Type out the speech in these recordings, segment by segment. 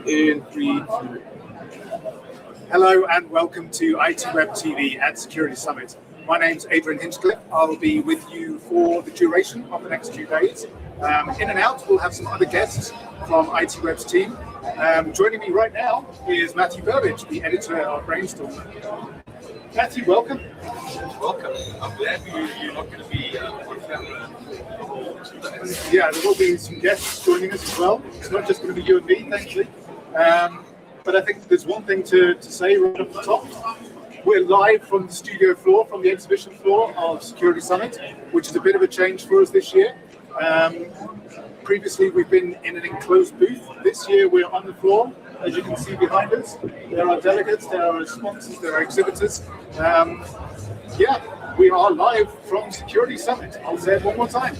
In 3, 2. Hello and welcome to ITWeb TV at Security Summit. My name's Adrian Hinchcliffe. I'll be with you for the duration of the next 2 days. In and out, we'll have some other guests from ITWeb's team. Joining me right now is Matthew Burbidge, the editor of Brainstorm. Matthew, welcome. Welcome. I'm glad you're not going to be on camera. Yeah, there will be some guests joining us as well. It's not just going to be you and me, thankfully. But I think there's one thing to say right off the top. We're live from the studio floor, from the exhibition floor of Security Summit, which is a bit of a change for us this year. Previously, we've been in an enclosed booth. This year, we're on the floor. As you can see behind us, there are delegates, there are sponsors, there are exhibitors. Yeah, we are live from Security Summit. I'll say it one more time.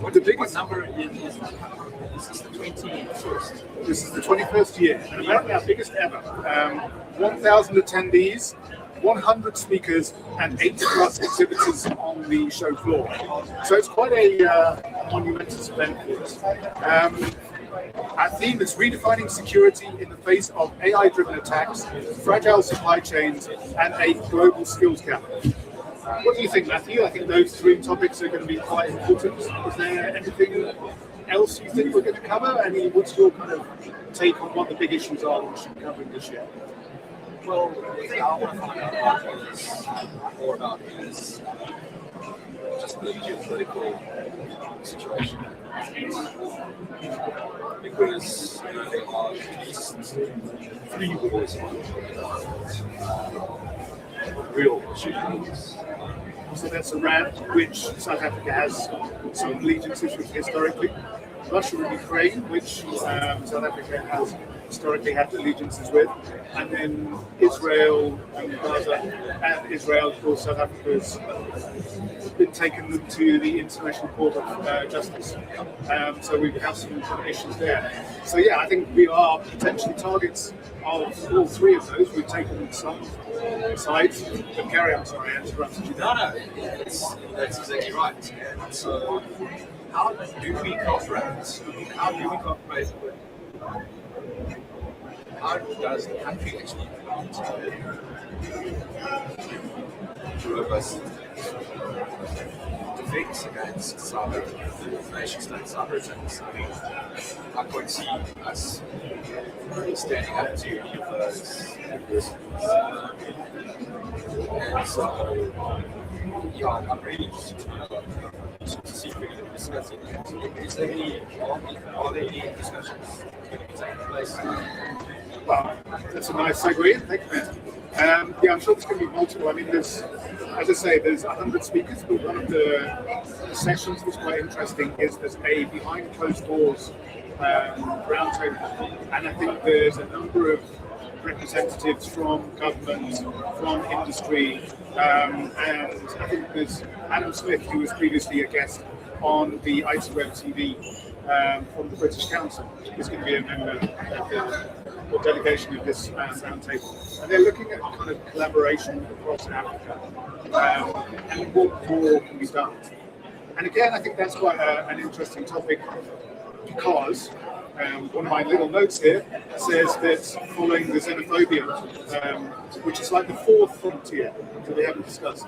What the biggest number is this is the 21st. This is the 21st year, and apparently our biggest ever. 1,000 attendees, 100 speakers, and 80 plus exhibitors on the show floor. So it's quite a monumentous event for us. Our theme is redefining security in the face of AI-driven attacks, fragile supply chains, and a global skills gap. What do you think, Matthew? I think those 3 topics are going to be quite important. Is there anything else you think we're going to cover? What's your kind of take on what the big issues are that we should be covering this year? Well, the thing I want to find out more about is just the geopolitical situation. Because there are at least 3 wars real issues. So that's Iran, which South Africa has some allegiances with historically. Russia and Ukraine, which South Africa has historically had allegiances with. And then Israel and Gaza. And Israel, of course, South Africa's been taken to the International Court of Justice. So we have some issues there. So yeah, I think we are potentially targets of all 3 of those. We've taken some sides. But carry on, sorry, I interrupted you. No, that's exactly right. So how do we cooperate? How does the country actually robust defense against cyber nation-state cyber attacks? I can't see us standing up to any of those adversities. And so, yeah, I'm really interested to see if we can discuss it. Are there any discussions going to be taking place? Well, that's a nice segue. Thank you. Yeah, I'm sure there's going to be multiple. I mean, as I say, there's 100 speakers, but one of the sessions that's quite interesting is there's a behind closed doors roundtable, and I think there's a number of representatives from government, from industry, and I think there's Adam Smith, who was previously a guest on the ITWeb TV from the British Council, is going to be a member of the delegation of this roundtable. And they're looking at kind of collaboration across Africa and what more can be done. And again, I think that's quite an interesting topic because one of my little notes here says that following the xenophobia, which is like the 4th frontier that we haven't discussed,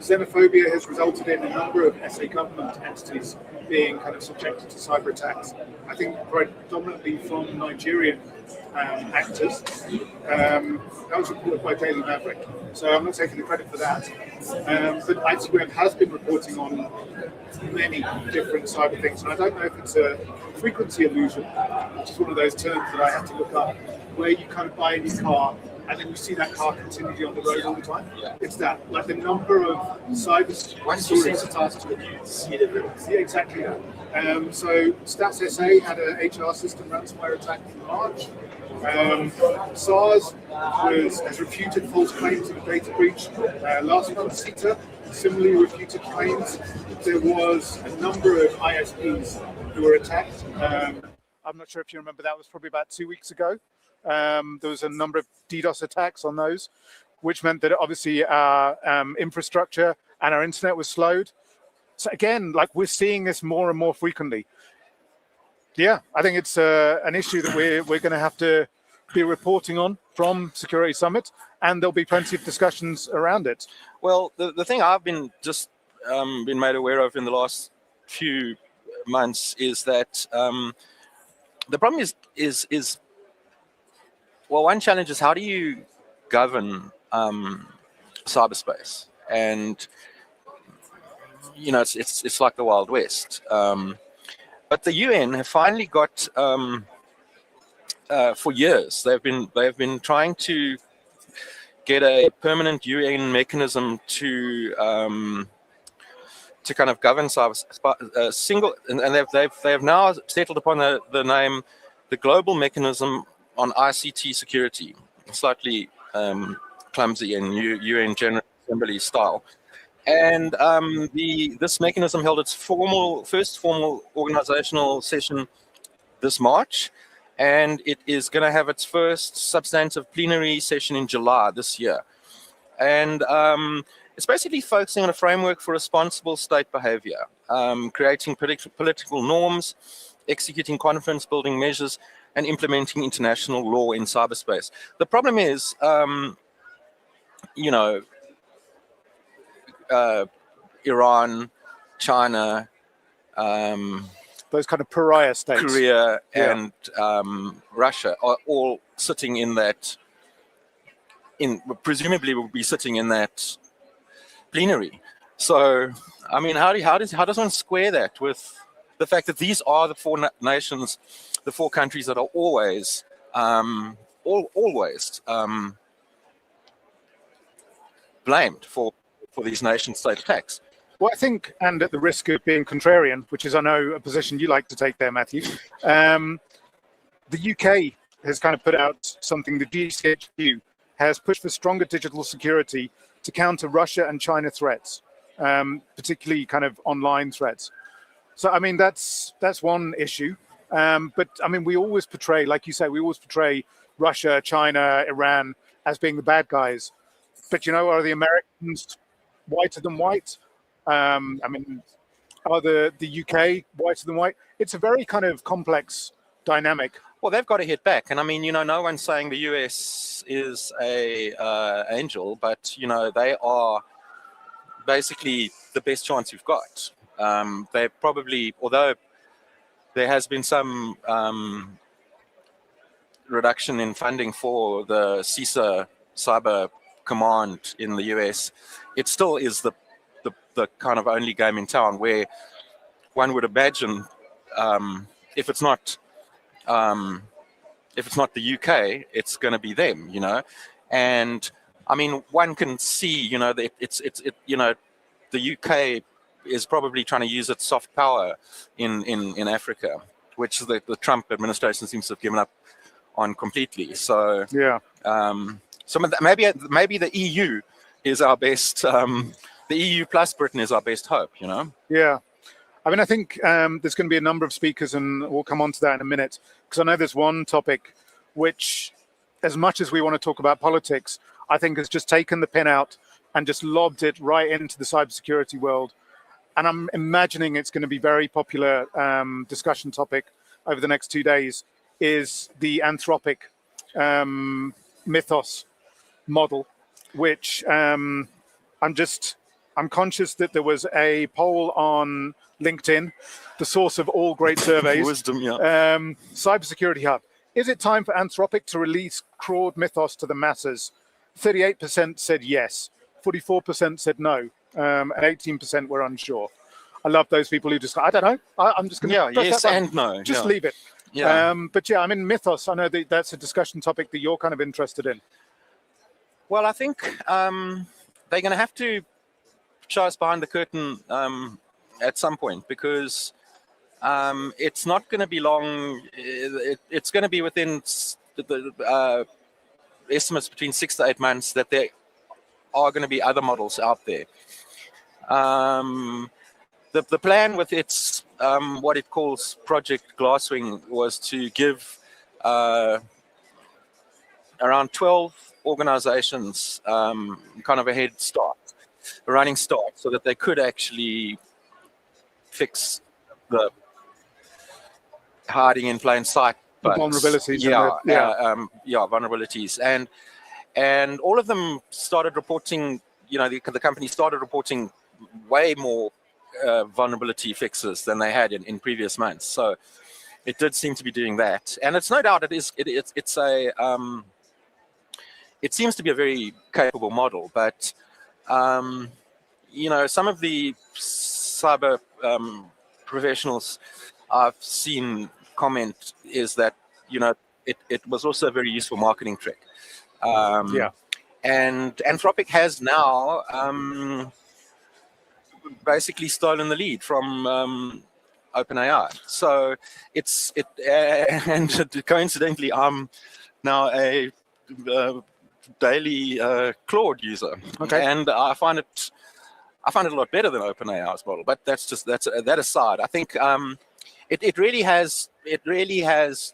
xenophobia has resulted in a number of SA government entities being kind of subjected to cyber attacks. I think predominantly from Nigerian actors. That was reported by Daily Maverick, so I'm not taking the credit for that. But ITWeb has been reporting on many different cyber things, and I don't know if it's a frequency illusion, which is one of those terms that I have to look up, where you kind of buy a new car and then you see that car continually on the road all the time. Yeah. It's that, like the number of cyber once you sensitize to it, you see it everywhere. Yeah, exactly that. So Stats SA had an HR system ransomware attack in March. SARS has refuted false claims of a data breach. Last month, CETA similarly refuted claims. There was a number of ISPs who were attacked. I'm not sure if you remember, that was probably about 2 weeks ago. There was a number of DDoS attacks on those, which meant that obviously our infrastructure and our internet was slowed. So again, like we're seeing this more and more frequently. Yeah, I think it's an issue that we're going to have to be reporting on from Security Summit, and there'll be plenty of discussions around it. Well, the thing I've been just been made aware of in the last few months is that the problem is well, one challenge is how do you govern cyberspace, and it's like the Wild West. But the UN have finally got for years they've been trying to get a permanent UN mechanism to kind of govern cyber single, and they've now settled upon the name, the Global Mechanism on ICT Security, slightly clumsy and UN General Assembly style. And this mechanism held its first formal organizational session this March, and it is going to have its first substantive plenary session in July this year. And it's basically focusing on a framework for responsible state behavior, creating political norms, executing confidence building measures, and implementing international law in cyberspace. The problem is, Iran, China, those kind of pariah states, Korea, and Russia are all sitting in that. Presumably will be sitting in that plenary. So, I mean, how does one square that with the fact that these are the four nations, the four countries that are always blamed for these nation-state attacks? Well, I think, and at the risk of being contrarian, which is, I know, a position you like to take there, Matthew, the UK has kind of put out something, the GCHQ has pushed for stronger digital security to counter Russia and China threats, particularly kind of online threats. So, I mean, that's one issue. But, I mean, we always portray, like you say, Russia, China, Iran as being the bad guys. But, are the Americans whiter than white? I mean, are the UK whiter than white? It's a very kind of complex dynamic. Well, they've got to hit back, and I mean, no one's saying the US is a angel, but they are basically the best chance you've got. They probably, although there has been some reduction in funding for the CISA cyber command in the US, it still is the kind of only game in town where one would imagine if it's not the UK, it's going to be them, and I mean, one can see, that the UK is probably trying to use its soft power in Africa, which the Trump administration seems to have given up on completely. So yeah, maybe the EU is our best. The EU plus Britain is our best hope. Yeah. I mean, I think there's going to be a number of speakers, and we'll come on to that in a minute, because I know there's one topic which, as much as we want to talk about politics, I think has just taken the pin out and just lobbed it right into the cybersecurity world. And I'm imagining it's going to be very popular discussion topic over the next 2 days, is the Anthropic mythos model, which I'm conscious that there was a poll on LinkedIn, the source of all great surveys. Wisdom, yeah. Cybersecurity Hub. Is it time for Anthropic to release crowd mythos to the masses? 38% said yes, 44% said no, and 18% were unsure. I love those people who just go, I don't know. I'm just going to yes and no. Just leave it. Yeah. But yeah, I mean, mythos, I know that's a discussion topic that you're kind of interested in. Well, I think they're going to have to show us behind the curtain at some point, because it's not going to be long. It's going to be within the estimates between 6 to 8 months that there are going to be other models out there. The plan with its what it calls Project Glasswing was to give around 12 organizations kind of a running start, so that they could actually fix hiding in plain sight. The But vulnerabilities. vulnerabilities, and all of them started reporting. The company started reporting way more vulnerability fixes than they had in previous months. So it did seem to be doing that, and it's no doubt it seems to be a very capable model, but some of the cyber professionals I've seen comment is that it was also a very useful marketing trick. And Anthropic has now basically stolen the lead from OpenAI. So and coincidentally, I'm now a daily Claude user, and I find it a lot better than OpenAI's model. But that aside, I think it really has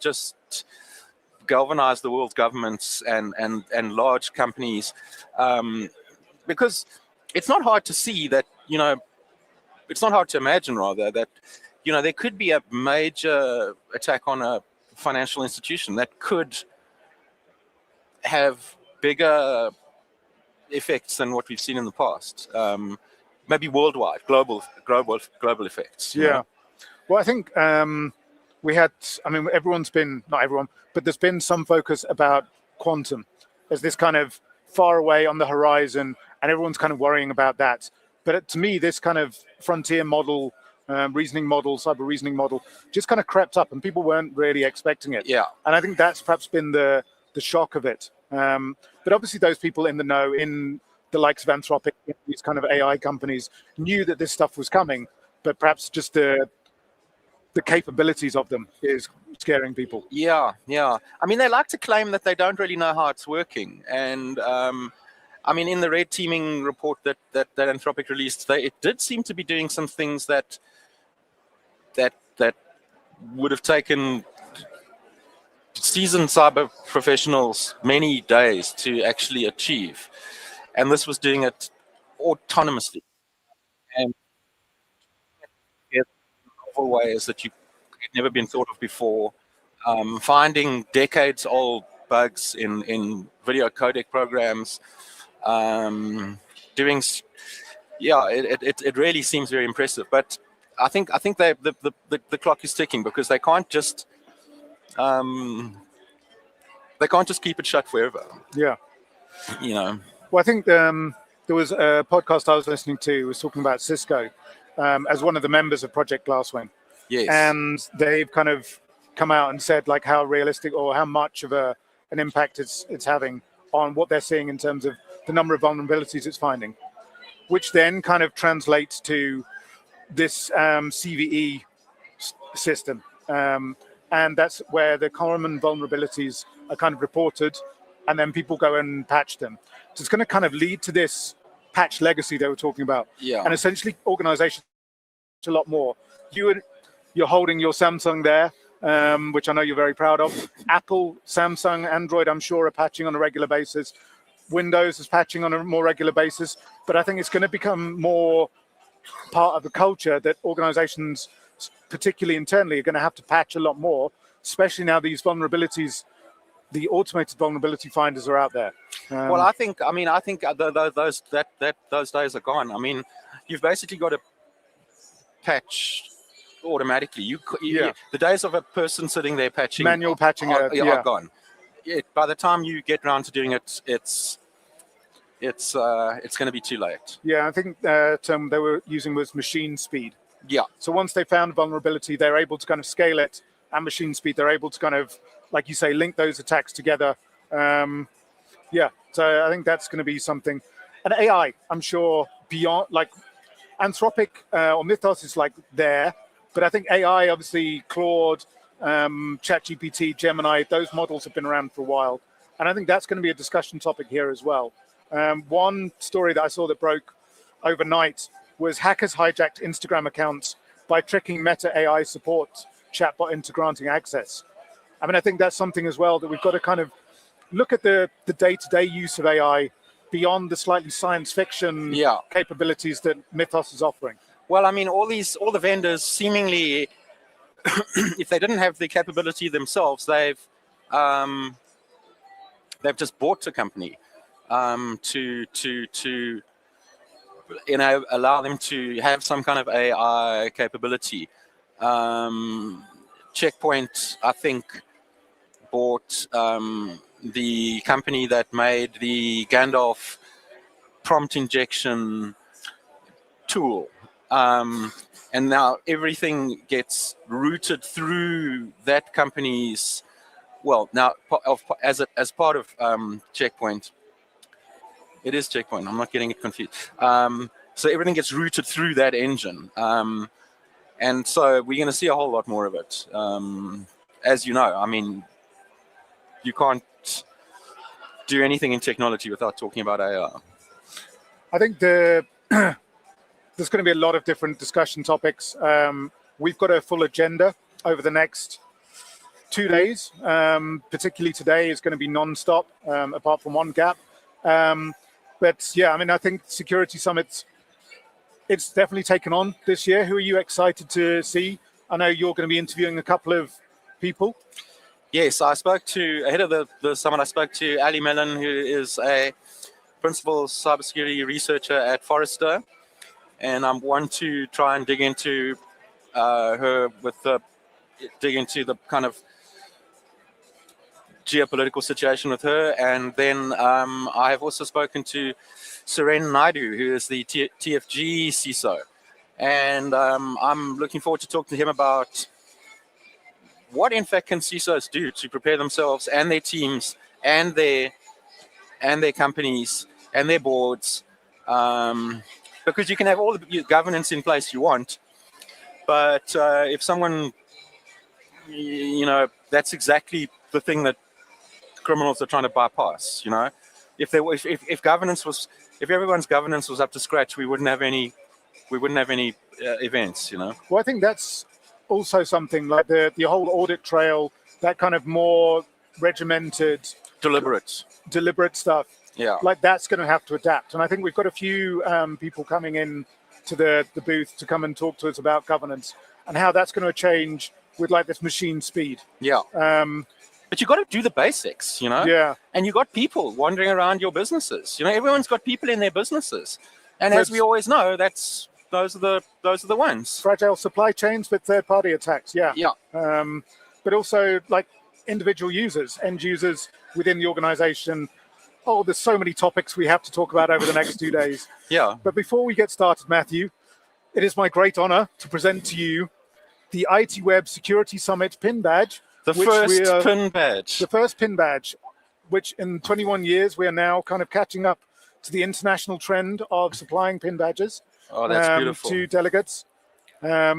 just galvanized the world's governments and large companies, because it's not hard to see that it's not hard to imagine rather that there could be a major attack on a financial institution that could have bigger effects than what we've seen in the past. Maybe worldwide, global effects. Yeah. Well, I think everyone's been, not everyone, but there's been some focus about quantum as this kind of far away on the horizon, and everyone's kind of worrying about that. But to me, this kind of frontier model, cyber reasoning model, just kind of crept up, and people weren't really expecting it. Yeah. And I think that's perhaps been the shock of it. But obviously, those people in the know, in the likes of Anthropic, these kind of AI companies, knew that this stuff was coming, but perhaps just the capabilities of them is scaring people. Yeah. I mean, they like to claim that they don't really know how it's working, and in the red teaming report that Anthropic released, it did seem to be doing some things that would have taken seasoned cyber professionals many days to actually achieve, and this was doing it autonomously and in novel ways that you had never been thought of before. Finding decades-old bugs in video codec programs, it really seems very impressive. But I think the clock is ticking, because they can't just keep it shut forever. Yeah. Well, I think there was a podcast I was listening to was talking about Cisco as one of the members of Project Glasswing. Yes. And they've kind of come out and said like how realistic or how much of an impact it's having on what they're seeing in terms of the number of vulnerabilities it's finding, which then kind of translates to this CVE system. And that's where the common vulnerabilities are kind of reported, and then people go and patch them. So it's going to kind of lead to this patch legacy they were talking about. Yeah. And essentially organizations a lot more. You're holding your Samsung there, which I know you're very proud of. Apple, Samsung, Android, I'm sure, are patching on a regular basis. Windows is patching on a more regular basis. But I think it's going to become more part of the culture that organizations, particularly internally, are going to have to patch a lot more, especially now these vulnerabilities, the automated vulnerability finders are out there. Well, I think those days are gone. I mean, you've basically got to patch automatically. The days of a person sitting there patching, manual patching, are gone. Yeah, by the time you get around to doing it, it's going to be too late. Yeah, I think the term they were using was machine speed. Yeah. So once they found vulnerability, they're able to kind of scale it at machine speed. They're able to kind of, like you say, link those attacks together. So I think that's going to be something. And AI, I'm sure, beyond, like Anthropic or Mythos is like there, but I think AI, obviously, Claude, ChatGPT, Gemini, those models have been around for a while. And I think that's going to be a discussion topic here as well. One story that I saw that broke overnight was hackers hijacked Instagram accounts by tricking Meta AI support chatbot into granting access. I mean, I think that's something as well that we've got to kind of look at the day-to-day use of AI beyond the slightly science fiction capabilities that Mythos is offering. Well, I mean, all the vendors seemingly if they didn't have the capability themselves, they've just bought a company to allow them to have some kind of AI capability. Checkpoint, I think, bought the company that made the Gandalf prompt injection tool. And now everything gets routed through that company's, well, now as part of Checkpoint. It is Checkpoint. I'm not getting it confused. So everything gets routed through that engine. And so we're going to see a whole lot more of it. As you know, I mean, you can't do anything in technology without talking about AI. I think there's going to be a lot of different discussion topics. We've got a full agenda over the next 2 days. Particularly today is going to be non-stop, apart from one gap. But yeah, I mean, I think Security Summits, it's definitely taken on this year. Who are you excited to see? I know you're going to be interviewing a couple of people. Yes, I spoke to, ahead of the summit, I spoke to Ali Mellon, who is a principal cybersecurity researcher at Forrester. And I want to try and dig into dig into the kind of geopolitical situation with her. And then I have also spoken to Suren Naidu, who is the TFG CISO. And I'm looking forward to talking to him about what in fact can CISOs do to prepare themselves and their teams and their companies and their boards, because you can have all the governance in place you want, but if someone, that's exactly the thing that criminals are trying to bypass. If everyone's governance was up to scratch, we wouldn't have any events. Well, I think that's also something like the whole audit trail, that kind of more regimented, deliberate stuff. Yeah. Like that's going to have to adapt. And I think we've got a few people coming in to the booth to come and talk to us about governance and how that's going to change with like this machine speed. Yeah. But you got to do the basics, Yeah. And you got people wandering around your businesses. Everyone's got people in their businesses, and as we always know, those are the ones. Fragile supply chains with third-party attacks. Yeah. Yeah. But also like individual users, end users within the organization. Oh, there's so many topics we have to talk about over the next 2 days. Yeah. But before we get started, Matthew, it is my great honor to present to you the ITWeb Security Summit pin badge. The first pin badge, which in 21 years, we are now kind of catching up to the international trend of supplying pin badges. Oh, that's beautiful. To delegates. Yeah,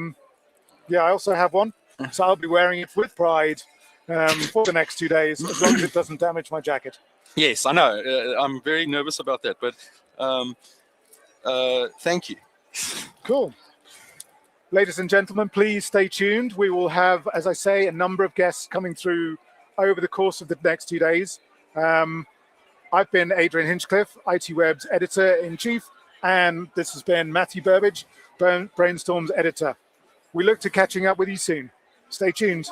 I also have one, so I'll be wearing it with pride for the next 2 days, as long as it doesn't damage my jacket. Yes, I know. I'm very nervous about that, but thank you. Cool. Ladies and gentlemen, please stay tuned. We will have, as I say, a number of guests coming through over the course of the next 2 days. I've been Adrian Hinchcliffe, ITWeb's editor-in-chief, and this has been Matthew Burbidge, Brainstorm's editor. We look to catching up with you soon. Stay tuned.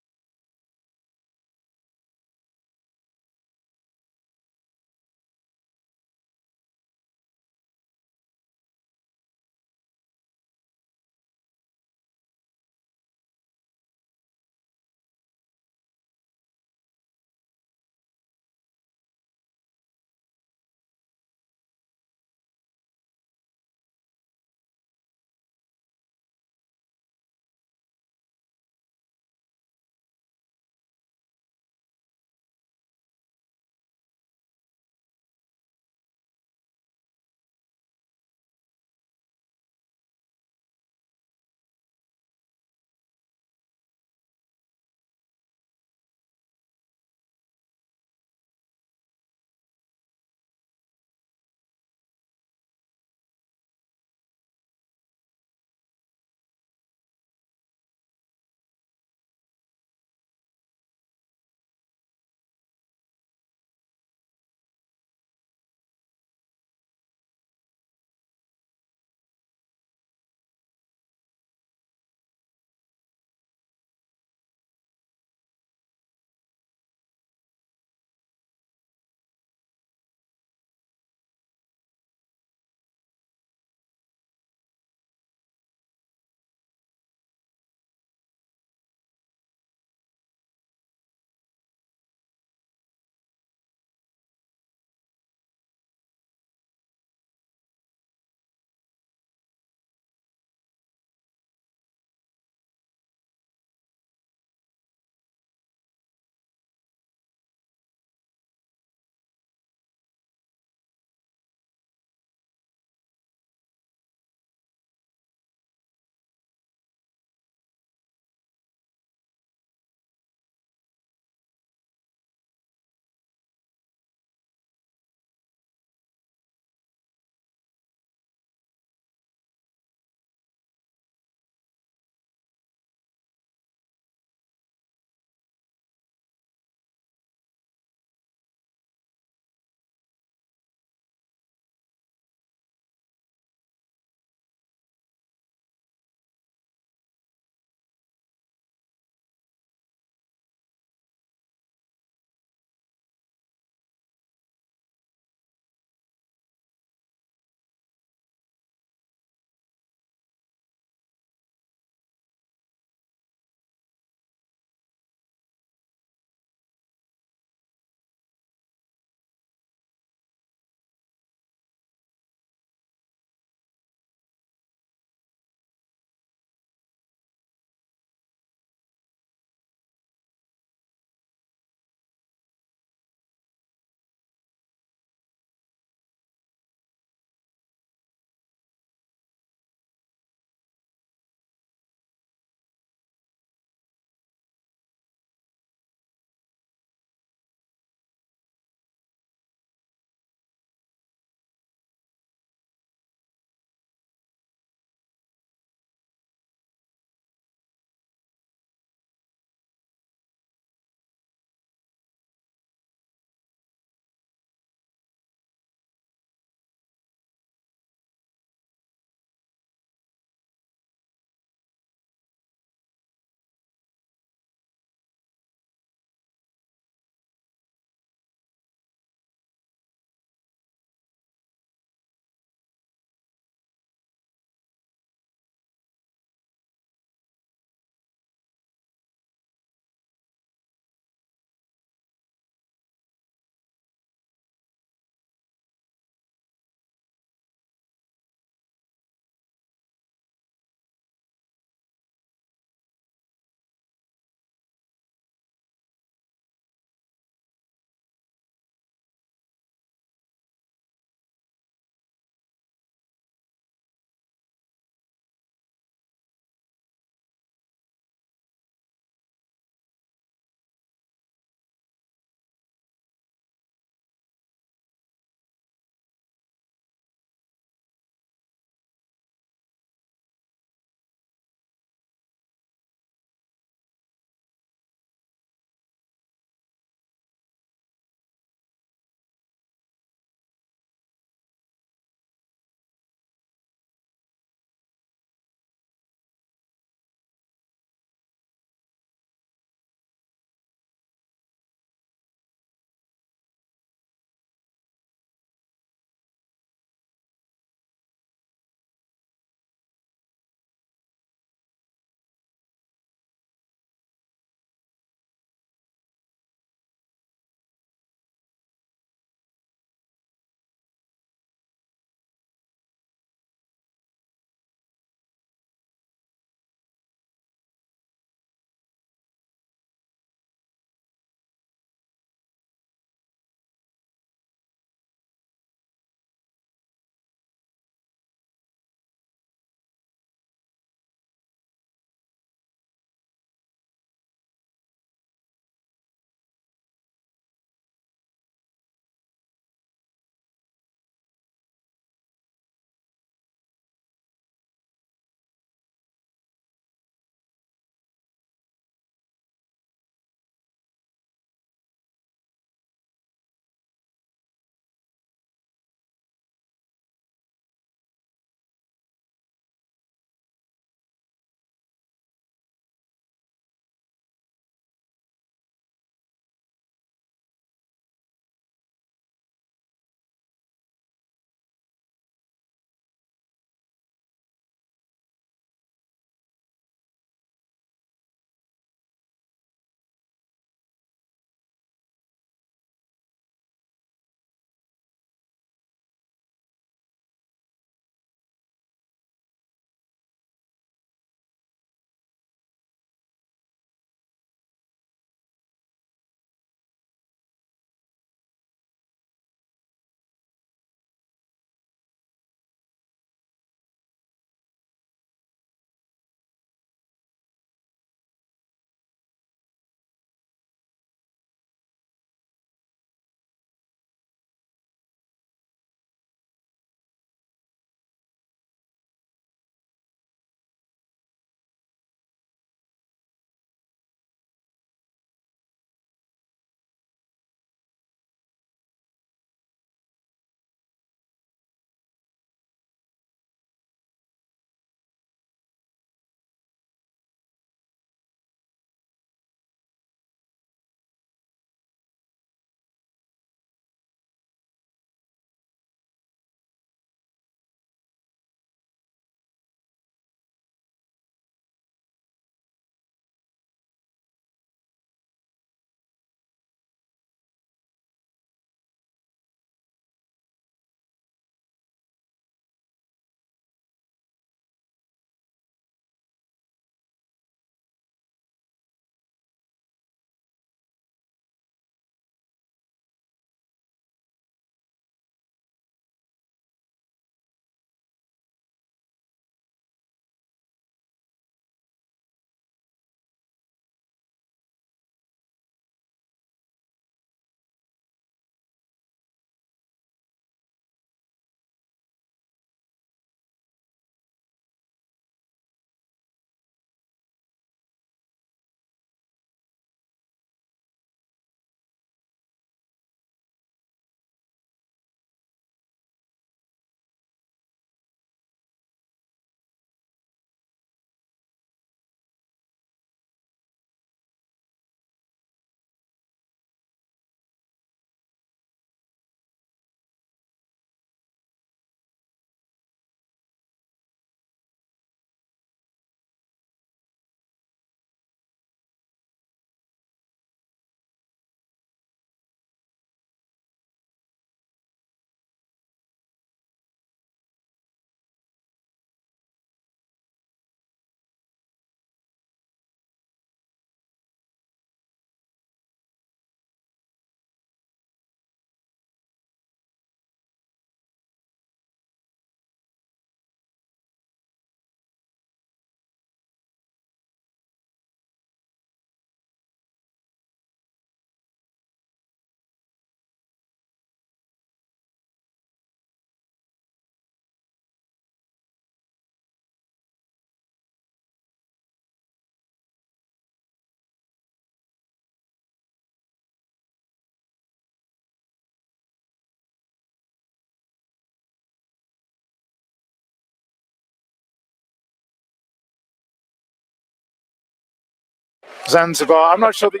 Zanzibar. I'm not sure that.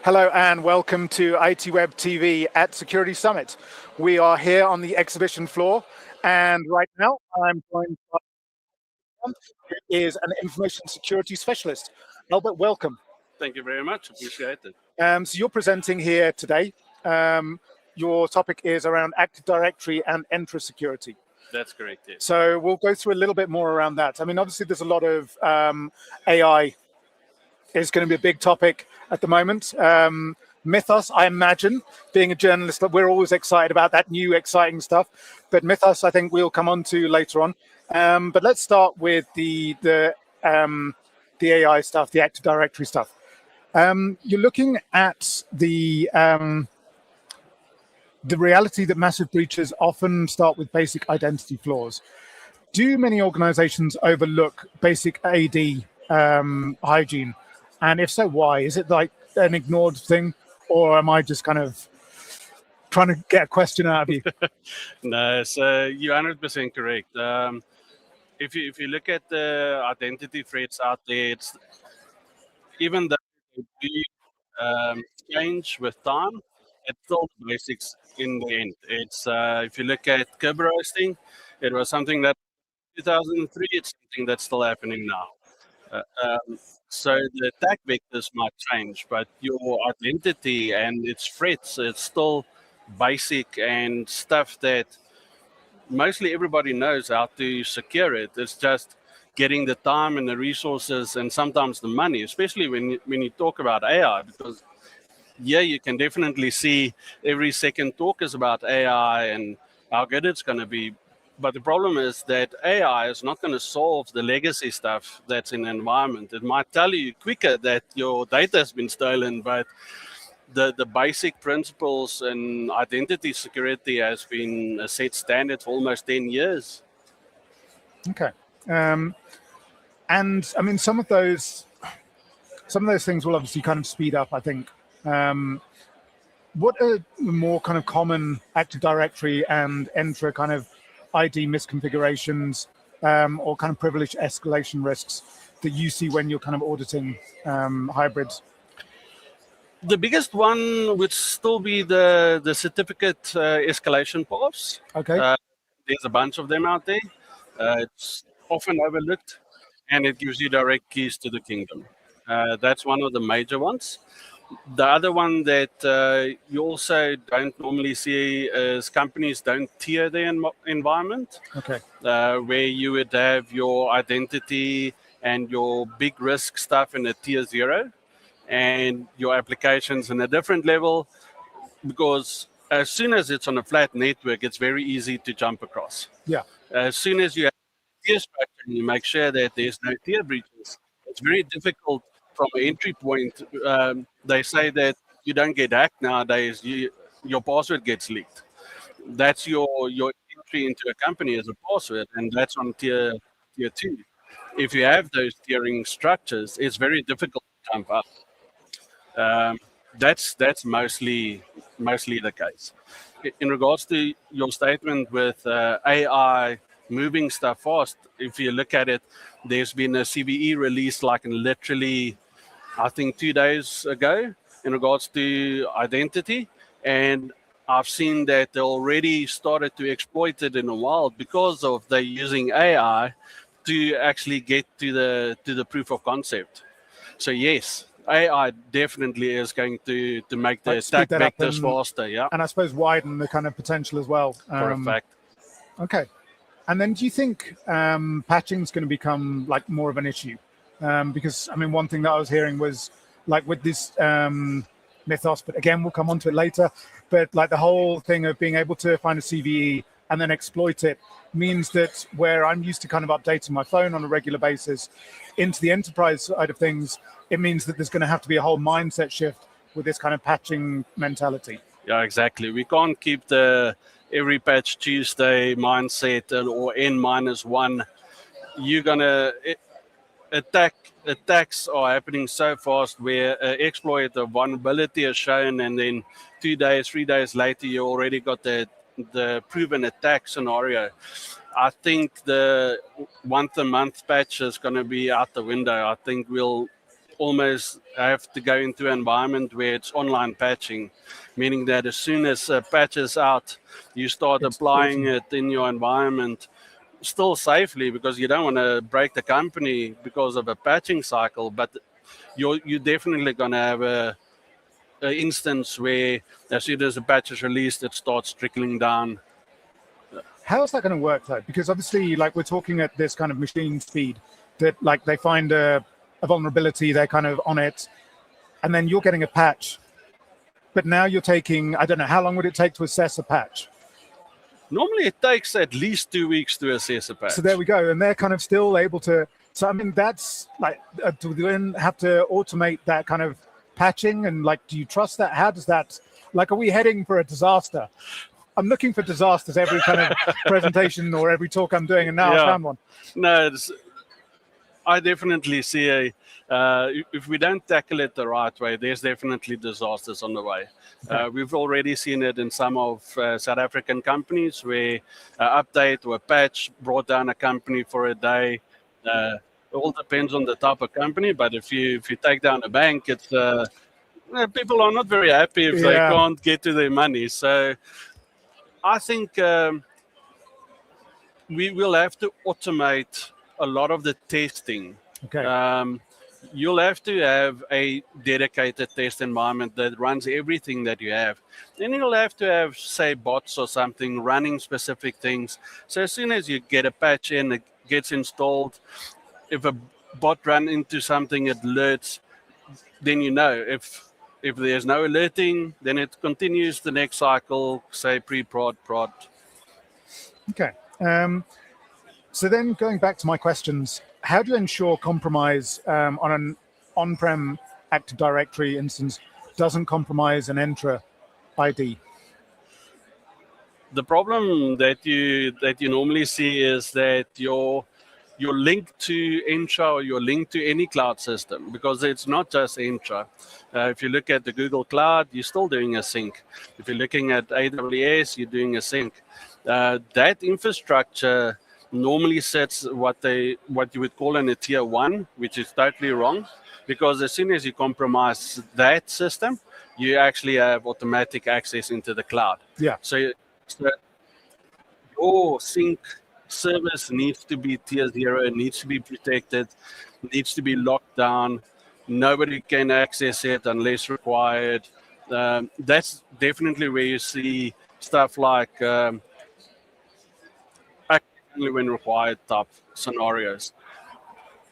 Hello and welcome to ITWeb TV at Security Summit. We are here on the exhibition floor, and right now I'm joined by who is an information security specialist. Albert, welcome. Thank you very much. Appreciate it. So you're presenting here today. Your topic is around Active Directory and Entra security. That's correct, yes. So we'll go through a little bit more around that. I mean, obviously there's a lot of AI is going to be a big topic at the moment. Mythos, I imagine, being a journalist, we're always excited about that new exciting stuff. But Mythos, I think we'll come on to later on. But let's start with the AI stuff, the Active Directory stuff. You're looking at the reality that massive breaches often start with basic identity flaws. Do many organizations overlook basic AD hygiene? And if so, why? Is it like an ignored thing, or am I just kind of trying to get a question out of you? No, so you're 100% correct. If you look at the identity threats out there, it's even though they do change with time, it's still the basics in the end. It's if you look at Kerberos roasting, it was something that 2003. It's something that's still happening now. So the attack vectors might change, but your identity and its threats, it's still basic and stuff that mostly everybody knows how to secure it. It's just getting the time and the resources and sometimes the money, especially when you talk about AI, because yeah, you can definitely see every second talk is about AI and how good it's going to be. But the problem is that AI is not going to solve the legacy stuff that's in the environment. It might tell you quicker that your data has been stolen, but the basic principles in identity security has been a set standard for almost 10 years. Okay. And I mean, some of those things will obviously kind of speed up, I think. What are the more kind of common Active Directory and Entra kind of ID misconfigurations or kind of privilege escalation risks that you see when you're kind of auditing hybrids? The biggest one would still be the certificate escalation paths. Okay. There's a bunch of them out there. It's often overlooked, and it gives you direct keys to the kingdom. That's one of the major ones. The other one that you also don't normally see is companies don't tier their environment. Okay. Where you would have your identity and your big risk stuff in a tier 0 and your applications in a different level, because as soon as it's on a flat network, it's very easy to jump across. Yeah. As soon as you have tier structure and you make sure that there's no tier breaches, it's very difficult from an entry point. They say that you don't get hacked nowadays, your password gets leaked. That's your entry into a company as a password, and that's on tier 2. If you have those tiering structures, it's very difficult to jump up. That's mostly the case. In regards to your statement with AI moving stuff fast, if you look at it, there's been a CVE release like in literally, I think 2 days ago in regards to identity, and I've seen that they already started to exploit it in the wild because of they using AI to actually get to the proof of concept. So yes, AI definitely is going to make the attack vectors faster. Yeah, and I suppose widen the kind of potential as well. For a fact. Okay. And then do you think patching is going to become like more of an issue? Because I mean, one thing that I was hearing was like with this mythos, but again, we'll come on to it later. But like the whole thing of being able to find a CVE and then exploit it means that where I'm used to kind of updating my phone on a regular basis into the enterprise side of things, it means that there's going to have to be a whole mindset shift with this kind of patching mentality. Yeah, exactly. We can't keep the every patch Tuesday mindset or N-1. You're gonna attacks are happening so fast where exploit of vulnerability is shown, and then 2 days, 3 days later, you already got the proven attack scenario. I think the once-a-month patch is going to be out the window. I think we'll almost have to go into an environment where it's online patching, meaning that as soon as a patch is out, you start applying it in your environment still safely, because you don't want to break the company because of a patching cycle, but you're definitely going to have a instance where as soon as the patch is released, it starts trickling down. How is that going to work though? Because obviously, like we're talking at this kind of machine speed, that like they find a vulnerability, they're kind of on it, and then you're getting a patch. But now you're taking, I don't know, how long would it take to assess a patch? Normally it takes at least 2 weeks to assess a patch. So there we go. And they're kind of still able to, so I mean, that's like, do we then have to automate that kind of patching? And like, do you trust that? How does that, like, are we heading for a disaster? I'm looking for disasters every kind of presentation or every talk I'm doing, and now I found one. No, I definitely see if we don't tackle it the right way, there's definitely disasters on the way. We've already seen it in some of South African companies where an update or a patch brought down a company for a day. It all depends on the type of company, but if you take down a bank, it's people are not very happy if they can't get to their money. So I think we will have to automate a lot of the testing. Okay. You'll have to have a dedicated test environment that runs everything that you have. Then you'll have to have, say, bots or something running specific things. So as soon as you get a patch in, it gets installed. If a bot runs into something, it alerts. Then you know. If there's no alerting, then it continues the next cycle, say pre-prod, prod. Okay. So then going back to my questions, how do you ensure compromise on an on-prem Active Directory instance doesn't compromise an Entra ID? The problem that you normally see is that you're linked to Entra or you're linked to any cloud system, because it's not just Entra. If you look at the Google Cloud, you're still doing a sync. If you're looking at AWS, you're doing a sync. That infrastructure normally sets what you would call in a tier 1, which is totally wrong, because as soon as you compromise that system, you actually have automatic access into the cloud. Yeah. So your sync service needs to be tier 0, it needs to be protected, needs to be locked down. Nobody can access it unless required. That's definitely where you see stuff like only when required type scenarios.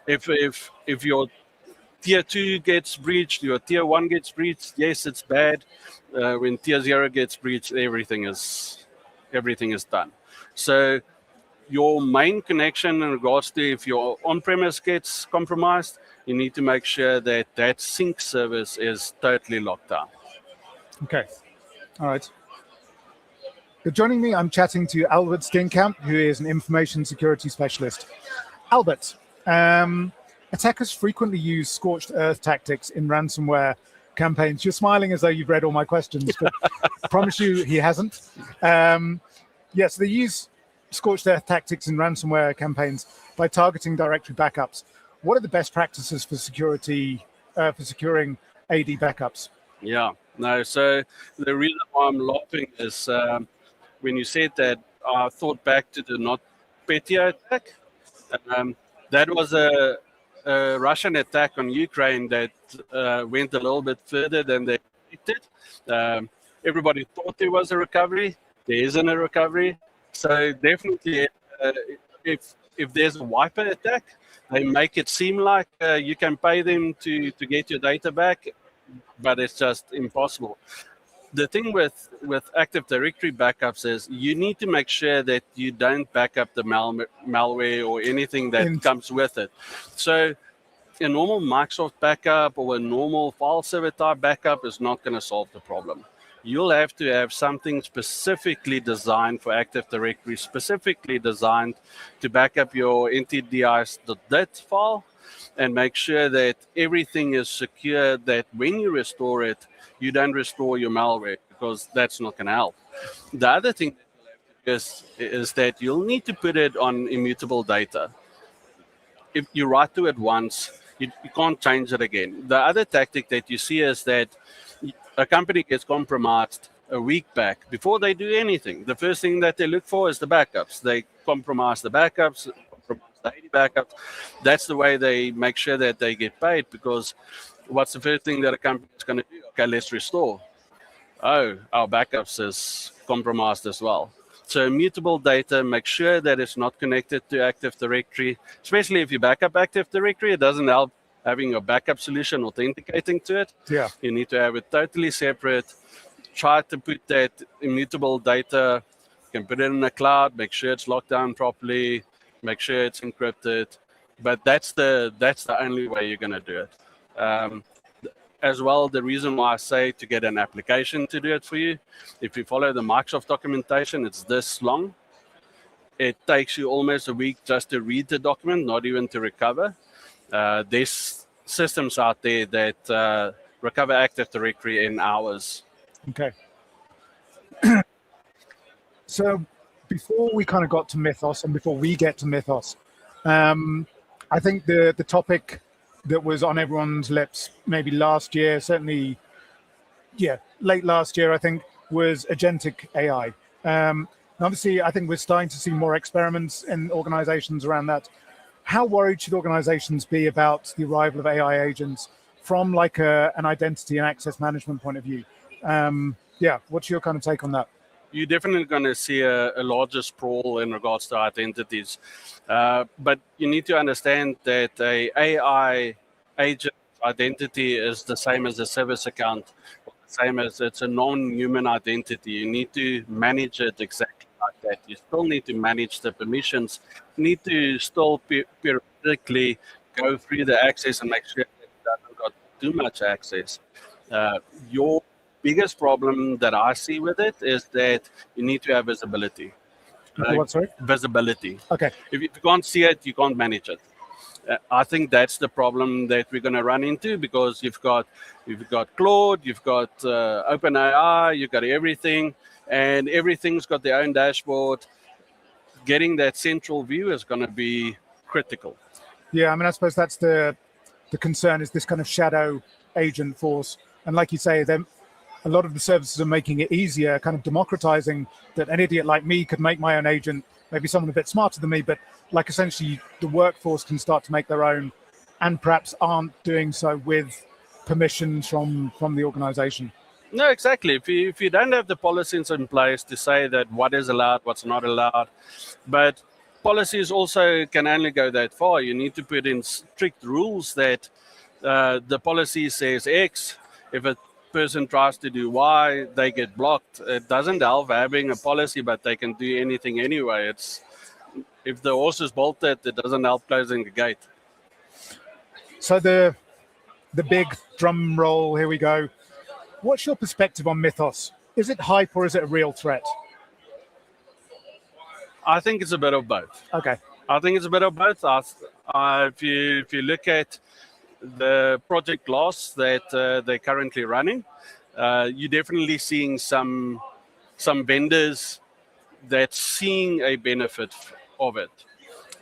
If your tier 2 gets breached, your tier 1 gets breached, yes, it's bad. When tier 0 gets breached, everything is done. So your main connection in regards to if your on-premise gets compromised, you need to make sure that that sync service is totally locked down. Okay. All right. But joining me, I'm chatting to Albert Steenkamp, who is an information security specialist. Albert, attackers frequently use scorched earth tactics in ransomware campaigns. You're smiling as though you've read all my questions, but I promise you he hasn't. Yes, they use scorched earth tactics in ransomware campaigns by targeting directory backups. What are the best practices for security, for securing AD backups? Yeah, no, so the reason why I'm laughing is when you said that, I thought back to the NotPetya attack. That was a Russian attack on Ukraine that went a little bit further than they expected. Everybody thought there was a recovery. There isn't a recovery. So definitely, if there's a wiper attack, they make it seem like you can pay them to get your data back, but it's just impossible. The thing with Active Directory backups is you need to make sure that you don't back up the malware or anything that comes with it. So a normal Microsoft backup or a normal file server type backup is not going to solve the problem. You'll have to have something specifically designed for Active Directory, specifically designed to back up your ntdic.dat file and make sure that everything is secure, that when you restore it, you don't restore your malware, because that's not going to help. The other thing is that you'll need to put it on immutable data. If you write to it once, you can't change it again. The other tactic that you see is that a company gets compromised a week back before they do anything. The first thing that they look for is the backups. They compromise the backups, compromise the AD backups. That's the way they make sure that they get paid, because what's the first thing that a company is going to do? Okay, let's restore. Oh, our backups is compromised as well. So immutable data, make sure that it's not connected to Active Directory, especially if you back up Active Directory. It doesn't help having a backup solution authenticating to it. Yeah. You need to have it totally separate. Try to put that immutable data, you can put it in the cloud, make sure it's locked down properly, make sure it's encrypted. But that's the only way you're going to do it. As well, the reason why I say to get an application to do it for you, if you follow the Microsoft documentation, it's this long. It takes you almost a week just to read the document, not even to recover. There's systems out there that recover Active Directory in hours. Okay. So before we kind of got to Mythos, and before we get to Mythos, I think the topic that was on everyone's lips maybe last year, certainly, yeah, late last year, I think, was agentic AI. And obviously, I think we're starting to see more experiments in organizations around that. How worried should organizations be about the arrival of AI agents from like an identity and access management point of view? Yeah, what's your kind of take on that? You're definitely going to see a larger sprawl in regards to identities. But you need to understand that a AI agent identity is the same as a service account, the same as it's a non-human identity. You need to manage it exactly like that. You still need to manage the permissions. You need to still periodically go through the access and make sure that you haven't got too much access. Your biggest problem that I see with it is that you need to have visibility. What, sorry? Visibility. Okay. If you can't see it, you can't manage it. I think that's the problem that we're going to run into, because you've got Claude, you've got OpenAI, you've got everything, and everything's got their own dashboard. Getting that central view is going to be critical. Yeah, I mean, I suppose that's the concern, is this kind of shadow agent force. And like you say, then a lot of the services are making it easier, kind of democratizing that an idiot like me could make my own agent, maybe someone a bit smarter than me, but like essentially the workforce can start to make their own, and perhaps aren't doing so with permissions from the organization. No, exactly. If you don't have the policies in place to say that what is allowed, what's not allowed, but policies also can only go that far. You need to put in strict rules that the policy says X. If a person tries to do Y, they get blocked. It doesn't help having a policy, but they can do anything anyway. if the horse is bolted, it doesn't help closing the gate. So the big drum roll, here we go. What's your perspective on Mythos? Is it hype or is it a real threat? I think it's a bit of both. Okay. I think it's a bit of both. If you look at the project Glass that they're currently running, you're definitely seeing some vendors that's seeing a benefit of it.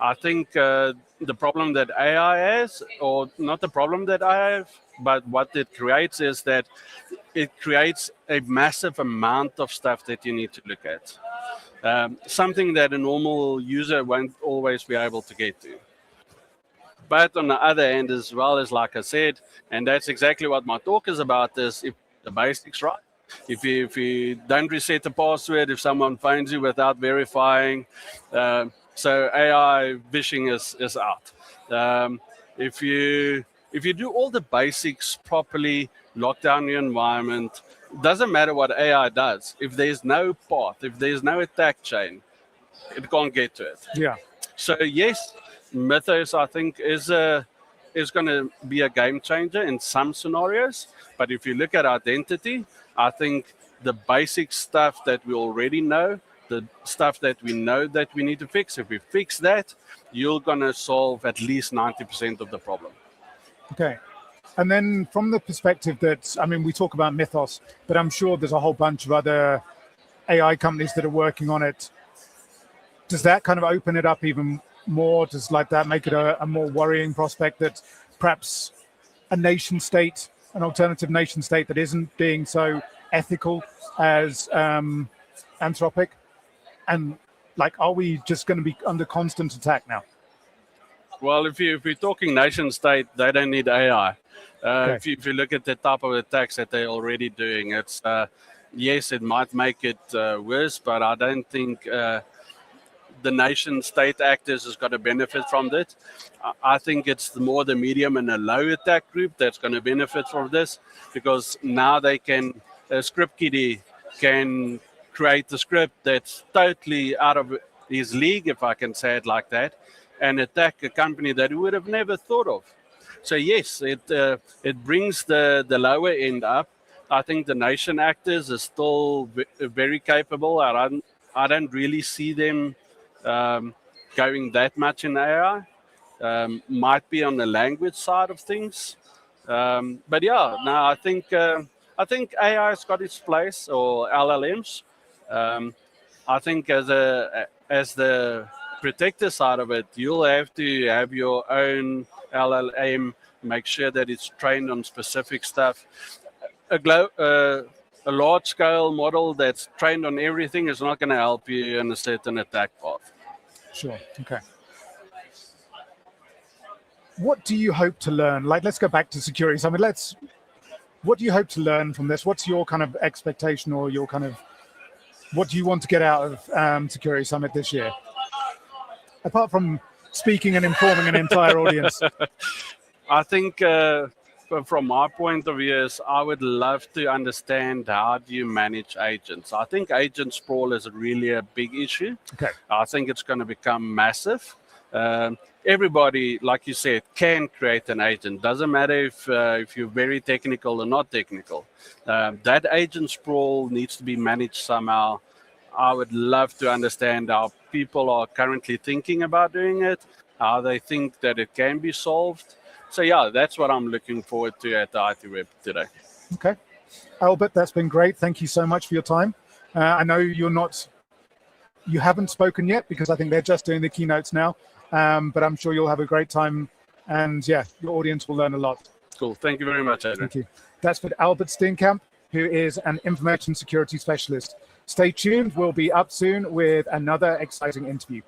I think the problem that AI has, or not the problem that I have, but what it creates is that it creates a massive amount of stuff that you need to look at. Something that a normal user won't always be able to get to. But on the other hand, as well, as like I said, and that's exactly what my talk is about, is if the basics right. If you don't reset the password, if someone phones you without verifying, so AI phishing is out. If you do all the basics properly, lock down your environment, doesn't matter what AI does. If there's no path, if there's no attack chain, it can't get to it. Yeah. So yes, Mythos I think is going to be a game changer in some scenarios. But if you look at identity, I think the basic stuff that we already know, the stuff that we know that we need to fix, if we fix that, you're going to solve at least 90% of the problem. Okay. And then from the perspective that, I mean, we talk about Mythos, but I'm sure there's a whole bunch of other AI companies that are working on it. Does that kind of open it up even more? Does like that make it a more worrying prospect that perhaps a nation state, an alternative nation state that isn't being so ethical as Anthropic? And like, are we just going to be under constant attack now? Well, if you're talking nation state, they don't need AI. Okay. If you look at the type of attacks that they're already doing, it's yes, it might make it worse, but I don't think the nation state actors has got to benefit from this. I think it's more the medium and the low attack group that's going to benefit from this, because now they can, script kiddie can create a script that's totally out of his league, if I can say it like that, and attack a company that he would have never thought of. So yes, it brings the lower end up. I think the nation actors are still very capable. I don't really see them going that much in AI. Might be on the language side of things, but yeah, no, I think AI's got its place, or LLMs. I think as the protector side of it, you'll have to have your own LLM, make sure that it's trained on specific stuff. A large scale model that's trained on everything is not going to help you in a certain attack path. Sure. Okay. What do you hope to learn? Like, let's go back to security. I mean, what do you hope to learn from this? What's your kind of expectation, or your kind of, what do you want to get out of Security Summit this year? Apart from speaking and informing an entire audience. I think from my point of view is I would love to understand how do you manage agents. I think agent sprawl is really a big issue. Okay. I think it's going to become massive. Everybody, like you said, can create an agent. Doesn't matter if you're very technical or not technical. That agent sprawl needs to be managed somehow. I would love to understand how people are currently thinking about doing it, how they think that it can be solved. So yeah, that's what I'm looking forward to at the ITWeb today. Okay. Albert, that's been great. Thank you so much for your time. I know you haven't spoken yet, because I think they're just doing the keynotes now. But I'm sure you'll have a great time, and yeah, your audience will learn a lot. Cool. Thank you very much, Adrian. Thank you. That's for Albert Steenkamp, who is an information security specialist. Stay tuned. We'll be up soon with another exciting interview.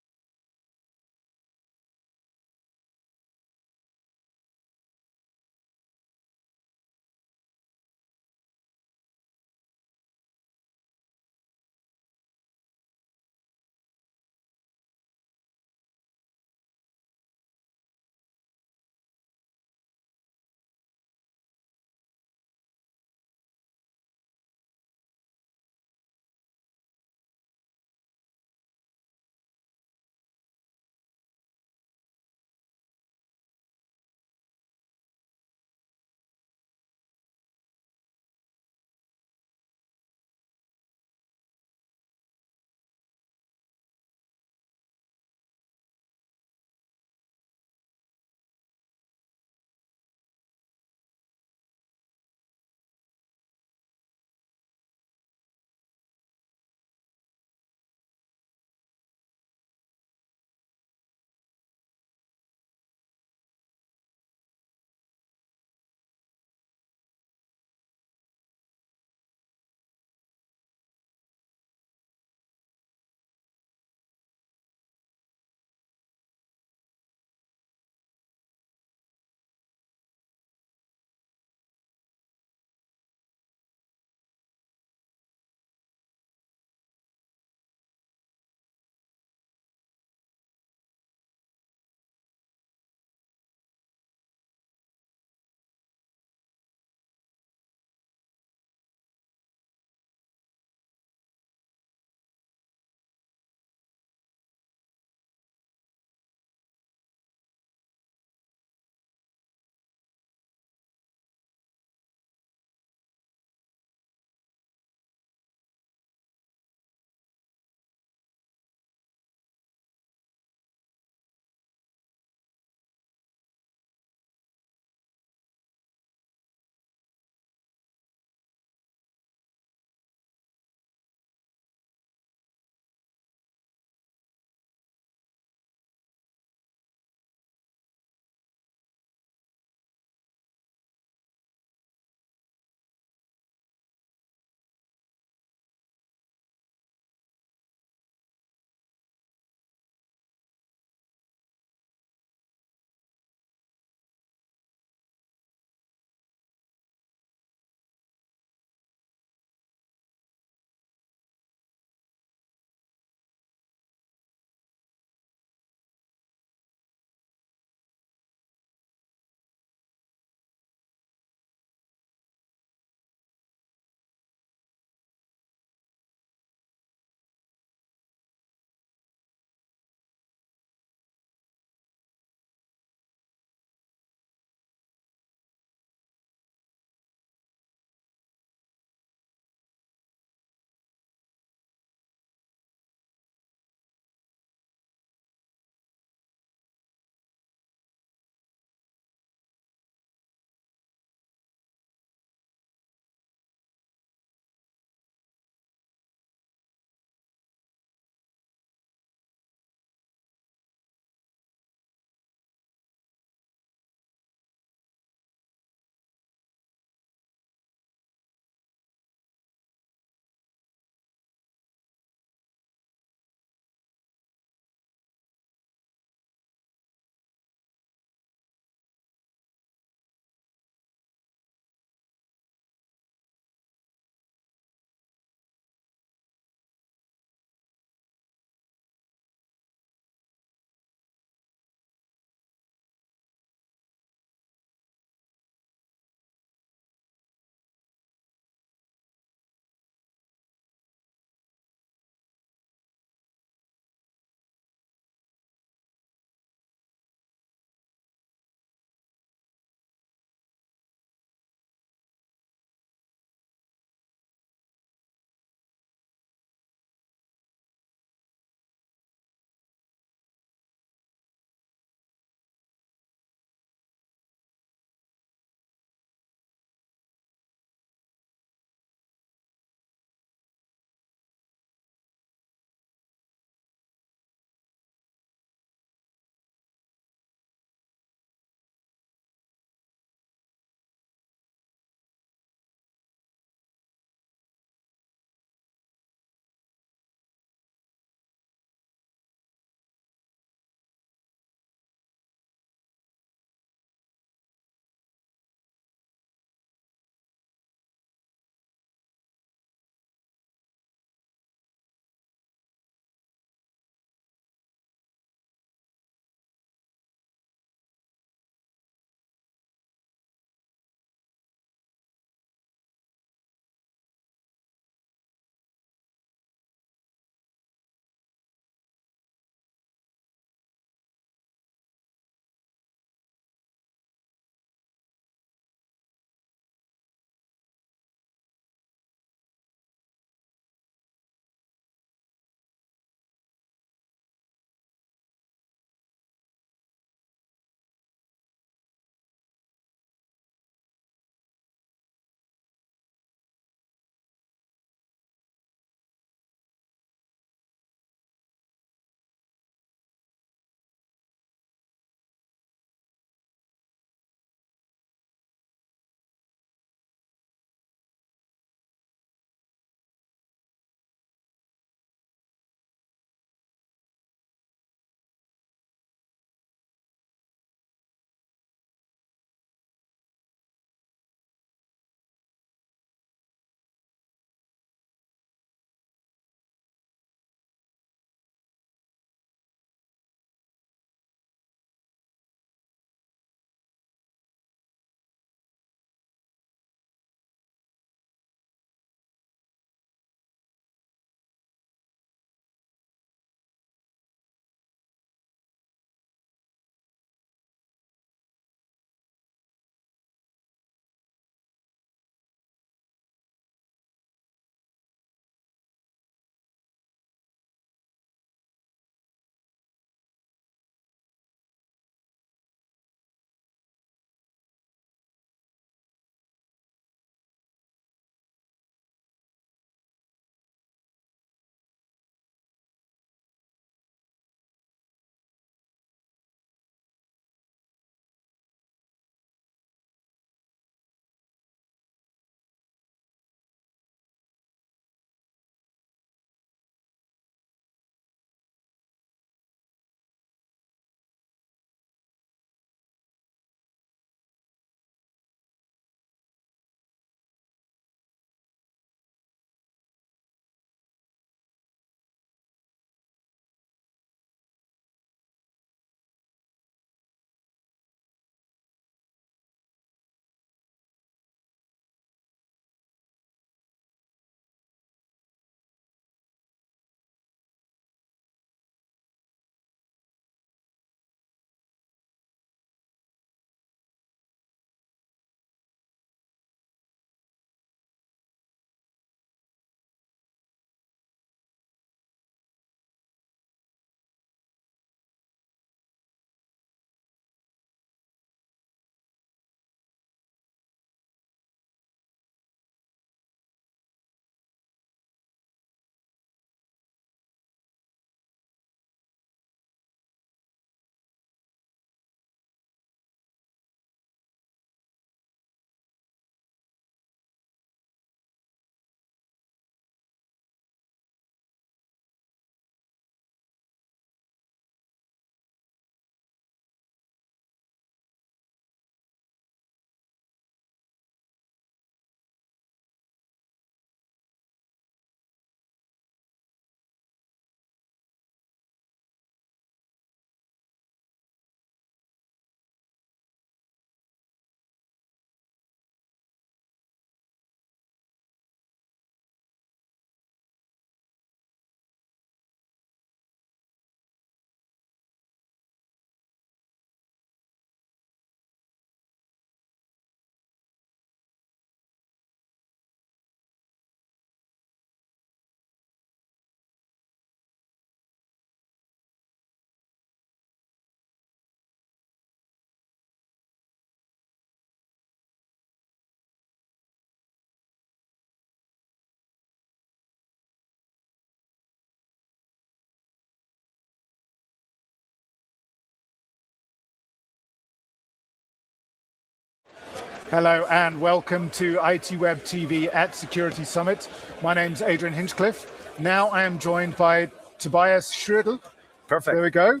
Hello and welcome to ITWeb TV at Security Summit. My name's Adrian Hinchcliffe. Now I am joined by Tobias Schrödel. Perfect. There we go.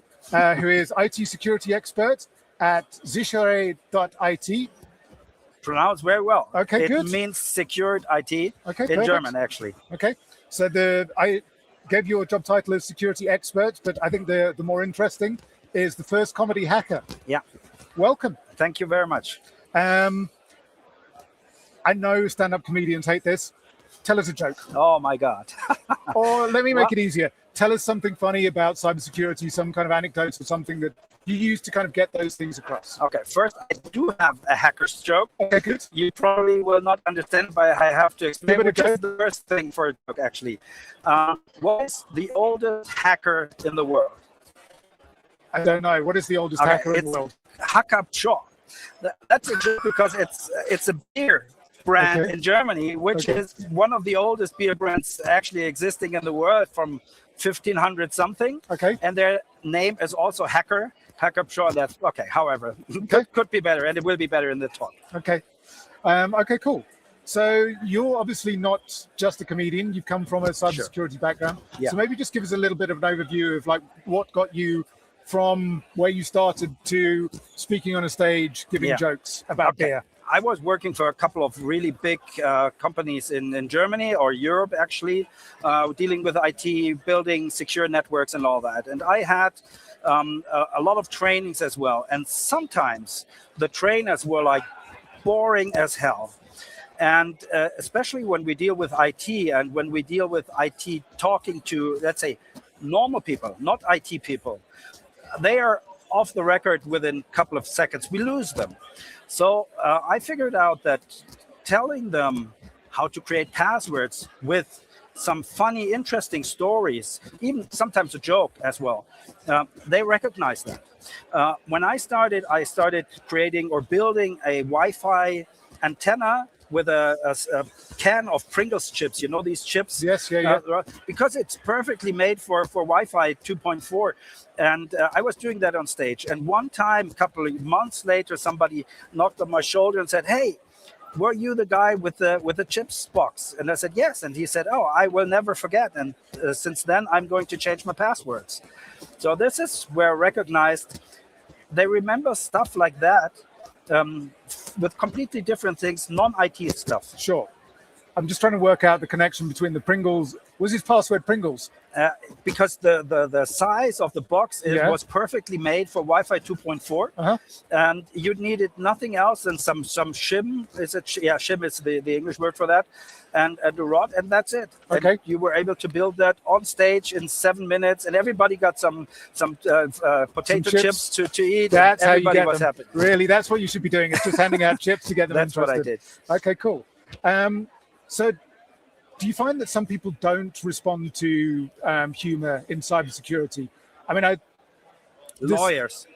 Who is IT security expert at sichere.it. Pronounced very well. Okay, good. It means secured IT Okay, in German, actually. Okay, so I gave you a job title as security expert, but I think the more interesting is the first comedy hacker. Yeah. Welcome. Thank you very much. I know stand-up comedians hate this. Tell us a joke. Oh my God. Or let me make it easier. Tell us something funny about cybersecurity, some kind of anecdotes or something that you use to kind of get those things across. Okay, first I do have a hacker's joke. Okay, good. You probably will not understand, but I have to explain which is the first thing for a joke, actually. What is the oldest hacker in the world? I don't know. What is the oldest hacker in the world? Hacker Shaw. That's a joke because it's a beer brand in Germany, which is one of the oldest beer brands actually existing in the world from 1500 something. Okay. And their name is also Hacker Shaw. That's okay. However, could be better, and it will be better in the talk. Okay. Okay, cool. So you're obviously not just a comedian. You've come from a cybersecurity background. Yeah. So maybe just give us a little bit of an overview of like what got you from where you started to speaking on a stage, giving jokes about beer. I was working for a couple of really big companies in Germany or Europe, actually, dealing with IT, building secure networks and all that. And I had a lot of trainings as well. And sometimes the trainers were like boring as hell. And especially when we deal with IT and when we deal with IT talking to, let's say, normal people, not IT people, they are off the record within a couple of seconds. We lose them. So I figured out that telling them how to create passwords with some funny, interesting stories, even sometimes a joke as well, they recognize that. When I started creating or building a Wi-Fi antenna with a can of Pringles chips. You know these chips? Yes, yeah. Because it's perfectly made for Wi-Fi 2.4. And I was doing that on stage. And one time, a couple of months later, somebody knocked on my shoulder and said, "Hey, were you the guy with the chips box?" And I said, "Yes." And he said, "Oh, I will never forget. And since then, I'm going to change my passwords." So this is where I recognized they remember stuff like that. With completely different things, non-IT stuff. Sure. I'm just trying to work out the connection between the Pringles. Was his password Pringles? Because the size of the box was perfectly made for Wi-Fi 2.4, and you needed nothing else than some shim. Shim is the English word for that, and a rod, and that's it. Okay. And you were able to build that on stage in 7 minutes, and everybody got some potato chips to eat. That's and how you get was them. Happy. Really, that's what you should be doing. It's just handing out chips to get them That's interested. what I did. Okay, cool. So do you find that some people don't respond to humor in cybersecurity? I mean, Lawyers.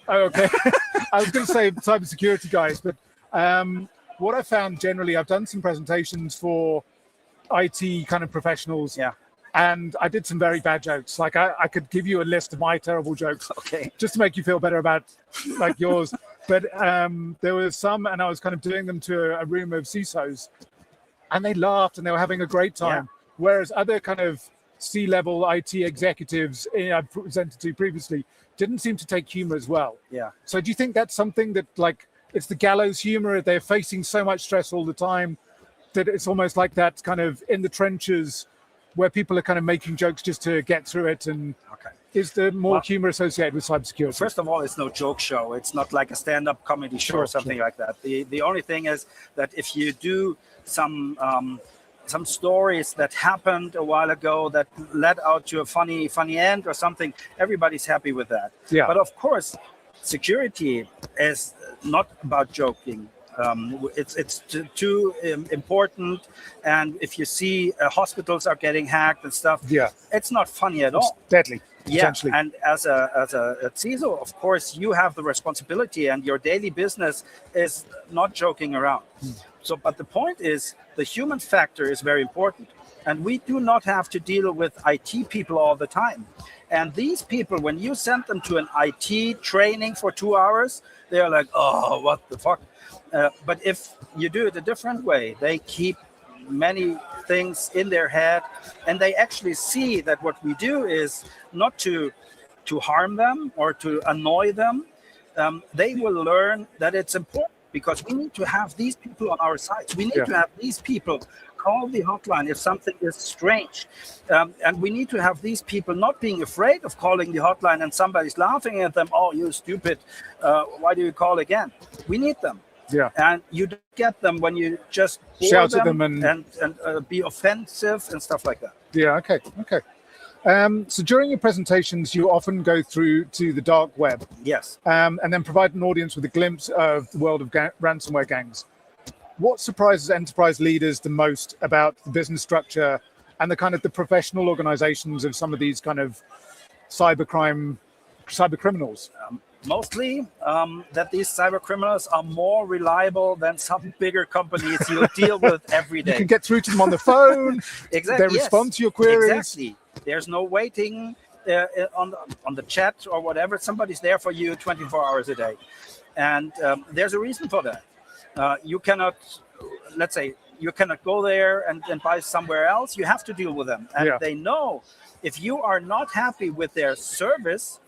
Oh, okay. I was going to say cybersecurity guys, but what I found generally, I've done some presentations for IT kind of professionals. Yeah. And I did some very bad jokes. Like I could give you a list of my terrible jokes, just to make you feel better about like yours. But there were some, and I was kind of doing them to a room of CISOs, and they laughed and they were having a great time. Yeah. Whereas other kind of C-level IT executives I presented to previously didn't seem to take humor as well. Yeah. So do you think that's something that like it's the gallows humor? They're facing so much stress all the time that it's almost like that kind of in the trenches where people are kind of making jokes just to get through it. And is there more humor associated with cybersecurity? First of all, it's no joke show. It's not like a stand-up comedy show or something like that. The only thing is that if you do some stories that happened a while ago that led out to a funny end or something, everybody's happy with that. Yeah. But of course, security is not about joking. It's too important, and if you see hospitals are getting hacked and stuff, it's not funny at all. It's deadly. Yeah, and as a CISO, of course, you have the responsibility, and your daily business is not joking around. So, but the point is, the human factor is very important, and we do not have to deal with IT people all the time. And these people, when you send them to an IT training for 2 hours, they're like, "Oh, what the fuck?" But if you do it a different way, they keep many things in their head, and they actually see that what we do is not to harm them or to annoy them. They will learn that it's important, because we need to have these people on our side. We need to have these people call the hotline if something is strange. And we need to have these people not being afraid of calling the hotline and somebody's laughing at them. Oh, you stupid. Why do you call again? We need them. Yeah. And you don't get them when you just shout at them and be offensive and stuff like that. Yeah, okay. So during your presentations, you often go through to the dark web. Yes. And then provide an audience with a glimpse of the world of ransomware gangs. What surprises enterprise leaders the most about the business structure and the kind of the professional organizations of some of these kind of cyber criminals? Mostly that these cyber criminals are more reliable than some bigger companies you deal with every day. You can get through to them on the phone. Exactly. They respond to your queries. Exactly. There's no waiting on the chat or whatever. Somebody's there for you 24 hours a day. And there's a reason for that. You cannot, let's say, you cannot go there and buy somewhere else. You have to deal with them. And they know if you are not happy with their service,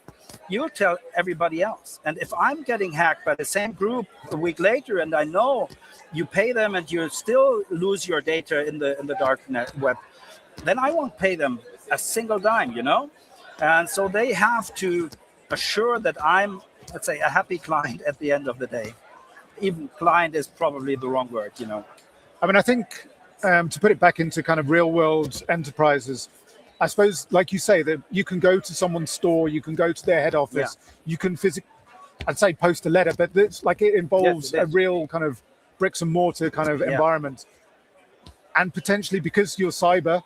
you'll tell everybody else. And if I'm getting hacked by the same group a week later, and I know you pay them and you still lose your data in the dark web, then I won't pay them a single dime, you know? And so they have to assure that I'm, let's say, a happy client at the end of the day. Even client is probably the wrong word, you know? I mean, I think to put it back into kind of real world enterprises, I suppose, like you say, that you can go to someone's store, you can go to their head office, you can physically, I'd say post a letter, but it's like it involves a real kind of bricks and mortar kind of environment. And potentially because you're cyber,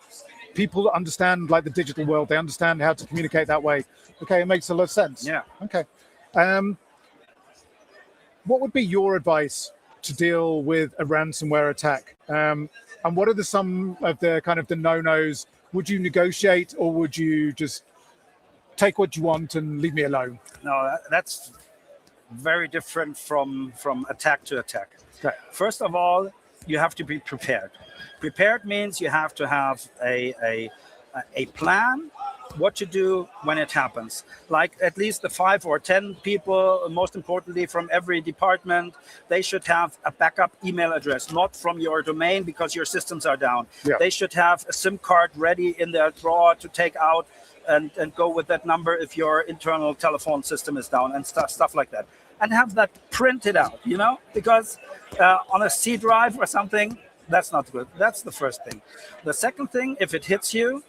people understand like the digital world, they understand how to communicate that way. Okay, it makes a lot of sense. Yeah. Okay. What would be your advice to deal with a ransomware attack? And what are some of the kind of the no-nos? Would you negotiate, or would you just take what you want and leave me alone? No, that's very different from attack to attack. Okay. First of all, you have to be prepared. Prepared means you have to have a plan what to do when it happens. Like at least the 5 or 10 people, most importantly from every department, they should have a backup email address, not from your domain because your systems are down. Yeah. They should have a SIM card ready in their drawer to take out and go with that number if your internal telephone system is down and stuff like that. And have that printed out, you know, because on a C drive or something, that's not good. That's the first thing. The second thing, if it hits you,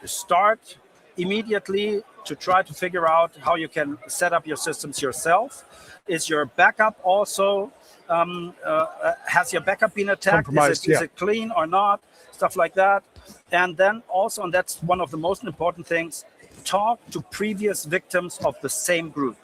start immediately to try to figure out how you can set up your systems yourself. Is your backup also, has your backup been attacked? Is it clean or not? Stuff like that. And then also, and that's one of the most important things, talk to previous victims of the same group.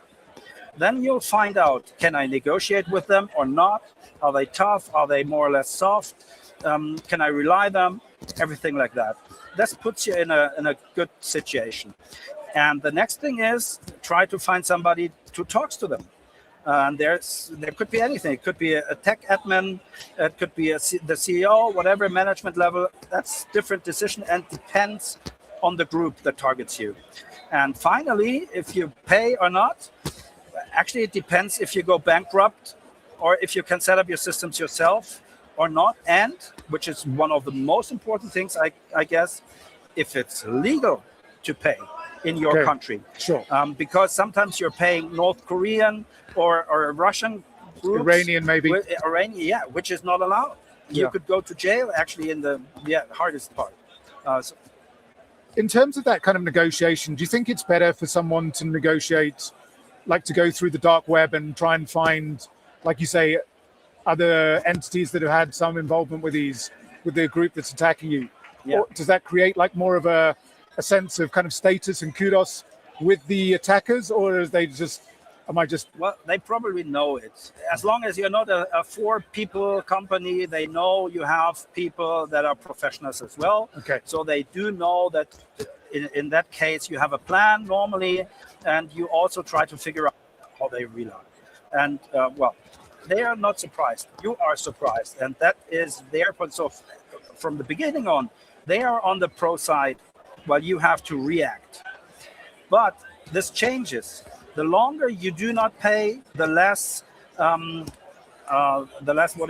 Then you'll find out, can I negotiate with them or not? Are they tough? Are they more or less soft? Can I rely on them? Everything like that. This puts you in a good situation. And the next thing is try to find somebody to talk to them. And there could be anything. It could be a tech admin. It could be the CEO, whatever management level. That's different decision and depends on the group that targets you. And finally, if you pay or not, actually it depends if you go bankrupt or if you can set up your systems yourself or not, and which is one of the most important things, I guess, if it's legal to pay in your country. Sure. Because sometimes you're paying North Korean or Russian groups. Iranian, maybe. Iranian, which is not allowed. You could go to jail, actually, in the hardest part. In terms of that kind of negotiation, do you think it's better for someone to negotiate, like to go through the dark web and try and find, like you say, other entities that have had some involvement with the group that's attacking you? Yeah. Or does that create like more of a sense of kind of status and kudos with the attackers, or is they just, well, they probably know it. As long as you're not a 4-people company, they know you have people that are professionals as well. Okay. So they do know that in that case you have a plan normally, and you also try to figure out how they rely. And well, they are not surprised. You are surprised, and that is their point. So from the beginning on, they are on the pro side, while you have to react. But this changes. The longer you do not pay, the less. What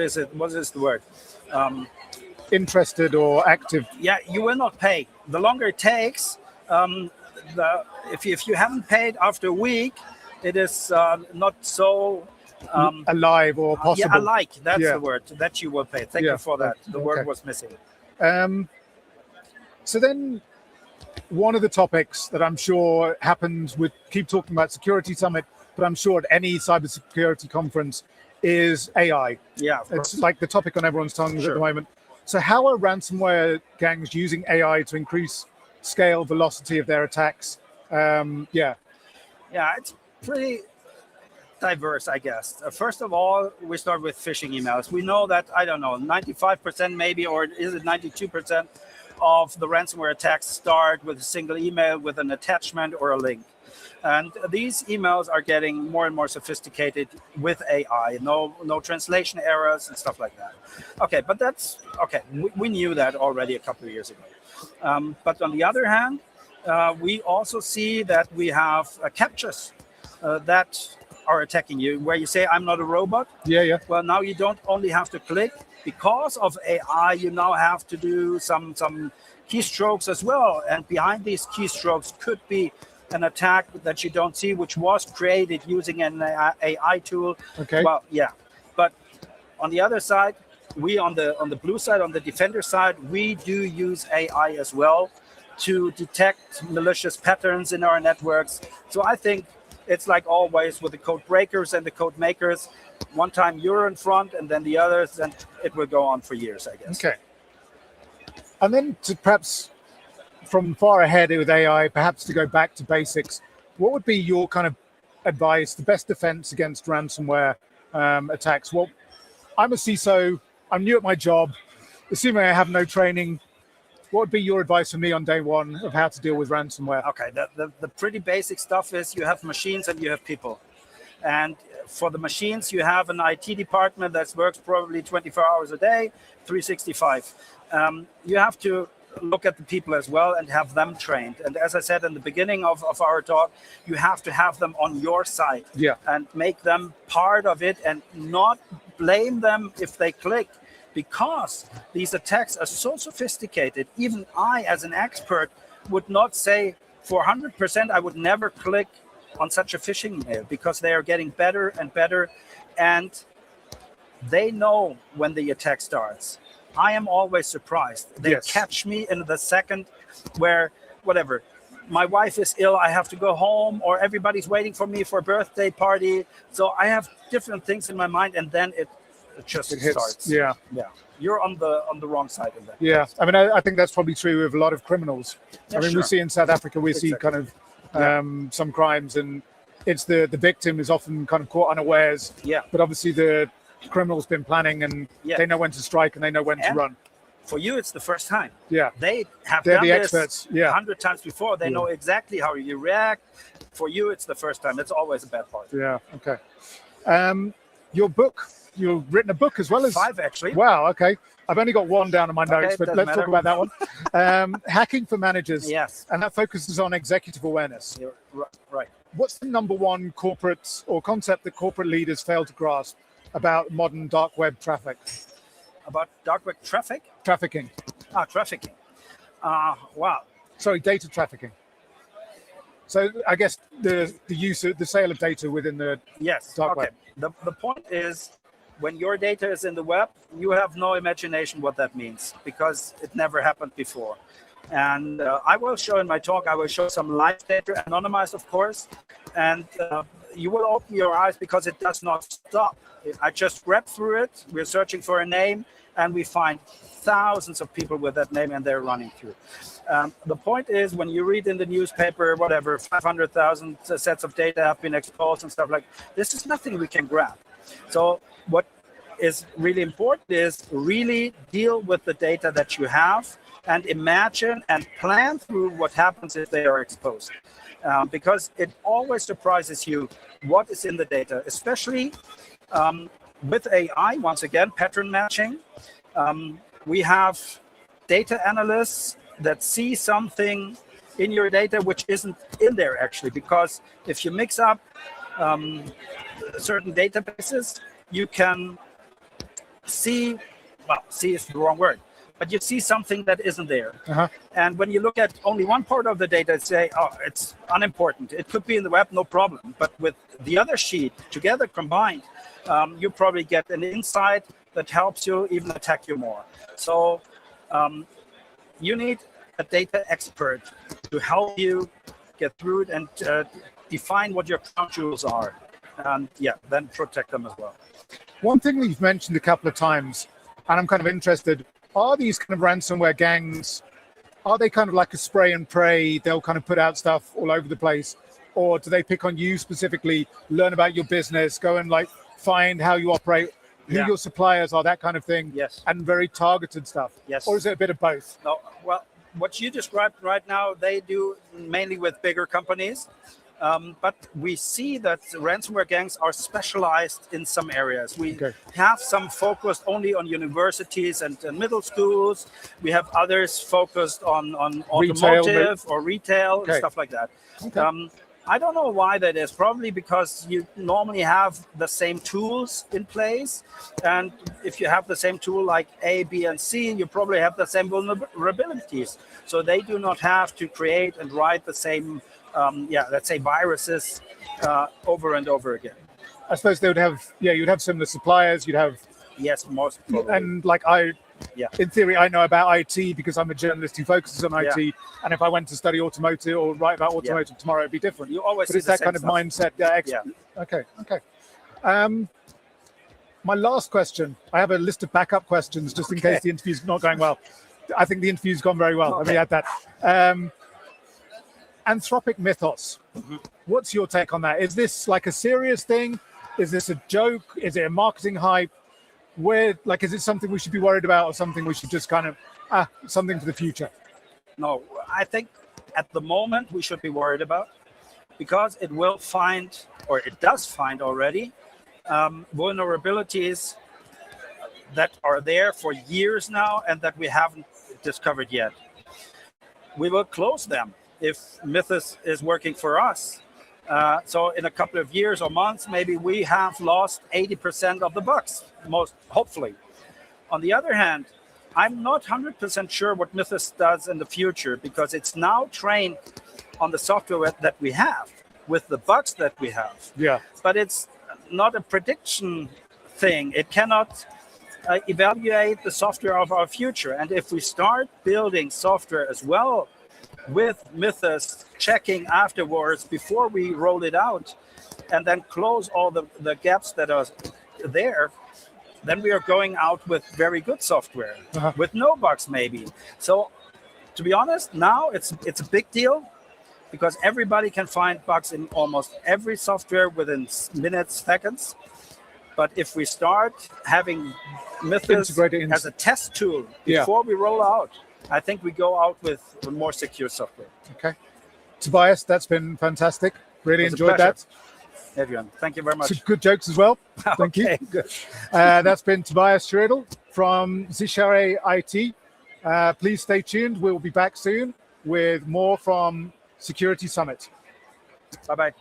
is it? What is the word? Interested or active. Yeah, you will not pay. The longer it takes, if you haven't paid after a week, it is not so alive or possible. Yeah, alike. That's the word that you will pay. Thank you for that. The word was missing. So then, one of the topics that I'm sure happens with keep talking about Security Summit, but I'm sure at any cybersecurity conference is AI. Yeah, it's like the topic on everyone's tongues at the moment. So how are ransomware gangs using AI to increase scale, velocity of their attacks? Yeah, it's pretty diverse, I guess. First of all, we start with phishing emails. We know that, I don't know, 95% maybe, or is it 92% of the ransomware attacks start with a single email with an attachment or a link. And these emails are getting more and more sophisticated with AI. No translation errors and stuff like that. Okay, but that's okay. We knew that already a couple of years ago. But on the other hand, we also see that we have captchas that are attacking you, where you say, I'm not a robot. Yeah. Well, now you don't only have to click. Because of AI, you now have to do some keystrokes as well. And behind these keystrokes could be an attack that you don't see, which was created using an AI tool. Okay. Well, yeah. But on the other side, we on the blue side, on the defender side, we do use AI as well to detect malicious patterns in our networks. So I think it's like always with the code breakers and the code makers. One time you're in front, and then the others, and it will go on for years, I guess. Okay. And then to perhaps from far ahead with AI, perhaps to go back to basics, what would be your kind of advice, the best defense against ransomware attacks? Well, I'm a CISO, I'm new at my job, assuming I have no training. What would be your advice for me on day one of how to deal with ransomware? Okay, the pretty basic stuff is you have machines and you have people. And for the machines, you have an IT department that works probably 24 hours a day, 365. You have to look at the people as well and have them trained. And as I said in the beginning of our talk, you have to have them on your side and make them part of it and not blame them if they click, because these attacks are so sophisticated. Even I, as an expert, would not say for 100% I would never click on such a phishing mail, because they are getting better and better, and they know when the attack starts. I am always surprised. They catch me in the second where, whatever, my wife is ill, I have to go home, or everybody's waiting for me for a birthday party. So I have different things in my mind, and then it just starts. Yeah. You're on the wrong side of that. Yeah, I mean, I think that's probably true of a lot of criminals. Yeah, I mean, we see in South Africa, we see kind of some crimes, and it's the victim is often kind of caught unawares. Yeah. But obviously the criminal's been planning, and they know when to strike and they know when to run. For you, it's the first time. Yeah. They're the experts. 100 times before. They know exactly how you react. For you, it's the first time. It's always a bad part. Yeah. Okay. Your book, you've written a book as well as 5, actually. Wow. Okay. I've only got 1 down in my notes, but let's talk about that one. Hacking for Managers. Yes. And that focuses on executive awareness. Right. What's the number one corporate or concept that corporate leaders fail to grasp about modern dark web traffic? About dark web traffic? Trafficking. Trafficking. Wow. Sorry, data trafficking. So I guess the use of the sale of data within the dark web. The point is, when your data is in the web, you have no imagination what that means, because it never happened before. And I will show in my talk, I will show some live data, anonymized, of course, and you will open your eyes, because it does not stop. I just grab through it. We're searching for a name, and we find thousands of people with that name, and they're running through. The point is, when you read in the newspaper, whatever, 500,000 sets of data have been exposed and stuff like this, is nothing we can grab. So what is really important is really deal with the data that you have, and imagine and plan through what happens if they are exposed. Because it always surprises you what is in the data, especially with AI, once again, pattern matching. We have data analysts that see something in your data which isn't in there actually, because if you mix up certain databases, you can see, well, see is the wrong word, but you see something that isn't there. And when you look at only one part of the data, say, oh, it's unimportant. It could be in the web, no problem. But with the other sheet together combined, you probably get an insight that helps you even attack you more. So you need a data expert to help you get through it and define what your crown jewels are. And yeah, then protect them as well. One thing that you've mentioned a couple of times, and I'm kind of interested, are these kind of ransomware gangs, are they kind of like a spray and pray? They'll kind of put out stuff all over the place, or do they pick on you specifically, learn about your business, go and like find how you operate, who your suppliers are, that kind of thing? Yes. And very targeted stuff? Yes. Or is it a bit of both? No, well, what you described right now, they do mainly with bigger companies. But we see that ransomware gangs are specialized in some areas. We have some focused only on universities and middle schools. We have others focused on automotive or retail and stuff like that. I don't know why that is. Probably because you normally have the same tools in place. And if you have the same tool like A, B, and C, you probably have the same vulnerabilities. So they do not have to create and write the same let's say viruses over and over again. I suppose they would have, you'd have similar suppliers, you'd have... Yes, most probably. And like in theory, I know about IT because I'm a journalist who focuses on IT. And if I went to study automotive or write about automotive tomorrow, it'd be different. You always but it's that kind of mindset. Okay. My last question, I have a list of backup questions just in case the interview's not going well. I think the interview's gone very well. Let me add that. Anthropic mythos. What's your take on that? Is this like a serious thing? Is this a joke? Is it a marketing hype? Is it something we should be worried about, or something we should just kind of something for the future? No, I think at the moment we should be worried about, because it will find, or it does find already, vulnerabilities that are there for years now and that we haven't discovered yet. We will close them if Mythos is working for us. So in a couple of years or months, maybe we have lost 80% of the bugs, hopefully. On the other hand, I'm not 100% sure what Mythos does in the future, because it's now trained on the software that we have, with the bugs that we have. But it's not a prediction thing. It cannot evaluate the software of our future. And if we start building software as well with Mythos, checking afterwards before we roll it out, and then close all the gaps that are there, then we are going out with very good software, with no bugs maybe. So to be honest, now it's a big deal, because everybody can find bugs in almost every software within minutes, seconds. But if we start having Mythos as a test tool before we roll out, I think we go out with more secure software. Okay. Tobias, that's been fantastic. Really enjoyed that. Everyone, thank you very much. Some good jokes as well. Thank you. Good. That's been Tobias Schredel from Sichere IT. Please stay tuned. We'll be back soon with more from Security Summit. Bye-bye.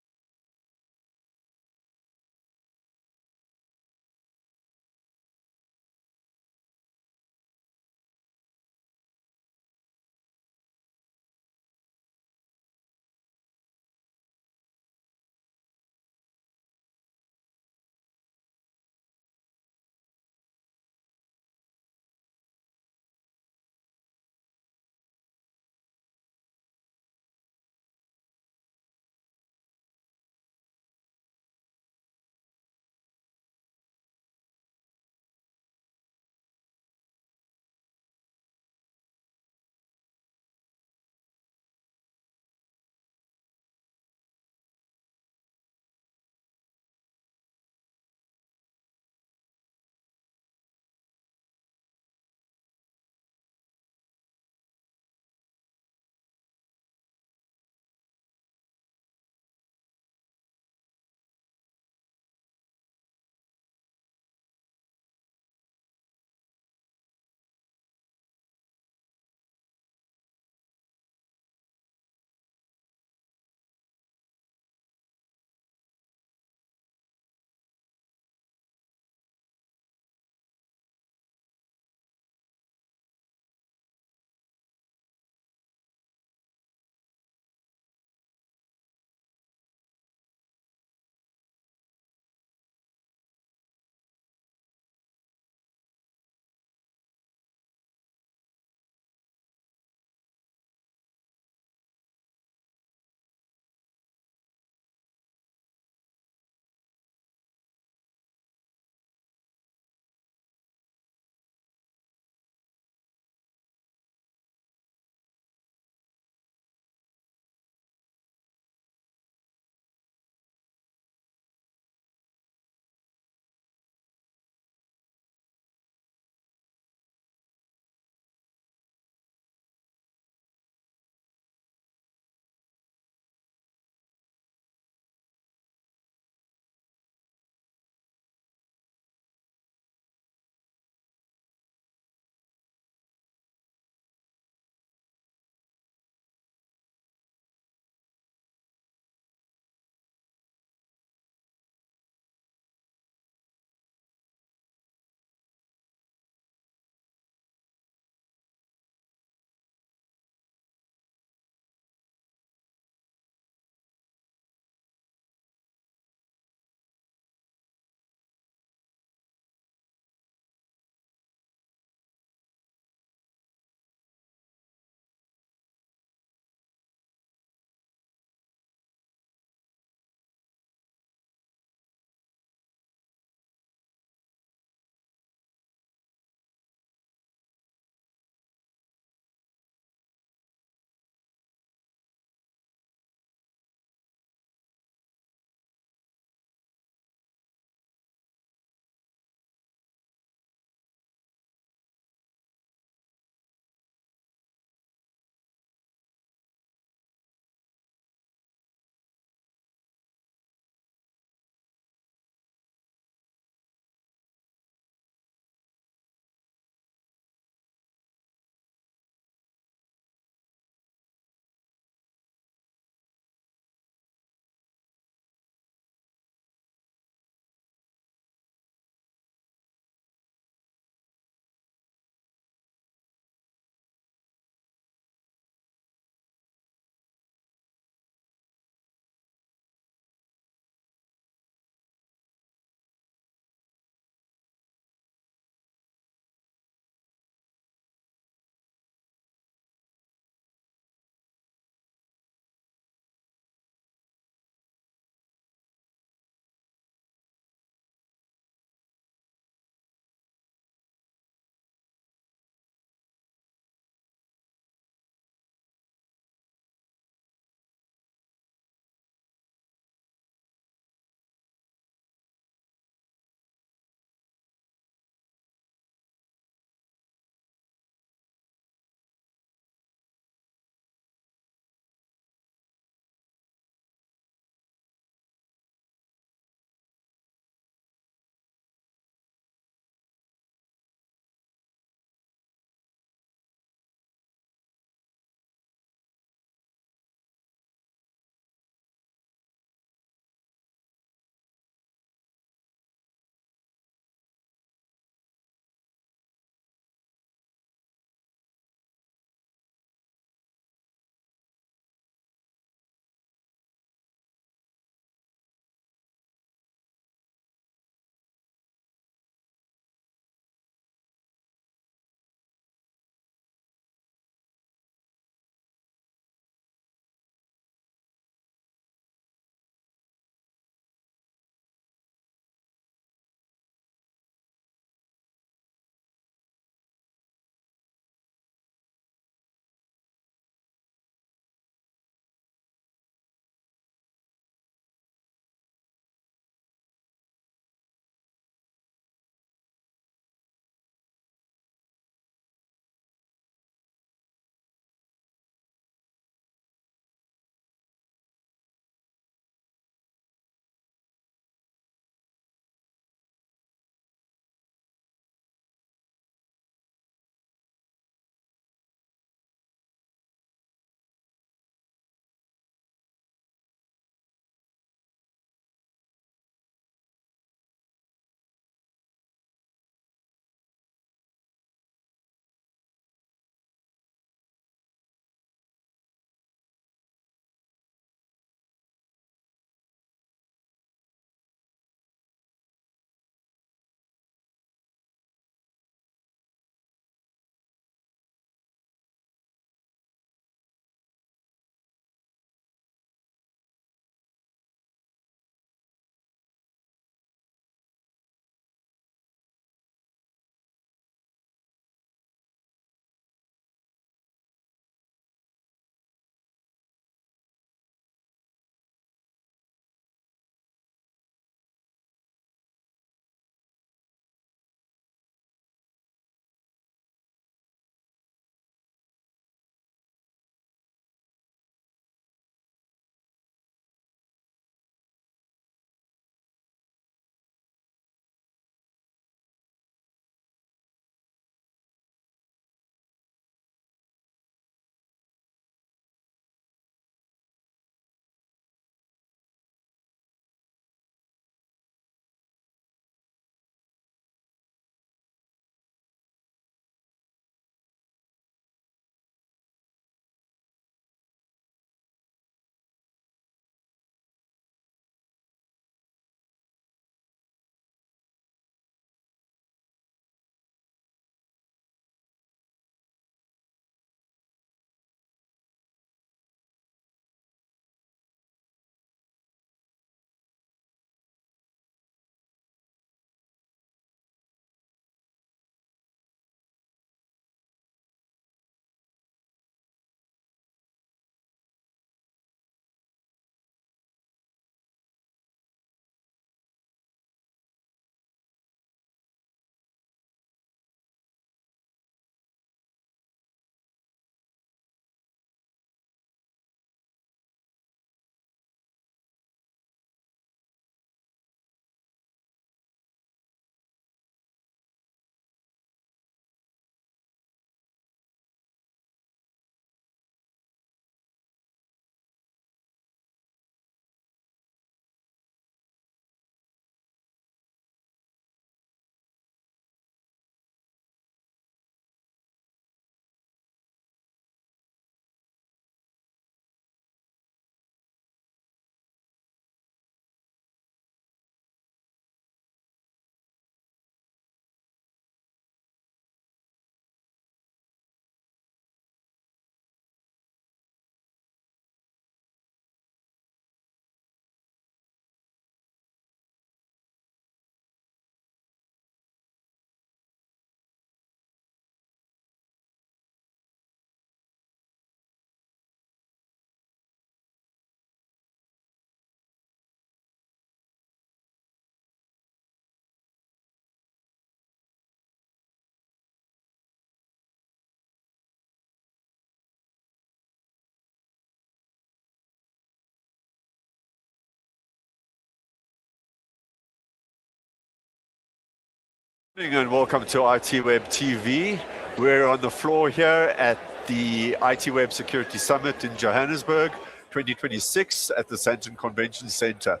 And welcome to ITWeb TV. We're on the floor here at the ITWeb Security Summit in Johannesburg 2026 at the Sandton Convention Center.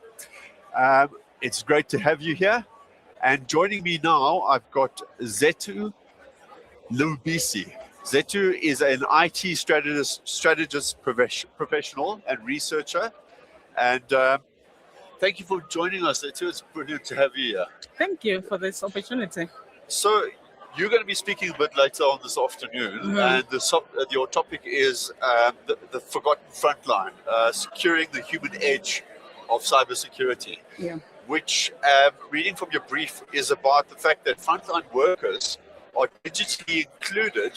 It's great to have you here. And joining me now, I've got Zetu Lubisi. Zetu is an IT strategist professional and researcher. And thank you for joining us, Zetu. It's brilliant to have you here. Thank you for this opportunity. So you're going to be speaking a bit later on this afternoon, and your topic is the forgotten frontline, securing the human edge of cybersecurity. Yeah. Which, reading from your brief, is about the fact that frontline workers are digitally included,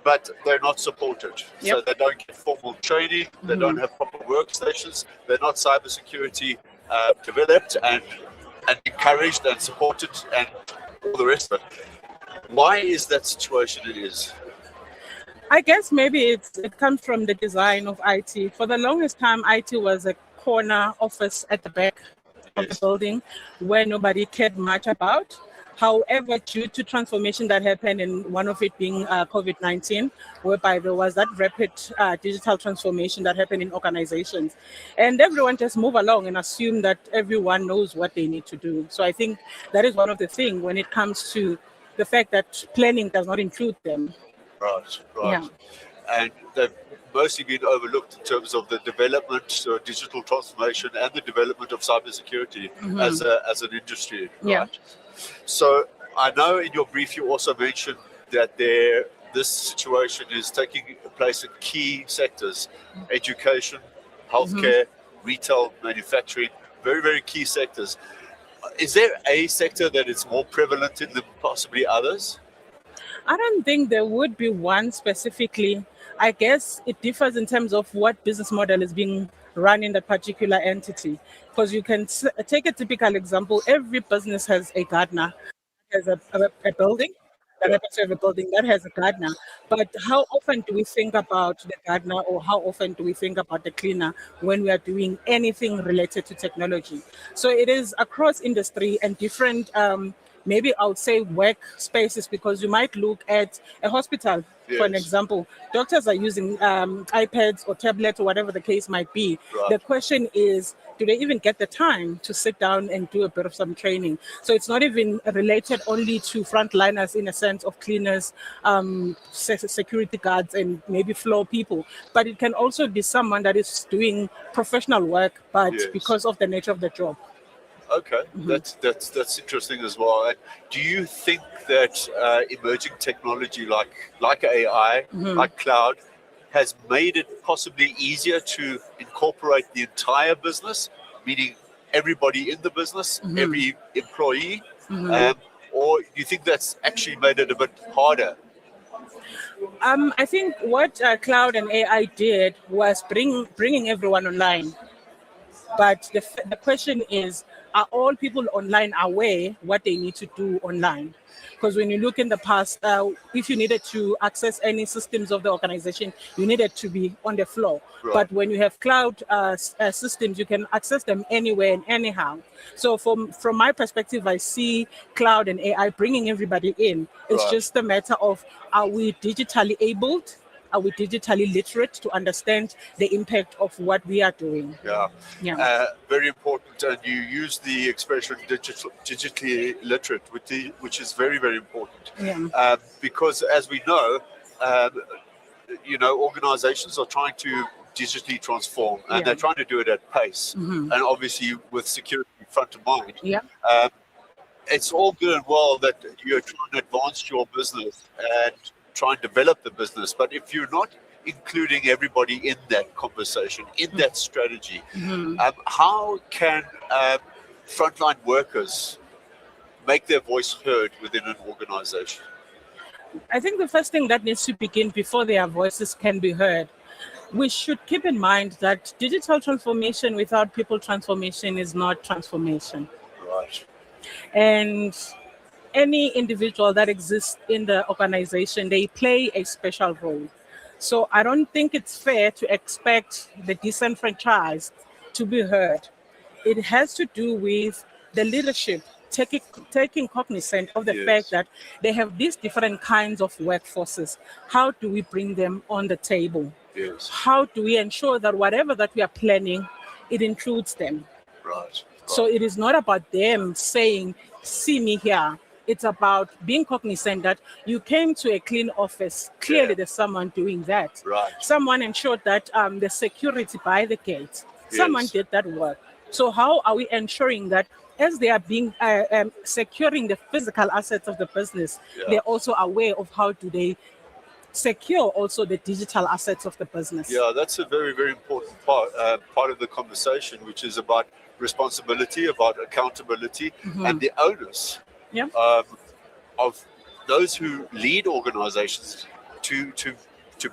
but they're not supported. Yep. So they don't get formal training, they don't have proper workstations, they're not cybersecurity developed and encouraged and supported and all the rest of it. Why is that situation it is? I guess maybe it comes from the design of IT. For the longest time, IT was a corner office at the back of the building where nobody cared much about. However, due to transformation that happened, and one of it being COVID-19, whereby there was that rapid digital transformation that happened in organizations, and everyone just move along and assume that everyone knows what they need to do. So I think that is one of the things when it comes to the fact that planning does not include them. Right. Yeah. And they've mostly been overlooked in terms of the development, digital transformation, and the development of cybersecurity as an industry. Right? Yeah. So I know in your brief you also mentioned that this situation is taking place in key sectors: education, healthcare, retail, manufacturing, very, very key sectors. Is there a sector that is more prevalent in than possibly others? I don't think there would be one specifically. I guess it differs in terms of what business model is being run in that particular entity. Because you can take a typical example. Every business has a gardener, has a building that happens to have a building that has a gardener. But how often do we think about the gardener, or how often do we think about the cleaner when we are doing anything related to technology? So it is across industry and different, maybe I would say work spaces, because you might look at a hospital, for an example. Doctors are using iPads or tablets or whatever the case might be. Right. The question is, do they even get the time to sit down and do a bit of some training? So it's not even related only to frontliners in a sense of cleaners, security guards, and maybe floor people. But it can also be someone that is doing professional work, but because of the nature of the job. Okay, that's interesting as well. And do you think that emerging technology like AI, like cloud, has made it possibly easier to incorporate the entire business, meaning everybody in the business, every employee, or do you think that's actually made it a bit harder? I think what cloud and AI did was bringing everyone online. But the question is, are all people online aware what they need to do online? Because when you look in the past, if you needed to access any systems of the organization, you needed to be on the floor. Right. But when you have cloud systems, you can access them anywhere and anyhow. So from my perspective, I see cloud and AI bringing everybody in. It's just a matter of, are we digitally abled? Are we digitally literate to understand the impact of what we are doing? Yeah. Very important. And you use the expression digitally literate, which is very, very important. Yeah. Because as we know, organizations are trying to digitally transform, and they're trying to do it at pace. And obviously with security front of mind. Yeah. It's all good and well that you're trying to advance your business and try and develop the business, but if you're not including everybody in that conversation, in that strategy, how can frontline workers make their voice heard within an organization? I think the first thing that needs to begin before their voices can be heard, we should keep in mind that digital transformation without people transformation is not transformation. Right. And any individual that exists in the organization, they play a special role. So I don't think it's fair to expect the disenfranchised to be heard. It has to do with the leadership taking cognizant of the fact that they have these different kinds of workforces. How do we bring them on the table? Yes. How do we ensure that whatever that we are planning, it includes them? Right. So it is not about them saying, see me here. It's about being cognizant that you came to a clean office. Clearly, there's someone doing that. Right. Someone ensured that the security by the gate, someone did that work. So how are we ensuring that as they are being securing the physical assets of the business, they're also aware of how do they secure also the digital assets of the business? Yeah, that's a very, very important part of the conversation, which is about responsibility, about accountability, and the onus of those who lead organizations to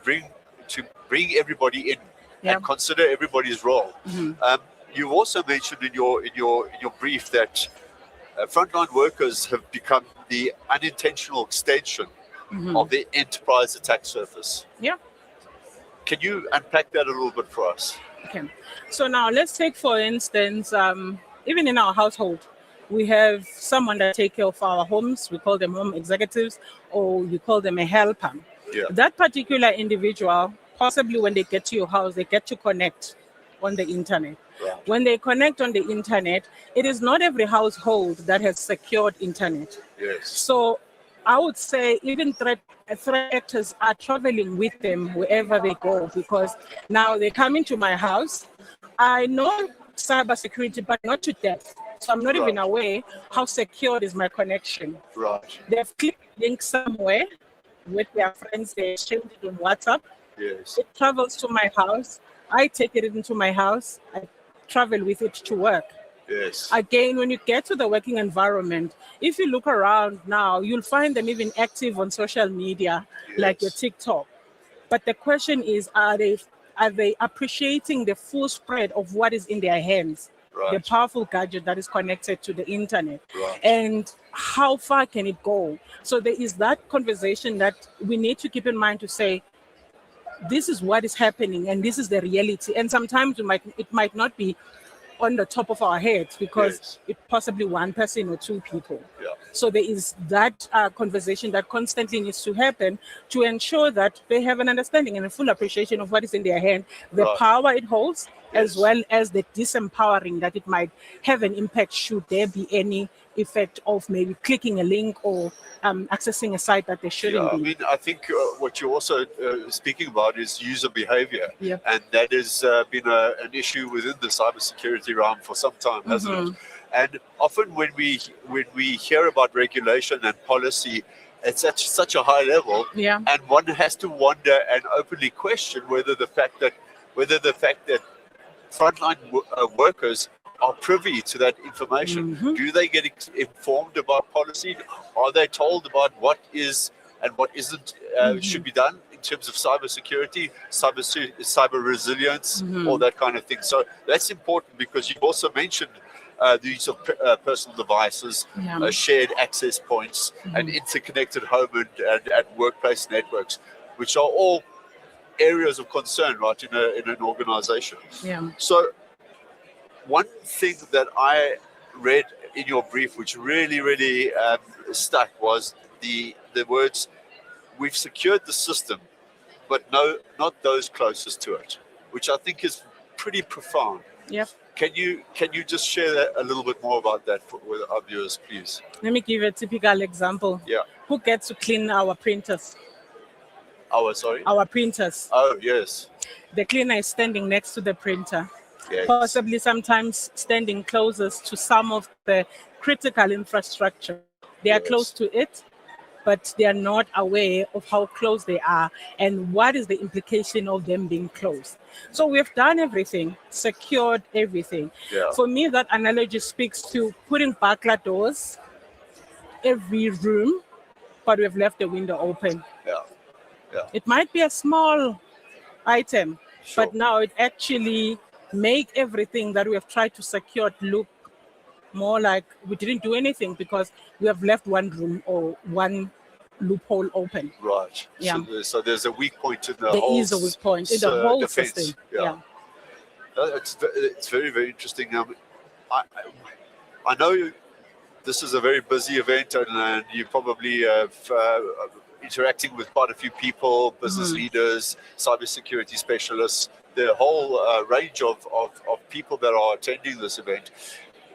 bring everybody in and consider everybody's role. You also mentioned in your brief that frontline workers have become the unintentional extension of the enterprise attack surface. Yeah. Can you unpack that a little bit for us? Okay. So now let's take, for instance, even in our household, we have someone that take care of our homes. We call them home executives, or you call them a helper. Yeah. That particular individual, possibly when they get to your house, they get to connect on the internet. Right. When they connect on the internet, it is not every household that has secured internet. Yes. So I would say even threat actors are traveling with them wherever they go, because now they come into my house. I know cybersecurity, but not to depth. So I'm not even aware how secure is my connection. Right. They've clicked link somewhere with their friends. They exchange it on WhatsApp. Yes. It travels to my house. I take it into my house. I travel with it to work. Yes. Again, when you get to the working environment, if you look around now, you'll find them even active on social media, like your TikTok. But the question is, are they appreciating the full spread of what is in their hands? The powerful gadget that is connected to the internet. And how far can it go? So there is that conversation that we need to keep in mind to say, this is what is happening and this is the reality. And sometimes it might not be on the top of our heads because it's possibly one person or two people. So there is that conversation that constantly needs to happen to ensure that they have an understanding and a full appreciation of what is in their hand, the power it holds, as well as the disempowering that it might have an impact should there be any effect of maybe clicking a link or accessing a site that they shouldn't be. I mean, I think what you're also speaking about is user behavior. And that has been an issue within the cybersecurity realm for some time, hasn't it? And often when we hear about regulation and policy, it's at such a high level, and one has to wonder and openly question whether the fact that frontline workers are privy to that information. Do they get informed about policy? Are they told about what is and what isn't should be done in terms of cybersecurity, cyber resilience, all that kind of thing? So that's important because you've also mentioned the use of personal devices, shared access points, and interconnected home and workplace networks, which are all areas of concern, right, in an organization. So one thing that I read in your brief, which really stuck, was the words, "We've secured the system, but not those closest to it," which I think is pretty profound. Can you just share that a little bit more about that with our viewers, please? Let me give you a typical example. Who gets to clean our printers? Our printers. Oh, yes. The cleaner is standing next to the printer. Possibly sometimes standing closest to some of the critical infrastructure. They are close to it, but they are not aware of how close they are and what is the implication of them being close. So we've done everything, secured everything. For me, that analogy speaks to putting burglar doors every room, but we've left the window open. It might be a small item, but now it actually make everything that we have tried to secure look more like we didn't do anything because we have left one room or one loophole open. Right. So there's a weak point in the whole. There is a weak point in the whole defense. system. It's very, very interesting. I know this is a very busy event, and you probably have interacting with quite a few people, business leaders, cybersecurity specialists, the whole range of people that are attending this event.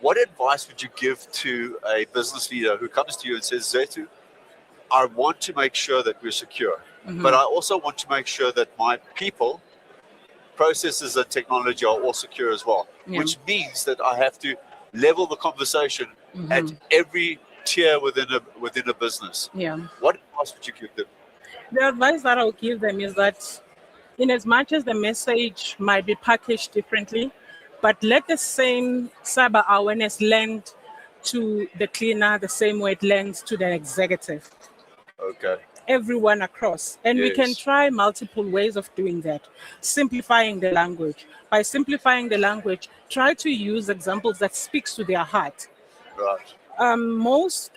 What advice would you give to a business leader who comes to you and says, Zetu, I want to make sure that we're secure, but I also want to make sure that my people, processes and technology are all secure as well, which means that I have to level the conversation at every tier within a business. What advice would you give them? The advice that I'll give them is that in as much as the message might be packaged differently, but let the same cyber awareness land to the cleaner the same way it lands to the executive. Okay. Everyone across. And we can try multiple ways of doing that. Simplifying the language. By simplifying the language, try to use examples that speaks to their heart. Right. Most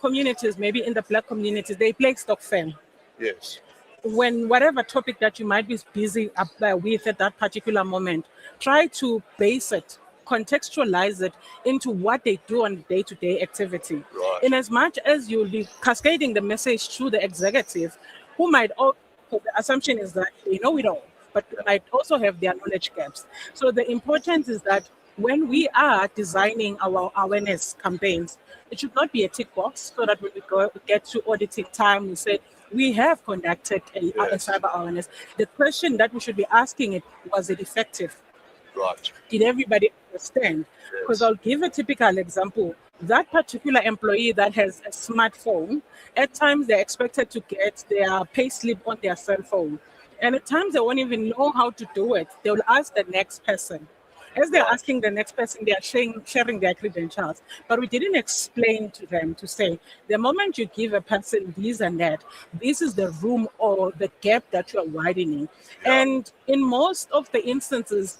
communities, maybe in the Black communities, they play stock firm. Yes. When whatever topic that you might be busy with at that particular moment, try to base it, contextualize it into what they do on day-to-day activity. Right. In as much as you'll be cascading the message to the executive, who might also, the assumption is that they know it all, but they might also have their knowledge gaps. So the importance is that when we are designing our awareness campaigns, it should not be a tick box so that when we get to auditing time, we say, we have conducted a cyber awareness. The question that we should be asking it, was it effective? Right. Did everybody understand? Because I'll give a typical example. That particular employee that has a smartphone, at times they're expected to get their pay slip on their cell phone. And at times they won't even know how to do it. They will ask the next person. As they're asking the next person, they are sharing their credentials. But we didn't explain to them to say, the moment you give a person this and that, this is the room or the gap that you're widening. And in most of the instances,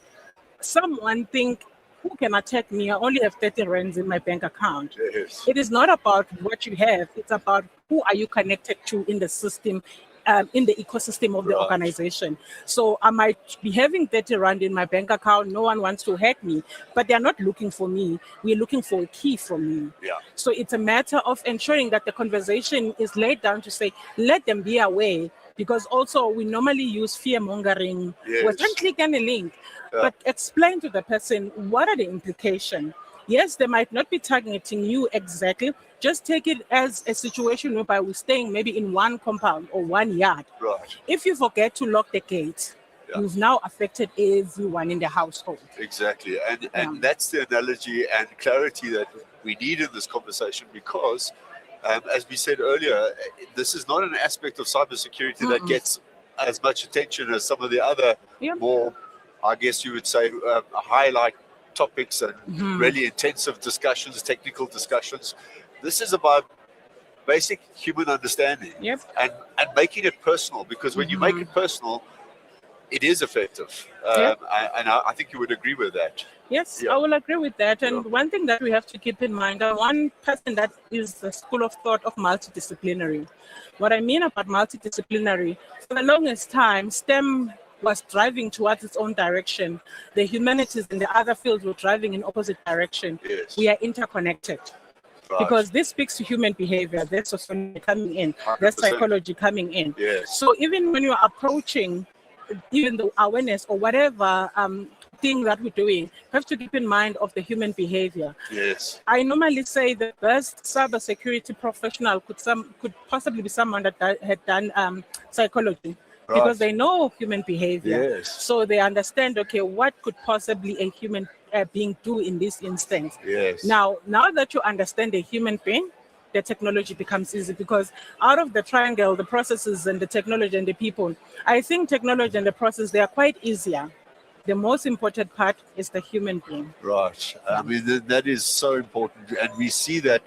someone think, who can attack me? I only have 30 rands in my bank account. Yes. It is not about what you have. It's about who are you connected to in the system, in the ecosystem of the organization. So I might be having 30 rand in my bank account. No one wants to hack me, but they're not looking for me. We're looking for a key from me. So it's a matter of ensuring that the conversation is laid down to say, let them be aware, because also we normally use fear mongering. Well, don't click any link, but explain to the person, what are the implications? Yes, they might not be targeting you exactly. Just take it as a situation whereby we're staying maybe in one compound or 1 yard. Right. If you forget to lock the gate, you've now affected everyone in the household. Exactly. And that's the analogy and clarity that we need in this conversation, because as we said earlier, this is not an aspect of cybersecurity that gets as much attention as some of the other more, I guess you would say, highlight topics and really intensive discussions, technical discussions. This is about basic human understanding and making it personal, because when you make it personal, it is effective. And I think you would agree with that. Yes, I will agree with that. And one thing that we have to keep in mind, one person that is the school of thought of multidisciplinary. What I mean about multidisciplinary, for the longest time, STEM was driving towards its own direction. The humanities and the other fields were driving in opposite direction. We are interconnected. Because this speaks to human behavior, there's sociology coming in, there's psychology coming in. So even when you're approaching even the awareness or whatever thing that we're doing, you have to keep in mind of the human behavior. I normally say the best cybersecurity professional could possibly be someone that had done psychology. Because they know human behavior. So they understand, okay, what could possibly a human being do in this instance? Now that you understand the human being, the technology becomes easy, because out of the triangle, the processes and the technology and the people, I think technology and the process, they are quite easier. The most important part is the human being. Right. I mean, that is so important. And we see that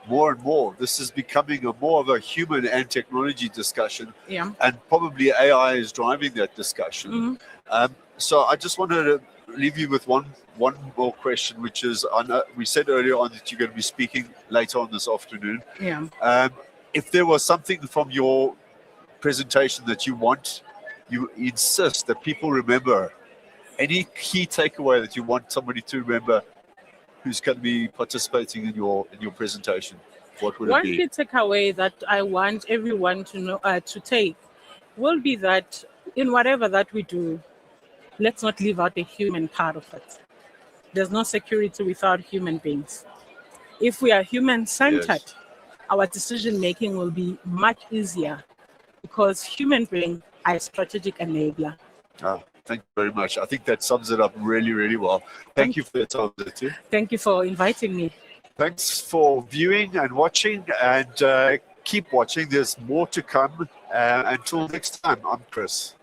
more and more. This is becoming more of a human and technology discussion. And probably AI is driving that discussion. So I just wanted to leave you with one more question, which is, we said earlier on that you're going to be speaking later on this afternoon. If there was something from your presentation that you insist that people remember, any key takeaway that you want somebody to remember who's going to be participating in your presentation? What would it One be? key takeaway that I want everyone to know to take will be that in whatever that we do, let's not leave out the human part of it. There's no security without human beings. If we are human-centered, Yes. our decision-making will be much easier because human beings are a strategic enabler. Thank you very much. I think that sums it up really, really well. Thank you for your time, Zitu. Thank you for inviting me. Thanks for viewing and watching, and keep watching. There's more to come. Until next time, I'm Chris.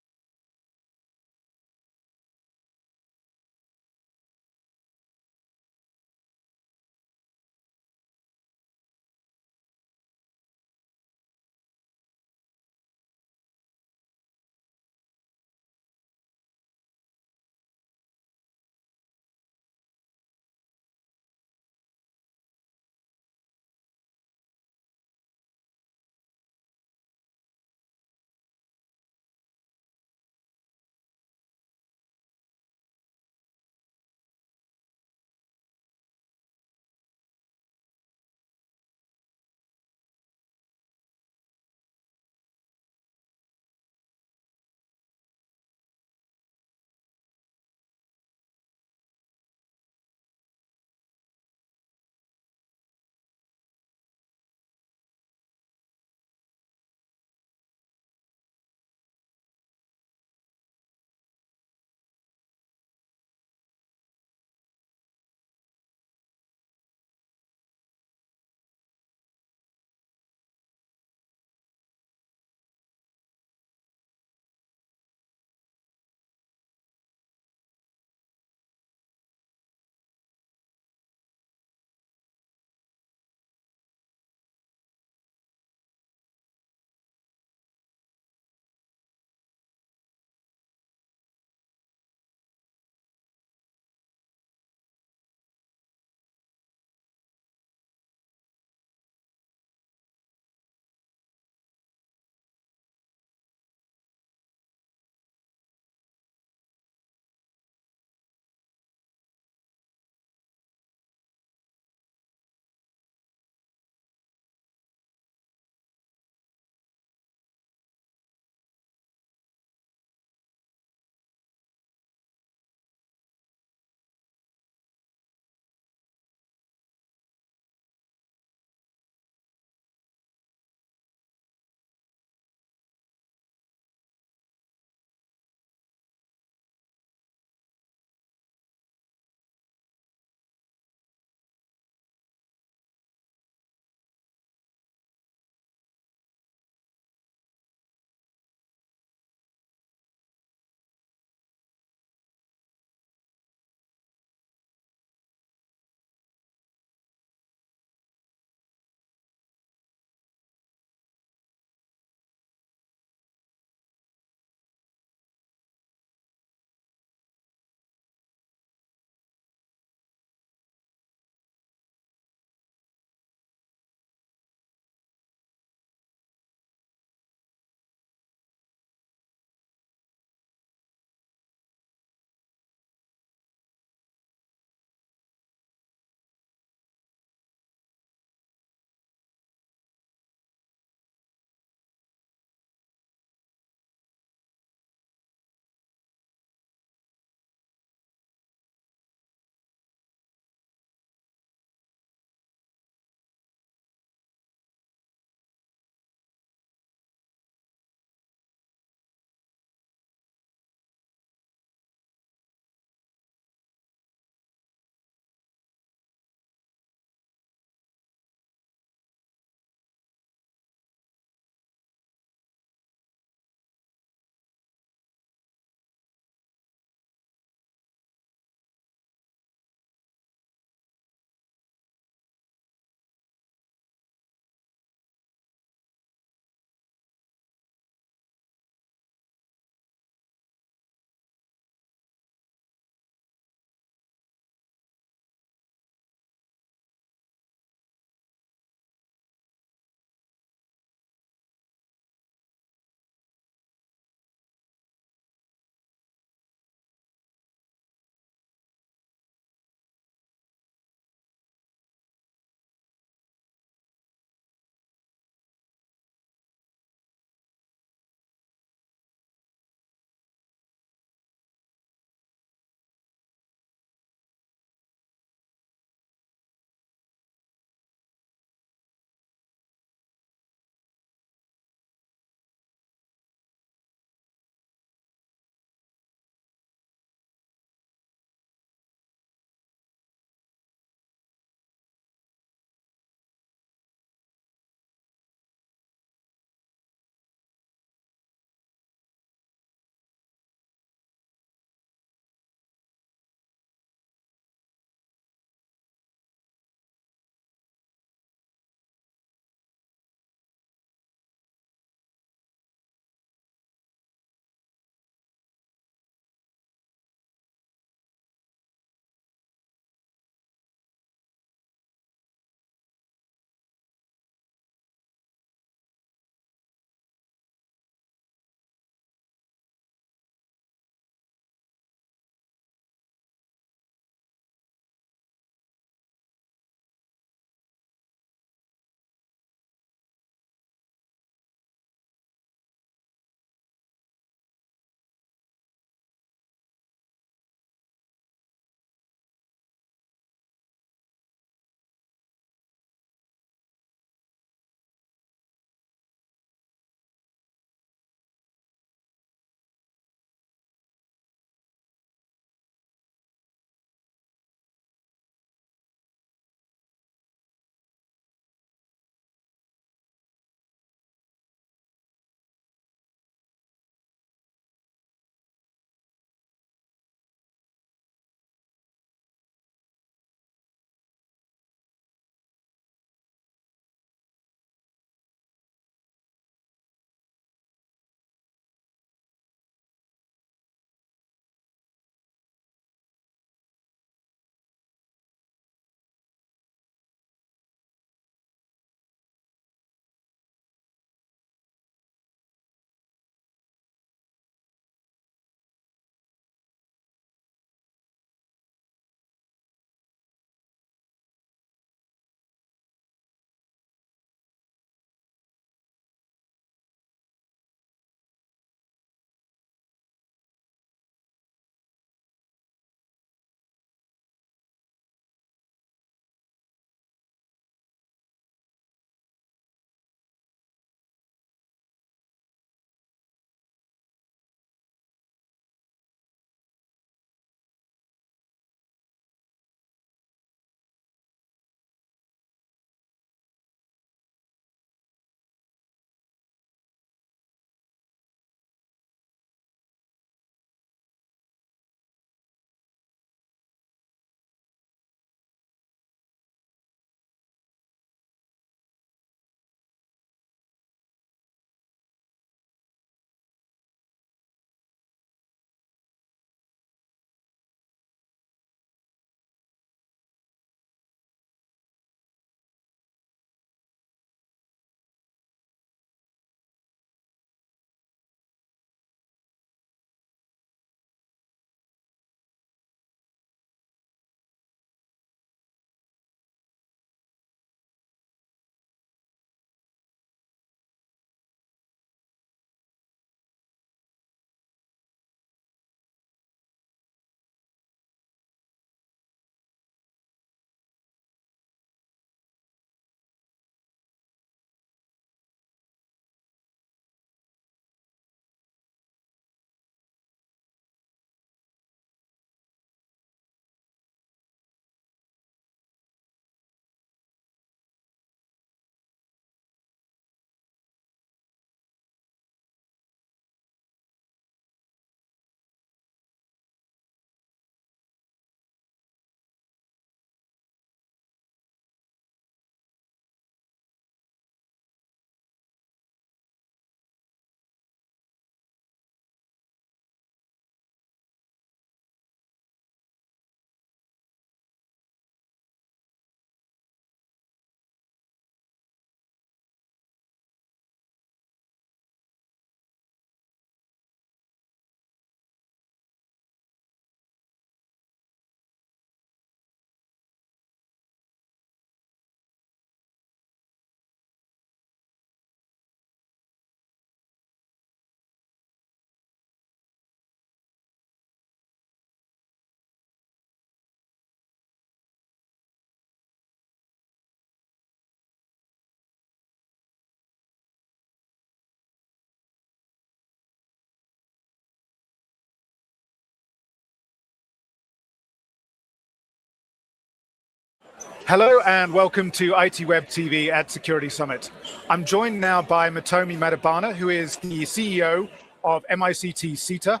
Hello and welcome to ITWeb TV at Security Summit. I'm joined now by Matomi Madabana, who is the CEO of MICT CETA.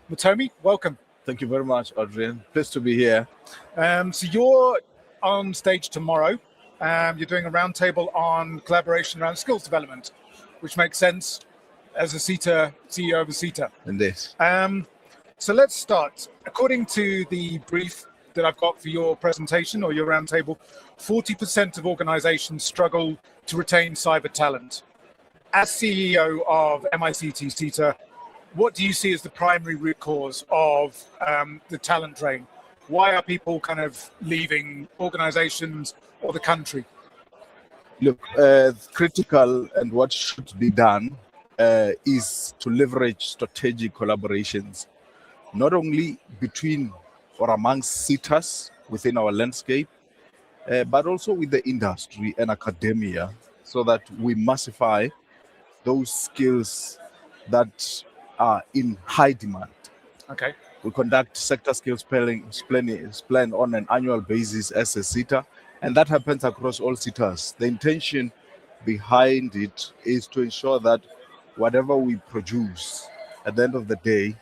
Matomi, welcome. Thank you very much, Adrian. Pleased to be here. So you're on stage tomorrow. You're doing a roundtable on collaboration around skills development, which makes sense as a CETA, CEO of a CETA. Indeed. So let's start. According to the brief that I've got for your presentation or your roundtable, 40% of organizations struggle to retain cyber talent. As CEO of MICT CETA, what do you see as the primary root cause of the talent drain? Why are people kind of leaving organizations or the country? Look, critical and what should be done is to leverage strategic collaborations, not only between or amongst CETAs within our landscape, but also with the industry and academia, so that we massify those skills that are in high demand. Okay. We conduct sector skills plan on an annual basis as a CETA, and that happens across all CETAs. The intention behind it is to ensure that whatever we produce at the end of the day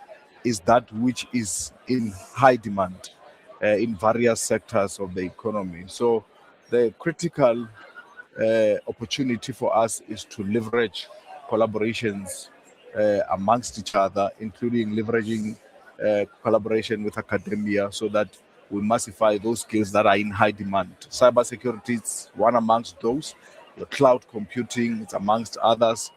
is that which is in high demand in various sectors of the economy. So the critical opportunity for us is to leverage collaborations amongst each other, including leveraging collaboration with academia, so that we massify those skills that are in high demand. Cybersecurity is one amongst those. The cloud computing is amongst others.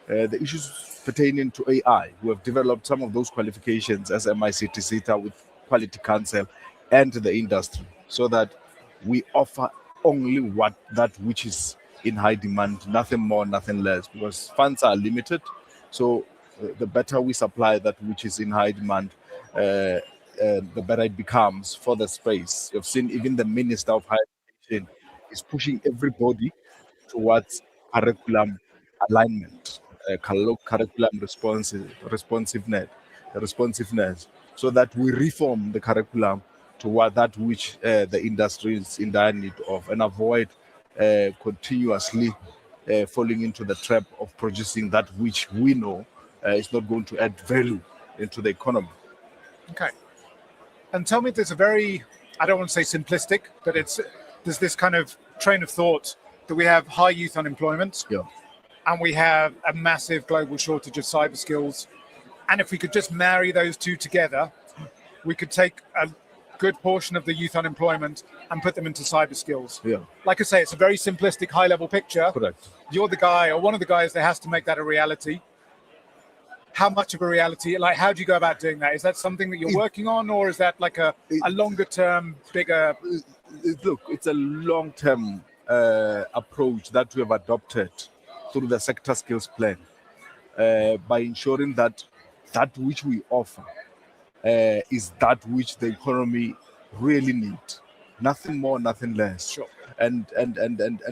The issues pertaining to AI, we have developed some of those qualifications as MICT CETA with Quality Council and the industry, so that we offer only that which is in high demand, nothing more, nothing less, because funds are limited. So the better we supply that which is in high demand, the better it becomes for the space. You've seen even the Minister of Higher Education is pushing everybody towards curriculum alignment, curriculum responsiveness, so that we reform the curriculum to that which the industry is in dire need of, and avoid continuously falling into the trap of producing that which we know is not going to add value into the economy. Okay. And tell me, there's a very, I don't want to say simplistic, but there's this kind of train of thought that we have high youth unemployment, yeah, and we have a massive global shortage of cyber skills. And if we could just marry those two together, we could take a good portion of the youth unemployment and put them into cyber skills. Yeah. Like I say, it's a very simplistic, high-level picture. Correct. You're the guy or one of the guys that has to make that a reality. How much of a reality? Like, how do you go about doing that? Is that something that you're working on, or is that like a longer-term, bigger? Look, it's a long-term approach that we have adopted through the sector skills plan by ensuring that which we offer is that which the economy really needs, nothing more, nothing less. Sure. And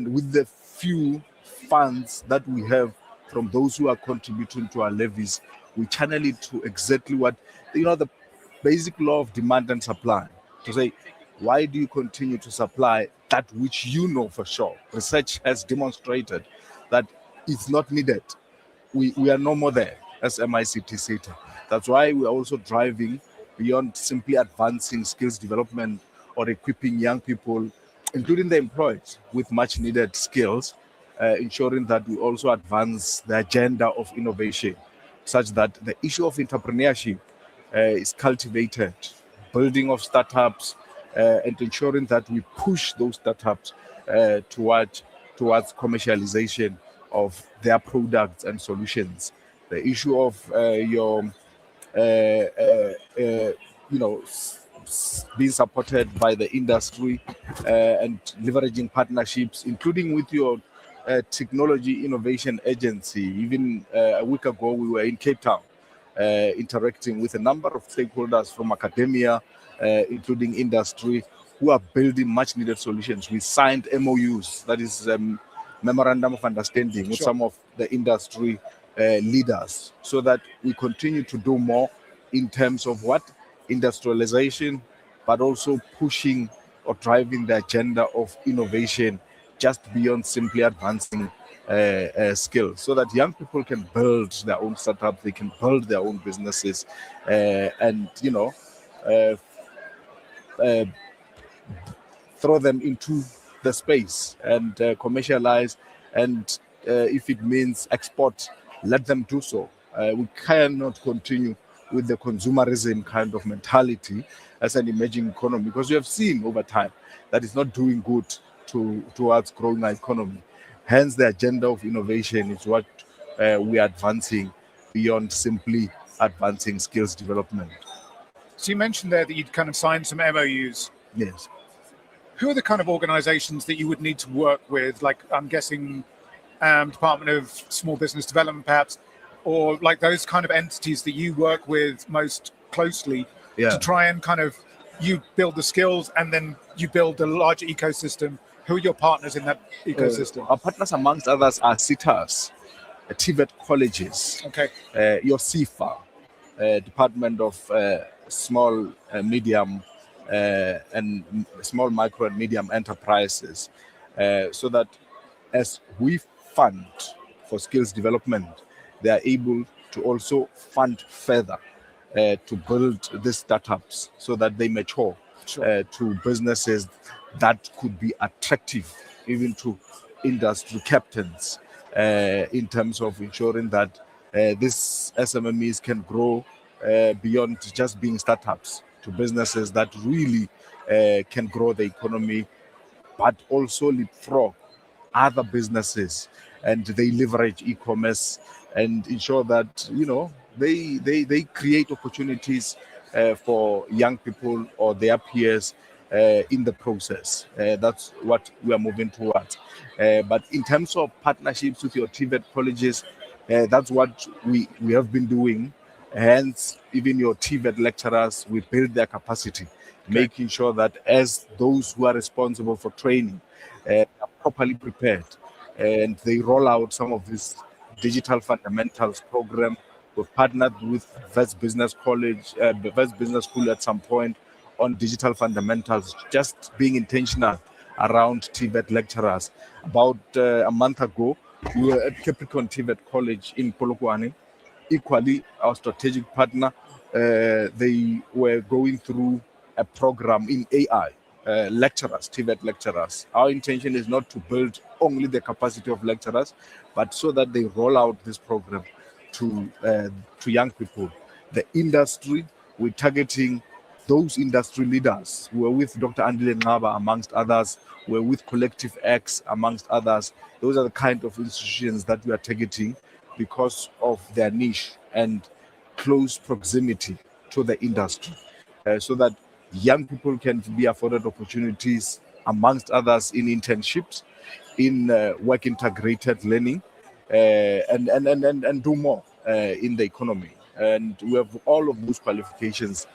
with the few funds that we have from those who are contributing to our levies, we channel it to exactly what, the basic law of demand and supply, to say, why do you continue to supply that which you know for sure? Research has demonstrated that it's not needed. We are no more there as MICT CETA. That's why we are also driving beyond simply advancing skills development or equipping young people, including the employed, with much needed skills, ensuring that we also advance the agenda of innovation, such that the issue of entrepreneurship is cultivated, building of startups, and ensuring that we push those startups towards commercialization of their products and solutions. The issue of being supported by the industry and leveraging partnerships, including with your technology innovation agency. Even a week ago, we were in Cape Town interacting with a number of stakeholders from academia, including industry, who are building much needed solutions. We signed MOUs, that is memorandum of understanding, with some of the industry leaders, so that we continue to do more in terms of industrialization, but also pushing or driving the agenda of innovation just beyond simply advancing skills, so that young people can build their own startup, they can build their own businesses, and uh, uh, throw them into the space and commercialize. And if it means export, let them do so. We cannot continue with the consumerism kind of mentality as an emerging economy, because you have seen over time that it's not doing good towards growing our economy. Hence, the agenda of innovation is what we are advancing beyond simply advancing skills development. So you mentioned there that you'd kind of signed some MOUs. Yes. Who are the kind of organizations that you would need to work with? Like, I'm guessing Department of Small Business Development, perhaps, or like those kind of entities that you work with most closely to try and kind of, you build the skills and then you build a larger ecosystem. Who are your partners in that ecosystem? Our partners, amongst others, are CETAs, TVET colleges, your CIFA, Department of Small, Medium, and Small, Micro, and Medium Enterprises, so that as we fund for skills development, they are able to also fund further to build these startups so that they mature to businesses that could be attractive even to industry captains, in terms of ensuring that these SMMEs can grow beyond just being startups to businesses that really can grow the economy, but also leapfrog other businesses, and they leverage e-commerce and ensure that they create opportunities for young people or their peers in the process. That's what we are moving towards. But in terms of partnerships with your TVET colleges, that's what we have been doing. Hence, even your TVET lecturers, we build their capacity, making sure that as those who are responsible for training are properly prepared, and they roll out some of this digital fundamentals program. We've partnered with Vets Business College, Vets Business School at some point on digital fundamentals, just being intentional around TVET lecturers. About a month ago, we were at Capricorn TVET College in Polokwane. Equally, our strategic partner, they were going through a program in AI. Lecturers, TVET lecturers. Our intention is not to build only the capacity of lecturers, but so that they roll out this program to young people. The industry, we're targeting those industry leaders. We're with Dr. Andile Ngaba, amongst others. We're with Collective X, amongst others. Those are the kind of institutions that we are targeting because of their niche and close proximity to the industry, so that young people can be afforded opportunities, amongst others, in internships, in work integrated learning, and do more in the economy. And we have all of those qualifications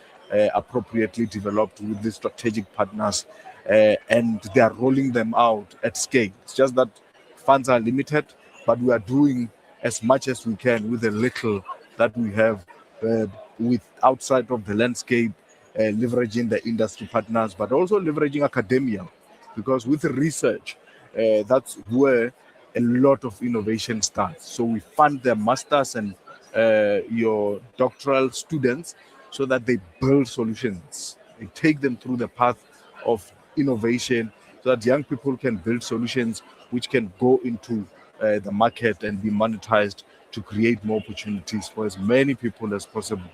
appropriately developed with the strategic partners, and they are rolling them out at scale. It's just that funds are limited, but we are doing as much as we can with the little that we have, with outside of the landscape, leveraging the industry partners, but also leveraging academia, because with research, that's where a lot of innovation starts. So we fund their masters and your doctoral students so that they build solutions. They take them through the path of innovation so that young people can build solutions which can go into the market and be monetized to create more opportunities for as many people as possible.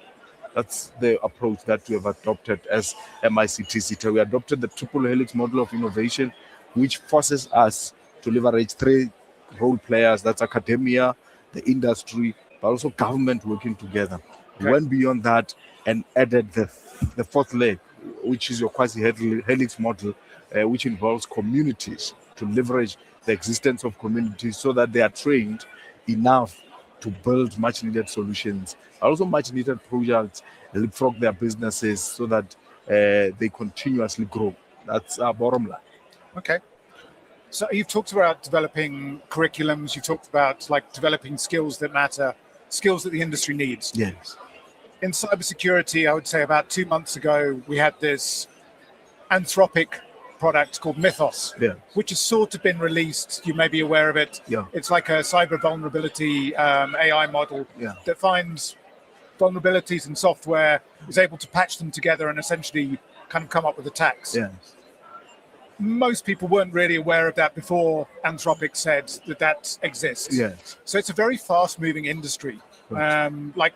That's the approach that we have adopted as MICT. We adopted the triple helix model of innovation, which forces us to leverage three role players. That's academia, the industry, but also government working together. We went beyond that and added the fourth leg, which is your quasi-helix model, which involves communities, to leverage the existence of communities so that they are trained enough to build much needed solutions, also much needed projects, leapfrog their businesses so that they continuously grow. That's our bottom line. Okay. So you've talked about developing curriculums, you've talked about like developing skills that matter, skills that the industry needs. Yes. In cybersecurity, I would say about 2 months ago, we had this Anthropic product called Mythos, Yeah. which has sort of been released. You may be aware of it. Yeah. It's like a cyber vulnerability AI model Yeah. that finds vulnerabilities in software, is able to patch them together and essentially kind of come up with attacks. Yeah. Most people weren't really aware of that before Anthropic said that exists. Yes. So it's a very fast-moving industry. Right. Like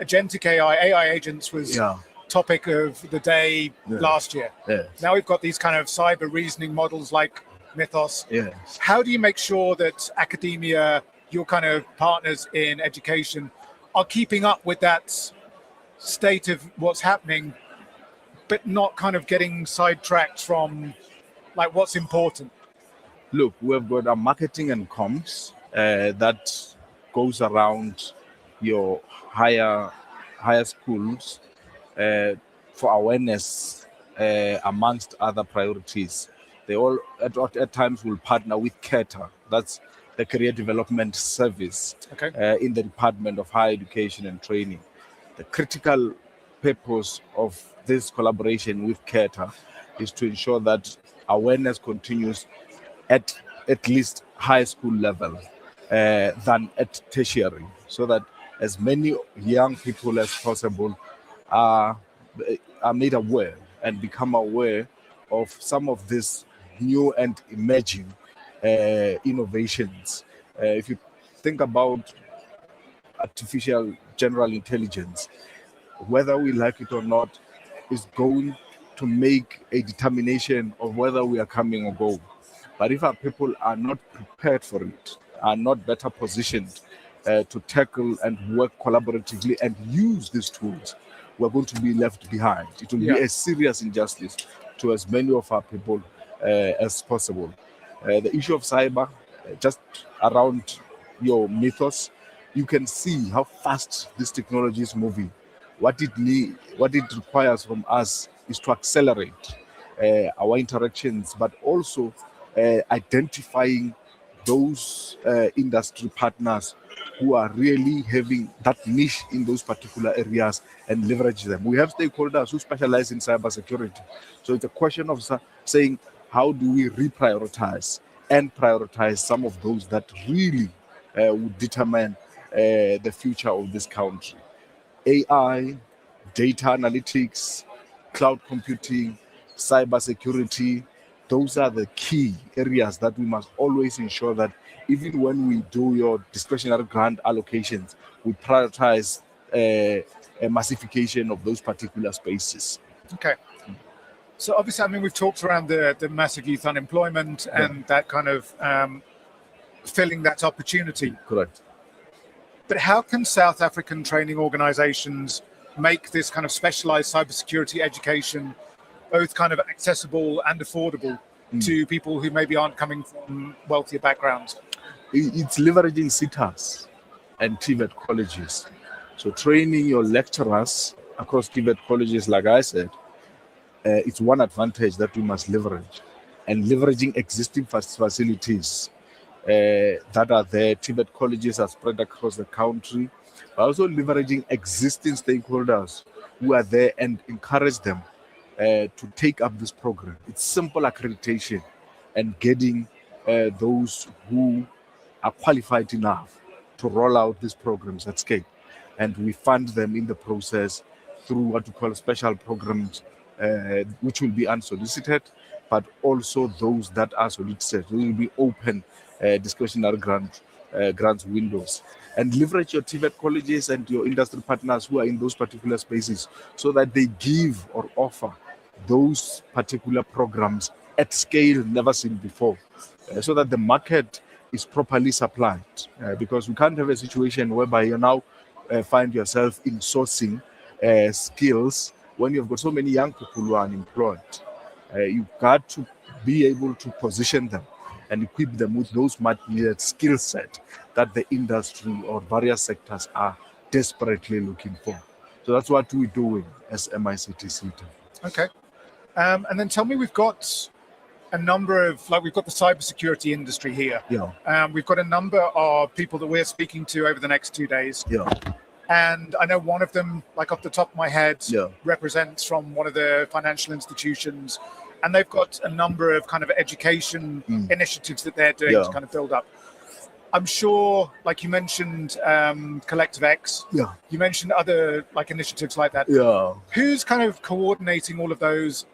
agentic AI agents was Yeah. topic of the day Yeah. last year. Yes. Now we've got these kind of cyber reasoning models like Mythos. Yes. How do you make sure that academia, your kind of partners in education, are keeping up with that state of what's happening, but not kind of getting sidetracked from like what's important? Look, we've got a marketing and comms that goes around your higher schools for awareness amongst other priorities. They all at times will partner with CATA, that's the Career Development Service, Okay. in the Department of Higher Education and Training. The critical purpose of this collaboration with CATA is to ensure that awareness continues at least high school level than at tertiary, so that as many young people as possible are made aware and become aware of some of these new and emerging innovations. If you think about artificial general intelligence, whether we like it or not, is going to make a determination of whether we are coming or go. But if our people are not prepared for it, are not better positioned to tackle and work collaboratively and use these tools, we're going to be left behind. It will be a serious injustice to as many of our people as possible. The issue of cyber, just around your Mythos, you can see how fast this technology is moving. What it requires from us is to accelerate our interactions, but also identifying those industry partners who are really having that niche in those particular areas and leverage them. We have stakeholders who specialize in cybersecurity. So it's a question of saying, how do we reprioritize and prioritize some of those that really would determine the future of this country? AI, data analytics, cloud computing, cybersecurity, those are the key areas that we must always ensure that even when we do your discretionary grant allocations, we prioritize a massification of those particular spaces. Okay. So obviously, I mean, we've talked around the massive youth unemployment and that kind of filling that opportunity. Correct. But how can South African training organizations make this kind of specialized cybersecurity education both kind of accessible and affordable to people who maybe aren't coming from wealthier backgrounds? It's leveraging CETAs and TVET colleges. So training your lecturers across TVET colleges, like I said, it's one advantage that we must leverage. And leveraging existing facilities that are there. TVET colleges are spread across the country, but also leveraging existing stakeholders who are there and encourage them to take up this program. It's simple accreditation and getting those who are qualified enough to roll out these programs at scale. And we fund them in the process through what we call special programs, which will be unsolicited, but also those that are solicited. They will be open discretionary grants windows. And leverage your TVET colleges and your industry partners who are in those particular spaces so that they give or offer those particular programs at scale never seen before, so that the market is properly supplied. Because we can't have a situation whereby you now find yourself in sourcing skills when you've got so many young people who are unemployed. You've got to be able to position them and equip them with those much needed skill set that the industry or various sectors are desperately looking for. So that's what we're doing as MICT. Okay. And then tell me, we've got a number of, like, we've got the cybersecurity industry here. Yeah. We've got a number of people that we're speaking to over the next 2 days. Yeah. And I know one of them, like off the top of my head, Yeah. represents from one of the financial institutions and they've got a number of kind of education initiatives that they're doing to kind of build up. I'm sure, like you mentioned, Collective X. Yeah. You mentioned other like initiatives like that. Yeah. Who's kind of coordinating all of those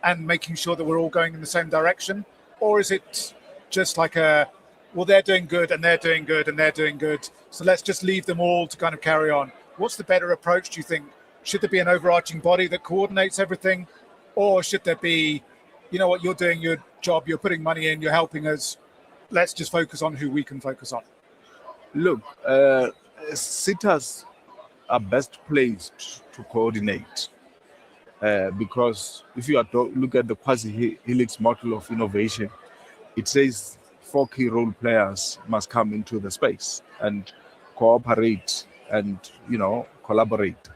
and making sure that we're all going in the same direction? Or is it just like well, they're doing good and they're doing good and they're doing good, so let's just leave them all to kind of carry on? What's the better approach, do you think? Should there be an overarching body that coordinates everything? Or should there be, you know what, you're doing your job, you're putting money in, you're helping us, let's just focus on who we can focus on? Look, sitters are best placed to coordinate because if you are to look at the quasi-helix model of innovation, it says 4 key role players must come into the space and cooperate and, collaborate.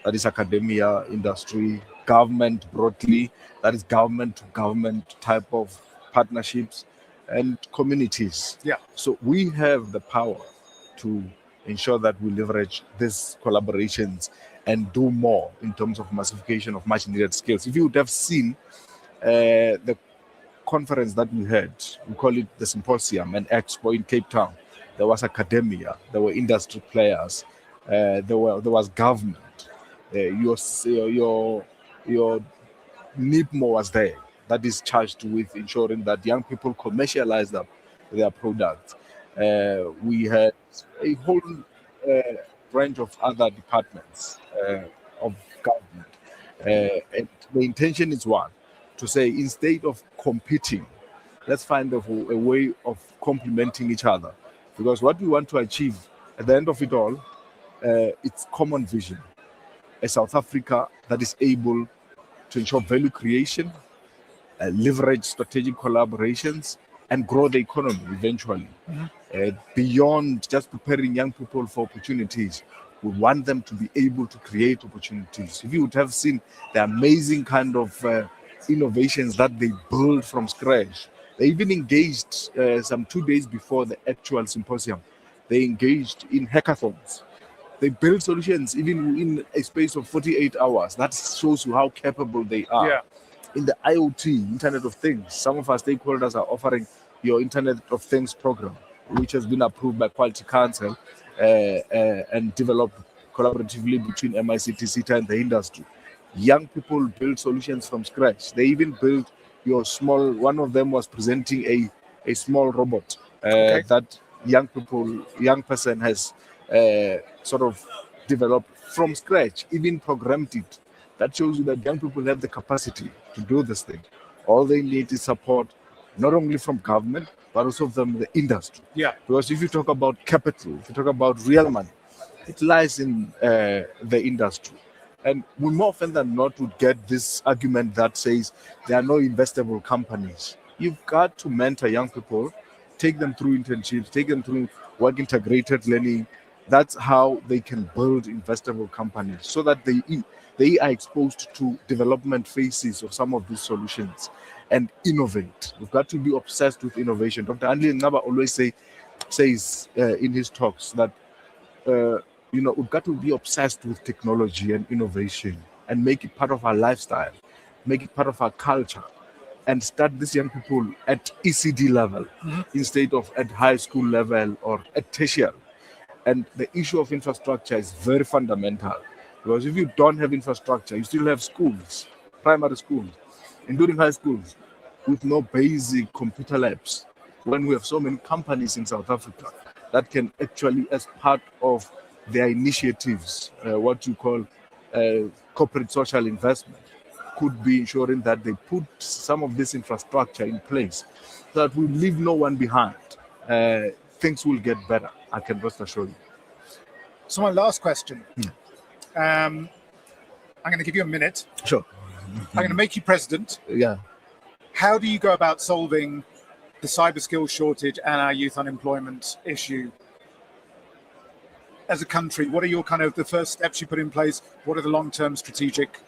That is academia, industry, government broadly, that is government to government type of partnerships, and communities. Yeah. So we have the power to ensure that we leverage these collaborations and do more in terms of massification of much needed skills. If you would have seen the conference that we had, we call it the Symposium and Expo in Cape Town, there was academia, there were industry players, there was government. Your NIPMO was there, that is charged with ensuring that young people commercialize their products. We had a whole range of other departments of government. And the intention is one, to say instead of competing, let's find a way of complementing each other. Because what we want to achieve at the end of it all, it's common vision. A South Africa that is able to ensure value creation, leverage strategic collaborations, and grow the economy eventually. Beyond just preparing young people for opportunities, we want them to be able to create opportunities. If you would have seen the amazing kind of innovations that they build from scratch, they even engaged some 2 days before the actual symposium. They engaged in hackathons. They build solutions even in a space of 48 hours. That shows you how capable they are. Yeah. In the IoT, Internet of Things, some of our stakeholders are offering your Internet of Things program, which has been approved by Quality Council and developed collaboratively between MICT, CETA, and the industry. Young people build solutions from scratch. They even build your small, one of them was presenting a small robot that young person has sort of developed from scratch, even programmed it. That shows you that young people have the capacity to do this thing. All they need is support, not only from government, but also from the industry. Yeah. Because if you talk about capital, if you talk about real money, it lies in the industry. And we more often than not would get this argument that says there are no investable companies. You've got to mentor young people, take them through internships, take them through work integrated learning. That's how they can build investable companies, so that they are exposed to development phases of some of these solutions and innovate. We've got to be obsessed with innovation. Dr. Andile Naba always says in his talks that we've got to be obsessed with technology and innovation and make it part of our lifestyle, make it part of our culture, and start these young people at ECD level instead of at high school level or at tertiary. And the issue of infrastructure is very fundamental, because if you don't have infrastructure, you still have schools, primary schools, including high schools, with no basic computer labs. When we have so many companies in South Africa that can actually, as part of their initiatives, what you call corporate social investment, could be ensuring that they put some of this infrastructure in place so that we leave no one behind. Things will get better, I can rest assure you. So my last question, I'm going to give you a minute. Sure. I'm going to make you president. Yeah. How do you go about solving the cyber skills shortage and our youth unemployment issue as a country? What are your kind of the first steps you put in place? What are the long-term strategic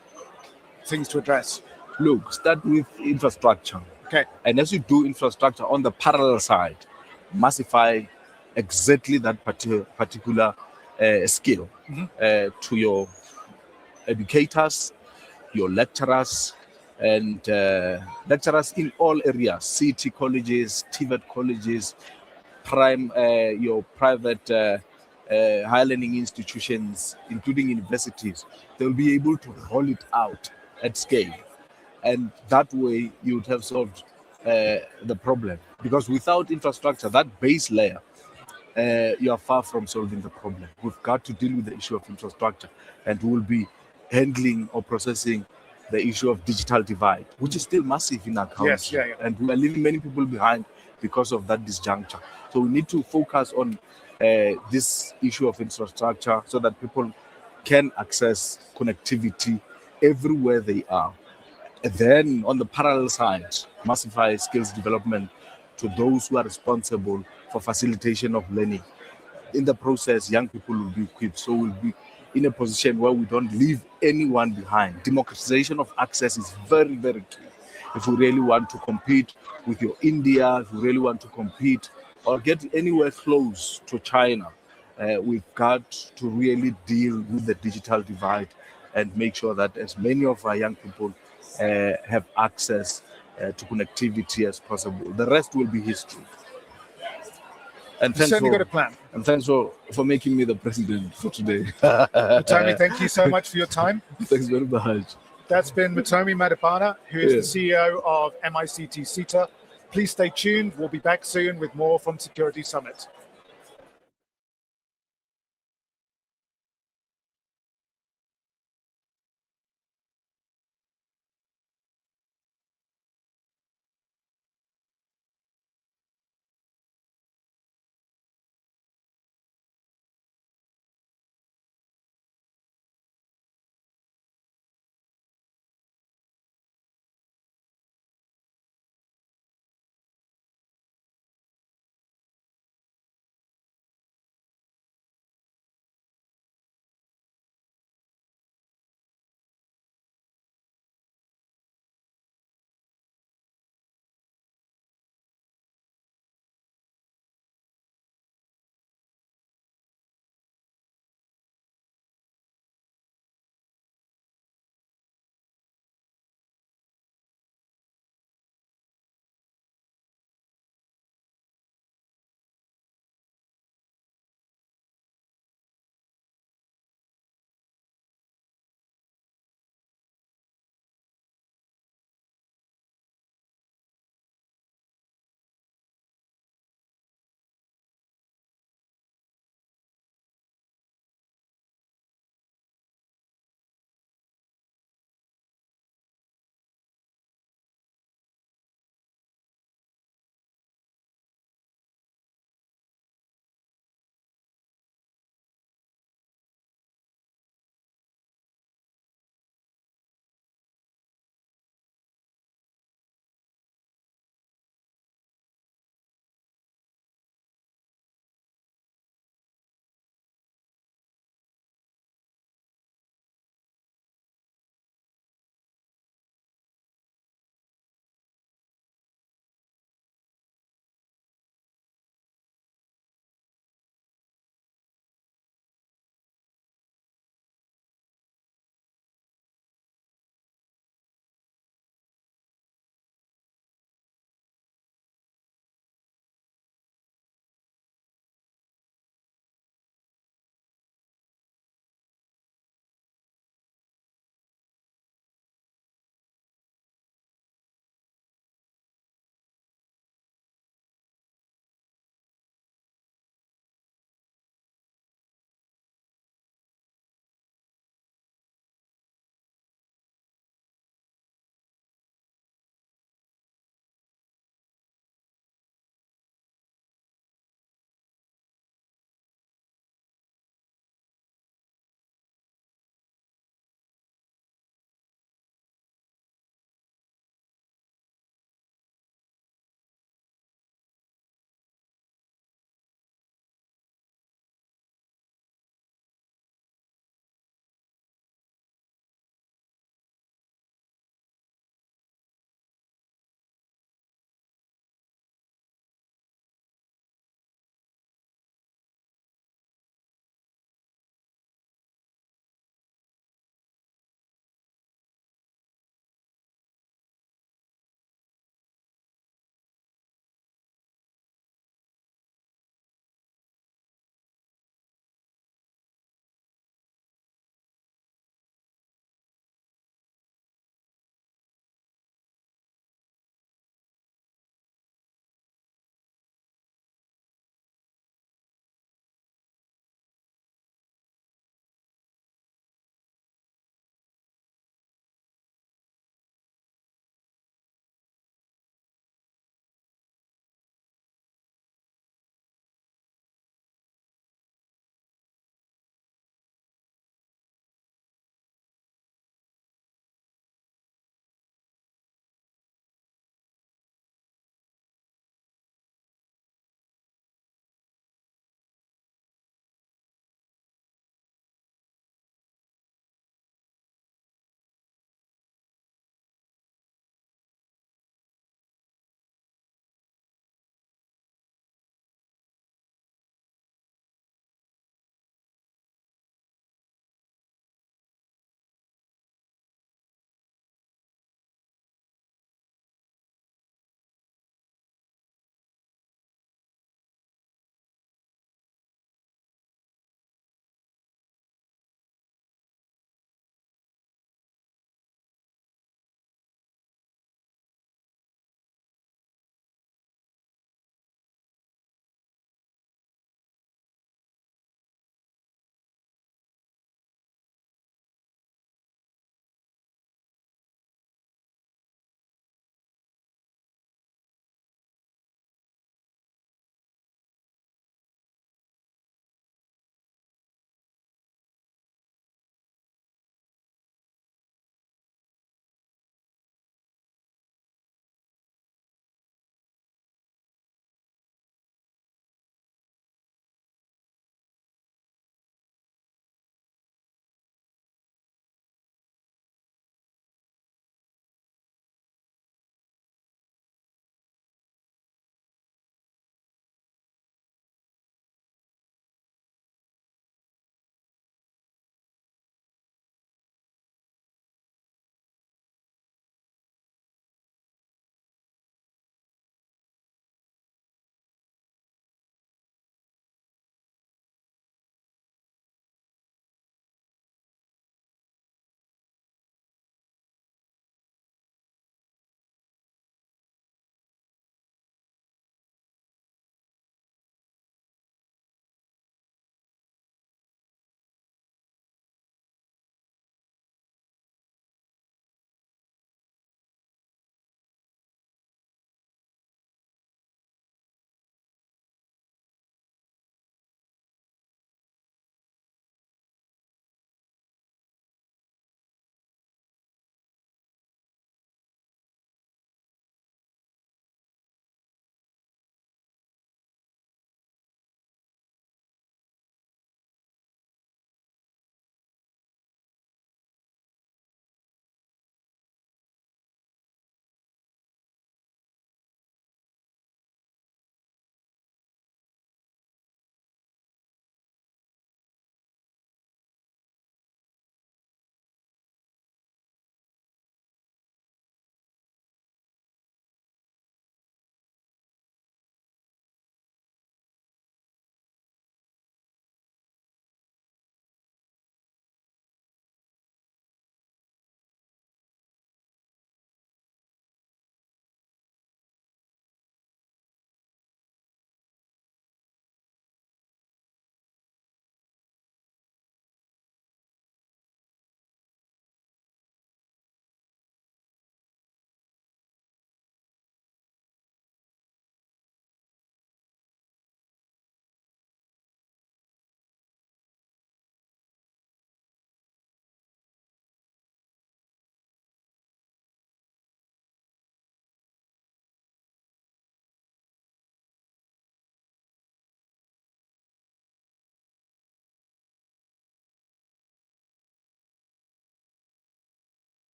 things to address? Look, start with infrastructure. Okay. And as you do infrastructure on the parallel side, massify exactly that particular skill to your educators, your lecturers, and lecturers in all areas, CT colleges, TVET colleges, your private higher learning institutions, including universities. They'll be able to roll it out at scale. And that way you would have solved the problem. Because without infrastructure, that base layer, you are far from solving the problem. We've got to deal with the issue of infrastructure, and we'll be handling or processing the issue of digital divide, which is still massive in our country. Yes, yeah. And we are leaving many people behind because of that disjuncture. So we need to focus on this issue of infrastructure so that people can access connectivity everywhere they are. And then on the parallel side, massify skills development to those who are responsible for facilitation of learning. In the process, young people will be equipped, so we'll be in a position where we don't leave anyone behind. Democratization of access is very, very key. If we really want to compete with your India, if we really want to compete or get anywhere close to China, we've got to really deal with the digital divide and make sure that as many of our young people have access to connectivity as possible. The rest will be history. And You've certainly got a plan. And thanks for making me the president for today. Matomi, thank you so much for your time. Thanks very much. That's been Matomi Madapana, who is the CEO of MICT CETA. Please stay tuned. We'll be back soon with more from Security Summit.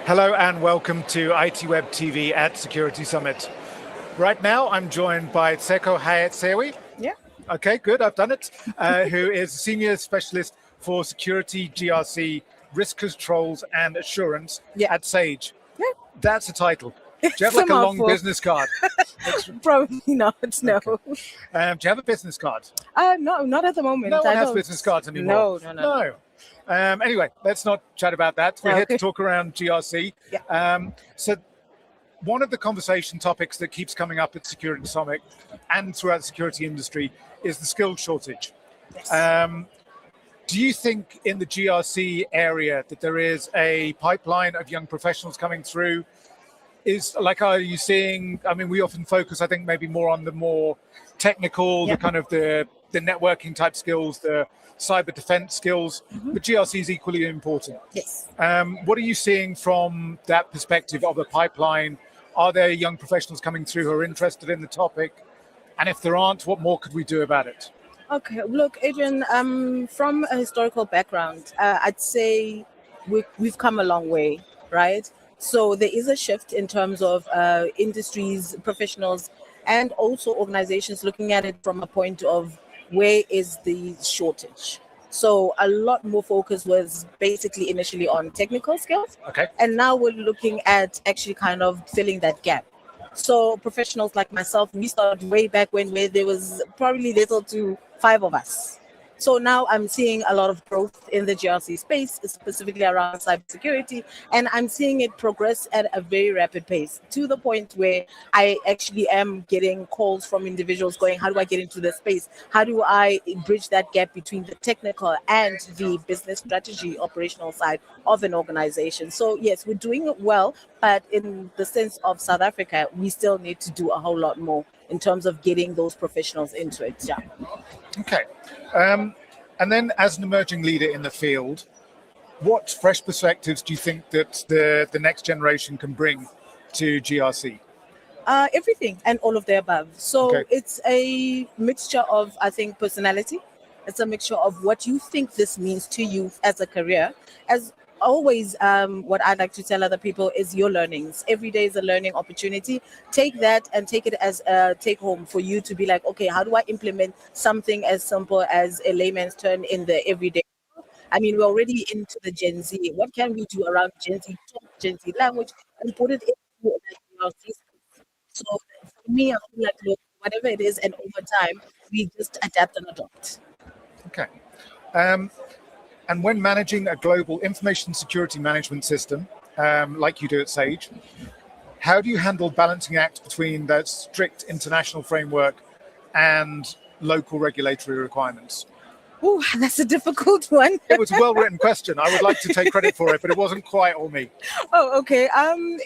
Hello and welcome to ITWeb TV at Security Summit. Right now I'm joined by Tseko Hayat-Sewi. Yeah. Okay, good, I've done it. Who is Senior Specialist for Security, GRC, Risk Controls and Assurance at Sage. Yeah. That's a title. Do you have like a long business card? Probably not, no. Okay. Do you have a business card? No, not at the moment. No one has business cards anymore. No. Anyway, let's not chat about that. We're here to talk around GRC. Yeah. So one of the conversation topics that keeps coming up at Security Summit and throughout the security industry is the skills shortage. Yes. Do you think in the GRC area that there is a pipeline of young professionals coming through? Are you seeing, I mean, we often focus, I think, maybe more on the more technical, the kind of the networking type skills, the cyber defense skills, but GRC is equally important. Yes. What are you seeing from that perspective of a pipeline? Are there young professionals coming through who are interested in the topic? And if there aren't, what more could we do about it? Okay, look, Adrian, from a historical background, I'd say we've come a long way, right? So there is a shift in terms of industries, professionals, and also organizations looking at it from a point of where is the shortage. So a lot more focus was basically initially on technical skills. Okay. And now we're looking at actually kind of filling that gap. So professionals like myself, we started way back when where there was probably little to 5 of us. So now I'm seeing a lot of growth in the GRC space, specifically around cybersecurity, and I'm seeing it progress at a very rapid pace to the point where I actually am getting calls from individuals going, how do I get into this space? How do I bridge that gap between the technical and the business strategy operational side of an organization? So yes, we're doing it well, but in the sense of South Africa, we still need to do a whole lot more in terms of getting those professionals into it. Yeah. Okay. And then as an emerging leader in the field, what fresh perspectives do you think that the next generation can bring to GRC? Everything and all of the above. So It's a mixture of, I think, personality. It's a mixture of what you think this means to you as a career. As always, what I'd like to tell other people is your learnings. Every day is a learning opportunity. Take that and take it as a take home for you to be like, okay, how do I implement something as simple as a layman's term in the everyday? I mean, we're already into the Gen Z. What can we do around Gen Z talk, Gen Z language, and put it into our system? So for me, I feel like, look, whatever it is, and over time, we just adapt and adopt. Okay. And when managing a global information security management system, like you do at Sage, how do you handle balancing act between that strict international framework and local regulatory requirements? Oh, that's a difficult one. It was a well-written question. I would like to take credit for it, but it wasn't quite all me. Oh, okay.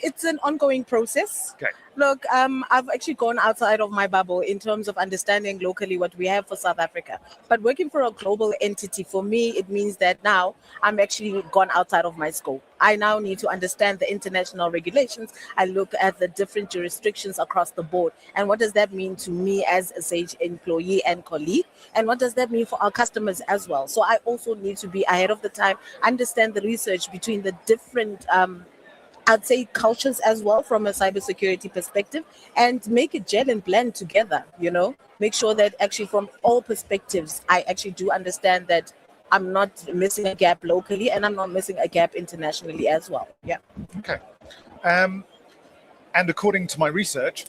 It's an ongoing process. Okay. Look, I've actually gone outside of my bubble in terms of understanding locally what we have for South Africa. But working for a global entity, for me, it means that now I'm actually gone outside of my scope. I now need to understand the international regulations. I look at the different jurisdictions across the board. And what does that mean to me as a Sage employee and colleague? And what does that mean for our customers as well? So I also need to be ahead of the time, understand the research between the different I'd say cultures as well from a cybersecurity perspective, and make it gel and blend together, make sure that actually from all perspectives, I actually do understand that I'm not missing a gap locally and I'm not missing a gap internationally as well. Yeah. Okay. And according to my research,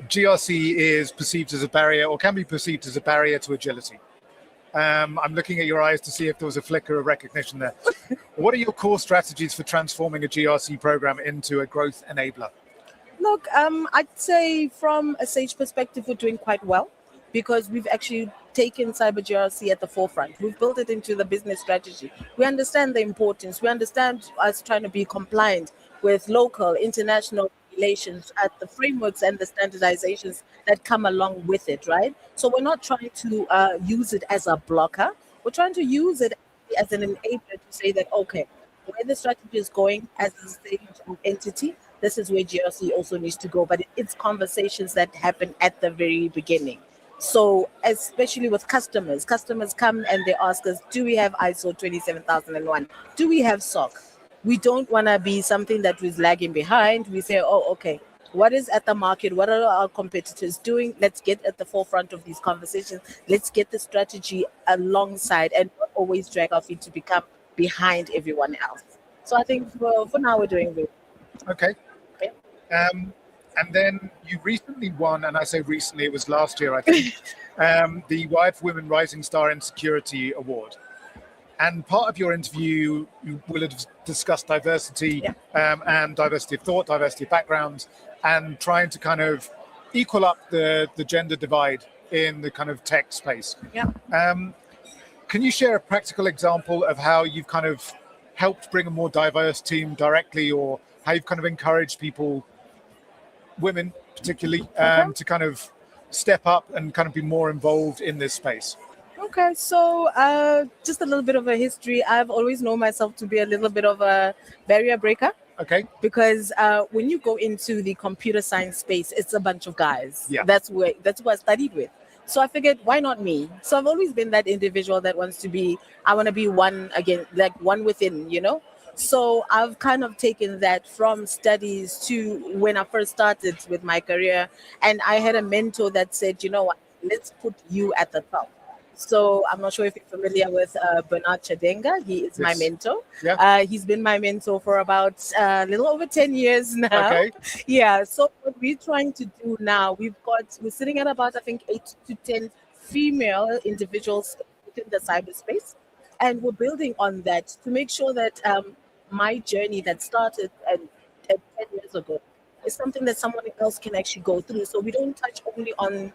GRC is perceived as a barrier, or can be perceived as a barrier to agility. I'm looking at your eyes to see if there was a flicker of recognition there. What are your core strategies for transforming a GRC program into a growth enabler? Look, I'd say from a Sage perspective, we're doing quite well because we've actually taken cyber GRC at the forefront. We've built it into the business strategy. We understand the importance. We understand us trying to be compliant with local, international regulations at the frameworks and the standardizations that come along with it, right? So we're not trying to use it as a blocker. We're trying to use it as an enabler to say that, okay, where the strategy is going as a Sage entity, this is where GRC also needs to go. But it's conversations that happen at the very beginning. So especially with customers come and they ask us, do we have ISO 27001? Do we have SOC? we don't want to be something that is lagging behind. We say, oh, okay, what is at the market? What are our competitors doing? Let's get at the forefront of these conversations. Let's get the strategy alongside and not always drag our feet to become behind everyone else. So I think for now we're doing good. Okay. Yeah. And then you recently won, and I say recently, it was last year, I think, the Wired for Women Rising Star in Security Award. And part of your interview, you will have discussed diversity and diversity of thought, diversity of background, and trying to kind of equal up the gender divide in the kind of tech space. Yeah. Can you share a practical example of how you've kind of helped bring a more diverse team directly, or how you've kind of encouraged people, women particularly, to kind of step up and kind of be more involved in this space? Okay, so just a little bit of a history. I've always known myself to be a little bit of a barrier breaker. Okay. Because when you go into the computer science space, it's a bunch of guys. Yeah. That's who I studied with. So I figured, why not me? So I've always been that individual that wants to be, I want to be one again, like one within, you know? So I've kind of taken that from studies to when I first started with my career. And I had a mentor that said, you know what, let's put you at the top. So I'm not sure if you're familiar with Bernard Chadenga. He is my mentor. Yeah. He's been my mentor for about a little over 10 years now. Okay. Yeah. So what we're trying to do now, we're sitting at about, I think, 8 to 10 female individuals within the cyberspace. And we're building on that to make sure that my journey that started at 10 years ago is something that someone else can actually go through. So we don't touch only on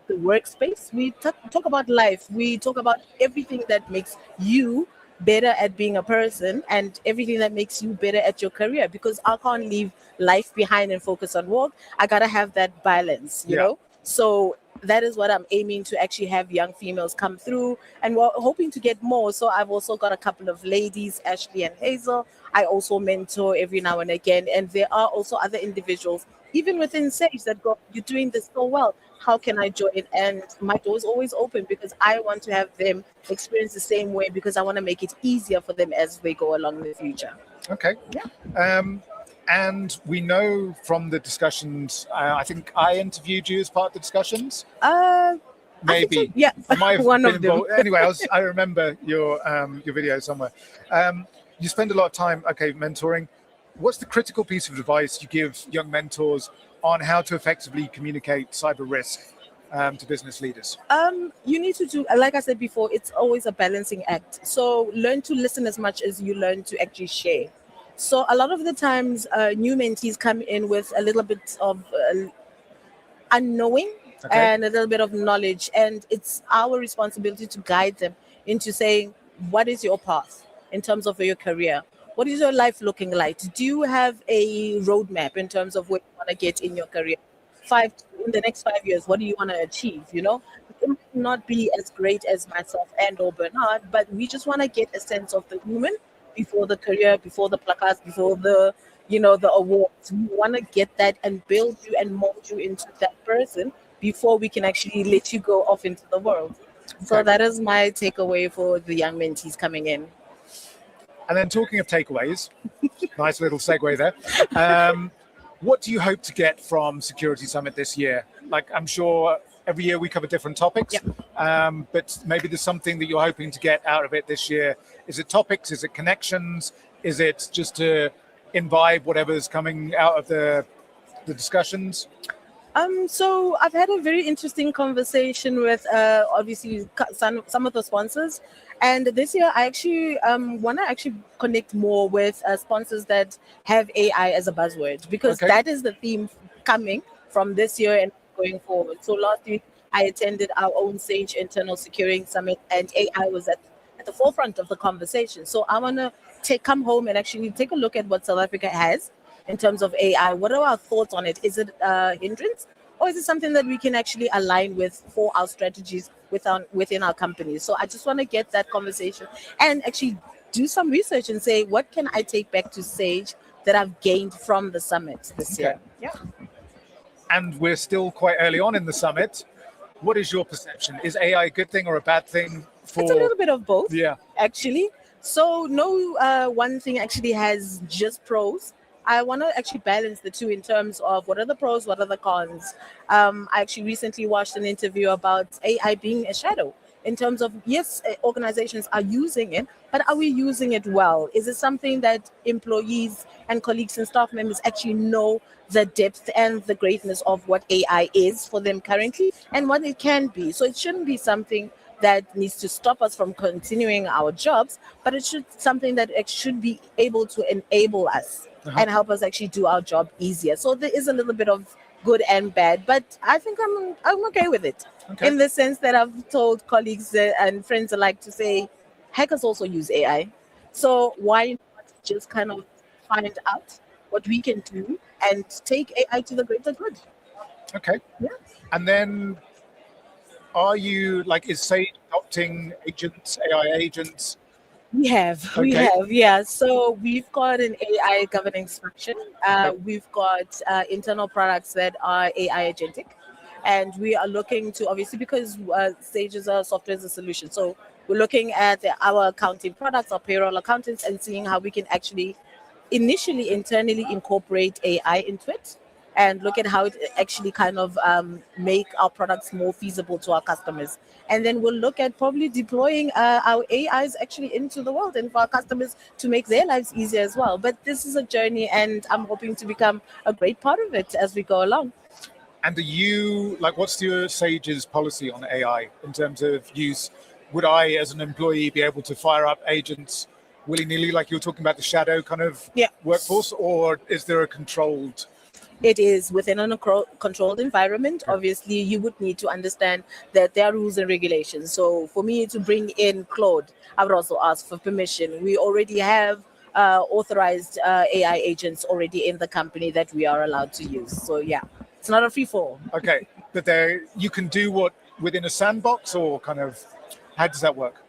the workspace. We talk about life. We talk about everything that makes you better at being a person and everything that makes you better at your career, because I can't leave life behind and focus on work. I gotta have that balance, you know? So that is what I'm aiming to actually have young females come through, and we're hoping to get more. So I've also got a couple of ladies, Ashley and Hazel. I also mentor every now and again, and there are also other individuals, even within Sage, that go, you're doing this so well. How can I join? And my door is always open because I want to have them experience the same way, because I want to make it easier for them as they go along in the future. Okay. Yeah. And we know from the discussions, I think I interviewed you as part of the discussions. Maybe. Yeah. I might have one been of them. involved. Anyway, I remember your video somewhere. You spend a lot of time, mentoring. What's the critical piece of advice you give young mentors on how to effectively communicate cyber risk to business leaders? You need to do, like I said before, it's always a balancing act. So learn to listen as much as you learn to actually share. So a lot of the times, new mentees come in with a little bit of unknowing and a little bit of knowledge, and it's our responsibility to guide them into saying, what is your path in terms of your career? What is your life looking like? Do you have a roadmap in terms of where you want to get in your career? In the next 5 years, what do you want to achieve? You know, it might not be as great as myself and or Bernard, but we just want to get a sense of the human before the career, before the placards, before the, the awards. We want to get that and build you and mold you into that person before we can actually let you go off into the world. So that is my takeaway for the young mentees coming in. And then talking of takeaways, nice little segue there. What do you hope to get from Security Summit this year? Like, I'm sure every year we cover different topics, but maybe there's something that you're hoping to get out of it this year. Is it topics? Is it connections? Is it just to imbibe whatever's coming out of the discussions? So I've had a very interesting conversation with obviously some of the sponsors, and this year I actually want to actually connect more with sponsors that have AI as a buzzword, because that is the theme coming from this year and going forward. So last week I attended our own Sage Internal Security Summit, and AI was at the forefront of the conversation. So I want to come home and actually take a look at what South Africa has in terms of AI. What are our thoughts on it? Is it a hindrance, or is it something that we can actually align with for our strategies within our companies? So I just want to get that conversation and actually do some research and say, what can I take back to Sage that I've gained from the summit this year? Yeah. And we're still quite early on in the summit. What is your perception? Is AI a good thing or a bad thing? It's a little bit of both. Yeah. Actually. So no one thing actually has just pros. I want to actually balance the two in terms of what are the pros, what are the cons. I actually recently watched an interview about AI being a shadow. In terms of, yes, organizations are using it, but are we using it well? Is it something that employees and colleagues and staff members actually know the depth and the greatness of what AI is for them currently and what it can be? So it shouldn't be something that needs to stop us from continuing our jobs, but it should something that should be able to enable us and help us actually do our job easier. So there is a little bit of good and bad, but I think I'm okay with it. Okay. In the sense that I've told colleagues and friends alike to say, hackers also use AI. So why not just kind of find out what we can do and take AI to the greater good? Okay. Yeah. And then are you like, is Sage adopting agents, AI agents? We Okay. have, yeah. So we've got an AI governance function. We've got internal products that are AI agentic, and we are looking to obviously because Sage is a software as a solution. So we're looking at our accounting products, our payroll accountants, and seeing how we can actually initially internally incorporate AI into it and look at how it actually kind of make our products more feasible to our customers. And then we'll look at probably deploying our AIs actually into the world and for our customers to make their lives easier as well. But this is a journey, and I'm hoping to become a great part of it as we go along. And are you like, what's your Sage's policy on AI in terms of use? Would I, as an employee, be able to fire up agents willy-nilly, like you were talking about the shadow kind of Yeah. workforce, or is there a controlled? It is within a controlled environment. Obviously, you would need to understand that there are rules and regulations. So, for me to bring in Claude, I would also ask for permission. We already have authorized AI agents already in the company that we are allowed to use. So, yeah, it's not a free fall. Okay, but there you can do what within a sandbox, or kind of how does that work?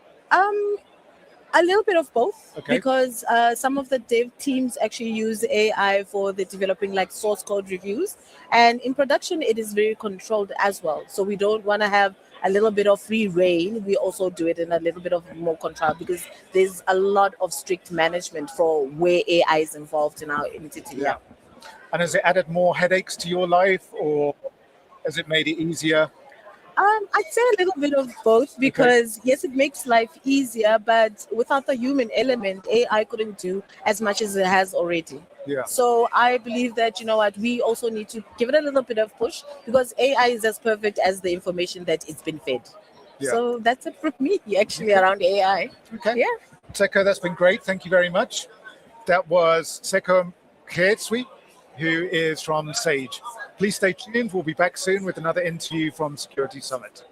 A little bit of both, Okay. because some of the dev teams actually use AI for the developing like source code reviews, and in production it is very controlled as well. So we don't want to have a little bit of free reign. We also do it in a little bit of more control because there's a lot of strict management for where AI is involved in our entity. Yeah. And has it added more headaches to your life, or has it made it easier? I'd say a little bit of both because yes, it makes life easier, but without the human element, AI couldn't do as much as it has already. Yeah. So I believe that you know what, we also need to give it a little bit of push because AI is as perfect as the information that it's been fed. Yeah. So that's it from me actually around AI. Okay. Yeah. Seko, that's been great. Thank you very much. That was Seko Khetsui, who is from Sage. Please stay tuned. We'll be back soon with another interview from Security Summit.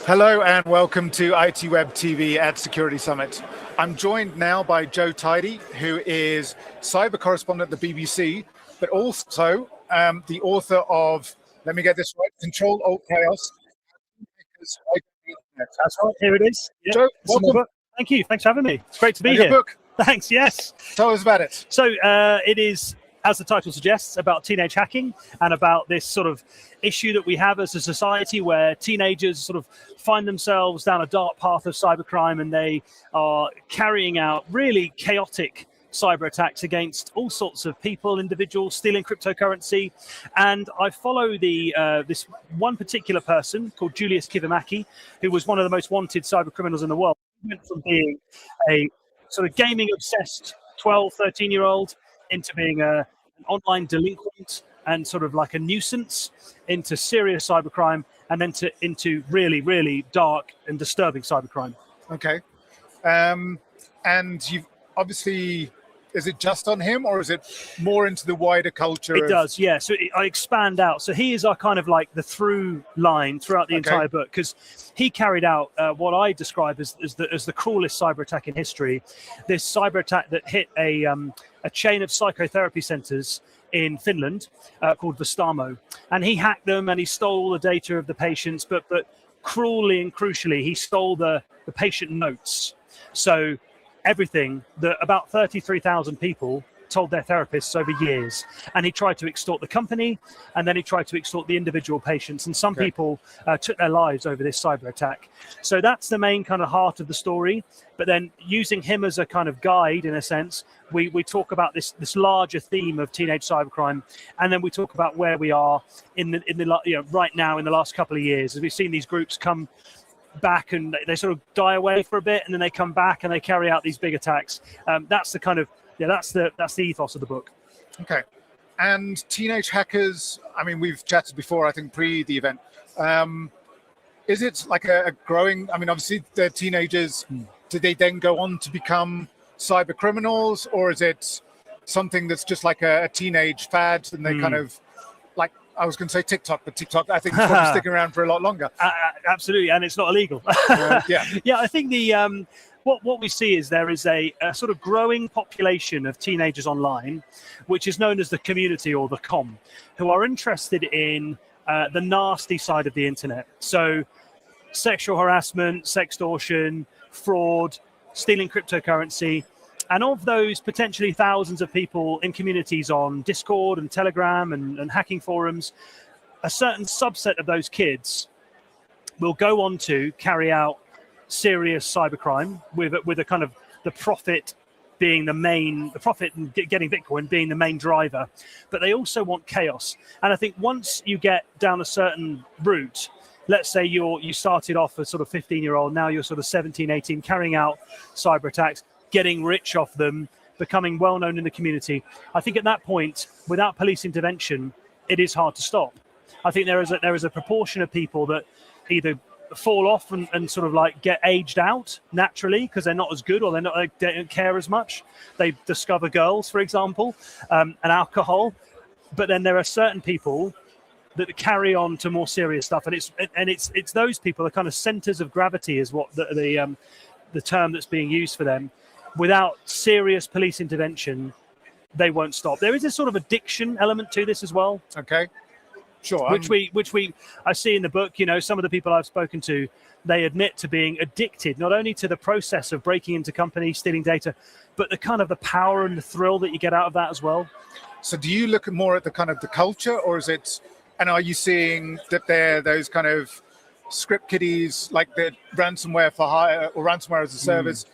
Hello and welcome to ITWeb TV at Security Summit. I'm joined now by Joe Tidy, who is cyber correspondent at the BBC, but also the author of, let me get this right, Control Alt Chaos. That's right, here it is. Yeah. Joe, welcome. Thank you, thanks for having me. It's great to be And here. your book. Thanks, yes. Tell us about it. So it is, as the title suggests, about teenage hacking and about this sort of issue that we have as a society where teenagers sort of find themselves down a dark path of cybercrime and they are carrying out really chaotic cyber attacks against all sorts of people, individuals, stealing cryptocurrency. And I follow this one particular person called Julius Kivimaki, who was one of the most wanted cyber criminals in the world. He went from being a sort of gaming obsessed 12, 13-year-old into being an online delinquent and sort of like a nuisance, into serious cybercrime, and then into really, really dark and disturbing cybercrime. Okay. And you've obviously, is it just on him or is it more into the wider culture? It does, yeah. So I expand out. So he is our kind of like the through line throughout the entire book, because he carried out what I describe as the cruelest cyber attack in history. This cyber attack that hit a chain of psychotherapy centers in Finland called Vastaamo. And he hacked them and he stole the data of the patients, but cruelly and crucially, he stole the patient notes. So everything that about 33,000 people told their therapists over years. And he tried to extort the company, and then he tried to extort the individual patients. And some people took their lives over this cyber attack. So that's the main kind of heart of the story. But then using him as a kind of guide, in a sense, we talk about this larger theme of teenage cybercrime. And then we talk about where we are in the right now in the last couple of years, as we've seen these groups come back and they sort of die away for a bit, and then they come back and they carry out these big attacks. That's the kind of that's the ethos of the book. Okay. And teenage hackers, I mean, we've chatted before, I think pre the event. Is it like a growing, I mean, obviously they're teenagers, do they then go on to become cyber criminals, or is it something that's just like a teenage fad and they kind of, like, I was going to say TikTok, but TikTok, I think, is probably sticking around for a lot longer. Absolutely, and it's not illegal. Yeah, I think what we see is there is a sort of growing population of teenagers online, which is known as the community or the com, who are interested in the nasty side of the internet. So sexual harassment, sextortion, fraud, stealing cryptocurrency. And of those potentially thousands of people in communities on Discord and Telegram and hacking forums, a certain subset of those kids will go on to carry out serious cybercrime with a kind of the profit being the profit and getting Bitcoin being the main driver. But they also want chaos. And I think once you get down a certain route, let's say you started off as sort of 15-year-old, now you're sort of 17, 18, carrying out cyber attacks, getting rich off them, becoming well known in the community. I think at that point, without police intervention, it is hard to stop. I think there is a proportion of people that either fall off and sort of like get aged out naturally because they're not as good, or they don't care as much. They discover girls, for example, and alcohol. But then there are certain people that carry on to more serious stuff, and it's those people, the kind of centers of gravity is what the term that's being used for them. Without serious police intervention, they won't stop. There is a sort of addiction element to this as well. Okay, sure. Which I see in the book. You know, some of the people I've spoken to, they admit to being addicted not only to the process of breaking into companies, stealing data, but the kind of the power and the thrill that you get out of that as well. So, do you look more at the kind of the culture, or is it? And are you seeing that they're those kind of script kiddies, like the ransomware for hire or ransomware as a service?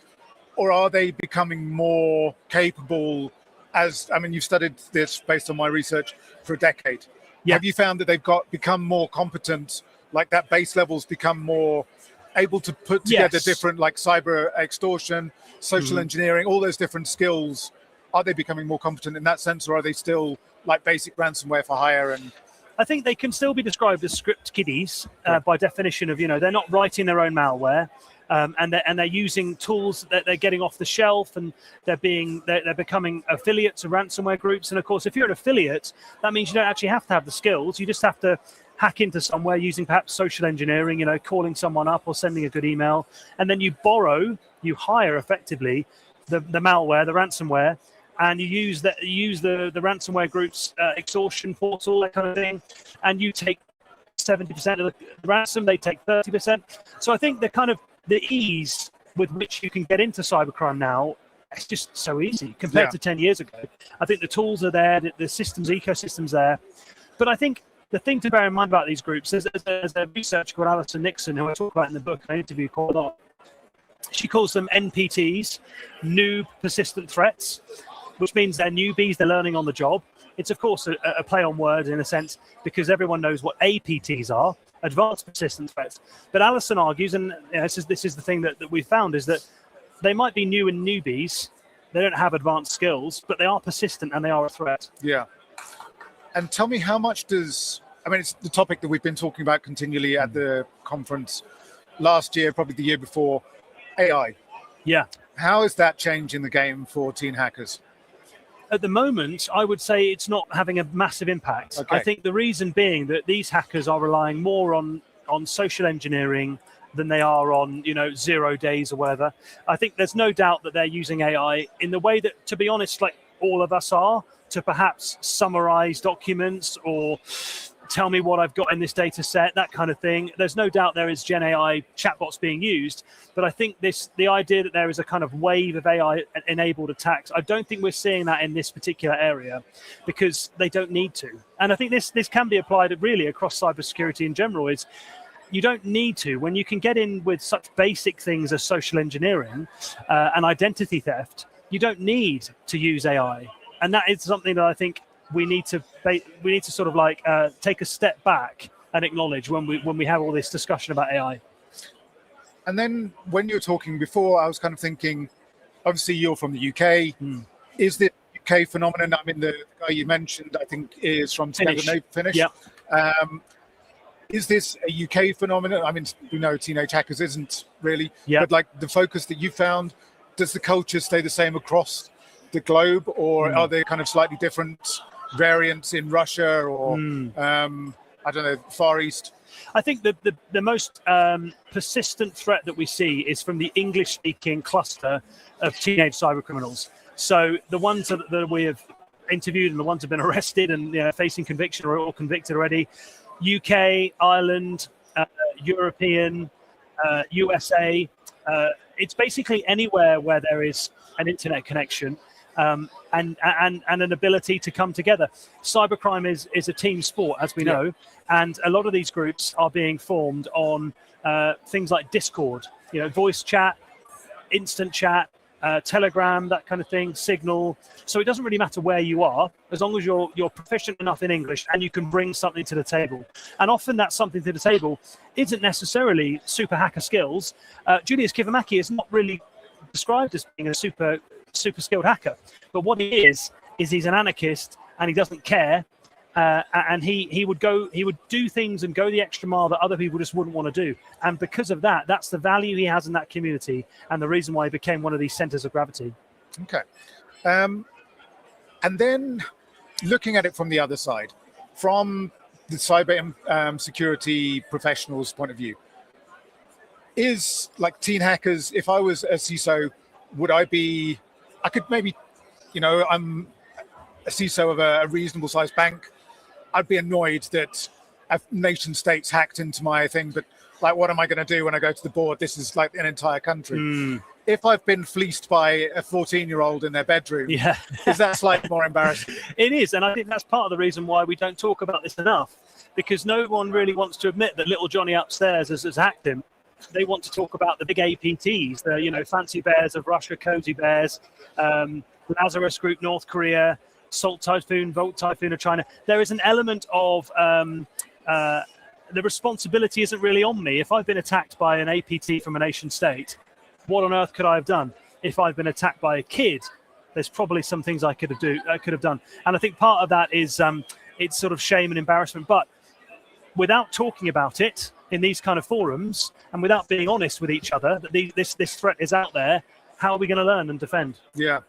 Or are they becoming more capable? You've studied this based on my research for a decade. Yeah. Have you found that they've become more competent, like that base level's become more able to put together different, like cyber extortion, social engineering, all those different skills? Are they becoming more competent in that sense, or are they still like basic ransomware for hire? And I think they can still be described as script kiddies by definition of, they're not writing their own malware. And they're using tools that they're getting off the shelf, and they're becoming affiliates of ransomware groups. And of course, if you're an affiliate, that means you don't actually have to have the skills. You just have to hack into somewhere using perhaps social engineering, calling someone up or sending a good email, and then you hire effectively the malware, the ransomware, and you use the ransomware group's extortion portal, that kind of thing, and you take 70% of the ransom, they take 30%. So I think the ease with which you can get into cybercrime now, it's just so easy compared to 10 years ago. I think the tools are there, the ecosystem's there. But I think the thing to bear in mind about these groups is there's a researcher called Alison Nixon, who I talk about in the book, I interview quite a lot. She calls them NPTs, new persistent threats, which means they're newbies, they're learning on the job. It's, of course, a play on words in a sense, because everyone knows what APTs are, advanced persistent threats. But Alison argues, and this is the thing that we found, is that they might be new and newbies, they don't have advanced skills, but they are persistent and they are a threat. Yeah. And tell me, how much it's the topic that we've been talking about continually at the conference last year, probably the year before, AI. Yeah. How is that changing the game for teen hackers? At the moment, I would say it's not having a massive impact. Okay. I think the reason being that these hackers are relying more on social engineering than they are on, 0 days or whatever. I think there's no doubt that they're using AI in the way that, to be honest, like all of us are, to perhaps summarize documents or tell me what I've got in this data set, that kind of thing. There's no doubt there is Gen AI chatbots being used, but I think the idea that there is a kind of wave of AI-enabled attacks, I don't think we're seeing that in this particular area because they don't need to. And I think this can be applied really across cybersecurity in general, is you don't need to. When you can get in with such basic things as social engineering and identity theft, you don't need to use AI. And that is something that I think we need to sort of like take a step back and acknowledge when we have all this discussion about AI. And then when you were talking before, I was kind of thinking, obviously you're from the UK. Is this a UK phenomenon? I mean, the guy you mentioned, I think, is from Finnish. Yep. Is this a UK phenomenon? I mean, we know teenage hackers isn't really, yep. But like the focus that you found, does the culture stay the same across the globe, or are there kind of slightly different variants in Russia or I don't know, Far East? I think the most persistent threat that we see is from the English-speaking cluster of teenage cyber criminals. So the ones that we have interviewed and the ones who have been arrested and facing conviction or all convicted already, UK, Ireland, European, USA. It's basically anywhere where there is an internet connection. And an ability to come together. Cybercrime is a team sport, as we know, and a lot of these groups are being formed on things like Discord, voice chat, instant chat, Telegram, that kind of thing, Signal. So it doesn't really matter where you are, as long as you're proficient enough in English and you can bring something to the table. And often that something to the table isn't necessarily super hacker skills. Julius Kivamaki is not really described as being a super skilled hacker, but what he is he's an anarchist and he doesn't care, and he would do things and go the extra mile that other people just wouldn't want to do, and because of that, that's the value he has in that community and the reason why he became one of these centers of gravity. Okay. And then looking at it from the other side, from the cyber security professionals' point of view, is like teen hackers, if I was a CISO, I could maybe, I'm a CISO of a reasonable sized bank. I'd be annoyed that a nation state's hacked into my thing, but like, what am I going to do when I go to the board? This is like an entire country. If I've been fleeced by a 14-year-old in their bedroom, is that slightly more embarrassing? It is, and I think that's part of the reason why we don't talk about this enough, because no one really wants to admit that little Johnny upstairs has hacked him. They want to talk about the big APTs, the Fancy Bears of Russia, Cozy Bears, Lazarus Group, North Korea, Salt Typhoon, Volt Typhoon of China. There is an element of the responsibility isn't really on me. If I've been attacked by an APT from a nation state, what on earth could I have done? If I've been attacked by a kid, there's probably some things I could have done. And I think part of that is it's sort of shame and embarrassment. But without talking about it in these kind of forums and without being honest with each other that this threat is out there, how are we going to learn and defend? Yeah.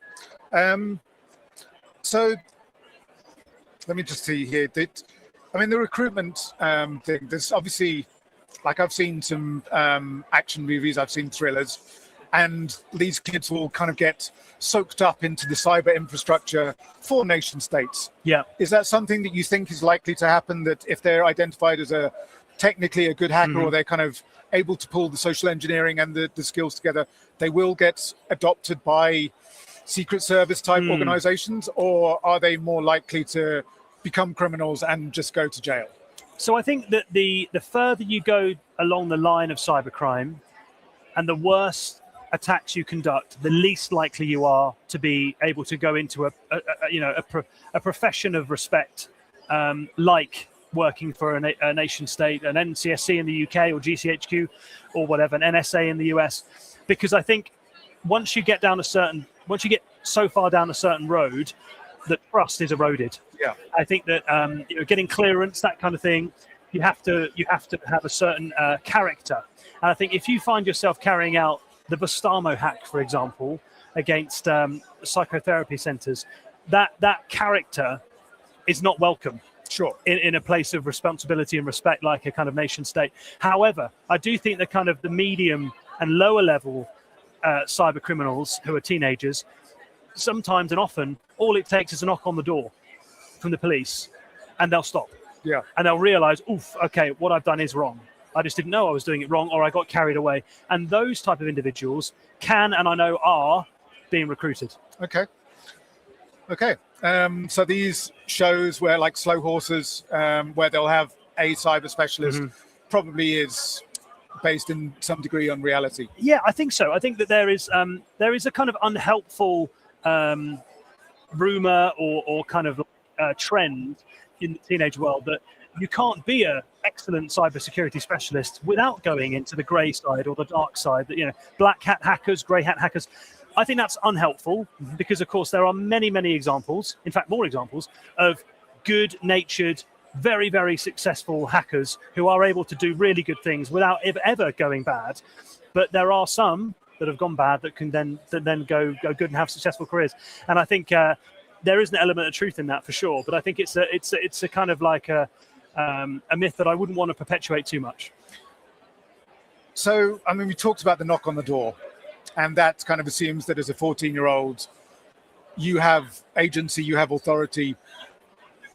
So let me just see here. I mean, the recruitment thing, there's obviously, like I've seen some action movies, I've seen thrillers, and these kids will kind of get soaked up into the cyber infrastructure for nation states. Yeah. Is that something that you think is likely to happen, that if they're identified as technically a good hacker, or they're kind of able to pull the social engineering and the skills together, they will get adopted by Secret Service type organizations, or are they more likely to become criminals and just go to jail? So I think that the further you go along the line of cybercrime and the worse attacks you conduct, the least likely you are to be able to go into a profession of respect, like working for a nation state, an NCSC in the UK or GCHQ or whatever, an NSA in the US. Because I think once you get so far down a certain road, the trust is eroded. Yeah. I think that getting clearance, that kind of thing, you have to have a certain character. And I think if you find yourself carrying out the Bustamo hack, for example, against psychotherapy centers, that character is not welcome. Sure. In a place of responsibility and respect, like a kind of nation state. However, I do think that kind of the medium and lower level cyber criminals who are teenagers, sometimes and often, all it takes is a knock on the door from the police, and they'll stop. Yeah. And they'll realize, oof, okay, what I've done is wrong. I just didn't know I was doing it wrong, or I got carried away. And those type of individuals can, and I know are, being recruited. Okay. So these shows where, like Slow Horses, where they'll have a cyber specialist, probably is based in some degree on reality. Yeah, I think so. I think that there is a kind of unhelpful rumor or kind of trend in the teenage world that you can't be an excellent cybersecurity specialist without going into the grey side or the dark side. That black hat hackers, grey hat hackers. I think that's unhelpful because, of course, there are many, many examples, in fact, more examples of good-natured, very, very successful hackers who are able to do really good things without ever going bad. But there are some that have gone bad that can then go good and have successful careers. And I think there is an element of truth in that for sure. But I think it's a kind of like a myth that I wouldn't want to perpetuate too much. So, I mean, we talked about the knock on the door, and that kind of assumes that as a 14-year-old, you have agency, you have authority.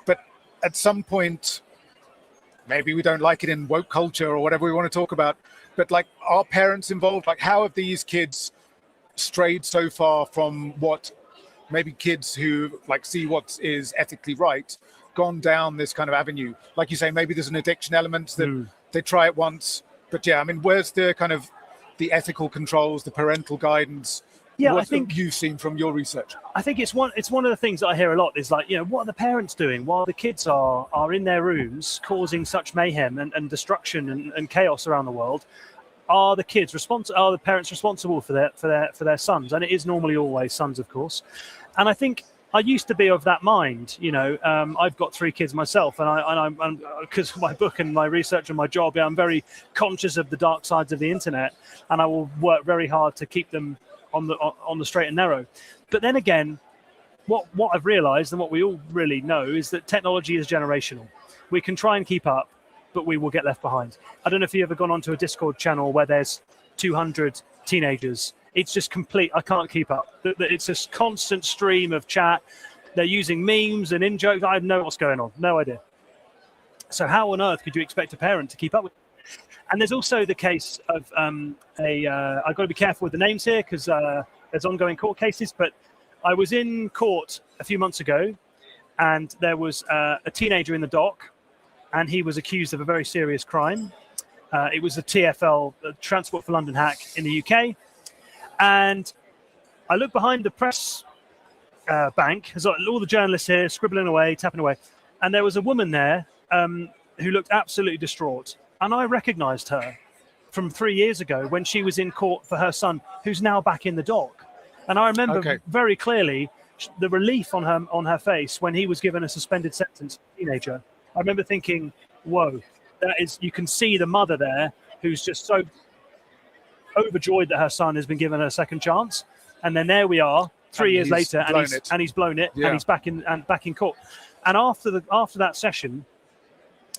But at some point, maybe we don't like it in woke culture or whatever we want to talk about, but like, are parents involved? Like, how have these kids strayed so far from what maybe kids who like see what is ethically right, gone down this kind of avenue? Like you say, maybe there's an addiction element that they try it once, but yeah, I mean, where's the kind of the ethical controls, the parental guidance? Yeah, what I think you've seen from your research. I think it's one of the things that I hear a lot is like, what are the parents doing while the kids are in their rooms causing such mayhem and destruction and chaos around the world? Are the parents responsible for their sons? And it is normally always sons, of course. And I think I used to be of that mind. I've got 3 kids myself, and I'm because of my book and my research and my job, I'm very conscious of the dark sides of the internet, and I will work very hard to keep them on the straight and narrow. But then again, what I've realized, and what we all really know, is that technology is generational. We can try and keep up, but we will get left behind. I don't know if you've ever gone onto a Discord channel where there's 200 teenagers. It's just complete. I can't keep up. It's a constant stream of chat. They're using memes and in-jokes. I don't know what's going on. No idea. So how on earth could you expect a parent to keep up with it? And there's also the case of I've got to be careful with the names here because there's ongoing court cases. But I was in court a few months ago, and there was a teenager in the dock, and he was accused of a very serious crime. It was a TfL, Transport for London hack in the UK. And I looked behind the press bank. There's all the journalists here scribbling away, tapping away. And there was a woman there who looked absolutely distraught. And I recognized her from 3 years ago when she was in court for her son, who's now back in the dock. And I remember very clearly the relief on her face when he was given a suspended sentence, teenager. I remember thinking, whoa, you can see the mother there who's just so overjoyed that her son has been given a second chance. And then there we are 3 years later, and he's blown it, and he's back in court. And after that session,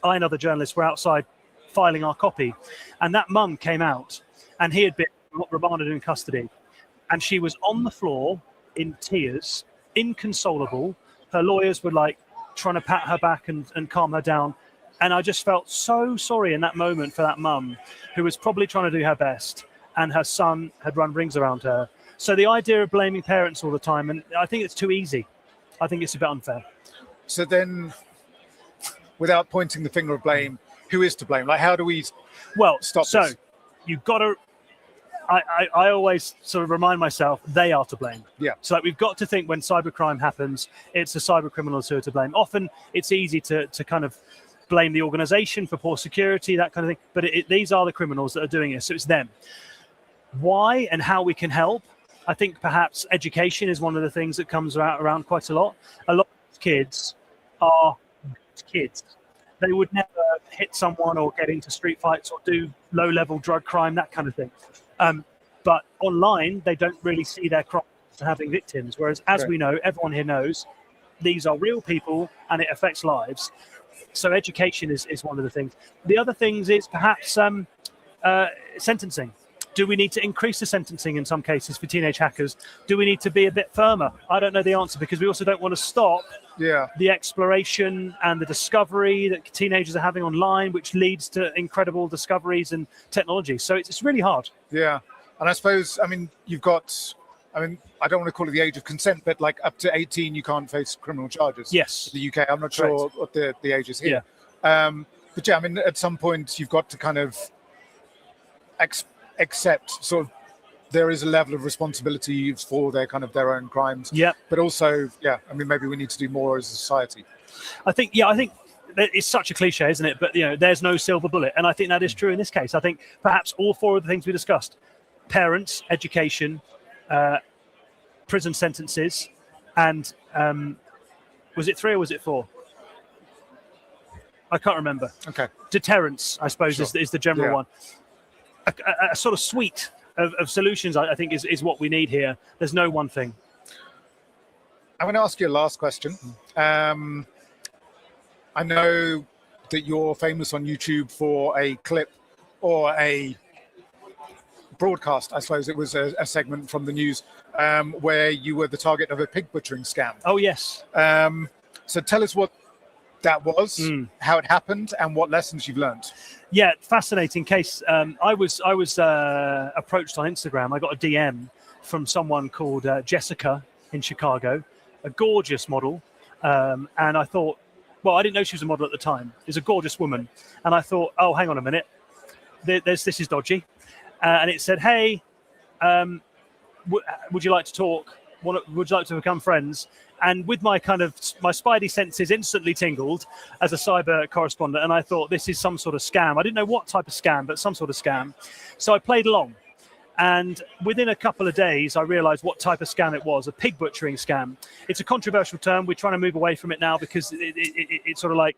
I and other journalists were outside filing our copy, and that mum came out, and he had been remanded in custody, and she was on the floor in tears, inconsolable. Her lawyers were like trying to pat her back and calm her down. And I just felt so sorry in that moment for that mum, who was probably trying to do her best, and her son had run rings around her. So the idea of blaming parents all the time, and I think it's too easy. I think it's a bit unfair. So then, without pointing the finger of blame, who is to blame? Like, how do we stop this? You've got to... I always sort of remind myself they are to blame. Yeah. So we've got to think when cybercrime happens, it's the cyber criminals who are to blame. Often it's easy to kind of blame the organization for poor security, that kind of thing. But these are the criminals that are doing it. So it's them. Why and how we can help? I think perhaps education is one of the things that comes around quite a lot. A lot of kids are kids. They would never hit someone or get into street fights or do low-level drug crime, that kind of thing. But online, they don't really see their crimes having victims. Whereas, as we know, everyone here knows, these are real people and it affects lives. So education is one of the things. The other things is perhaps sentencing. Do we need to increase the sentencing in some cases for teenage hackers? Do we need to be a bit firmer? I don't know the answer, because we also don't want to stop the exploration and the discovery that teenagers are having online, which leads to incredible discoveries and technology. So it's really hard. Yeah. And I suppose, I mean, you've got, I mean, I don't want to call it the age of consent, but like up to 18, you can't face criminal charges. Yes. In the UK, I'm not sure what the age is here. Yeah. But yeah, I mean, at some point, you've got to kind of accept sort of there is a level of responsibility for their own crimes. Yeah. But also, I mean, maybe we need to do more as a society. I think it's such a cliche, isn't it? But, you know, there's no silver bullet. And I think that is true in this case. I think perhaps all four of the things we discussed, parents, education, prison sentences, and was it 3 or was it 4? I can't remember. Okay. Deterrence, I suppose, is the general one. A sort of suite of solutions, I think, is what we need here. There's no one thing. I'm going to ask you a last question. I know that you're famous on YouTube for a clip or a broadcast, I suppose it was a segment from the news, where you were the target of a pig butchering scam. Oh, yes. So tell us what that was, how it happened, and what lessons you've learned. Yeah, fascinating case. I was approached on Instagram. I got a DM from someone called Jessica in Chicago, a gorgeous model. And I thought, well, I didn't know she was a model at the time. She's a gorgeous woman. And I thought, oh, hang on a minute. This is dodgy. And it said, hey, would you like to talk? Would you like to become friends? And with my spidey senses instantly tingled as a cyber correspondent. And I thought, this is some sort of scam. I didn't know what type of scam, but some sort of scam. So I played along. And within a couple of days, I realized what type of scam it was, a pig butchering scam. It's a controversial term. We're trying to move away from it now because it sort of like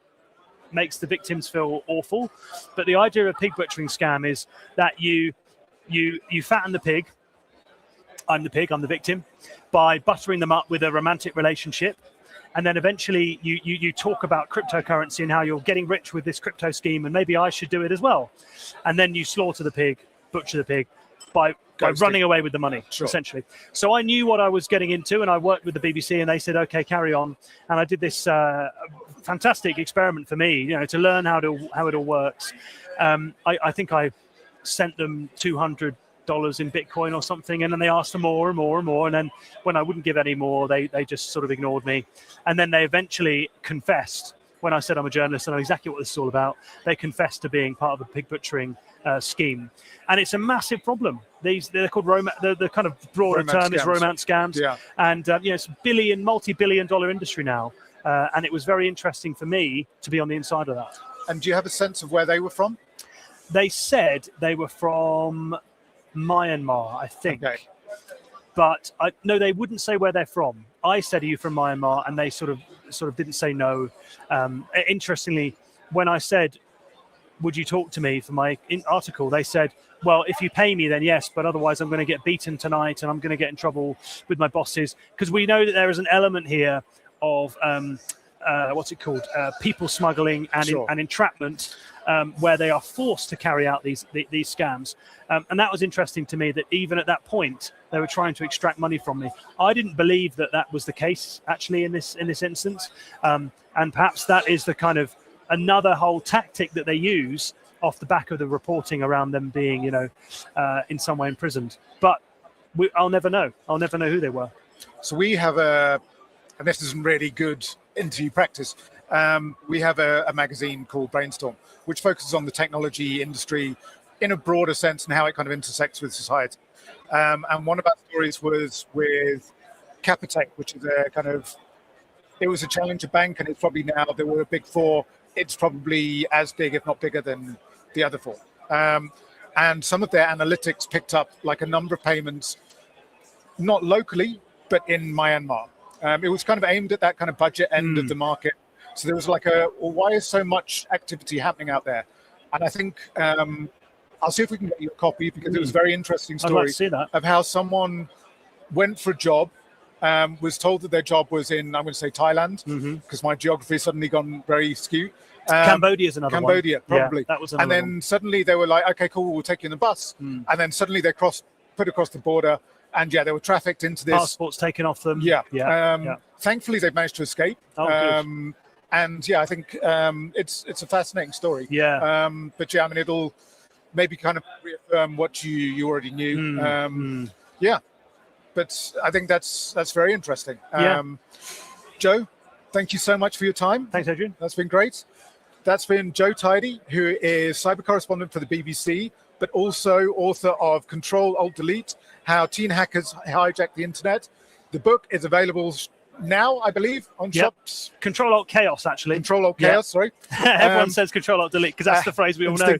makes the victims feel awful. But the idea of a pig butchering scam is that you fatten the pig. I'm the pig, I'm the victim, by buttering them up with a romantic relationship. And then eventually you talk about cryptocurrency and how you're getting rich with this crypto scheme, and maybe I should do it as well. And then you slaughter the pig, butcher the pig, by running away with the money, essentially. So I knew what I was getting into, and I worked with the BBC, and they said, okay, carry on. And I did this fantastic experiment for me, to learn how it all works. I think I sent them $200 in Bitcoin or something, and then they asked for more and more and more, and then when I wouldn't give any more, they just sort of ignored me. And then they eventually confessed when I said I'm a journalist and I know exactly what this is all about. They confessed to being part of a pig butchering scheme, and it's a massive problem. They're called the kind of broader term is romance scams, and it's a multi-billion-dollar industry now, and it was very interesting for me to be on the inside of that. And do you have a sense of where they were from? They said they were from Myanmar, I think. Okay. But no, they wouldn't say where they're from. I said, are you from Myanmar? And they sort of didn't say no. Interestingly, when I said, would you talk to me for my article, they said, well, if you pay me, then yes, but otherwise I'm going to get beaten tonight and I'm going to get in trouble with my bosses. Because we know that there is an element here of what's it called, people smuggling and, Sure. and entrapment, where they are forced to carry out these scams. And that was interesting to me, that even at that point they were trying to extract money from me. I didn't believe that that was the case actually in this instance, and perhaps that is the kind of another whole tactic that they use off the back of the reporting around them being, in some way imprisoned. But I'll never know. I'll never know who they were. So we have and this isn't really good interview practice, we have a magazine called Brainstorm, which focuses on the technology industry in a broader sense and how it kind of intersects with society. And one of our stories was with Capitec, which is it was a challenger bank, and it's probably now, there were a big four, it's probably as big, if not bigger than the other four. And some of their analytics picked up like a number of payments, not locally, but in Myanmar. It was kind of aimed at that kind of budget end of the market. So there was like why is so much activity happening out there? And I think I'll see if we can get you a copy, because it was a very interesting story. I'd like to see that. Of how someone went for a job, was told that their job was in, I'm going to say Thailand, because my geography has suddenly gone very skewed. Cambodia is another one. Cambodia, probably. Yeah, that was another And then one. suddenly they were like, okay, cool, we'll take you in the bus. And then suddenly they put across the border, and they were trafficked into this. Passports taken off them. Thankfully, they've managed to escape. Good. And I think it's a fascinating story. Yeah. But I mean, it'll maybe kind of reaffirm what you already knew. Yeah. But I think that's very interesting. Joe, thank you so much for your time. Thanks, Adrian. That's been great. That's been Joe Tidy, who is cyber correspondent for the BBC, but also author of Control Alt Delete: How Teen Hackers Hijacked the Internet. The book is available now, I believe, on shops. Control Alt Chaos, actually. Control Alt Chaos, sorry. Everyone says Control Alt Delete because that's the phrase we all know.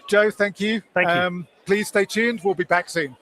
Joe, thank you. Thank you. Please stay tuned. We'll be back soon.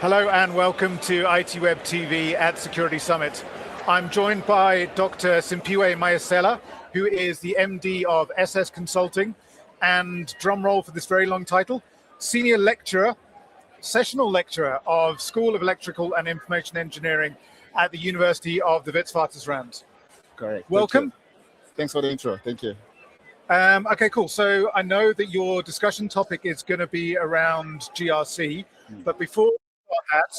Hello and welcome to ITWeb TV at Security Summit. I'm joined by Dr. Simpiwe Mayasela, who is the MD of SS Consulting and, drum roll for this very long title, Senior Lecturer, Sessional Lecturer of School of Electrical and Information Engineering at the University of the Witwatersrand. Correct. Welcome. Thanks for the intro. Thank you. Okay, cool. So I know that your discussion topic is going to be around GRC, but before we start that,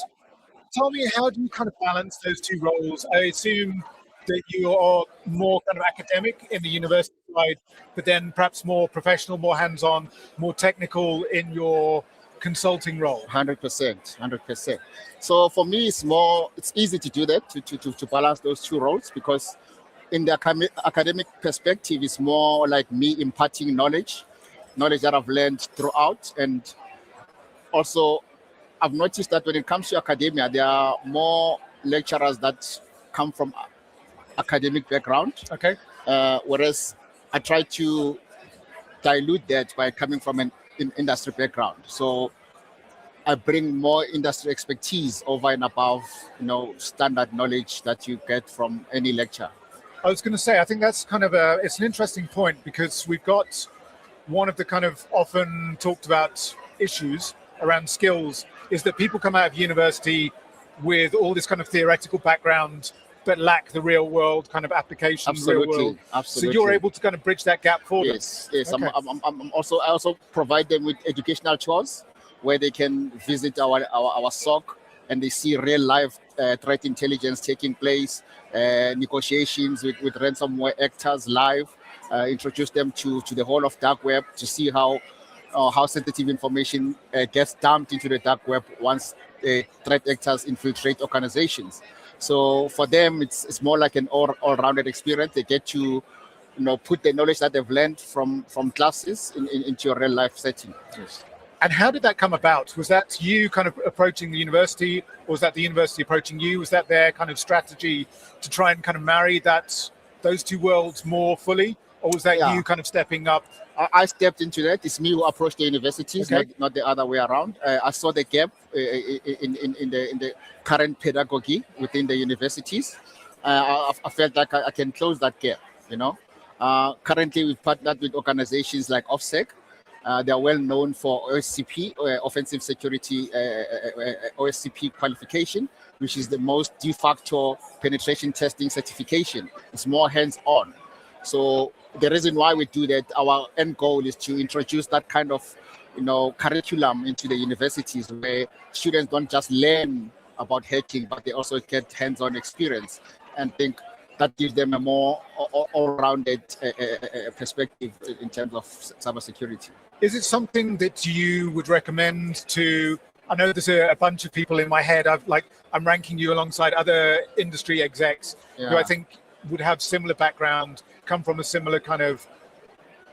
tell me, how do you kind of balance those two roles? I assume that you are more kind of academic in the university side, but then perhaps more professional, more hands-on, more technical in your consulting role. 100%, 100%. So for me, it's easy to do that, to balance those two roles, because in the academic perspective, it's more like me imparting knowledge that I've learned throughout. And also, I've noticed that when it comes to academia, there are more lecturers that come from academic background. Okay. Whereas I try to dilute that by coming from an industry background. So I bring more industry expertise over and above, standard knowledge that you get from any lecture. I was going to say, I think that's kind of it's an interesting point, because we've got one of the kind of often talked about issues around skills is that people come out of university with all this kind of theoretical background, but lack the real world kind of application. Absolutely, real world. absolutely. So you're able to kind of bridge that gap for them. Yes. Okay. I also provide them with educational tours where they can visit our SOC and they see real life threat intelligence taking place, negotiations with ransomware actors live, introduce them to the whole of dark web to see how sensitive information gets dumped into the dark web once threat actors infiltrate organizations. So for them, it's more like an all-rounded experience. They get to put the knowledge that they've learned from classes into a real life setting. Yes. And how did that come about? Was that you kind of approaching the university, or was that the university approaching you? Was that their kind of strategy to try and kind of marry those two worlds more fully? Or was that you kind of stepping up? I stepped into that. It's me who approached the universities, Okay. not the other way around. I saw the gap in the current pedagogy within the universities. I felt like I can close that gap, Currently, we've partnered with organizations like OFSEC. They are well known for OSCP, Offensive Security OSCP qualification, which is the most de facto penetration testing certification. It's more hands-on. So the reason why we do that, our end goal is to introduce that kind of, curriculum into the universities where students don't just learn about hacking, but they also get hands-on experience, and think that gives them a more all-rounded perspective in terms of cybersecurity. Is it something that you would recommend to? I know there's a bunch of people in my head. I'm ranking you alongside other industry execs who I think would have similar background, come from a similar kind of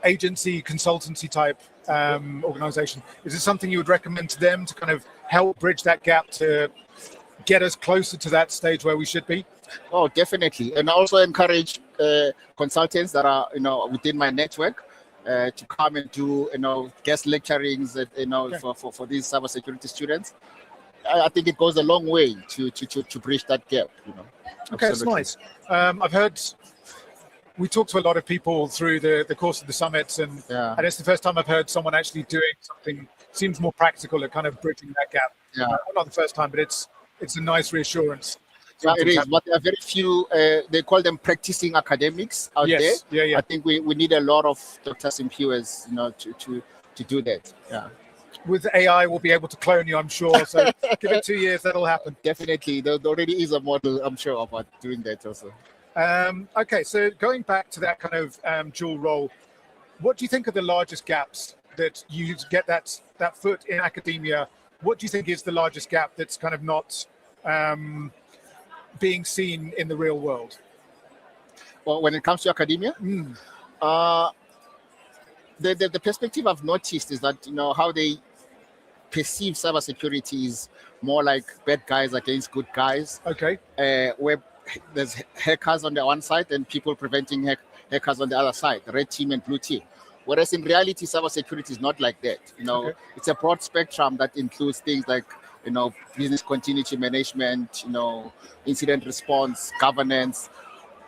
agency, consultancy type organization. Is it something you would recommend to them to kind of help bridge that gap to get us closer to that stage where we should be? Oh, definitely. And I also encourage consultants that are, within my network to come and do, guest lecturings, for these cybersecurity students. I think it goes a long way to bridge that gap, Okay, that's nice. I've heard, we talked to a lot of people through the course of the summits, and it's the first time I've heard someone actually doing something seems more practical at kind of bridging that gap. Not the first time, but it's a nice reassurance. Yeah, it is, but there are very few, they call them practicing academics out there. Yeah. I think we need a lot of Dr. Simpiwe's, to do that. Yeah. With AI, we'll be able to clone you, I'm sure. So give it 2 years, that'll happen. Definitely. There already is a model, I'm sure, about doing that also. Okay, so going back to that kind of dual role, what do you think are the largest gaps that you get that foot in academia? What do you think is the largest gap that's kind of not being seen in the real world? Well, when it comes to academia, the perspective I've noticed is that, how they perceive cybersecurity is more like bad guys against good guys. Okay. Where there's hackers on the one side and people preventing hackers on the other side, red team and blue team. Whereas in reality, cybersecurity is not like that. It's a broad spectrum that includes things like business continuity management, incident response, governance,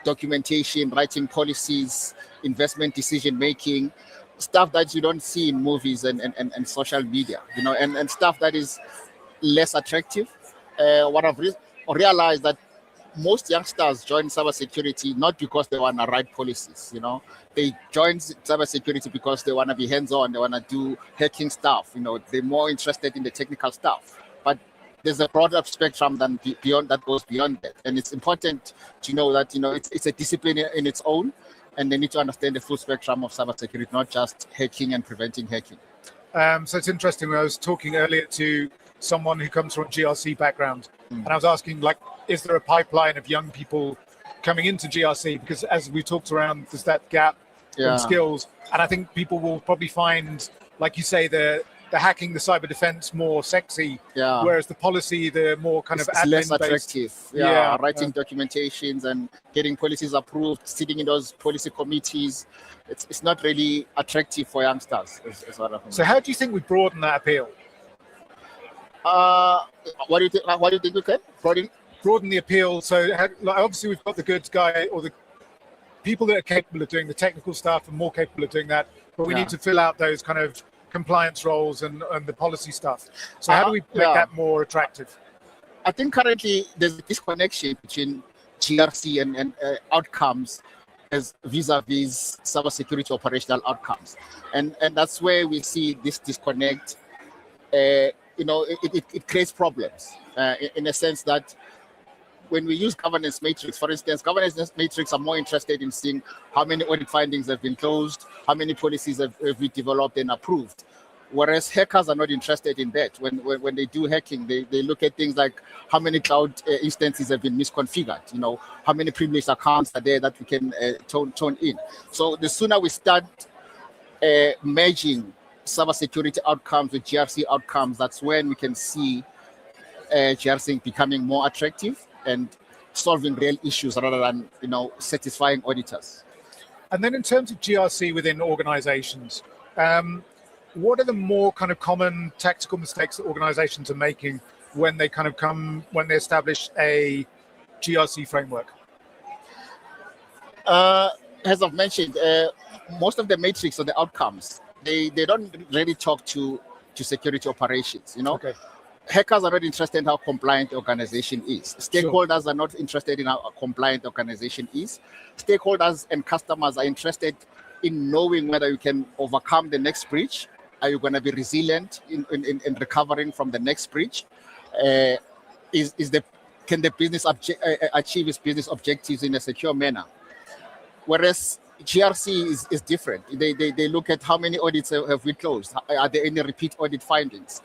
documentation, writing policies, investment decision making, stuff that you don't see in movies and social media, and stuff that is less attractive. What I've realized that most youngsters join cybersecurity not because they want to write policies, they join cybersecurity because they want to be hands-on, they want to do hacking stuff, they're more interested in the technical stuff. But there's a broader spectrum than beyond that goes beyond that. And it's important to know that, it's a discipline in its own, and they need to understand the full spectrum of cybersecurity, not just hacking and preventing hacking. So it's interesting. I was talking earlier to someone who comes from a GRC background, and I was asking, is there a pipeline of young people coming into GRC? Because as we talked around, there's that gap in skills, and I think people will probably find, like you say, the hacking, the cyber defense more sexy, whereas the policy, the more kind of admin less attractive. Writing documentations and getting policies approved, sitting in those policy committees, it's not really attractive for youngsters. So how do you think we broaden that appeal? What do you think we can broaden the appeal? So obviously we've got the good guy or the people that are capable of doing the technical stuff and more capable of doing that, but we need to fill out those kind of compliance roles and the policy stuff. So how do we make that more attractive? I think currently there's a disconnection between GRC and outcomes as vis-a-vis cybersecurity operational outcomes, and that's where we see this disconnect. It creates problems in a sense that when we use governance matrix, for instance, governance matrix are more interested in seeing how many audit findings have been closed, how many policies have we developed and approved. Whereas hackers are not interested in that. When they do hacking, they look at things like how many cloud instances have been misconfigured, how many privileged accounts are there that we can tone in. So the sooner we start merging cybersecurity outcomes with GRC outcomes, that's when we can see GRC becoming more attractive and solving real issues rather than satisfying auditors. And then in terms of GRC within organizations, what are the more kind of common tactical mistakes that organizations are making when they establish a GRC framework? As I've mentioned, most of the metrics or the outcomes, they don't really talk to security operations, Okay. Hackers are not interested in how compliant the organization is. Stakeholders are not interested in how a compliant organization is. Stakeholders and customers are interested in knowing whether you can overcome the next breach. Are you going to be resilient in recovering from the next breach? Can the business achieve its business objectives in a secure manner? Whereas GRC is different. They look at how many audits have we closed. Are there any repeat audit findings?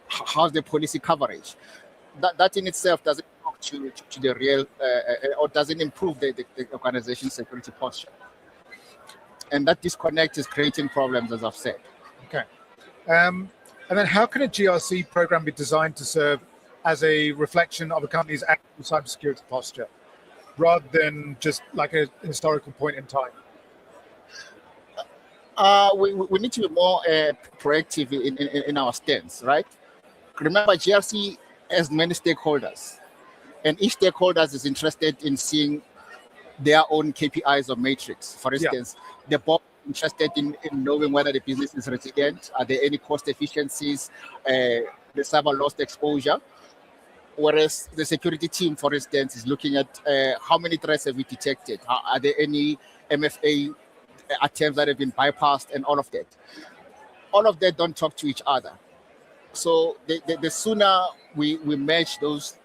How's the policy coverage? That in itself doesn't talk to the real or doesn't improve the organization's security posture. And that disconnect is creating problems, as I've said. Okay. And then how can a GRC program be designed to serve as a reflection of a company's actual cybersecurity posture, rather than just like a historical point in time? We need to be more proactive in our stance, right? Remember, GRC has many stakeholders, and each stakeholder is interested in seeing their own KPIs or matrix. For instance, the board is interested in knowing whether the business is resilient. Are there any cost efficiencies? The cyber loss exposure. Whereas the security team, for instance, is looking at how many threats have we detected? Are there any MFA attempts that have been bypassed and all of that? All of that don't talk to each other. So the sooner we merge those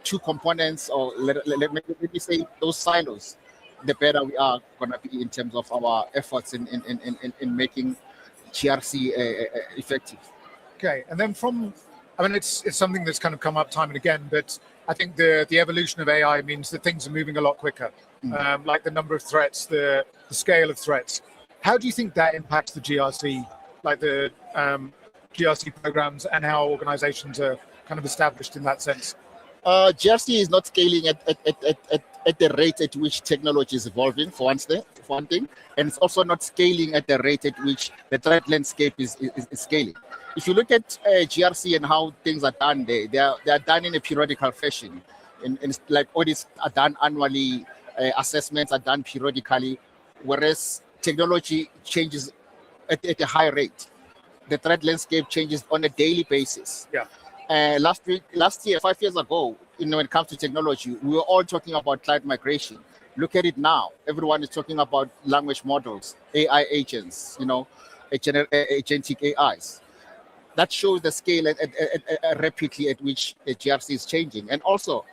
two components, or let me say those silos, the better we are going to be in terms of our efforts in making GRC effective. Okay, and then it's something that's kind of come up time and again, but I think the evolution of AI means that things are moving a lot quicker, like the number of threats, the scale of threats. How do you think that impacts the GRC, like the GRC programs, and how organizations are kind of established in that sense? GRC is not scaling at the rate at which technology is evolving, for one thing, and it's also not scaling at the rate at which the threat landscape is scaling. If you look at GRC and how things are done there, they are done in a periodical fashion. In like audits are done annually, assessments are done periodically, whereas technology changes at a high rate. The threat landscape changes on a daily basis. Yeah. Last year, 5 years ago, when it comes to technology, we were all talking about cloud migration. Look at it now. Everyone is talking about language models, AI agents, agentic AIs. That shows the scale rapidly at which the GRC is changing. And also,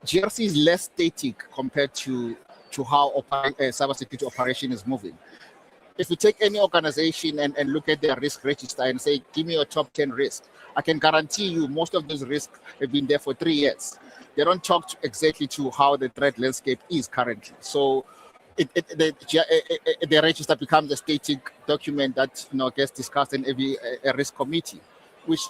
GRC is less static compared to how cybersecurity operation is moving. If you take any organization and look at their risk register and say, give me your top 10 risks, I can guarantee you most of those risks have been there for 3 years. They don't talk exactly to how the threat landscape is currently. So the register becomes a static document that gets discussed in every risk committee, which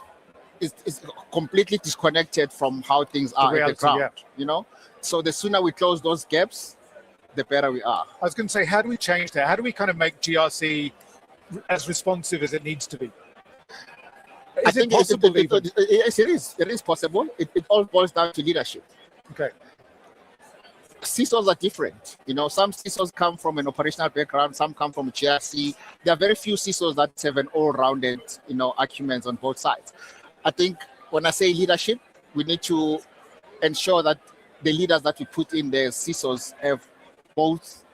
is completely disconnected from how things are at the ground. Yeah. So the sooner we close those gaps, the better we are. I was going to say, how do we change that? How do we kind of make GRC as responsive as it needs to be? I think yes, it is. It is possible. It all boils down to leadership. Okay. CISOs are different. Some CISOs come from an operational background. Some come from GRC. There are very few CISOs that have an all-rounded, acumen on both sides. I think when I say leadership, we need to ensure that the leaders that we put in there, CISOs, have both,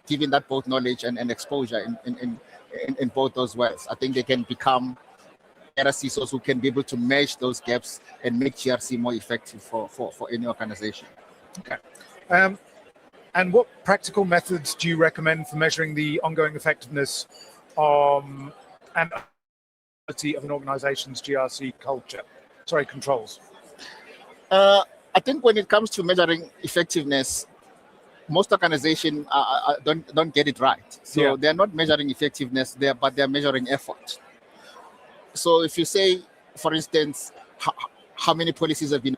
given that both knowledge and exposure in both those worlds. I think they can become better CISOs who can be able to merge those gaps and make GRC more effective for any organization. Okay. And what practical methods do you recommend for measuring the ongoing effectiveness and ability of an organization's GRC controls? I think when it comes to measuring effectiveness, most organizations don't get it right. So they're not measuring effectiveness there, but they're measuring effort. So if you say, for instance, how many policies have been,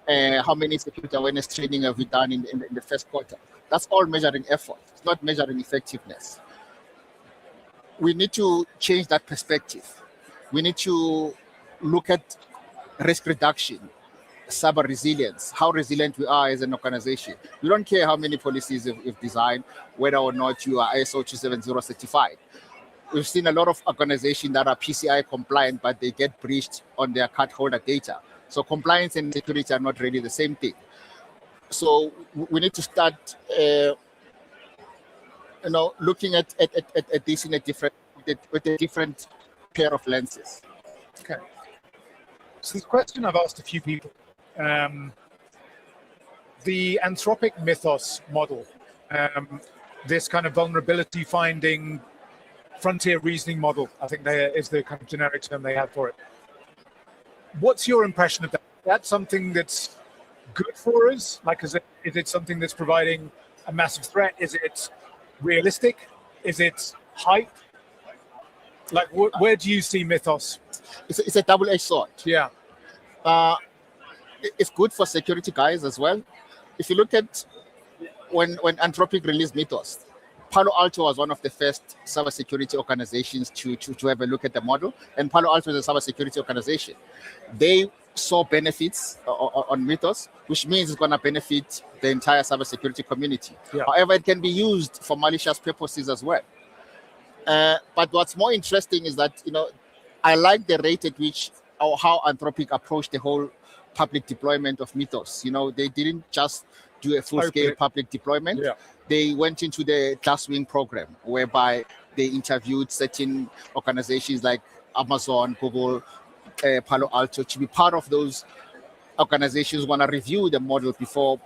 how many security awareness training have we done in the first quarter, that's all measuring effort. It's not measuring effectiveness. We need to change that perspective. We need to look at risk reduction, cyber resilience, how resilient we are as an organization. We don't care how many policies we've designed, whether or not you are ISO 270 certified. We've seen a lot of organizations that are PCI compliant, but they get breached on their cardholder data. So compliance and security are not really the same thing. So we need to start, looking at this in with a different pair of lenses. Okay. So this question I've asked a few people. The Anthropic mythos model, this kind of vulnerability finding, frontier reasoning model, I think is the kind of generic term they have for it. What's your impression of that? Is that something that's good for us? Like, is it something that's providing a massive threat? Is it realistic? Is it hype? Like, where do you see mythos? It's a double-edged sword. Yeah. It's good for security guys as well. If you look at when Anthropic released Mythos, Palo Alto was one of the first cybersecurity organizations to have a look at the model. And Palo Alto is a cybersecurity organization. They saw benefits on Mythos, which means it's going to benefit the entire cybersecurity community. Yeah. However, it can be used for malicious purposes as well. But what's more interesting is that, I like the rate at which or how Anthropic approached the whole public deployment of Mythos. They didn't just do a full-scale public deployment. Yeah. They went into the Glasswing program, whereby they interviewed certain organizations like Amazon, Google, Palo Alto to be part of those organizations. Want to review the model before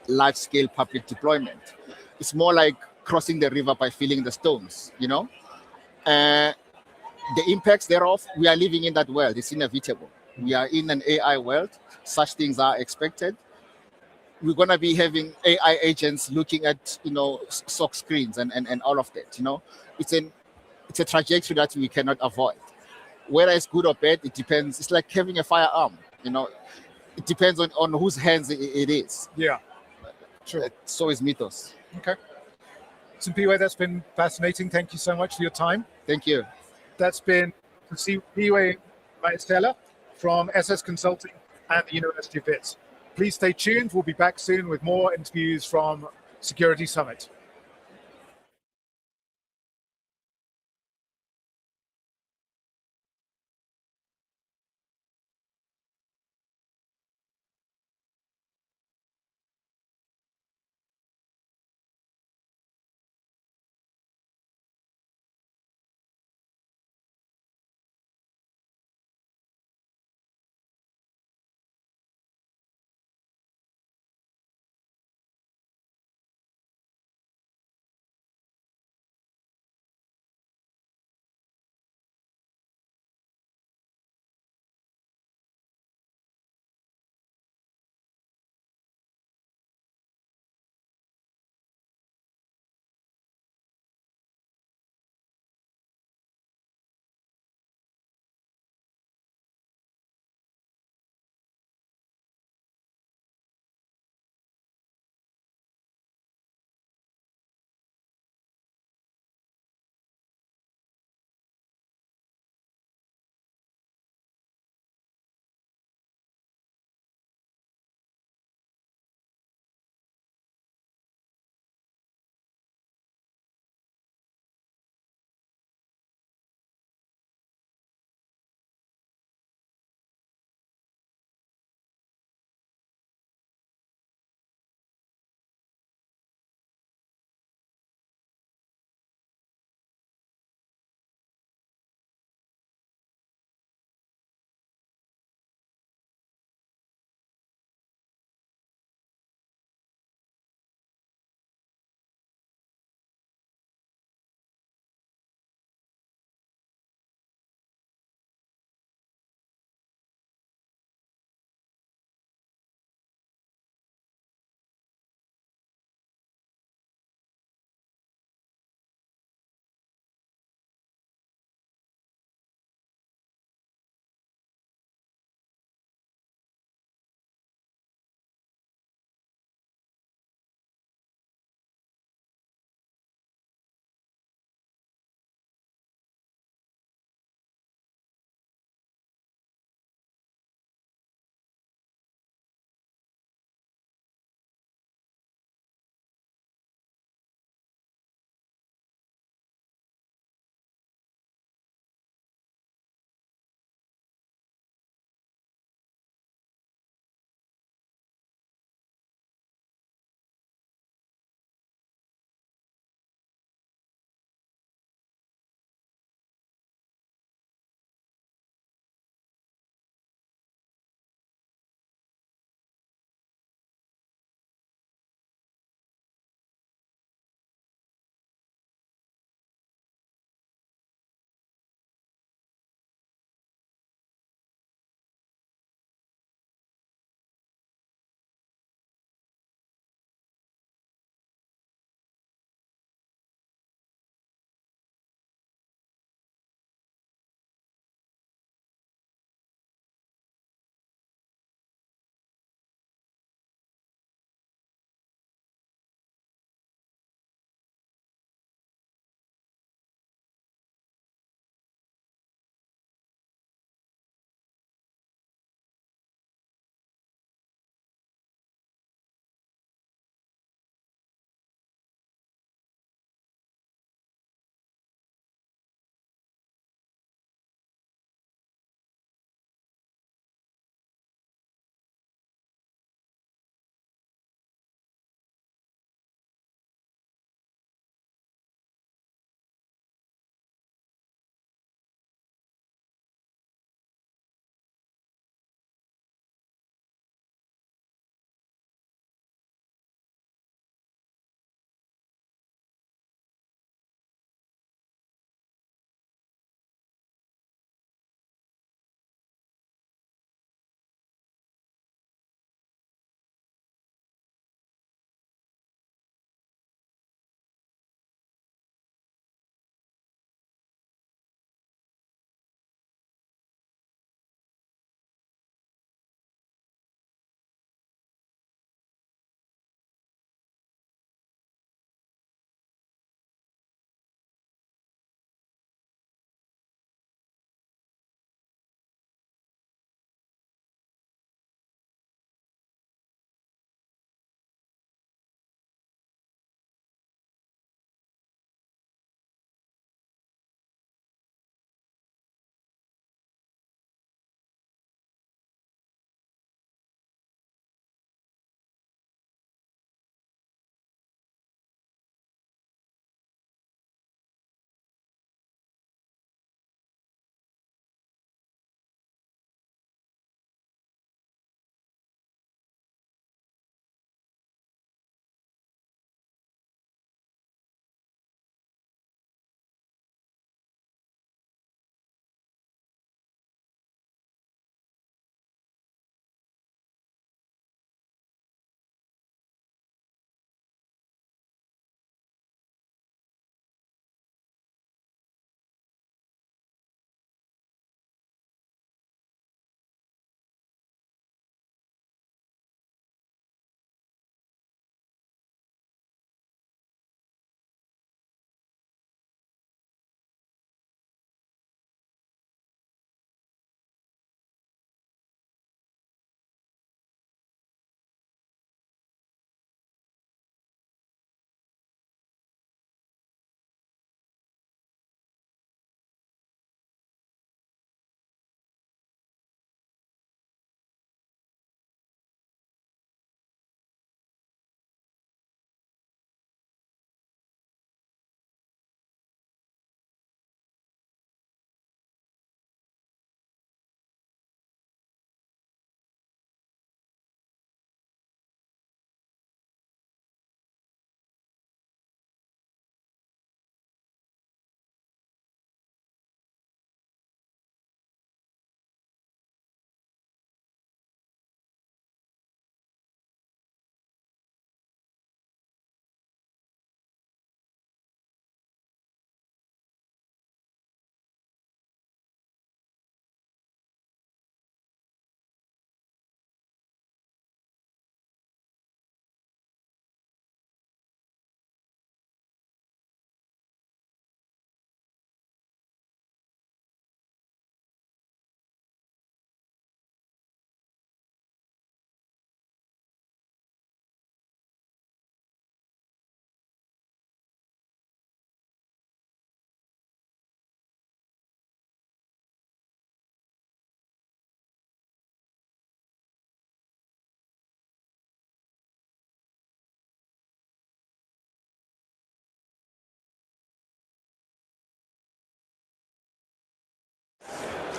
large-scale public deployment. It's more like crossing the river by filling the stones. The impacts thereof, we are living in that world. It's inevitable. We are in an AI world. Such things are expected. We're going to be having AI agents looking at, SOC screens and all of that. It's a trajectory that we cannot avoid. Whether it's good or bad, it depends. It's like having a firearm. It depends on whose hands it is. Yeah, sure. So is Mythos. Okay. Simpiwe, that's been fascinating. Thank you so much for your time. Thank you. That's been to see Piwe Maestella from SS Consulting and the University of Wits. Please stay tuned. We'll be back soon with more interviews from Security Summit.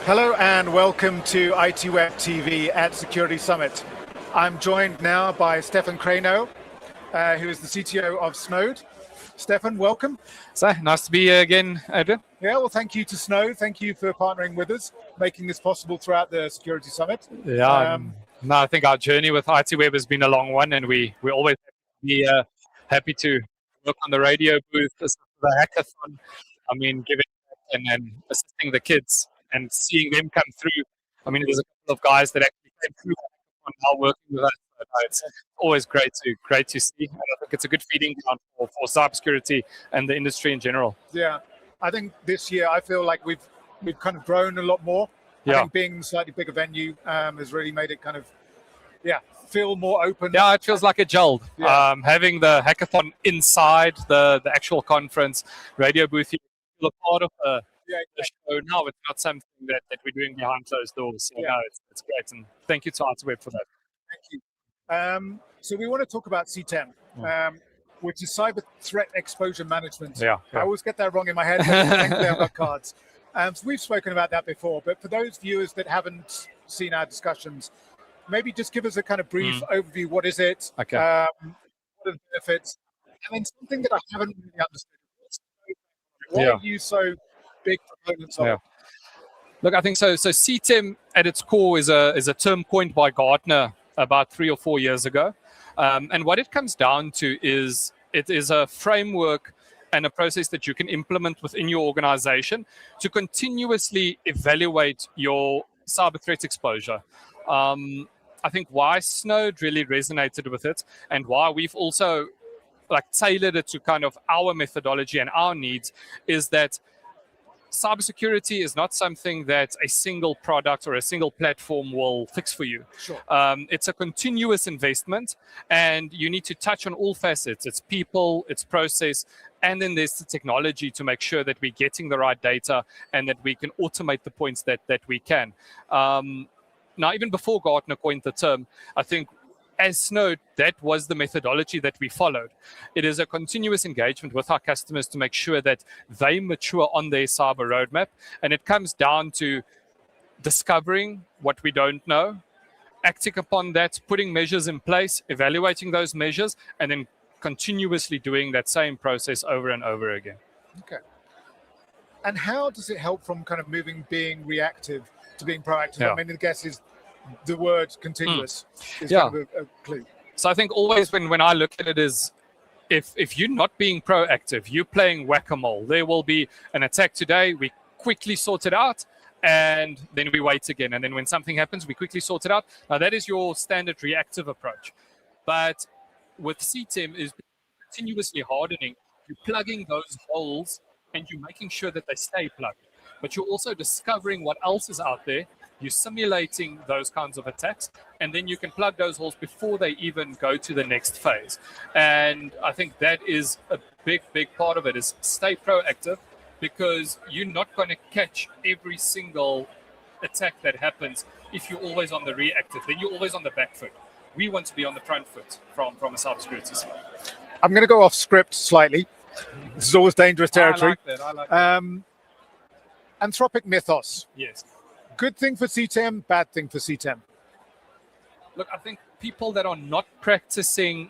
Hello and welcome to ITWeb TV at Security Summit. I'm joined now by Stefan Krano, who is the CTO of Snowed. Stefan, welcome. So nice to be here again, Adrian. Yeah, well, thank you to Snowed. Thank you for partnering with us, making this possible throughout the Security Summit. Yeah, no, I think our journey with ITWeb has been a long one, and we always be happy to work on the radio booth, the hackathon. I mean, giving and assisting the kids and seeing them come through. I mean, there's a couple of guys that actually came through the hackathon now working with us. It's always great to see, and I think it's a good feeding ground for cybersecurity and the industry in general. Yeah, I think this year I feel like we've kind of grown a lot more. I think being a slightly bigger venue has really made it kind of feel more open. Yeah, it feels like it gelled. Having the hackathon inside the actual conference, radio booth, you feel a part of the show now. It's not something that we're doing behind closed doors. So no, it's great, and thank you to ITWeb for that. Thank you. So we want to talk about CTEM, which is Cyber Threat Exposure Management. I always get that wrong in my head, but thankfully I've got cards. So we've spoken about that before, but for those viewers that haven't seen our discussions, maybe just give us a kind of brief overview. What is it? Okay. What are the benefits? And then something that I haven't really understood. Why are you so big proponents of it? Look, I think so. CTEM at its core is a term coined by Gartner about 3 or 4 years ago. And what it comes down to is it is a framework and a process that you can implement within your organization to continuously evaluate your cyber threat exposure. I think why Snowed really resonated with it, and why we've also tailored it to kind of our methodology and our needs, is that cybersecurity is not something that a single product or a single platform will fix for you. Sure. It's a continuous investment, and you need to touch on all facets. It's people, it's process, and then there's the technology to make sure that we're getting the right data and that we can automate the points that we can. Now, even before Gartner coined the term, I think as Snowed, that was the methodology that we followed. It is a continuous engagement with our customers to make sure that they mature on their cyber roadmap. And it comes down to discovering what we don't know, acting upon that, putting measures in place, evaluating those measures, and then continuously doing that same process over and over again. Okay. And how does it help from kind of being reactive to being proactive? I mean, the guess is the word continuous is kind of a clue. So I think always when I look at it is, if you're not being proactive, you're playing whack-a-mole. There will be an attack today, we quickly sort it out, and then we wait again. And then when something happens, we quickly sort it out. Now that is your standard reactive approach. But with CTEM is continuously hardening. You're plugging those holes and you're making sure that they stay plugged. But you're also discovering what else is out there. You're simulating those kinds of attacks, and then you can plug those holes before they even go to the next phase. And I think that is a big part of it, is stay proactive, because you're not going to catch every single attack that happens if you're always on the reactive. Then you're always on the back foot. We want to be on the front foot from a cybersecurity side. I'm going to go off script slightly. This is always dangerous territory. I like that. Anthropic mythos. Yes. Good thing for CTEM, bad thing for CTEM. Look, I think people that are not practicing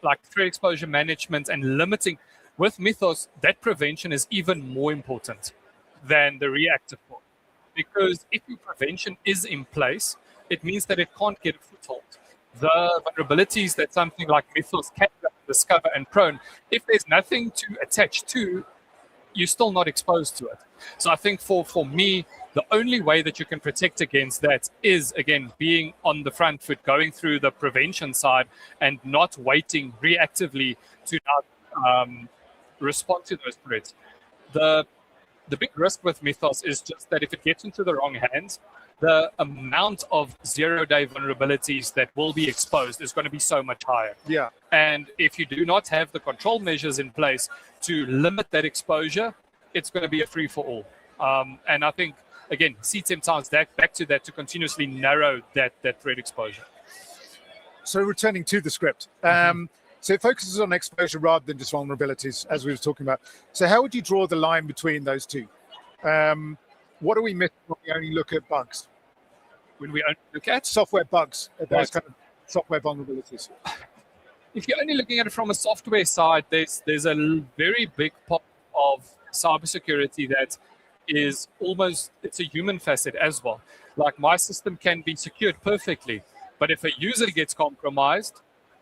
threat exposure management and limiting with mythos, that prevention is even more important than the reactive part. Because if your prevention is in place, it means that it can't get a foothold. The vulnerabilities that something like mythos can discover and prone, if there's nothing to attach to, you're still not exposed to it. So I think for me, the only way that you can protect against that is, again, being on the front foot, going through the prevention side and not waiting reactively to not respond to those threats. The big risk with mythos is just that if it gets into the wrong hands, the amount of zero-day vulnerabilities that will be exposed is going to be so much higher. Yeah. And if you do not have the control measures in place to limit that exposure, it's going to be a free-for-all. And I think, again, CTEM ties back to that to continuously narrow that threat exposure. So returning to the script, so it focuses on exposure rather than just vulnerabilities, as we were talking about. So how would you draw the line between those two? what do we miss when we only look at bugs? When we only look at software bugs, those kind of software vulnerabilities. If you're only looking at it from a software side, there's a very big part of cybersecurity that is almost, it's a human facet as well. Like my system can be secured perfectly, but if a user gets compromised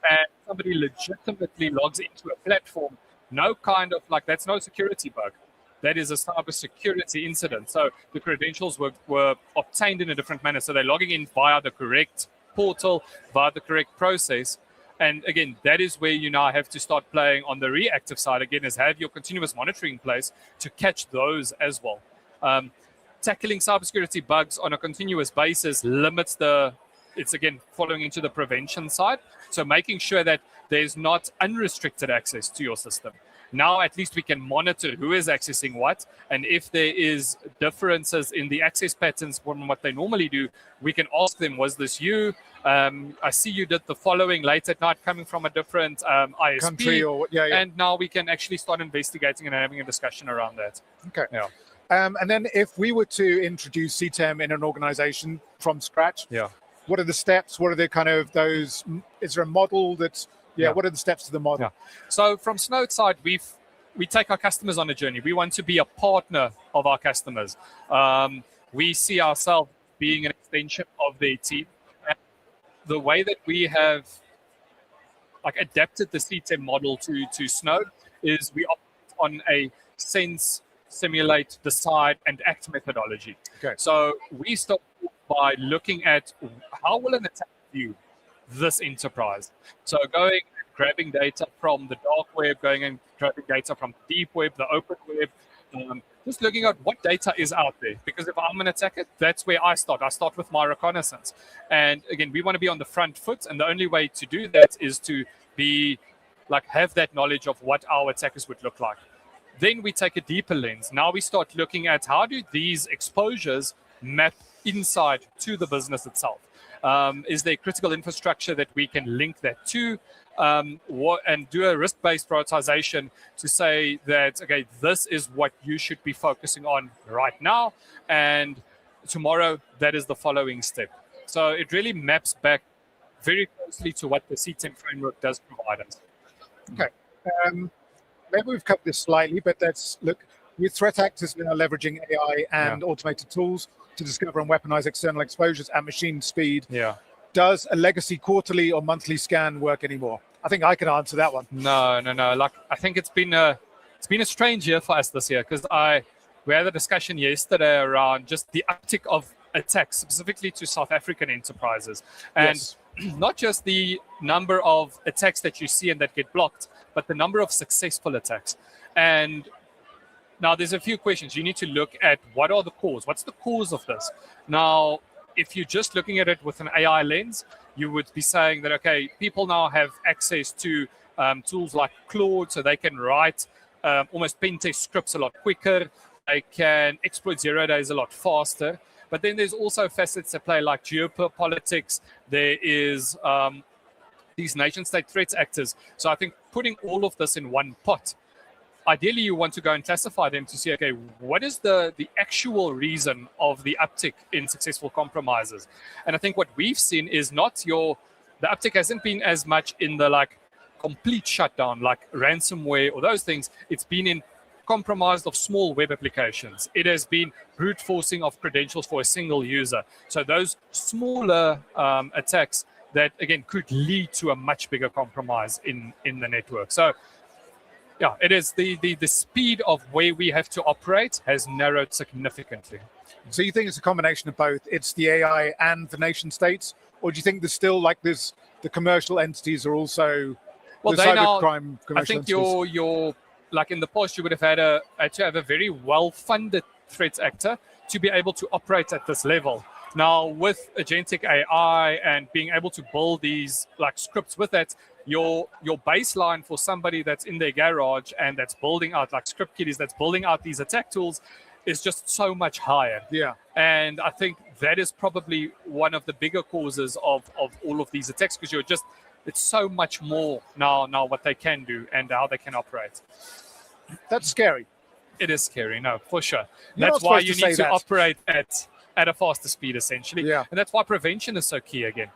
and somebody legitimately logs into a platform, no kind of like, that's no security bug. That is a cybersecurity incident. So the credentials were obtained in a different manner. So they're logging in via the correct portal, via the correct process. And again, that is where you now have to start playing on the reactive side again, is have your continuous monitoring in place to catch those as well. Tackling cybersecurity bugs on a continuous basis limits it's again following into the prevention side. So making sure that there's not unrestricted access to your system. Now at least we can monitor who is accessing what, and if there is differences in the access patterns from what they normally do, we can ask them, was this you? I see you did the following late at night coming from a different ISP. Country or And now we can actually start investigating and having a discussion around that. Okay. Yeah. And then if we were to introduce CTEM in an organization from scratch, what are the steps? What are the kind of those, is there a model that's, what are the steps to the model? So from Snow's side, we take our customers on a journey. We want to be a partner of our customers. We see ourselves being an extension of their team. And the way that we have adapted the CTEM model to Snow is we operate on a sense, simulate, decide, and act methodology. Okay. So we start by looking at how will an attack view this enterprise. So going and grabbing data from the dark web, going and grabbing data from the deep web, the open web, just looking at what data is out there. Because if I'm an attacker, that's where I start. I start with my reconnaissance. And again, we want to be on the front foot. And the only way to do that is to be have that knowledge of what our attackers would look like. Then we take a deeper lens. Now we start looking at how do these exposures map inside to the business itself. Is there critical infrastructure that we can link that to, and do a risk-based prioritization to say that, okay, this is what you should be focusing on right now, and tomorrow that is the following step. So it really maps back very closely to what the CTEM framework does provide us. Okay. Maybe we've covered this slightly, but let's look. With threat actors now leveraging AI and automated tools to discover and weaponize external exposures at machine speed. Does a legacy quarterly or monthly scan work anymore? I think I can answer that one. No. I think it's been a strange year for us this year, because we had a discussion yesterday around just the uptick of attacks, specifically to South African enterprises, and not just the number of attacks that you see and that get blocked, but the number of successful attacks. And now there's a few questions. You need to look at what are the cause? What's the cause of this? Now, if you're just looking at it with an AI lens, you would be saying that, okay, people now have access to tools like Claude, so they can write almost pen test scripts a lot quicker. They can exploit 0 days a lot faster. But then there's also facets at play like geopolitics. There is these nation-state threat actors. So I think putting all of this in one pot, ideally, you want to go and classify them to see, okay, what is the actual reason of the uptick in successful compromises? And I think what we've seen is the uptick hasn't been as much in the complete shutdown, like ransomware or those things. It's been in compromised of small web applications. It has been brute forcing of credentials for a single user. So those smaller attacks that, again, could lead to a much bigger compromise in the network. So yeah, it is the speed of where we have to operate has narrowed significantly. So you think it's a combination of both? It's the AI and the nation states, or do you think there's still the commercial entities are also cybercrime commercial I think entities? you're in the past you would have had to have a very well-funded threat actor to be able to operate at this level. Now with agentic AI and being able to build these scripts with that, your baseline for somebody that's in their garage and that's building out script kiddies, that's building out these attack tools, is just so much higher. And I think that is probably one of the bigger causes of all of these attacks, because it's so much more now what they can do and how they can operate. That's scary. It is scary, no, for sure. You're That's not why supposed you to need say to that. operate at a faster speed, essentially. Yeah. And that's why prevention is so key again.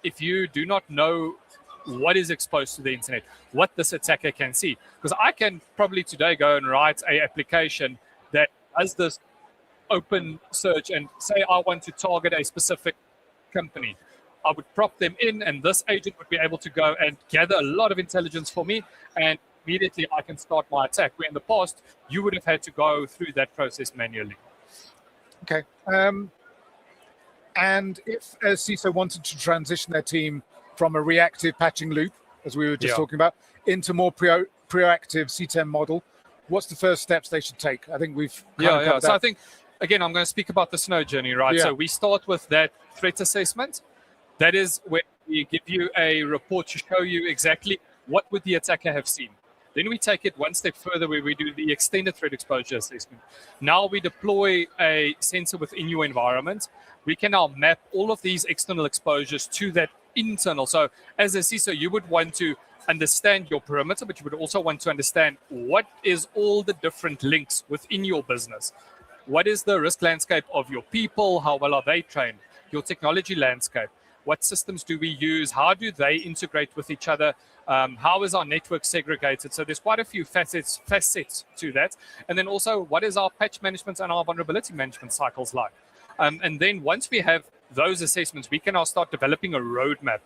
If you do not know what is exposed to the internet, what this attacker can see, because I can probably today go and write a application that does this open search and say I want to target a specific company. I would prop them in, and this agent would be able to go and gather a lot of intelligence for me, and immediately I can start my attack. Where in the past, you would have had to go through that process manually. Okay. And if a CISO wanted to transition their team from a reactive patching loop, as we were just talking about, into more proactive C10 model, what's the first steps they should take? I think we've kind of covered So that. I think, again, I'm going to speak about the snow journey, right? Yeah. So we start with that threat assessment. That is where we give you a report to show you exactly what would the attacker have seen. Then we take it one step further where we do the extended threat exposure assessment. Now we deploy a sensor within your environment. We can now map all of these external exposures to that internal. So as a CISO, you would want to understand your perimeter, but you would also want to understand what is all the different links within your business. What is the risk landscape of your people? How well are they trained? Your technology landscape. What systems do we use? How do they integrate with each other? How is our network segregated? So there's quite a few facets to that. And then also, what is our patch management and our vulnerability management cycles like? And then once we have those assessments, we can now start developing a roadmap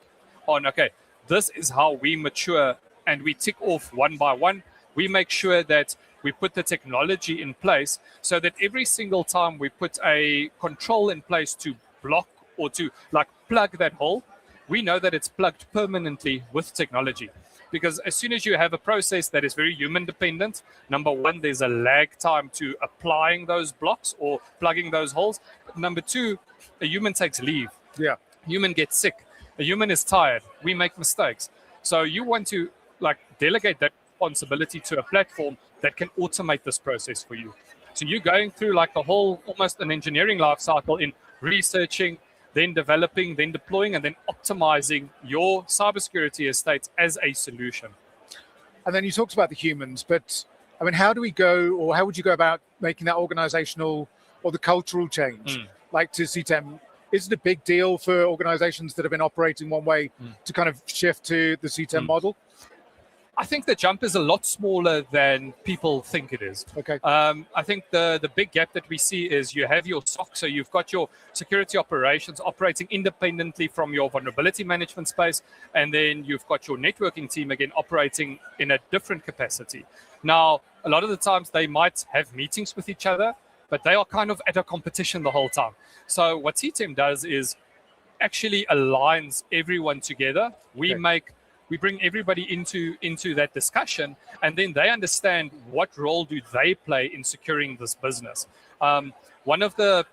on, okay, this is how we mature, and we tick off one by one. We make sure that we put the technology in place so that every single time we put a control in place to block or to like plug that hole, we know that it's plugged permanently with technology. Because as soon as you have a process that is very human dependent, number one, there's a lag time to applying those blocks or plugging those holes. Number two, a human takes leave. Yeah. Human gets sick. A human is tired. We make mistakes. So you want to like delegate that responsibility to a platform that can automate this process for you. So you're going through like the whole, almost an engineering life cycle in researching, then developing, then deploying, and then optimizing your cybersecurity estate as a solution. And then you talked about the humans, but I mean, how do we go, or how would you go about making that organizational or the cultural change, like to C10? Is it a big deal for organizations that have been operating one way to kind of shift to the C10 model? I think the jump is a lot smaller than people think it is. Okay. I think the big gap that we see is you have your SOC, so you've got your security operations operating independently from your vulnerability management space, and then you've got your networking team again operating in a different capacity. Now, a lot of the times they might have meetings with each other, but they are kind of at a competition the whole time. So what CTEM does is actually aligns everyone together. We bring everybody into that discussion, and then they understand what role do they play in securing this business. One of the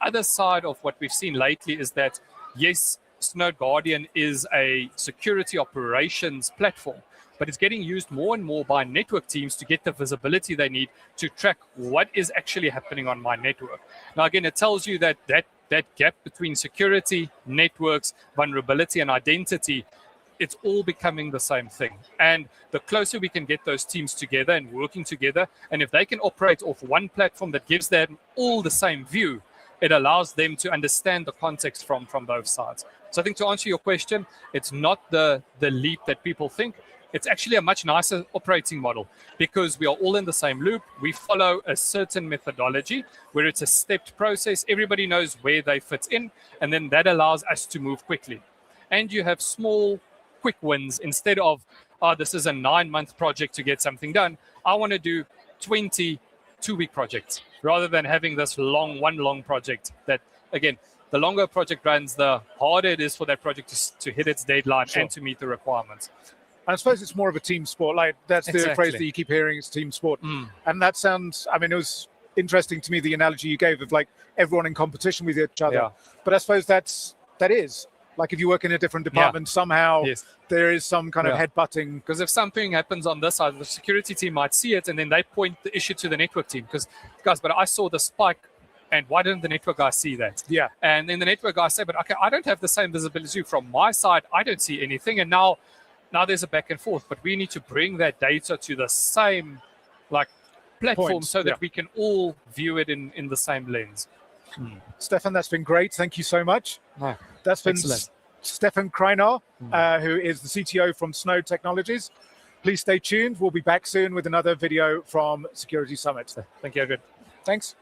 other side of what we've seen lately is that, yes, Snowed Guardian is a security operations platform, but it's getting used more and more by network teams to get the visibility they need to track what is actually happening on my network. Now, again, it tells you that gap between security, networks, vulnerability, and identity, it's all becoming the same thing. And the closer we can get those teams together and working together, and if they can operate off one platform that gives them all the same view, it allows them to understand the context from both sides. So I think to answer your question, it's not the leap that people think. It's actually a much nicer operating model because we are all in the same loop. We follow a certain methodology where it's a stepped process. Everybody knows where they fit in, and then that allows us to move quickly. And you have small, quick wins instead of, this is a 9-month project to get something done. I want to do 20 2-week projects rather than having this one long project that, again, the longer a project runs, the harder it is for that project to hit its deadline and to meet the requirements. I suppose it's more of a team sport. Like that's the phrase that you keep hearing, is team sport. And that sounds, I mean, it was interesting to me, the analogy you gave of like everyone in competition with each other. Yeah. But I suppose that is like if you work in a different department, somehow there is some kind of headbutting. Because if something happens on this side, the security team might see it and then they point the issue to the network team. Because, guys, but I saw the spike, and why didn't the network guy see that? Yeah. And then the network guy said, but okay, I don't have the same visibility from my side. I don't see anything. And now there's a back and forth, but we need to bring that data to the same, like, platform points. so that we can all view it in the same lens. Stefan, that's been great. Thank you so much. No, that's been excellent. Stefan Kreiner, who is the CTO from Snowed Technologies. Please stay tuned. We'll be back soon with another video from Security Summit. Thank you, Edward. Thanks.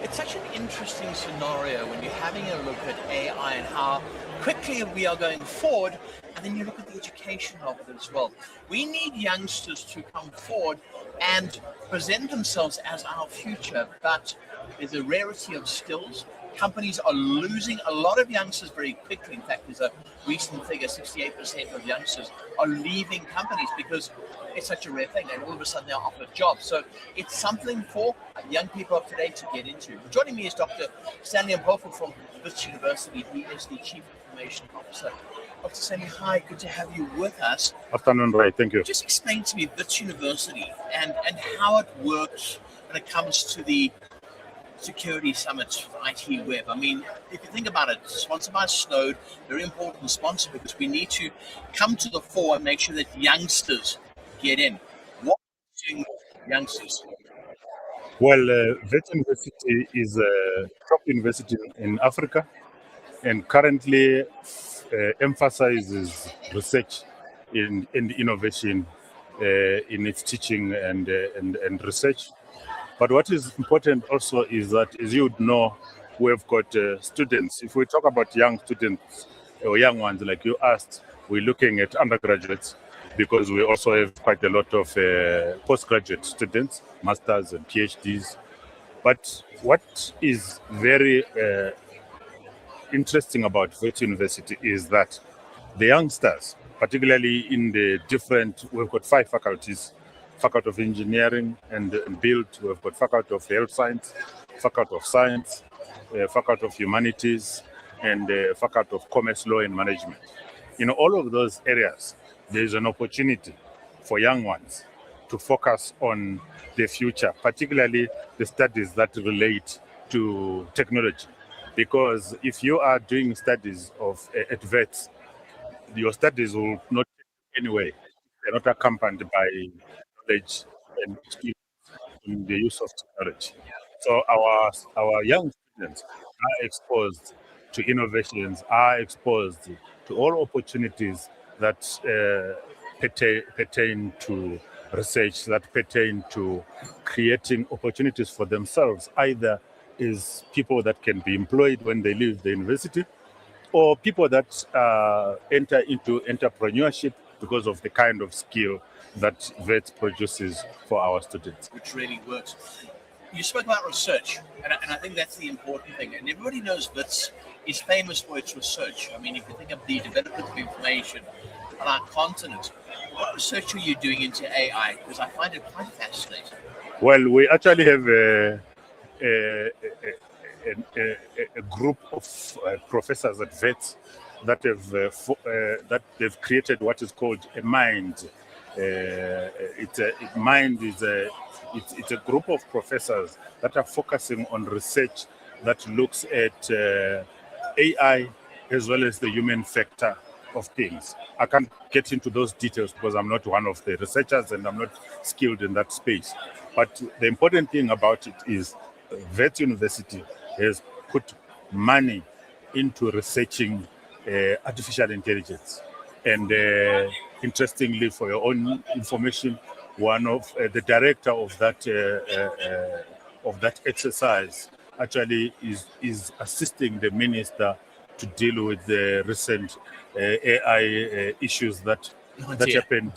It's such an interesting scenario when you're having a look at AI and how quickly we are going forward, and then you look at the education of it as well. We need youngsters to come forward and present themselves as our future, but there's a rarity of skills. Companies are losing a lot of youngsters very quickly. In fact, there's a recent figure, 68% of youngsters are leaving companies because it's such a rare thing, and all of a sudden they're offered jobs. So it's something for young people of today to get into. Joining me is Dr. Stanley Mpofu from Wits University. He is the Chief Information Officer. Dr. Stanley, hi, good to have you with us. Afternoon, Ray, thank you. Just explain to me Wits University and how it works when it comes to the Security Summit for ITWeb. I mean, if you think about it, sponsored by Snowd, very important sponsor because we need to come to the fore and make sure that youngsters get in. What are you doing with youngsters? Well, Wits University is a top university in Africa and currently emphasizes research in innovation in its teaching and research. But what is important also is that, as you would know, we've got students. If we talk about young students or young ones, like you asked, we're looking at undergraduates because we also have quite a lot of postgraduate students, masters and PhDs. But what is very interesting about Wits University is that the youngsters, particularly in the different, we've got 5 faculties, Faculty of Engineering and Build, we've got Faculty of Health Science, Faculty of Science, Faculty of Humanities, and Faculty of Commerce, Law and Management. In all of those areas, there is an opportunity for young ones to focus on the future, particularly the studies that relate to technology. Because if you are doing studies at VETS, your studies will not take anyway. They're not accompanied by knowledge and experience in the use of technology. So our young students are exposed to innovations, are exposed to all opportunities that pertain to research, that pertain to creating opportunities for themselves, either as people that can be employed when they leave the university, or people that enter into entrepreneurship because of the kind of skill that VET produces for our students. Which really works. You spoke about research, and I think that's the important thing. And everybody knows Wits is famous for its research. I mean, if you think of the development of information on our continent, what research are you doing into AI? Because I find it quite fascinating. Well, we actually have a group of professors at VET that they've created what is called a mind. It's a group of professors that are focusing on research that looks at AI as well as the human factor of things. I can't get into those details because I'm not one of the researchers and I'm not skilled in that space. But the important thing about it is VET University has put money into researching artificial intelligence. And interestingly, for your own information, one of the director of that exercise actually is assisting the minister to deal with the recent AI issues that happened,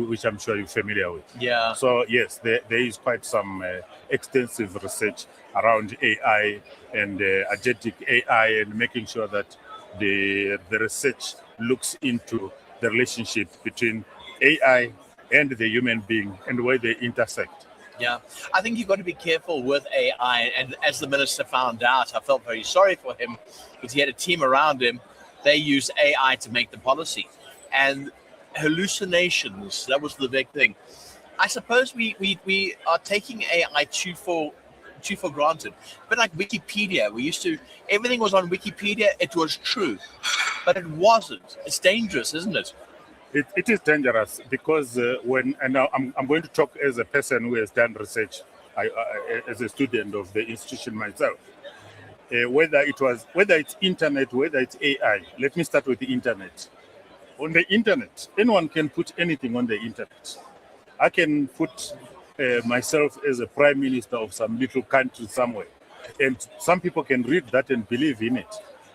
which I'm sure you're familiar with. Yeah. So yes, there is quite some extensive research around AI and agentic AI, and making sure that the research looks into the relationship between AI and the human being and where they intersect. Yeah, I think you've got to be careful with AI. And as the minister found out, I felt very sorry for him because he had a team around him. They used AI to make the policy. And hallucinations, that was the big thing. I suppose we are taking AI too for granted. But like Wikipedia, everything was on Wikipedia, it was true. But it wasn't. It's dangerous, isn't it? It is dangerous because I'm going to talk as a person who has done research, as a student of the institution myself. Whether it's internet, whether it's AI. Let me start with the internet. On the internet, anyone can put anything on the internet. I can put myself as a prime minister of some little country somewhere, And some people can read that and believe in it.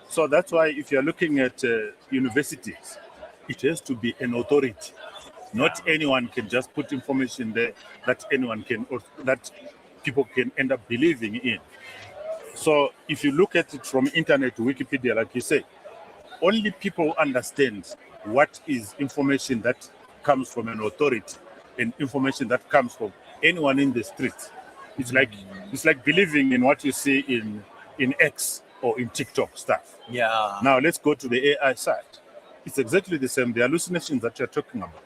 So that's why if you're looking at universities, it has to be an authority. Not anyone can just put information there that anyone can, or that people can end up believing in. So if you look at it from internet to Wikipedia, like you say, only people understand what is information that comes from an authority and information that comes from anyone in the street. It's like believing in what you see in X or in TikTok stuff. Yeah. Now let's go to the AI side. It's exactly the same. The hallucinations that you're talking about.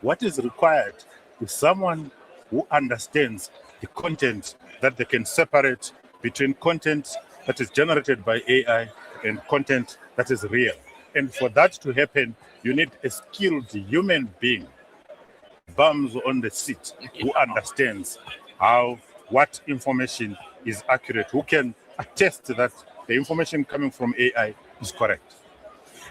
What is required is someone who understands the content, that they can separate between content that is generated by AI and content that is real. And for that to happen, you need a skilled human being, bums on the seat, who understands what information is accurate, who can attest that the information coming from AI is correct.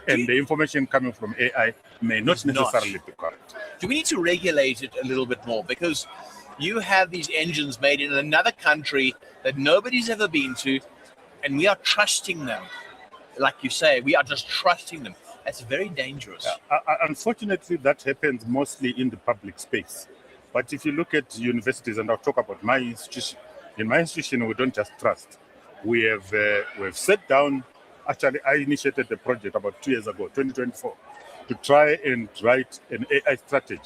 And the information coming from AI may not necessarily be correct. Do we need to regulate it a little bit more? Because you have these engines made in another country that nobody's ever been to, and we are trusting them. Like you say, we are just trusting them. That's very dangerous. Unfortunately, that happens mostly in the public space. But if you look at universities, and I'll talk about my institution, in my institution, we don't just trust. We've sat down. Actually, I initiated the project about 2 years ago, 2024, to try and write an AI strategy.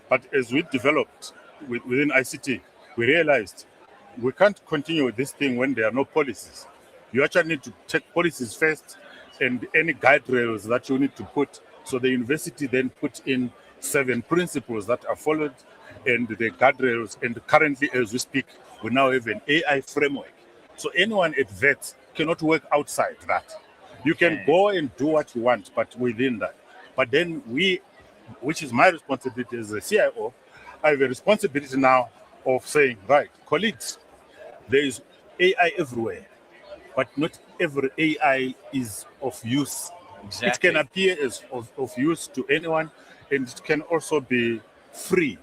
But as we developed within ICT, we realized we can't continue with this thing when there are no policies. You actually need to take policies first and any guardrails that you need to put. So the university then put in 7 principles that are followed and the guardrails. And currently, as we speak, we now have an AI framework. So anyone at VET cannot work outside that. You can go and do what you want, but within that. But then which is my responsibility as a CIO, I have a responsibility now of saying, right, colleagues, there is AI everywhere, but not every AI is of use. Exactly. It can appear as of use to anyone, and it can also be free,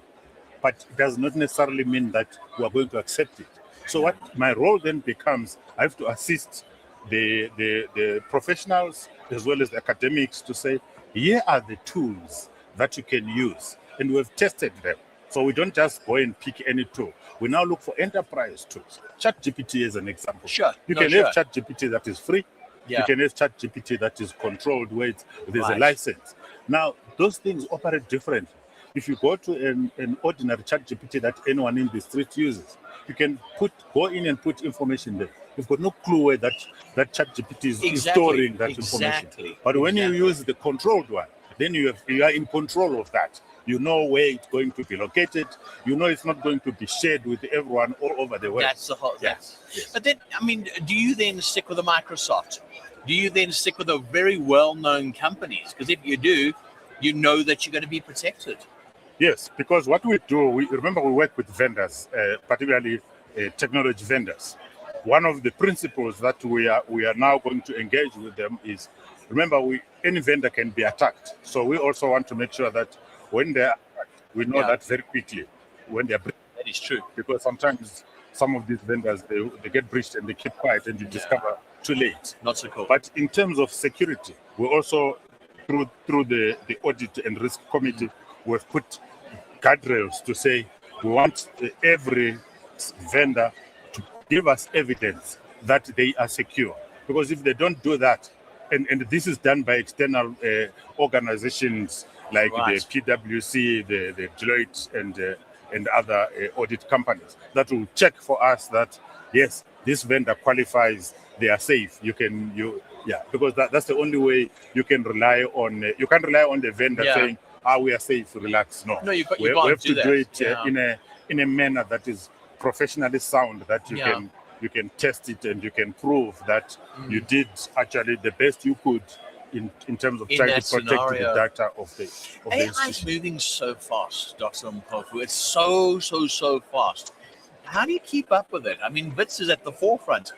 but it does not necessarily mean that we are going to accept it. So what my role then becomes, I have to assist the professionals as well as the academics to say, here are the tools that you can use. And we've tested them. So we don't just go and pick any tool. We now look for enterprise tools. ChatGPT is an example. Sure. You can have ChatGPT that is free. Yeah. You can have ChatGPT that is controlled where there's a license. Now, those things operate differently. If you go to an ordinary ChatGPT that anyone in the street uses, you can go in and put information there. You've got no clue where that ChatGPT is storing that information. But when you use the controlled one, then you are in control of that. You know where it's going to be located. You know it's not going to be shared with everyone all over the world. That's the whole. Yes. But then, I mean, do you then stick with a Microsoft? Do you then stick with the very well-known companies? Because if you do, you know that you're going to be protected. Yes, because what we do, we work with vendors, particularly technology vendors. One of the principles that we are now going to engage with them is, remember, any vendor can be attacked. So we also want to make sure that when they are attacked, we know that very quickly when they are breached. That is true. Because sometimes some of these vendors, they get breached and they keep quiet and you discover too late. Not so cool. But in terms of security, we also, through the audit and risk committee, we've put guardrails to say we want every vendor to give us evidence that they are secure. Because if they don't do that, and this is done by external organizations like the PwC, the Deloitte, and other audit companies that will check for us that yes, this vendor qualifies, they are safe. Because that's the only way you can rely on. You can't rely on the vendor saying, we are safe, relax. No, you we have to do it in a manner that is professionally sound, that you can test it and you can prove that you did actually the best you could in terms of trying to protect the data of the AI is moving so fast, Dr. Mpofu. It's so fast. How do you keep up with it? I mean, BITS is at the forefront,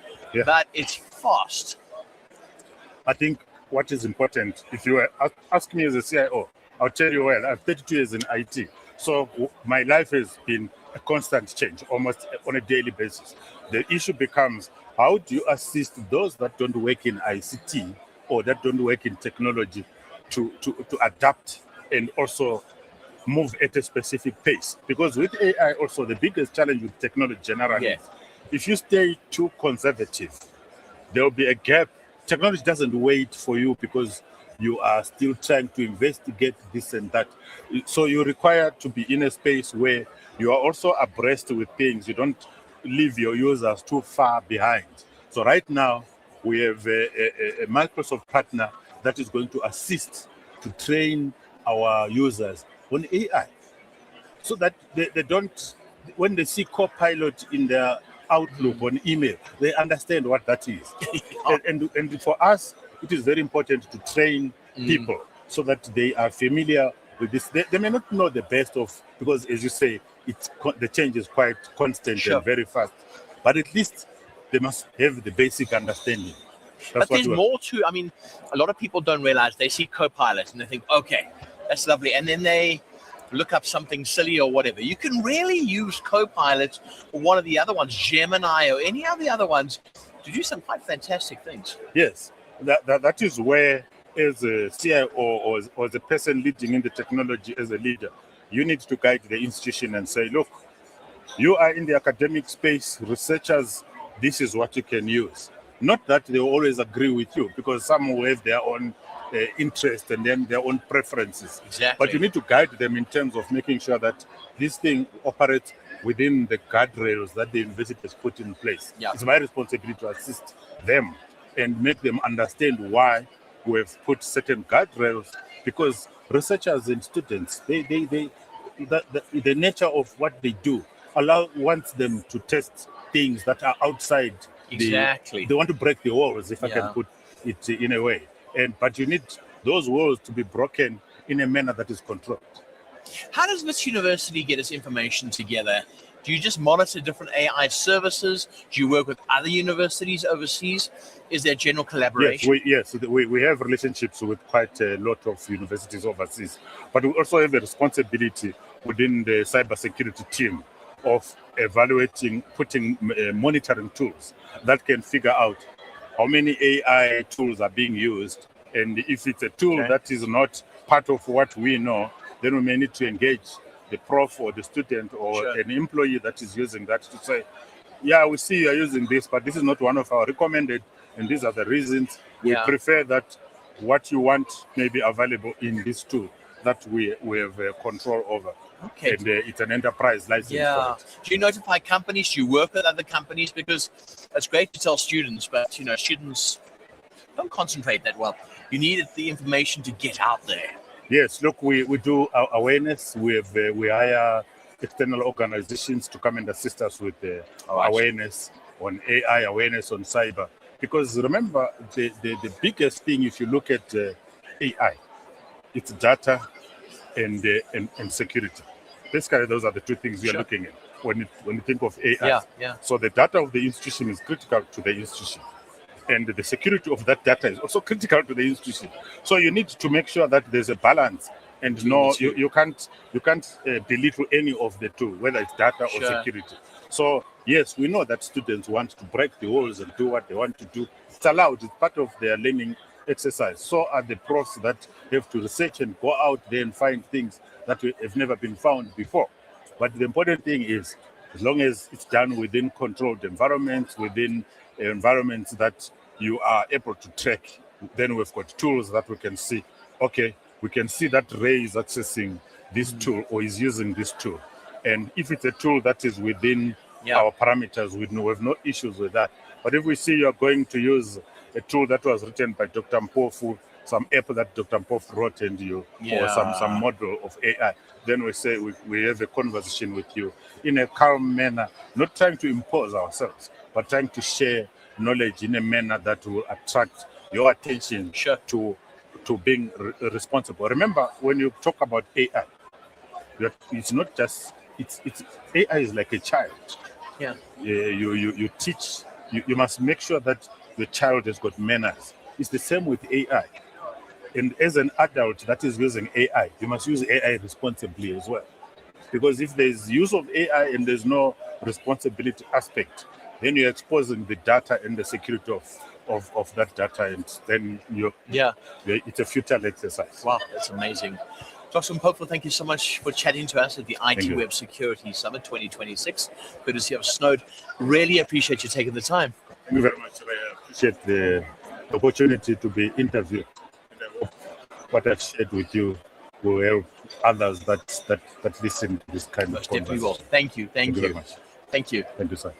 but it's fast. I think what is important, if you ask me as a CIO, I'll tell you, well, I have 32 years in IT. So my life has been a constant change, almost on a daily basis. The issue becomes, how do you assist those that don't work in ICT or that don't work in technology to adapt and also move at a specific pace? Because with AI also, the biggest challenge with technology generally is if you stay too conservative, there will be a gap. Technology doesn't wait for you because you are still trying to investigate this and that. So you require to be in a space where you are also abreast with things. You don't leave your users too far behind. So right now, we have a Microsoft partner that is going to assist to train our users on AI so that they don't, when they see Copilot in their Outlook on email, they understand what that is. and for us, it is very important to train people so that they are familiar with this. They may not know the best of, because as you say, the change is quite constant and very fast, but at least they must have the basic understanding. But there's more to, I mean, a lot of people don't realize they see Copilot and they think, okay, that's lovely. And then they look up something silly or whatever. You can really use Copilot or one of the other ones, Gemini or any of the other ones, to do some quite fantastic things. Yes, that is where, as a CIO or as a person leading in the technology as a leader, you need to guide the institution and say, look, you are in the academic space, researchers, this is what you can use. Not that they always agree with you, because some will have their own interest and then their own preferences. Exactly. But you need to guide them in terms of making sure that this thing operates within the guardrails that the university has put in place. It's my responsibility to assist them and make them understand why we have put certain guardrails, because researchers and students, the nature of what they do wants them to test things that are outside. Exactly. They want to break the walls, if I can put it in a way. But you need those walls to be broken in a manner that is controlled. How does this university get its information together? Do you just monitor different AI services? Do you work with other universities overseas? Is there general collaboration? Yes, we have relationships with quite a lot of universities overseas, but we also have a responsibility within the cybersecurity team of evaluating, putting monitoring tools that can figure out how many AI tools are being used. And if it's a tool that is not part of what we know, then we may need to engage the prof or the student or an employee that is using that to say, yeah, we see you are using this, but this is not one of our recommended, and these are the reasons. We prefer that what you want may be available in this tool that we have control over. Okay. And it's an enterprise license for it. Do you notify companies? Do you work with other companies? Because it's great to tell students, but students don't concentrate that well. You need the information to get out there. Yes, look, we do awareness. We hire external organizations to come and assist us with awareness on AI, awareness on cyber. Because remember, the biggest thing, if you look at AI, it's data and security. Basically, those are the two things we are looking at when you think of AI. So the data of the institution is critical to the institution, and the security of that data is also critical to the institution. So you need to make sure that there's a balance, and you can't belittle any of the two, whether it's data or security. So yes, we know that students want to break the walls and do what they want to do. It's allowed. It's part of their learning exercise. So are the profs that have to research and go out there and find things that have never been found before. But the important thing is, as long as it's done within controlled environments, within environments that you are able to track, then we've got tools that we can see, okay, we can see that Ray is accessing this tool or is using this tool. And if it's a tool that is within our parameters, we have no issues with that. But if we see you're going to use a tool that was written by Dr. Mpofu, some app that Dr. Mpofu wrote and or some model of AI, then we say we have a conversation with you in a calm manner, not trying to impose ourselves, but trying to share knowledge in a manner that will attract your attention to being responsible. Remember, when you talk about AI, it's not just, it's AI is like a child. You teach, you must make sure that the child has got manners. It's the same with AI. And as an adult that is using AI, you must use AI responsibly as well. Because if there's use of AI and there's no responsibility aspect, then you're exposing the data and the security of that data, and then it's a futile exercise. Wow, that's amazing. Dr. Mpofo, thank you so much for chatting to us at the ITWeb Security Summit 2026, courtesy of Snowed. Really appreciate you taking the time. Thank you very much. I appreciate the opportunity to be interviewed. And I hope what I've shared with you will help others that listen to this kind of conversation. Definitely will. Thank you. Thank you very much. Thank you. Thank you, sir.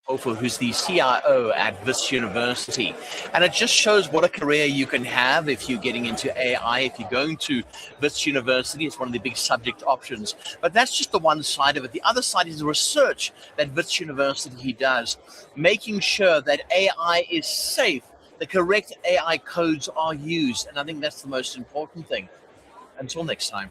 Mpofo, who's the CIO at Wits University. And it just shows what a career you can have if you're getting into AI, if you're going to Wits University. It's one of the big subject options. But that's just the one side of it. The other side is the research that Wits University does, making sure that AI is safe, the correct AI codes are used. And I think that's the most important thing. Until next time.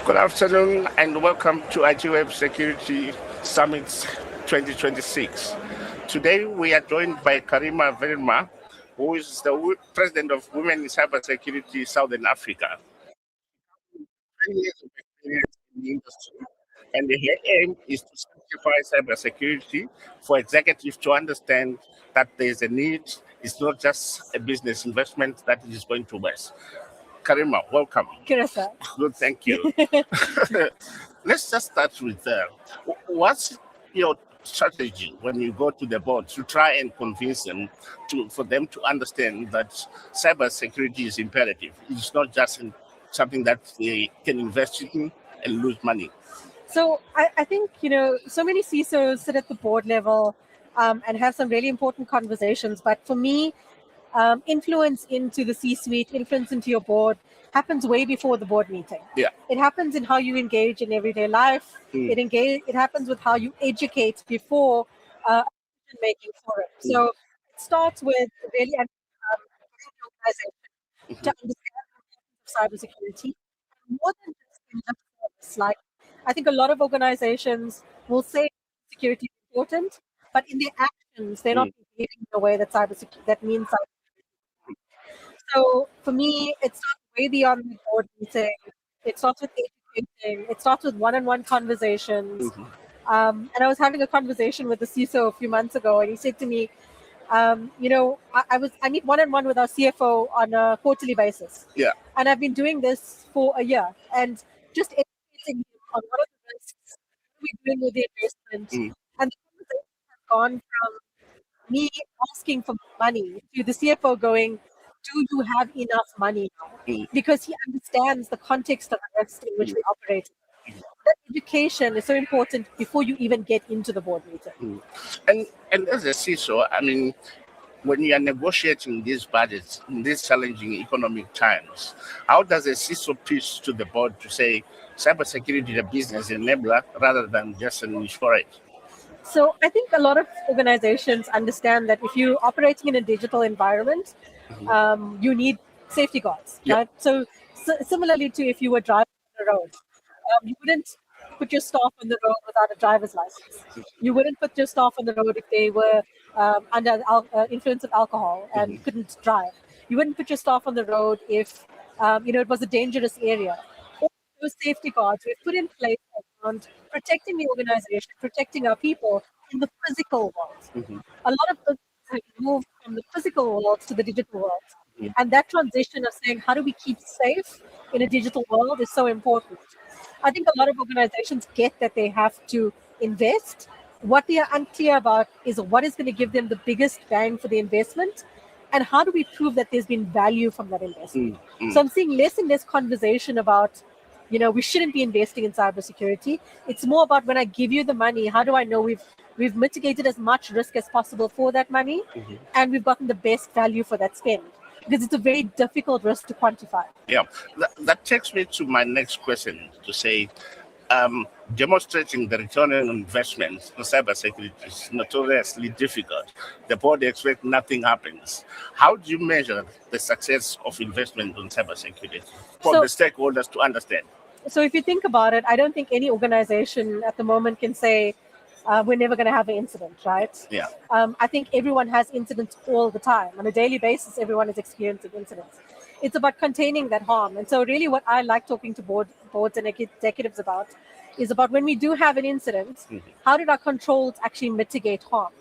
Good afternoon and welcome to ITWeb Security Summit 2026. Today we are joined by Karima Verma, who is the President of Women in Cybersecurity Southern Africa. 10 years of experience in the industry, and her aim is to simplify cybersecurity for executives to understand that there is a need. It's not just a business investment that is going to waste. Karima, welcome. Kirasa. Good, thank you. Let's just start with what's your strategy when you go to the board to try and convince them for them to understand that cybersecurity is imperative? It's not just something that they can invest in and lose money. So I think, so many CISOs sit at the board level and have some really important conversations. But for me, influence into the C-suite, influence into your board happens way before the board meeting. Yeah. It happens in how you engage in everyday life. It happens with how you educate before making for it. So it starts with really understanding the organization to understand the cybersecurity. More than just in lip service. Like, I think a lot of organizations will say security is important, but in their actions, they're not behaving in a way that that means cybersecurity. So for me, it starts way beyond the board meeting. It starts with educating. It starts with one-on-one conversations. And I was having a conversation with the CISO a few months ago, and he said to me, I meet one-on-one with our CFO on a quarterly basis. Yeah. And I've been doing this for a year, and just educating him on what are the risks, what are we doing with the investment, and the conversation has gone from me asking for money to the CFO going, do you have enough money now? Because he understands the context of the risk in which we operate. That education is so important before you even get into the board meeting. And as a CISO, I mean, when you are negotiating these budgets in these challenging economic times, how does a CISO pitch to the board to say cybersecurity is a business enabler rather than just an niche for it? So I think a lot of organizations understand that if you're operating in a digital environment, you need safety guards, right? So similarly to if you were driving on the road, you wouldn't put your staff on the road without a driver's license. You wouldn't put your staff on the road if they were under influence of alcohol and couldn't drive. You wouldn't put your staff on the road if it was a dangerous area. All those safety guards we've put in place around protecting the organization, protecting our people in the physical world. A lot of us have moved from the physical world to the digital world. And that transition of saying, how do we keep safe in a digital world is so important. I think a lot of organizations get that they have to invest. What they are unclear about is what is going to give them the biggest bang for the investment, and how do we prove that there's been value from that investment. So I'm seeing less and less conversation about, we shouldn't be investing in cybersecurity. It's more about when I give you the money, how do I know we've mitigated as much risk as possible for that money, and we've gotten the best value for that spend. Because it's a very difficult risk to quantify. Yeah, that takes me to my next question to say, demonstrating the return on investment in cybersecurity is notoriously difficult. The board expects nothing happens. How do you measure the success of investment in cybersecurity for the stakeholders to understand? So if you think about it, I don't think any organization at the moment can say, we're never going to have an incident, right? Yeah. I think everyone has incidents all the time. On a daily basis, everyone is experiencing incidents. It's about containing that harm. And so really what I like talking to boards and executives about is about when we do have an incident, how did our controls actually mitigate harm?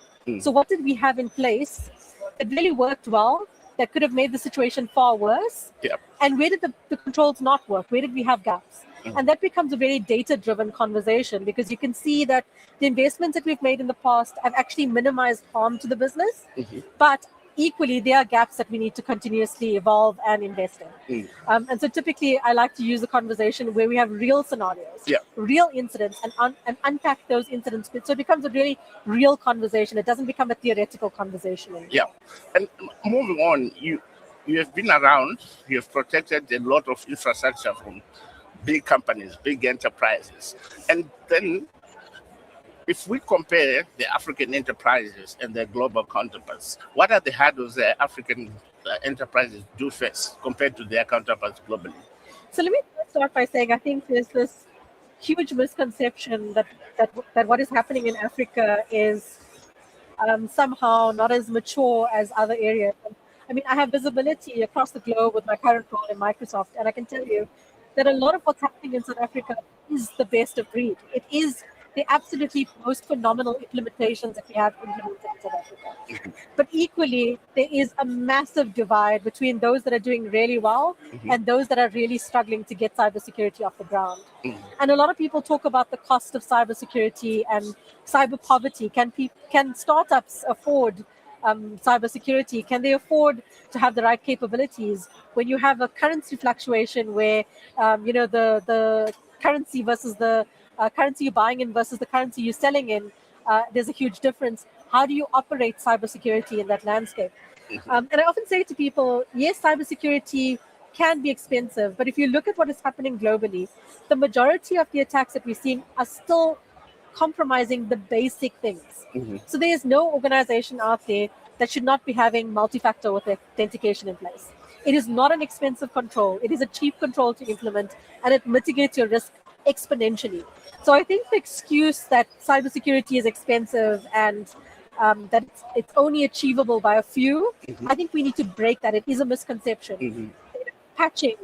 So what did we have in place that really worked well, that could have made the situation far worse? Yeah. And where did the controls not work? Where did we have gaps? And that becomes a very data-driven conversation, because you can see that the investments that we've made in the past have actually minimized harm to the business. But equally, there are gaps that we need to continuously evolve and invest in. And so typically, I like to use the conversation where we have real scenarios, real incidents, and unpack those incidents. So it becomes a really real conversation. It doesn't become a theoretical conversation anymore. Yeah. And moving on, you have been around, you have protected a lot of infrastructure from big companies, big enterprises. And then if we compare the African enterprises and their global counterparts, what are the hurdles the African enterprises do face compared to their counterparts globally? So let me start by saying I think there's this huge misconception that what is happening in Africa is somehow not as mature as other areas. I mean, I have visibility across the globe with my current role in Microsoft, and I can tell you that a lot of what's happening in South Africa is the best of breed. It is the absolutely most phenomenal implementations that we have implemented in South Africa. But equally, there is a massive divide between those that are doing really well and those that are really struggling to get cybersecurity off the ground. And a lot of people talk about the cost of cybersecurity and cyber poverty. Can startups afford cybersecurity? Can they afford to have the right capabilities when you have a currency fluctuation where the currency versus the currency you're buying in versus the currency you're selling in, there's a huge difference. How do you operate cybersecurity in that landscape? And I often say to people, yes, cybersecurity can be expensive, but if you look at what is happening globally, the majority of the attacks that we're seeing are still compromising the basic things. So there is no organization out there that should not be having multi-factor authentication in place. It is not an expensive control. It is a cheap control to implement, and it mitigates your risk exponentially. So I think the excuse that cybersecurity is expensive and that it's only achievable by a few, I think we need to break that. It is a misconception. Patching,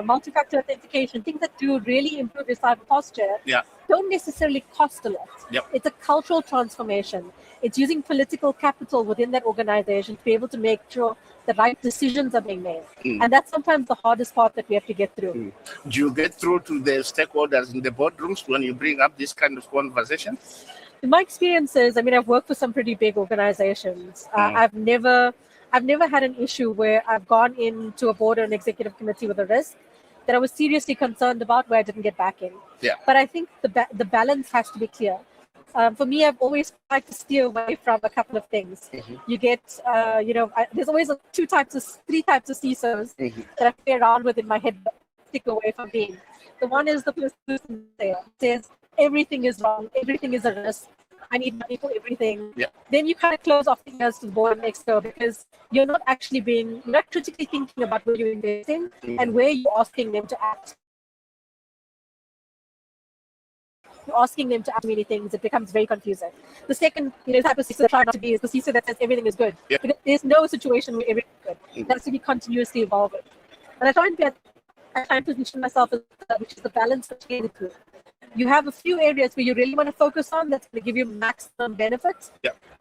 multi-factor authentication, things that do really improve your cyber posture, don't necessarily cost a lot. It's a cultural transformation. It's using political capital within that organization to be able to make sure the right decisions are being made. And that's sometimes the hardest part that we have to get through. Do you get through to the stakeholders in the boardrooms when you bring up this kind of conversation? In my experiences, I mean, I've worked for some pretty big organizations. I've never had an issue where I've gone into a board or an executive committee with a risk that I was seriously concerned about where I didn't get back in. But I think the balance has to be clear. For me, I've always tried to steer away from a couple of things. You get, there's always three types of CISOs that I play around with in my head, but stick away from being. The one is the person there says everything is wrong, everything is a risk. I need money for everything. Then you kind of close off the ears to the board next door because you're not critically thinking about where you're investing and where you're asking them to act. You're asking them to ask many things, it becomes very confusing. The second type of CISO that I try not to be is the CISO that says everything is good. Because there's no situation where everything is good. It has to be continuously evolving. And I try and position myself as which is the balance between the two. You have a few areas where you really want to focus on that's going to give you maximum benefits,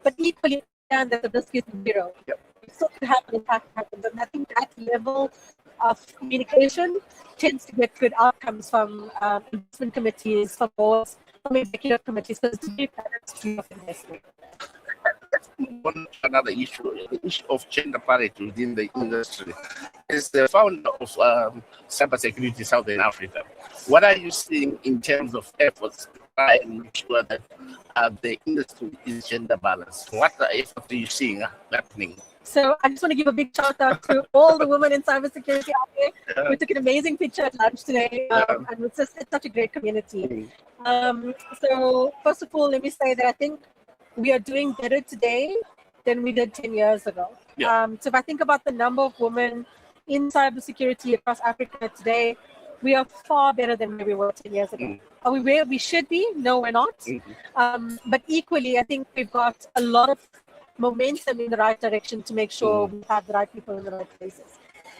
but equally understand that the risk is zero. So to have an impact happens, and I think that level of communication tends to get good outcomes from investment committees, from boards, from executive committees, because it's a tree of investment. Another issue, the issue of gender parity within the industry. As the founder of Cybersecurity Southern Africa, what are you seeing in terms of efforts to try and make sure that the industry is gender balanced? What efforts are you seeing happening? So I just want to give a big shout out to all the women in cybersecurity out there. We took an amazing picture at lunch today, and it's such a great community. So first of all, let me say that I think we are doing better today than we did 10 years ago. So if I think about the number of women in cybersecurity across Africa today, we are far better than where we were 10 years ago. Are we where we should be? No, we're not. But equally, I think we've got a lot of momentum in the right direction to make sure we have the right people in the right places.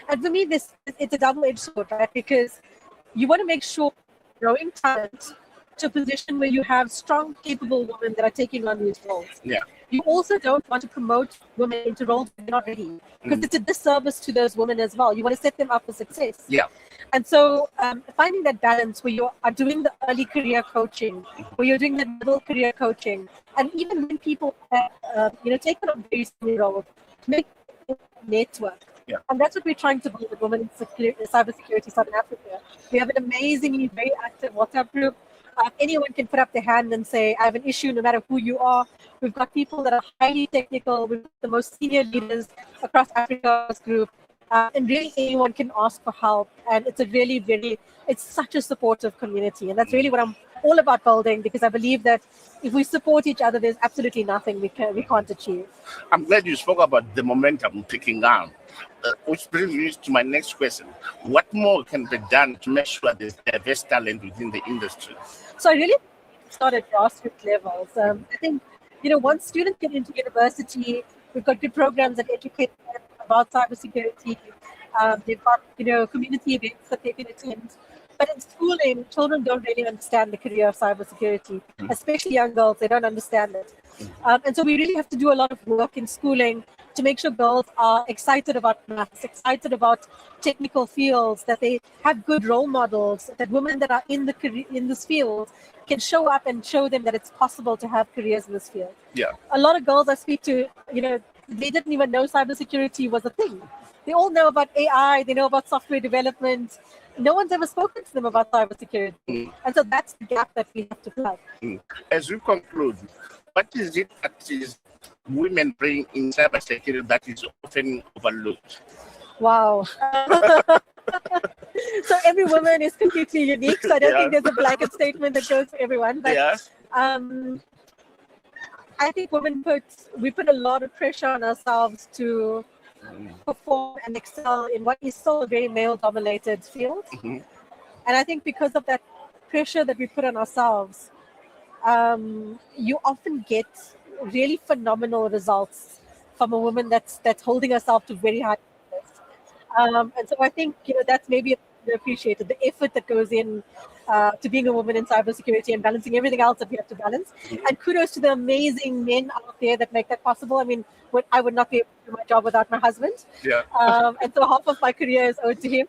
And for me, it's a double-edged sword, right? Because you want to make sure growing talent to a position where you have strong, capable women that are taking on these roles. You also don't want to promote women into roles they're not ready, because it's a disservice to those women as well. You want to set them up for success. And so finding that balance where you are doing the early career coaching, where you're doing the middle career coaching, and even when people take on a very senior role, to make a network. And that's what we're trying to build with Women in Cybersecurity Southern Africa. We have an amazingly very active WhatsApp group. Anyone can put up their hand and say, I have an issue, no matter who you are. We've got people that are highly technical. We've got the most senior leaders across Africa's group. And really anyone can ask for help. And it's a really, it's such a supportive community. And that's really what I'm all about building, because I believe that if we support each other, there's absolutely nothing we can't achieve. I'm glad you spoke about the momentum picking up, which brings me to my next question. What more can be done to make sure there's diverse talent within the industry? So I really start at grassroots levels. I think, once students get into university, we've got good programs that educate them about cybersecurity. They've got, community events that they can attend. But in schooling, children don't really understand the career of cybersecurity, especially young girls. They don't understand it. And so we really have to do a lot of work in schooling to make sure girls are excited about maths, excited about technical fields, that they have good role models, that women that are in this field can show up and show them that it's possible to have careers in this field. Yeah. A lot of girls I speak to, they didn't even know cybersecurity was a thing. They all know about AI, they know about software development. No one's ever spoken to them about cybersecurity. And so that's the gap that we have to plug. As we conclude, what is it that is women bring in cybersecurity that is often overlooked? Wow. So every woman is completely unique. So I don't think there's a blanket statement that goes for everyone. But I think we put a lot of pressure on ourselves to perform and excel in what is still a very male-dominated field. And I think because of that pressure that we put on ourselves, you often get really phenomenal results from a woman that's holding herself to very high standards. And so I think that's maybe appreciated, the effort that goes in to being a woman in cybersecurity and balancing everything else that we have to balance. And kudos to the amazing men out there that make that possible. I mean, I would not be able to do my job without my husband. Yeah. And so half of my career is owed to him.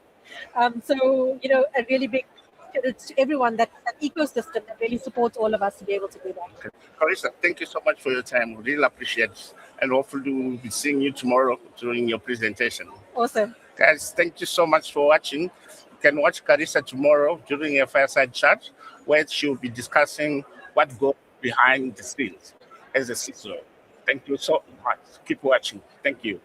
So, a really big credit to everyone, that ecosystem that really supports all of us to be able to do that. Okay. Carissa, thank you so much for your time. We really appreciate it. And hopefully we'll be seeing you tomorrow during your presentation. Awesome. Guys, thank you so much for watching. You can watch Carissa tomorrow during a fireside chat where she'll be discussing what goes behind the scenes as a CISO. Thank you so much. Keep watching. Thank you.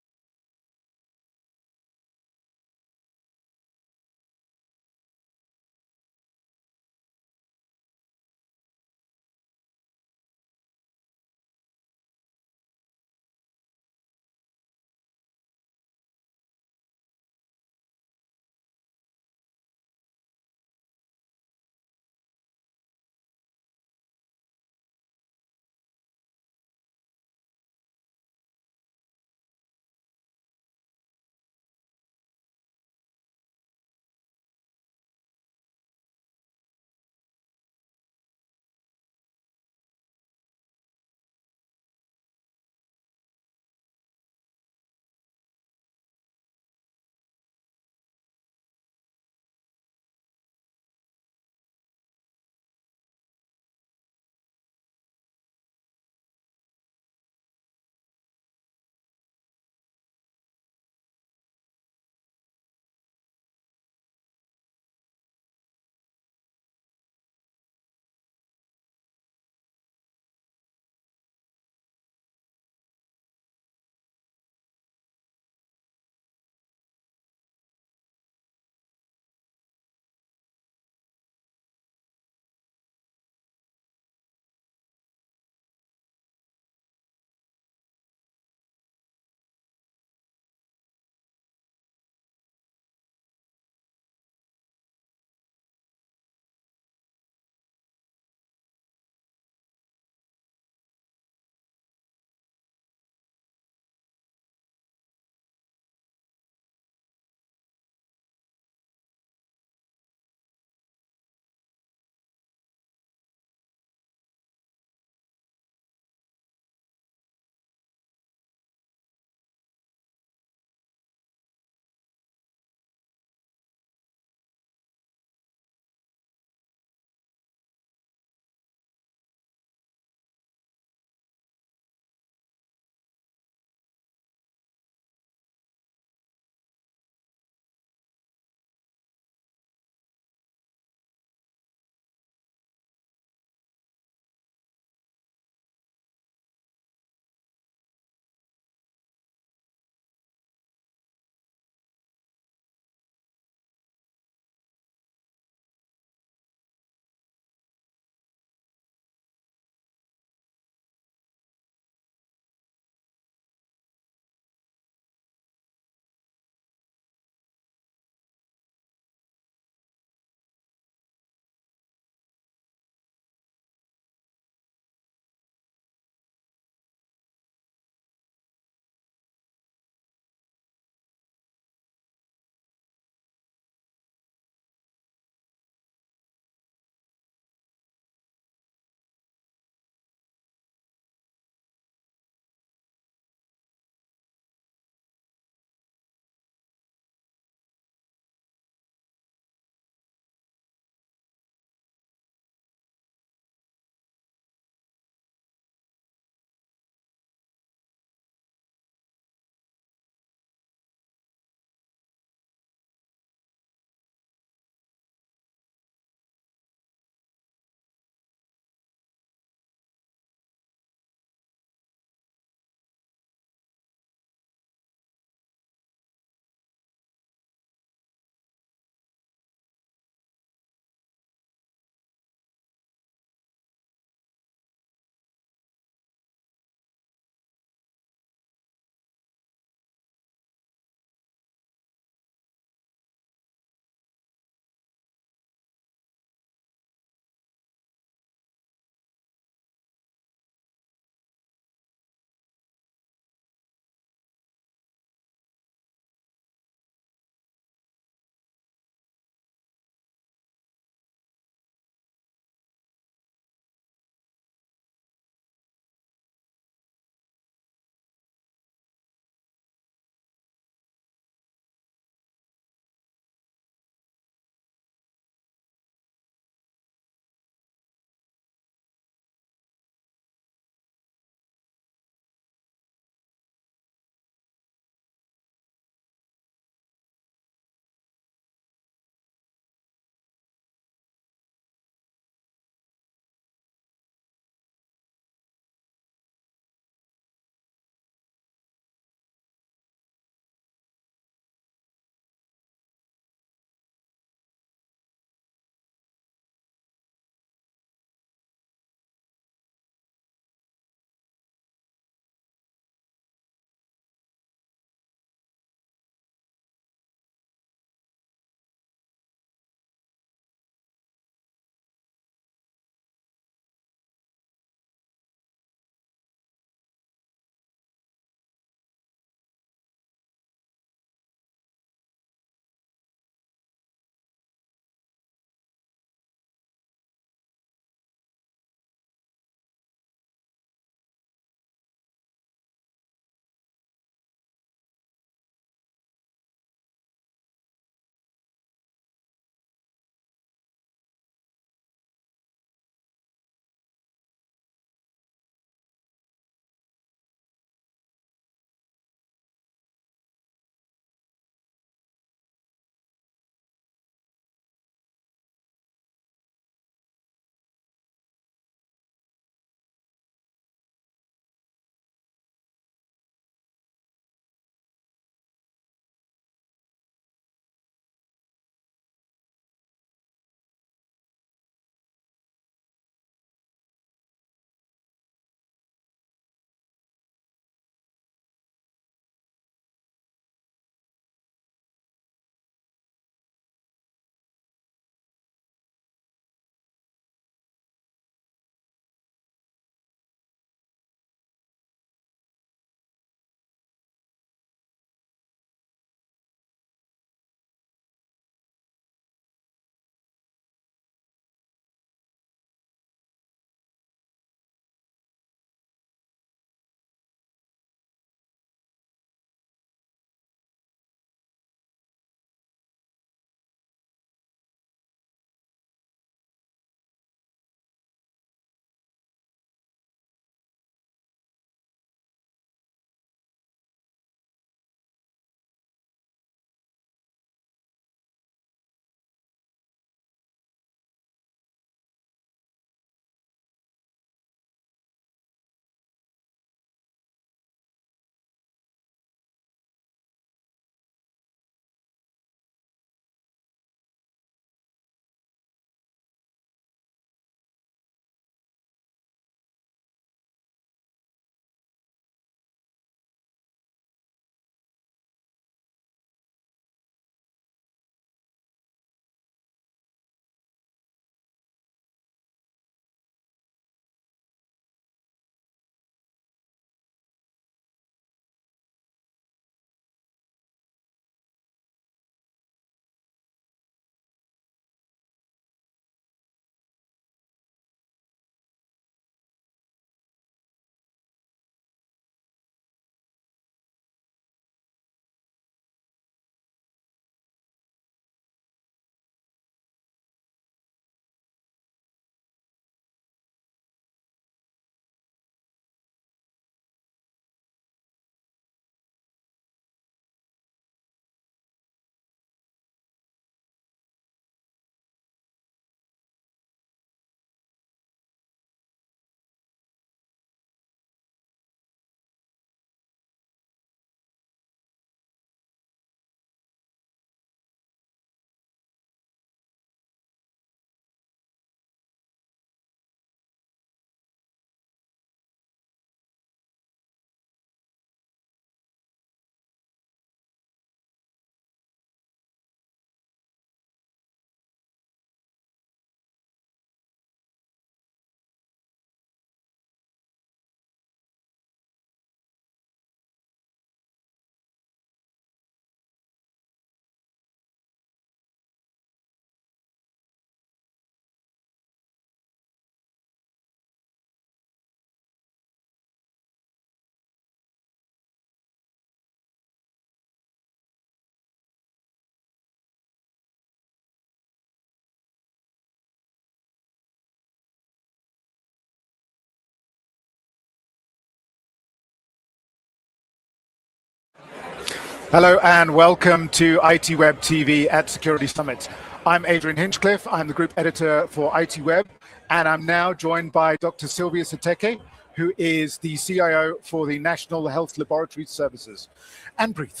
Hello and welcome to ITWeb TV at Security Summit. I'm Adrian Hinchcliffe. I'm the group editor for ITWeb, and I'm now joined by Dr. Sylvia Sateke, who is the CIO for the National Health Laboratory Services. And breathe.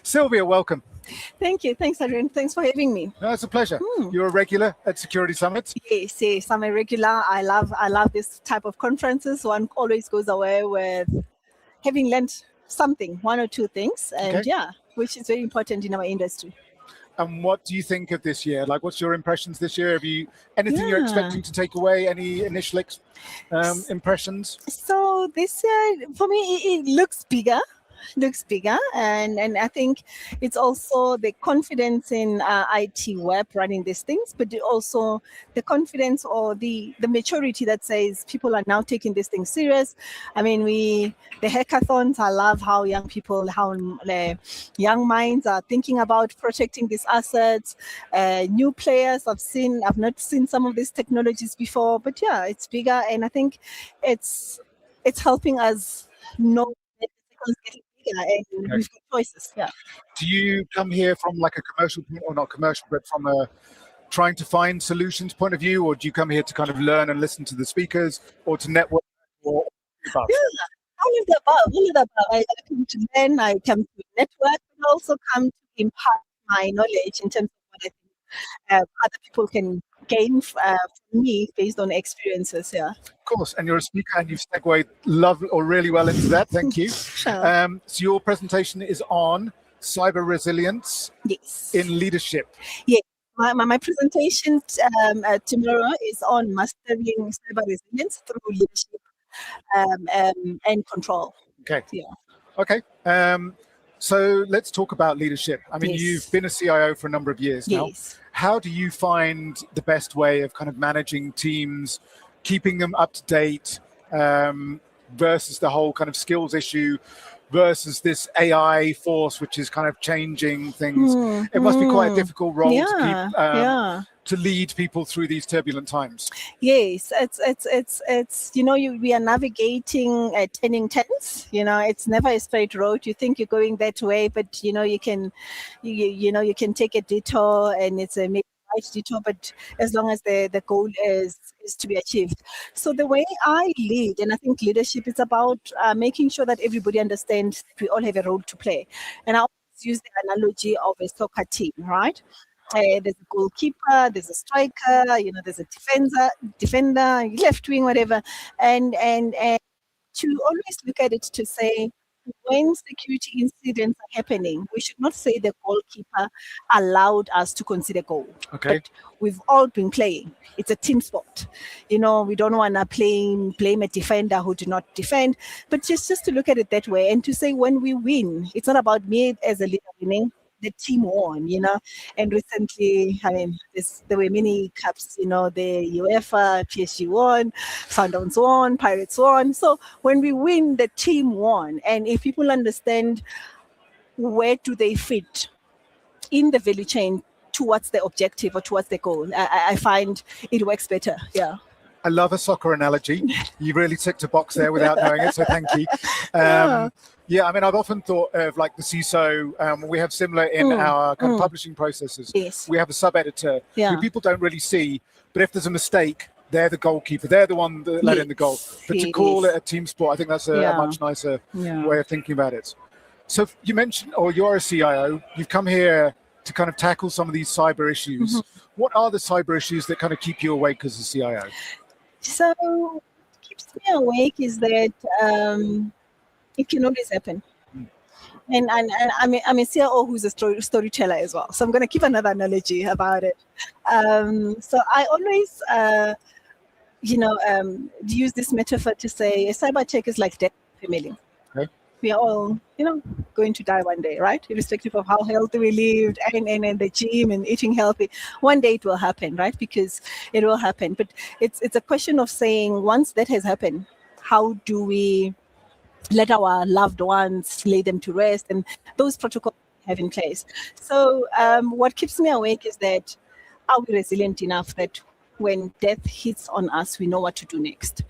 Sylvia, welcome. Thank you. Thanks, Adrian. Thanks for having me. No, it's a pleasure. You're a regular at Security Summit. Yes, I'm a regular. I love this type of conferences. One always goes away with having learned something, one or two things, and which is very important in our industry. And what do you think of this year? Like, what's your impressions this year? Have you anything you're expecting to take away? Any initial impressions? So this year, for me, it looks bigger. And I think it's also the confidence in ITWeb running these things, but also the confidence or the maturity that says people are now taking these things serious. I mean, the hackathons, I love how young people, how young minds are thinking about protecting these assets. New players, I've not seen some of these technologies before, but yeah, it's bigger, and I think it's helping us know that it's getting and we've got choices. Yeah. Do you come here from like a commercial, or not commercial, but from a trying to find solutions point of view, or do you come here to kind of learn and listen to the speakers, or to network, or above? Yeah, all of the above. I come to learn, I come to network, and also come to impart my knowledge in terms of what I think other people can gain from me based on experiences. Yeah. Of course, and you're a speaker, and you've segued really well into that. Thank you. Sure. So your presentation is on cyber resilience in leadership. Yes. My presentation tomorrow is on mastering cyber resilience through leadership and control. Okay. Yeah. Okay. So let's talk about leadership. I mean, you've been a CIO for a number of years now. How do you find the best way of kind of managing teams, keeping them up to date, versus the whole kind of skills issue, versus this AI force, which is kind of changing things? It must be quite a difficult role to keep, to lead people through these turbulent times. Yes, it's we are navigating turning turns. It's never a straight road. You think you're going that way, but you can take a detour, and it's a right detour, but as long as the goal is to be achieved. So the way I lead, and I think leadership is about making sure that everybody understands that we all have a role to play. And I always use the analogy of a soccer team, right? There's a goalkeeper, there's a striker, there's a defender, left wing, whatever, and to always look at it to say, when security incidents are happening, we should not say the goalkeeper allowed us to consider goal. Okay. But we've all been playing. It's a team sport. We don't want to blame a defender who did not defend, but just to look at it that way, and to say when we win, it's not about me as a leader winning. The team won, and recently, I mean, there were many cups, the UEFA, PSG won, Sundowns won, Pirates won. So when we win, the team won. And if people understand where do they fit in the value chain towards the objective or towards the goal, I find it works better. Yeah. I love a soccer analogy. You really ticked a box there without knowing it, so thank you. Yeah, I mean, I've often thought of like the CISO. We have similar in our kind of publishing processes. Yes. We have a sub-editor who people don't really see, but if there's a mistake, they're the goalkeeper. They're the one that let in the goal. But to call it a team sport, I think that's a much nicer way of thinking about it. So you mentioned, or you're a CIO, you've come here to kind of tackle some of these cyber issues. What are the cyber issues that kind of keep you awake as a CIO? So what keeps me awake is that it can always happen. And I'm a CIO who's a storyteller as well. So I'm going to keep another analogy about it. So I always, use this metaphor to say a cyber attack is like death family. Okay. We are all, going to die one day, right? Irrespective of how healthy we lived and the gym and eating healthy. One day it will happen, right? Because it will happen. But it's a question of saying, once that has happened, how do we let our loved ones lay them to rest? And those protocols we have in place. So what keeps me awake is that, are we resilient enough that when death hits on us, we know what to do next?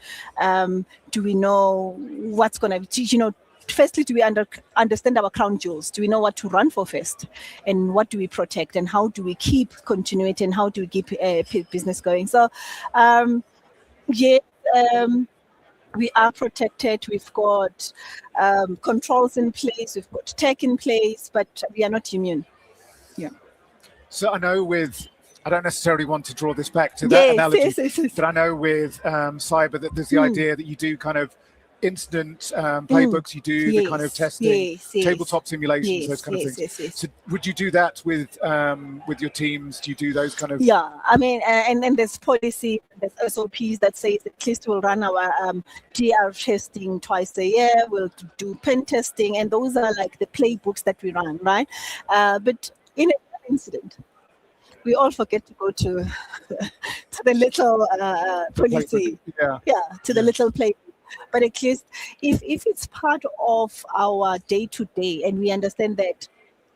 Do we know what's going to, firstly, do we understand our crown jewels? Do we know what to run for first? And what do we protect? And how do we keep continuity? And how do we keep business going? So, we are protected. We've got controls in place. We've got tech in place, but we are not immune. Yeah. So I know I don't necessarily want to draw this back to that analogy, yes. but I know with cyber that there's the idea that you do kind of incident playbooks, you do the kind of testing, tabletop simulations, those kind of things. So would you do that with your teams? Do you do those kind of? Yeah, I mean, and there's policy, there's SOPs that says at least we'll run our DR testing twice a year. We'll do pen testing, and those are like the playbooks that we run, right? But in an incident, we all forget to go to the little policy, to the little playbook. But at least if it's part of our day-to-day and we understand that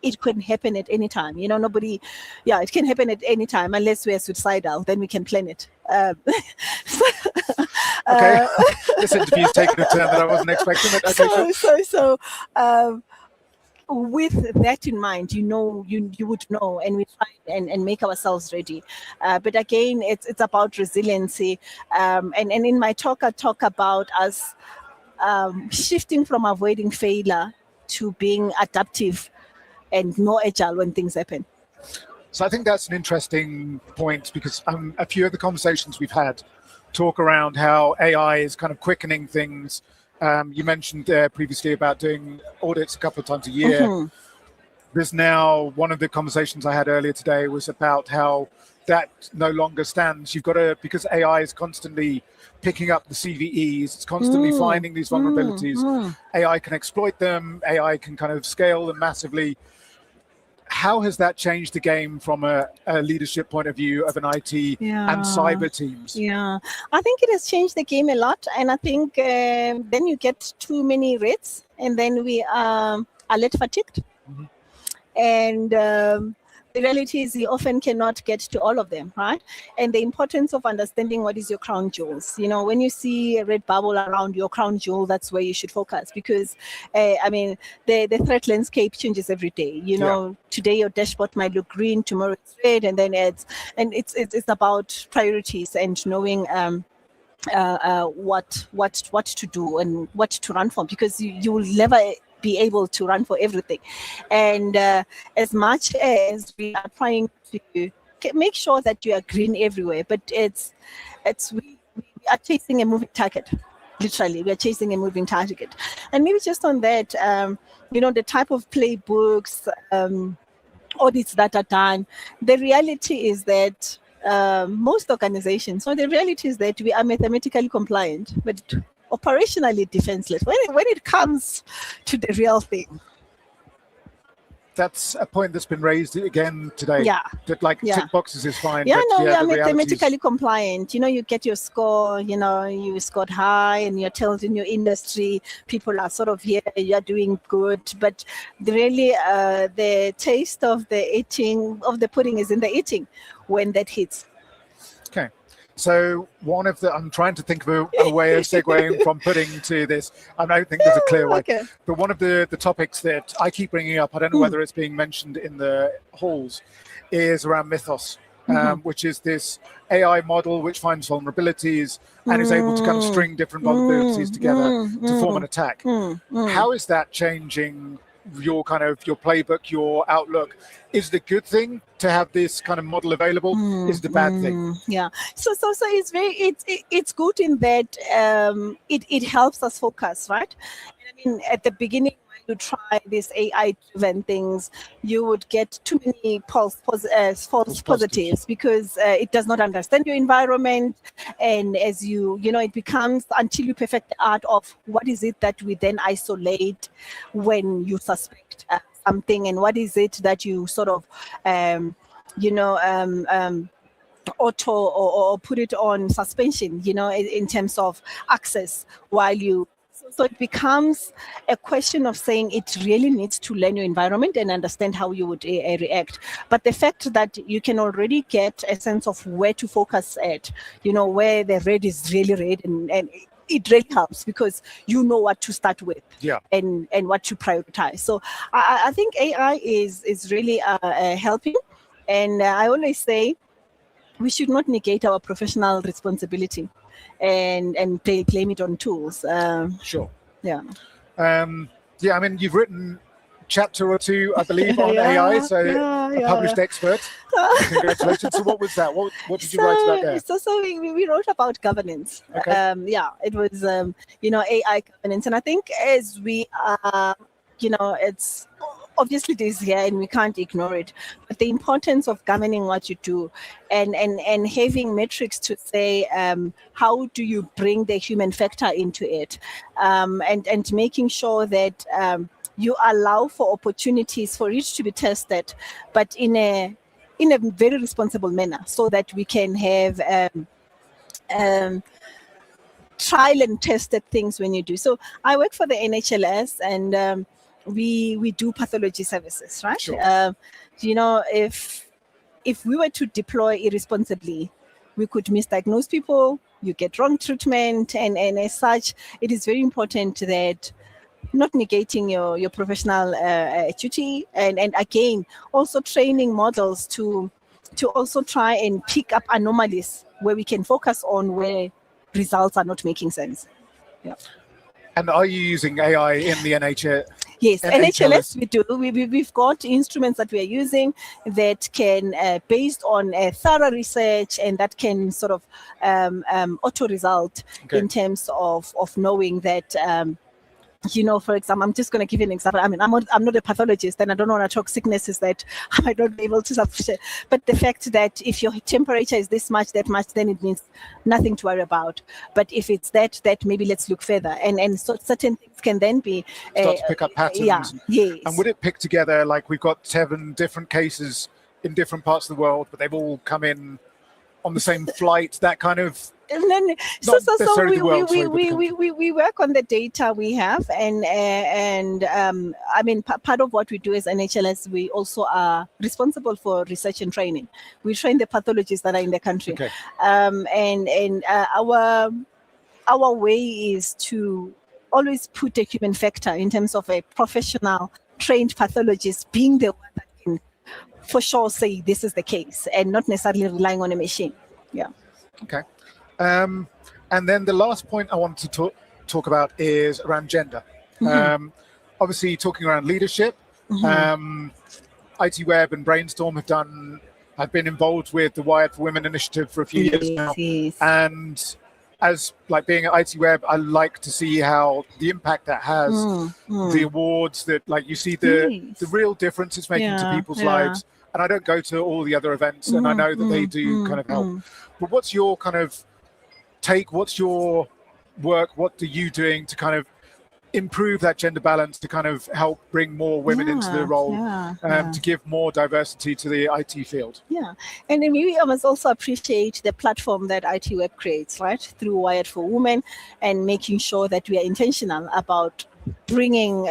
it can happen at any time, it can happen at any time unless we're suicidal, then we can plan it. Okay, this interview's taken a turn that I wasn't expecting. Okay, with that in mind, you would know, and we try and make ourselves ready. But again, it's about resiliency. And in my talk, I talk about us shifting from avoiding failure to being adaptive and more agile when things happen. So I think that's an interesting point, because a few of the conversations we've had talk around how AI is kind of quickening things. You mentioned previously about doing audits a couple of times a year. Mm-hmm. There's now, one of the conversations I had earlier today was about how that no longer stands. You've got to, because AI is constantly picking up the CVEs, it's constantly finding these vulnerabilities. AI can exploit them, AI can kind of scale them massively. How has that changed the game from a leadership point of view of an IT and cyber teams? Yeah, I think it has changed the game a lot. And I think then you get too many rates, and then we are alert fatigued. Mm-hmm. And the reality is you often cannot get to all of them, right? And the importance of understanding what is your crown jewels. When you see a red bubble around your crown jewel, that's where you should focus, because, the threat landscape changes every day. Today your dashboard might look green, tomorrow it's red, and then it's about priorities and knowing what to do and what to run for, because you will never be able to run for everything. And as much as we are trying to make sure that you are green everywhere, but we are chasing a moving target. Literally, we are chasing a moving target. And maybe just on that, the type of playbooks, audits that are done, the reality is that most organizations, the reality is that we are mathematically compliant, but operationally defenseless when it comes to the real thing. That's a point that's been raised again today. Yeah. That tick boxes is fine. Yeah, but we are mathematically realities... compliant. You get your score, you scored high, and you're told in your industry, people are sort of here, you're doing good. But really, the taste of the pudding is in the eating when that hits. Okay. So I'm trying to think of a way of segueing from pudding to this. I don't think there's a clear way. Okay. But one of the topics that I keep bringing up, I don't know whether it's being mentioned in the halls, is around Mythos, which is this AI model which finds vulnerabilities and is able to kind of string different vulnerabilities together to form an attack. How is that changing your playbook, your outlook? Is the good thing to have this kind of model available? Is the bad thing? Yeah. So it's good in that it helps us focus, right? I mean, at the beginning, when you try these AI-driven things, you would get too many false positives because it does not understand your environment, and as it becomes, until you perfect the art of what is it that we then isolate when you suspect something, and what is it that you sort of auto or put it on suspension, in terms of access while you. So it becomes a question of saying it really needs to learn your environment and understand how you would react. But the fact that you can already get a sense of where to focus at, where the red is really red, and it really helps because you know what to start with, and what to prioritize. So I think AI is really helping, and I always say we should not negate our professional responsibility and blame it on tools. Sure. Yeah. Yeah, I mean, you've written chapter or two, I believe, on AI, so a published expert. Congratulations. So what was that? What did you write about there? So we wrote about governance. Okay. It was, AI governance. And I think as we are, it's obviously this here and we can't ignore it, but the importance of governing what you do and having metrics to say, how do you bring the human factor into it, and making sure that you allow for opportunities for it to be tested, but in a very responsible manner, so that we can have trial and tested things when you do. So I work for the NHLS, and we do pathology services, right? Sure. If we were to deploy irresponsibly, we could misdiagnose people, you get wrong treatment, and as such, it is very important that not negating your professional duty, and again, also training models to also try and pick up anomalies where we can focus on where results are not making sense. Yeah. And are you using AI in the NHS? Yes, NHLS we do. We've got instruments that we are using that can, based on thorough research, and that can sort of auto result in terms of knowing that. For example, I'm just going to give you an example. I mean, I'm not a pathologist, and I don't want to talk sicknesses that I might not be able to sufficient. But the fact that if your temperature is this much, that much, then it means nothing to worry about. But if it's that maybe let's look further. And so certain things can then be start to pick up patterns. Yeah. Yes. And would it pick together, like we've got 7 different cases in different parts of the world, but they've all come in on the same flight, that kind of. And then, so we work on the data we have, and I mean, part of what we do as NHLS, we also are responsible for research and training. We train the pathologists that are in the country, and our way is to always put a human factor in terms of a professional trained pathologist being the one that can for sure say this is the case, and not necessarily relying on a machine. Yeah. Okay. And then the last point I want to talk about is around gender. Obviously, talking around leadership, ITWeb and Brainstorm have been involved with the Wired for Women initiative for a few years now. Yes. And as like being at ITWeb, I like to see how the impact that has, the awards that like you see the real difference it's making to people's lives. And I don't go to all the other events, and I know that they do kind of help. But what's your kind of take? What's your work? What are you doing to kind of improve that gender balance, to kind of help bring more women into the role, to give more diversity to the IT field? Yeah, and then maybe I must also appreciate the platform that ITWeb creates, right, through Wired for Women, and making sure that we are intentional about bringing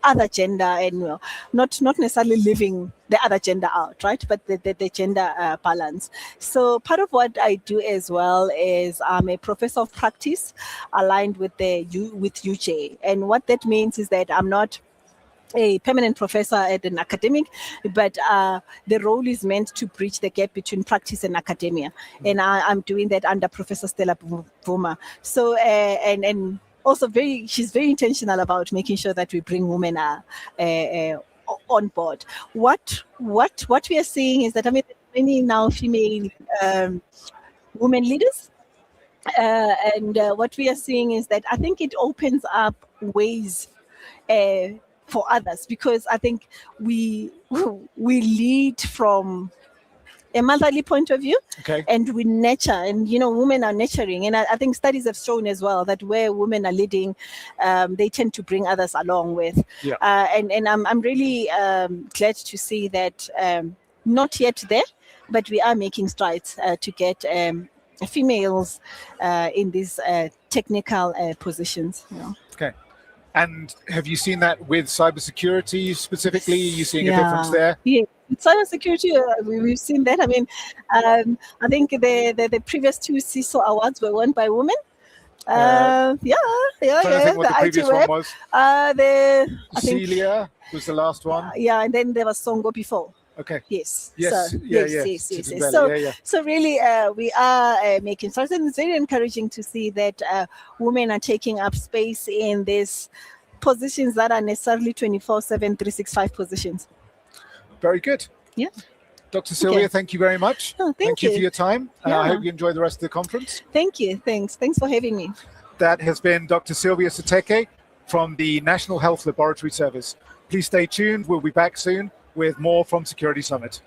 other gender, and not necessarily living the other gender out, right? But the gender balance. So part of what I do as well is I'm a professor of practice aligned with UJ, and what that means is that I'm not a permanent professor at an academic, but the role is meant to bridge the gap between practice and academia, and I'm doing that under Professor Stella Buma. So and also she's very intentional about making sure that we bring women on board. What we are seeing is that, I mean, many now female women leaders, and what we are seeing is that I think it opens up ways for others, because I think we lead from a motherly point of view, and we nurture, and women are nurturing, and I think studies have shown as well that where women are leading, they tend to bring others along with. And I'm really glad to see that not yet there, but we are making strides to get females in these technical positions. Okay. And have you seen that with cybersecurity specifically? Are you seeing a difference there? Yeah. Cybersecurity, we've seen that. I mean, I think the previous 2 CISO awards were won by women. Yeah. Trying to think what the previous one ITWeb. was. I think, Celia was the last one. yeah, and then there was Songo before. Okay. Yes. Yes. So, Yeah. yes. Titembele, So, yeah. so really, we are making strides, and it's very encouraging to see that women are taking up space in these positions that are necessarily 24/7, 365 positions. Very good. Yeah. Dr. Sylvia, Okay. thank you very much. Oh, thank you for your time. Yeah. I hope you enjoy the rest of the conference. Thank you. Thanks for having me. That has been Dr. Sylvia Sateke from the National Health Laboratory Service. Please stay tuned. We'll be back soon with more from Security Summit.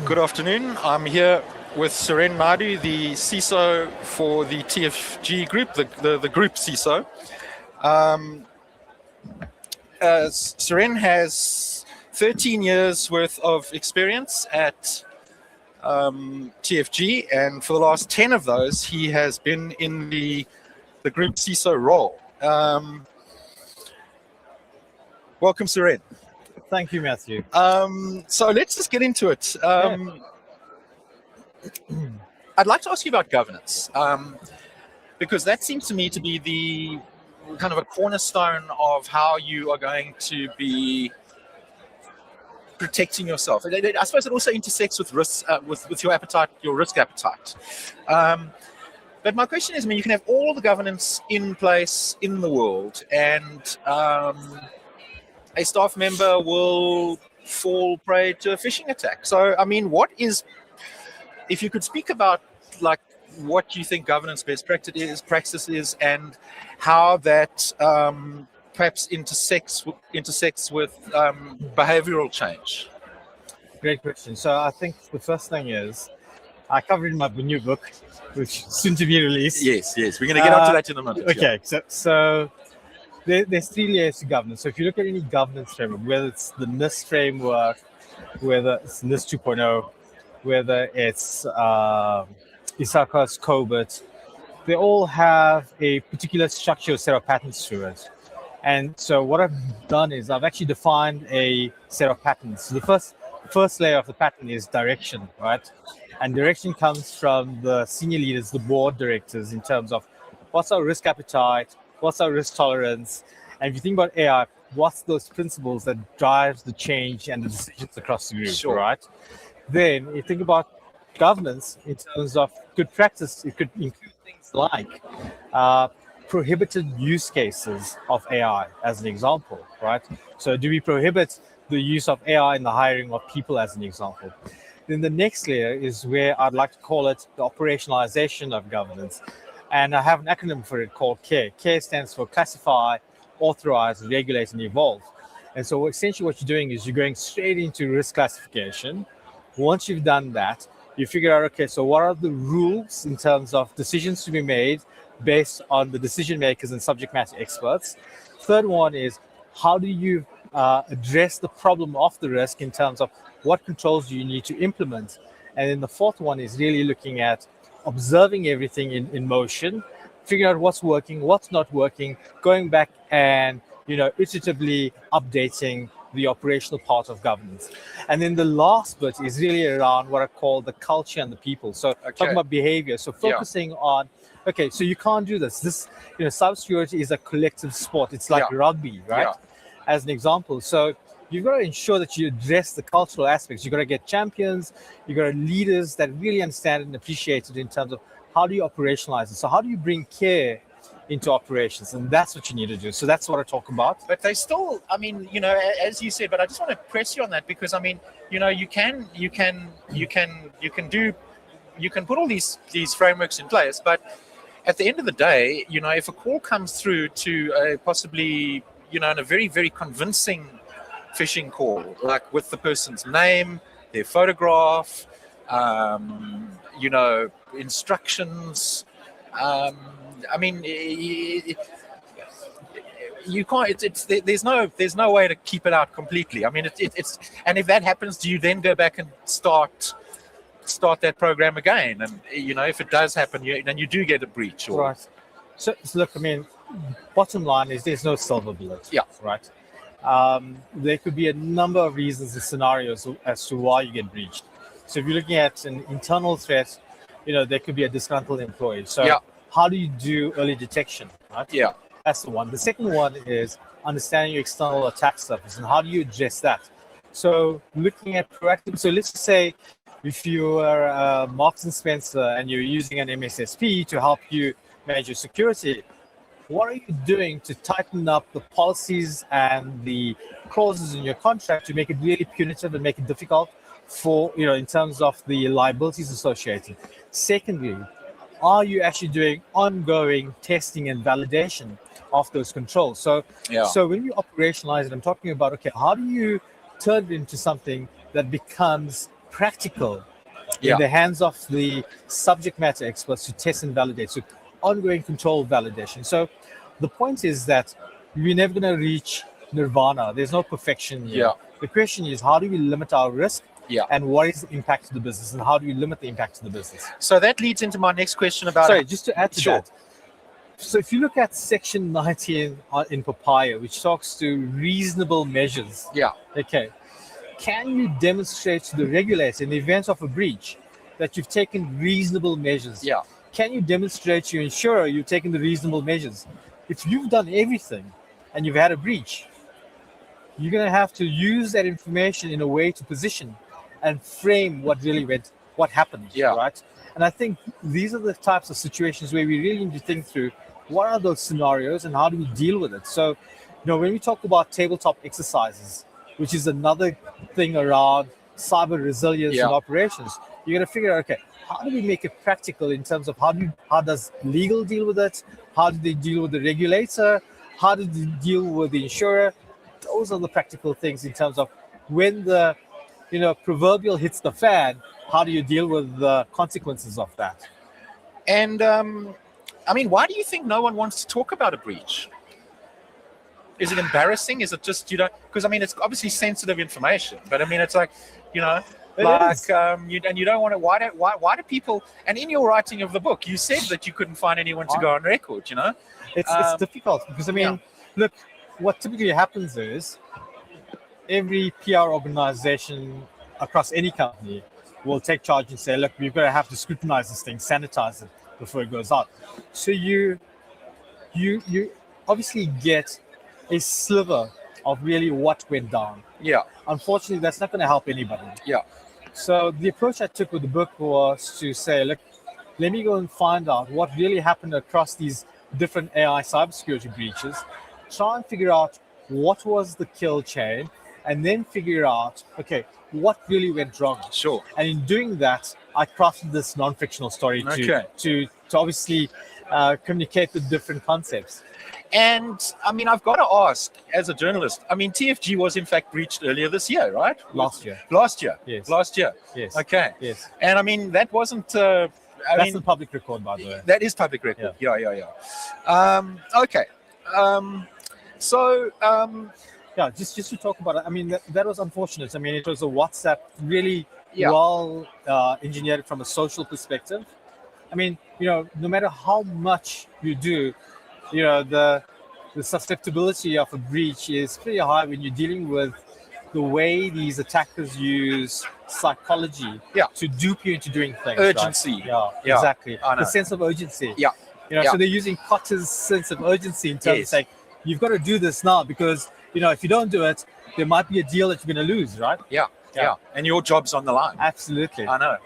Good afternoon. I'm here with Suren Naidu, the CISO for the TFG group, the group CISO. Suren has 13 years worth of experience at TFG, and for the last 10 of those, he has been in the group CISO role. Welcome, Suren. Thank you, Matthew. So let's just get into it. I'd like to ask you about governance, because that seems to me to be the kind of a cornerstone of how you are going to be protecting yourself. I suppose it also intersects with risk, with your appetite, your risk appetite. But my question is, I mean, you can have all the governance in place in the world, and a staff member will fall prey to a phishing attack. So, I mean, if you could speak about like what you think governance best practice is, and how that perhaps intersects with behavioral change. Great question. So I think the first thing is, I covered in my new book, which is soon to be released. Yes, we're going to get onto that in a moment. Okay, so there's 3 layers to governance. So if you look at any governance framework, whether it's the NIST framework, whether it's NIST 2.0, whether it's ISACA's COBIT, they all have a particular structure, set of patterns to it. And so what I've done is I've actually defined a set of patterns. So the first layer of the pattern is direction, right? And direction comes from the senior leaders, the board directors, in terms of what's our risk appetite, what's our risk tolerance, and if you think about AI, what's those principles that drives the change and the decisions across the group, right? Then you think about governance in terms of good practice. It could include things like prohibited use cases of AI, as an example, right? So do we prohibit the use of AI in the hiring of people, as an example? Then the next layer is where I'd like to call it the operationalization of governance. And I have an acronym for it called CARE. CARE stands for Classify, Authorize, Regulate, and Evolve. And so essentially what you're doing is you're going straight into risk classification. Once you've done that, you figure out, okay, so what are the rules in terms of decisions to be made based on the decision makers and subject matter experts? Third one is, how do you address the problem of the risk in terms of what controls do you need to implement? And then the fourth one is really looking at observing everything in motion, figuring out what's working, what's not working, going back and, iteratively updating the operational part of governance. And then the last bit is really around what I call the culture and the people. So talking about behavior. So focusing on, okay, so you can't do this. This, cybersecurity is a collective sport. It's like rugby, right? As an example. So you've got to ensure that you address the cultural aspects. You've got to get champions. You've got leaders that really understand and appreciate it in terms of how do you operationalize it. So how do you bring care into operations? And that's what you need to do. So that's what I talk about. But they still, I mean, as you said, but I just want to press you on that, because I mean, you can put all these frameworks in place, but at the end of the day, if a call comes through to a possibly, in a very, very convincing phishing call, like with the person's name, their photograph, instructions. I mean, you can't. There's no way to keep it out completely. I mean, it's and if that happens, do you then go back and start that program again? And if it does happen, then you do get a breach. Right. So look, I mean, bottom line is there's no silver bullet. Yeah. Right. There could be a number of reasons and scenarios as to why you get breached. So if you're looking at an internal threat, there could be a disgruntled employee. So how do you do early detection? Right? Yeah. That's the one. The second one is understanding your external attack surface and how do you address that? So looking at proactive. So let's say if you are Marks and Spencer and you're using an MSSP to help you manage your security, what are you doing to tighten up the policies and the clauses in your contract to make it really punitive and make it difficult for, in terms of the liabilities associated? Secondly, are you actually doing ongoing testing and validation of those controls? So when you operationalize it, I'm talking about, okay, how do you turn it into something that becomes practical Yeah. in the hands of the subject matter experts to test and validate. So ongoing control validation. So the point is that we're never going to reach nirvana. There's no perfection here. Yeah. The question is, how do we limit our risk? Yeah. And what is the impact to the business? And how do we limit the impact to the business? So that leads into my next question about... Sorry, just to add to Sure. that. So if you look at section 19 in Papaya, which talks to reasonable measures. Yeah. Okay. Can you demonstrate to the regulator in the event of a breach that you've taken reasonable measures? Yeah. Can you demonstrate to your insurer you've taken the reasonable measures? If you've done everything and you've had a breach, you're going to have to use that information in a way to position and frame what really went, what happened, right? And I think these are the types of situations where we really need to think through what are those scenarios and how do we deal with it. So, when we talk about tabletop exercises, which is another thing around cyber resilience and operations, you're going to figure out, okay, how do we make it practical in terms of how does legal deal with it? How do they deal with the regulator? How do they deal with the insurer? Those are the practical things in terms of when the proverbial hits the fan, how do you deal with the consequences of that? And why do you think no one wants to talk about a breach? Is it embarrassing? Is it just, because it's obviously sensitive information, but it's like, you don't want to, why do people, and in your writing of the book, you said that you couldn't find anyone to go on record, It's difficult because, look, what typically happens is every PR organization across any company will take charge and say, look, we've got to have to scrutinize this thing, sanitize it before it goes out. So you obviously get a sliver of really what went down. Yeah. Unfortunately, that's not going to help anybody. Yeah. So the approach I took with the book was to say, look, let me go and find out what really happened across these different AI cybersecurity breaches, try and figure out what was the kill chain, and then figure out, okay, what really went wrong. Sure. And in doing that, I crafted this non-fictional story to obviously communicate the different concepts. And I've got to ask, as a journalist, TFG was in fact breached earlier this year, right? Last year. Yes. Last year. Yes. Okay. Yes. And that wasn't. That's the public record, by the way. That is public record. Yeah. Okay. Just to talk about it. That was unfortunate. It was a WhatsApp really well engineered from a social perspective. No matter how much you do, the susceptibility of a breach is pretty high when you're dealing with the way these attackers use psychology to dupe you into doing things. Urgency. Right? Yeah, exactly. The sense of urgency. Yeah. So they're using Kotter's sense of urgency in terms of saying, you've got to do this now because, if you don't do it, there might be a deal that you're going to lose, right? Yeah. And your job's on the line. Absolutely. I know.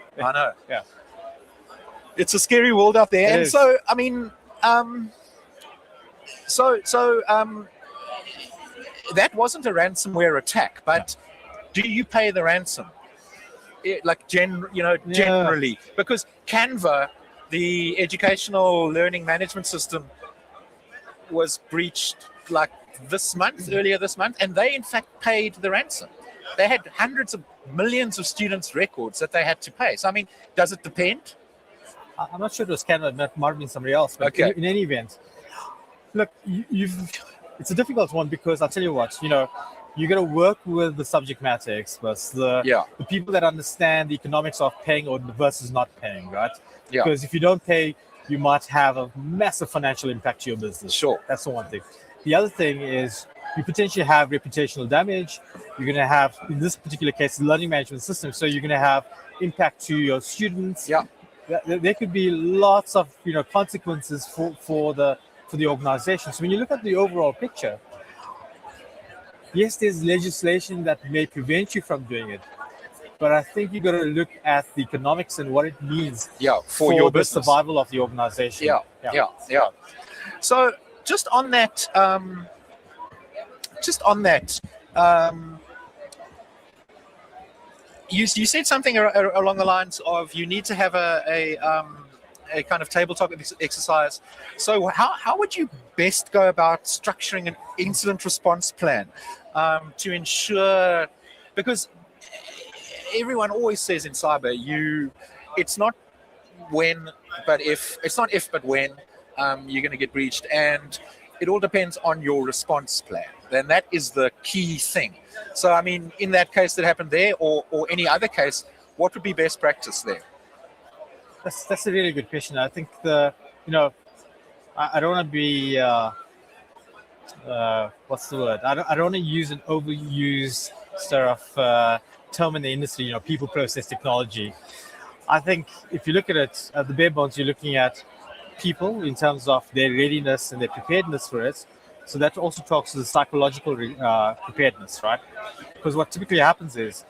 Yeah. It's a scary world out there. And so, that wasn't a ransomware attack, but do you pay the ransom? Generally, because Canva, the educational learning management system, was breached earlier this month, and they in fact paid the ransom. They had hundreds of millions of students' records that they had to pay. So, does it depend? I'm not sure it was Canada, that might have been somebody else. But in any event, look, it's a difficult one because I'll tell you what, you got to work with the subject matter experts, the people that understand the economics of paying or versus not paying, right? Yeah. Because if you don't pay, you might have a massive financial impact to your business. Sure. That's the one thing. The other thing is you potentially have reputational damage. You're going to have, in this particular case, the learning management system. So you're going to have impact to your students. Yeah. There could be lots of consequences for the organization. So when you look at the overall picture, yes, there's legislation that may prevent you from doing it, but I think you got to look at the economics and what it means for your the business. survival of the organization. Yeah. So just on that, you said something along the lines of you need to have a kind of tabletop exercise. So how would you best go about structuring an incident response plan to ensure, because everyone always says in cyber, it's not when, but if. It's not if, but when you're going to get breached, and it all depends on your response plan. Then that is the key thing. So, I mean, in that case that happened there, or any other case, what would be best practice there? That's a really good question. I think I don't want to be what's the word? I don't want to use an overused sort of term in the industry. People, process, technology. I think if you look at it at the bare bones, you're looking at people in terms of their readiness and their preparedness for it. So that also talks to the psychological preparedness, right? Because what typically happens is,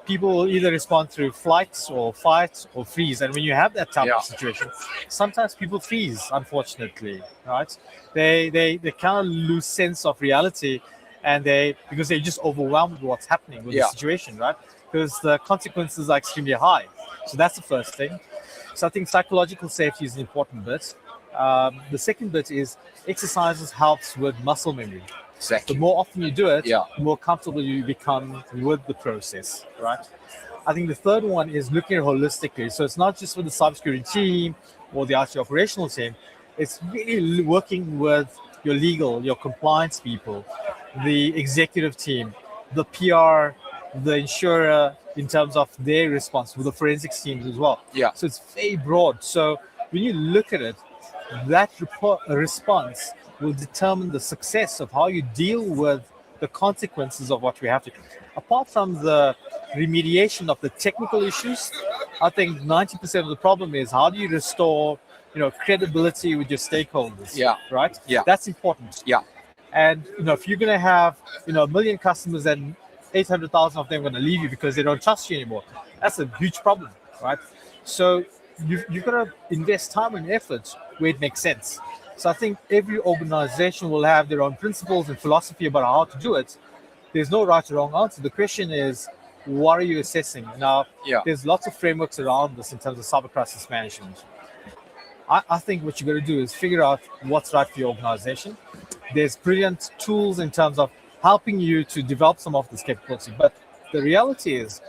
people will either respond through flight or fight or freeze. And when you have that type of situation, sometimes people freeze, unfortunately, right? They kind of lose sense of reality, and because they're just overwhelmed with what's happening with the situation, right? Because the consequences are extremely high. So that's the first thing. So I think psychological safety is an important bit. The second bit is exercises helps with muscle memory. Exactly. The more often you do it, the more comfortable you become with the process, right? I think the third one is looking at it holistically. So it's not just with the cybersecurity team or the IT operational team. It's really working with your legal, your compliance people, the executive team, the PR, the insurer, in terms of their response, with the forensics teams as well. Yeah. So it's very broad. So when you look at it, that response will determine the success of how you deal with the consequences of what we have to. Apart from the remediation of the technical issues, I think 90% of the problem is how do you restore, credibility with your stakeholders. Yeah. Right. Yeah. That's important. Yeah. And if you're going to have 1 million customers and 800,000 of them are going to leave you because they don't trust you anymore, that's a huge problem, right? So you've got to invest time and effort where it makes sense. So I think every organization will have their own principles and philosophy about how to do it. There's no right or wrong answer. The question is, what are you assessing? Now, there's lots of frameworks around this in terms of cyber crisis management. I think what you got to do is figure out what's right for your organization. There's brilliant tools in terms of helping you to develop some of this capability. But the reality is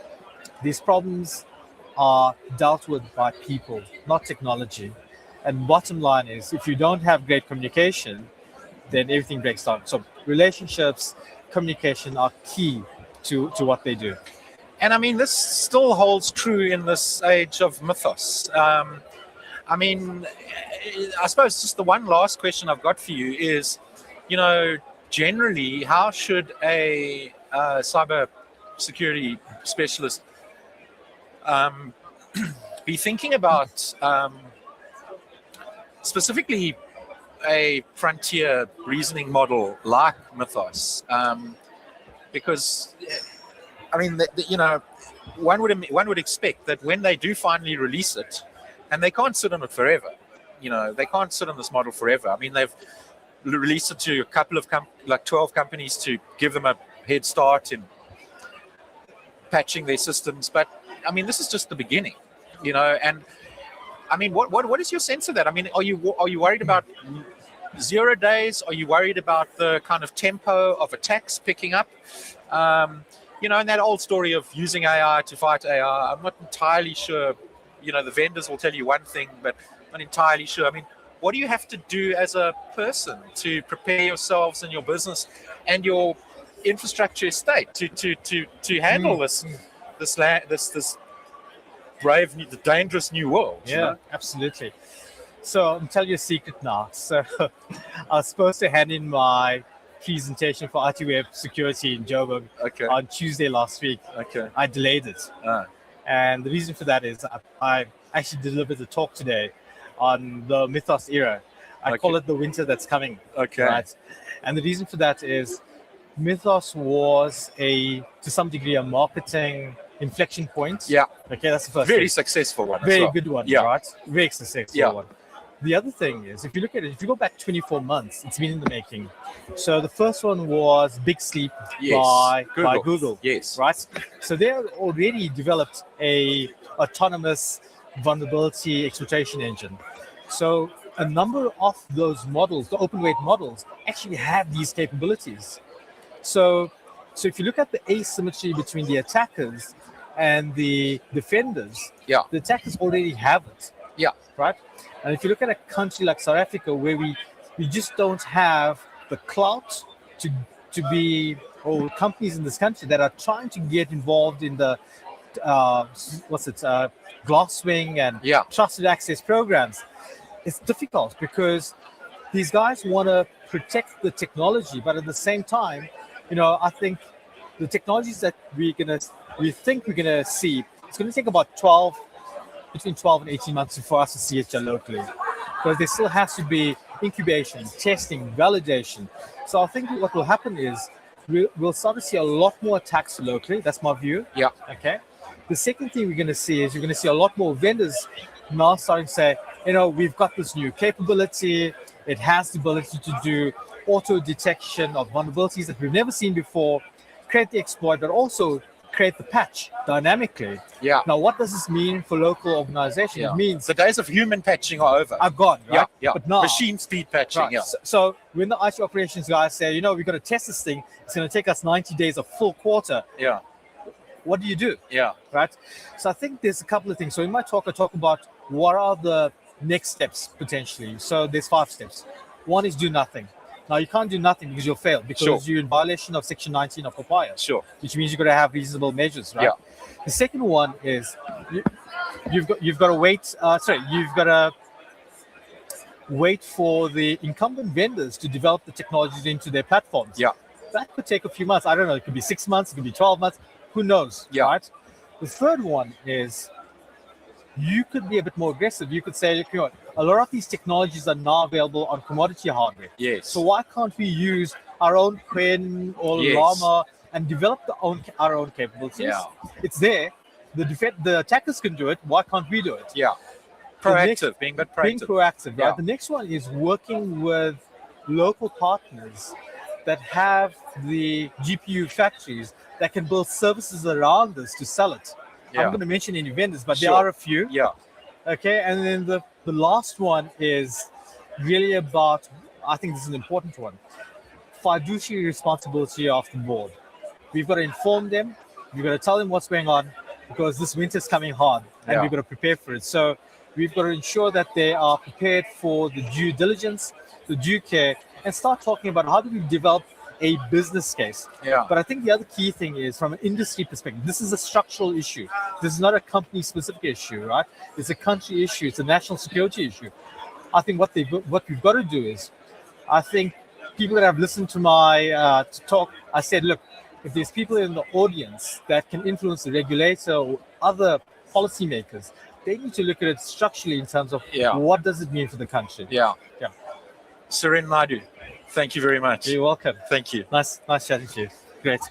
these problems are dealt with by people, not technology. And bottom line is, if you don't have great communication, then everything breaks down. So relationships, communication are key to what they do. And I mean, this still holds true in this age of mythos. I mean, I suppose just the one last question I've got for you is, generally, how should a cyber security specialist be thinking about specifically a frontier reasoning model like Mythos? Because, I mean, one would expect that when they do finally release it, and they can't sit on it forever, they can't sit on this model forever. I mean, they've released it to a couple of 12 companies to give them a head start in patching their systems. But I mean, this is just the beginning, and I mean, what is your sense of that? I mean, are you worried about 0 days? Are you worried about the kind of tempo of attacks picking up? And that old story of using AI to fight AI, I'm not entirely sure. The vendors will tell you one thing, but not entirely sure. I mean, what do you have to do as a person to prepare yourselves and your business and your infrastructure estate to handle this brave, the dangerous new world? Yeah, absolutely. So I'll tell you a secret now. So I was supposed to hand in my presentation for ITWeb security in Joburg on Tuesday last week. I delayed it. And the reason for that is I actually delivered a talk today on the Mythos era. I call it the winter that's coming. Right? And the reason for that is Mythos was to some degree, a marketing inflection point. Yeah. Okay, that's the first Very thing. successful one. Very good one, right? Very successful one. Yeah. The other thing is, if you look at it, if you go back 24 months, it's been in the making. So the first one was Big Sleep by Google. Yes. Right? So they already developed a autonomous vulnerability exploitation engine. So a number of those models, the open weight models, actually have these capabilities. So if you look at the asymmetry between the attackers and the defenders, yeah, the attackers already have it. Yeah. Right? And if you look at a country like South Africa, where we just don't have the clout to be, or companies in this country that are trying to get involved in the Glasswing and trusted access programs, it's difficult because these guys want to protect the technology, but at the same time, I think the technologies that we think we're gonna see, it's gonna take about between 12 and 18 months for us to see it locally, because there still has to be incubation, testing, validation. So I think what will happen is we'll start to see a lot more attacks locally. That's my view. Yeah. Okay. The second thing we're going to see is you're going to see a lot more vendors now starting to say, we've got this new capability. It has the ability to do auto detection of vulnerabilities that we've never seen before, create the exploit, but also create the patch dynamically. Yeah. Now, what does this mean for local organizations? Yeah. It means the days of human patching are over. Are gone, right? Yeah, yeah. But now, machine speed patching. right, Yeah. So when the IT operations guys say, we've got to test this thing, it's going to take us 90 days, a full quarter. Yeah. What do you do? Yeah. Right. So I think there's a couple of things. So in my talk, I talk about what are the next steps potentially. So there's 5 steps. One is do nothing. Now you can't do nothing because you'll fail, because you're in violation of Section 19 of POPIA. Sure. Which means you've got to have reasonable measures, right? Yeah. The second one is you've got to wait. You've got to wait for the incumbent vendors to develop the technologies into their platforms. Yeah. That could take a few months. I don't know. It could be 6 months. It could be 12 months. Who knows? Yeah. Right. The third one is you could be a bit more aggressive. You could say, a lot of these technologies are now available on commodity hardware. Yes. So why can't we use our own Quen or Llama and develop our own capabilities? Yeah. It's there. The attackers can do it. Why can't we do it? Yeah. Proactive, being proactive. Being proactive, right? Yeah. The next one is working with local partners that have the GPU factories that can build services around this to sell it. Yeah. I'm not going to mention any vendors, but Sure. there are a few. Yeah. Okay, and then the last one is really about, I think this is an important one, fiduciary responsibility of the board. We've got to inform them. We've got to tell them what's going on, because this winter's coming hard and we've got to prepare for it. So we've got to ensure that they are prepared for the due diligence, the due care, and start talking about how do we develop a business case. Yeah. But I think the other key thing is, from an industry perspective, this is a structural issue. This is not a company-specific issue, right? It's a country issue. It's a national security issue. I think what we've got to do is, I think people that have listened to my talk, I said, look, if there's people in the audience that can influence the regulator or other policymakers, they need to look at it structurally in terms of what does it mean for the country. Yeah. Yeah. Suren Naidu, thank you very much. You're welcome. Thank you. Nice chatting to you. Great.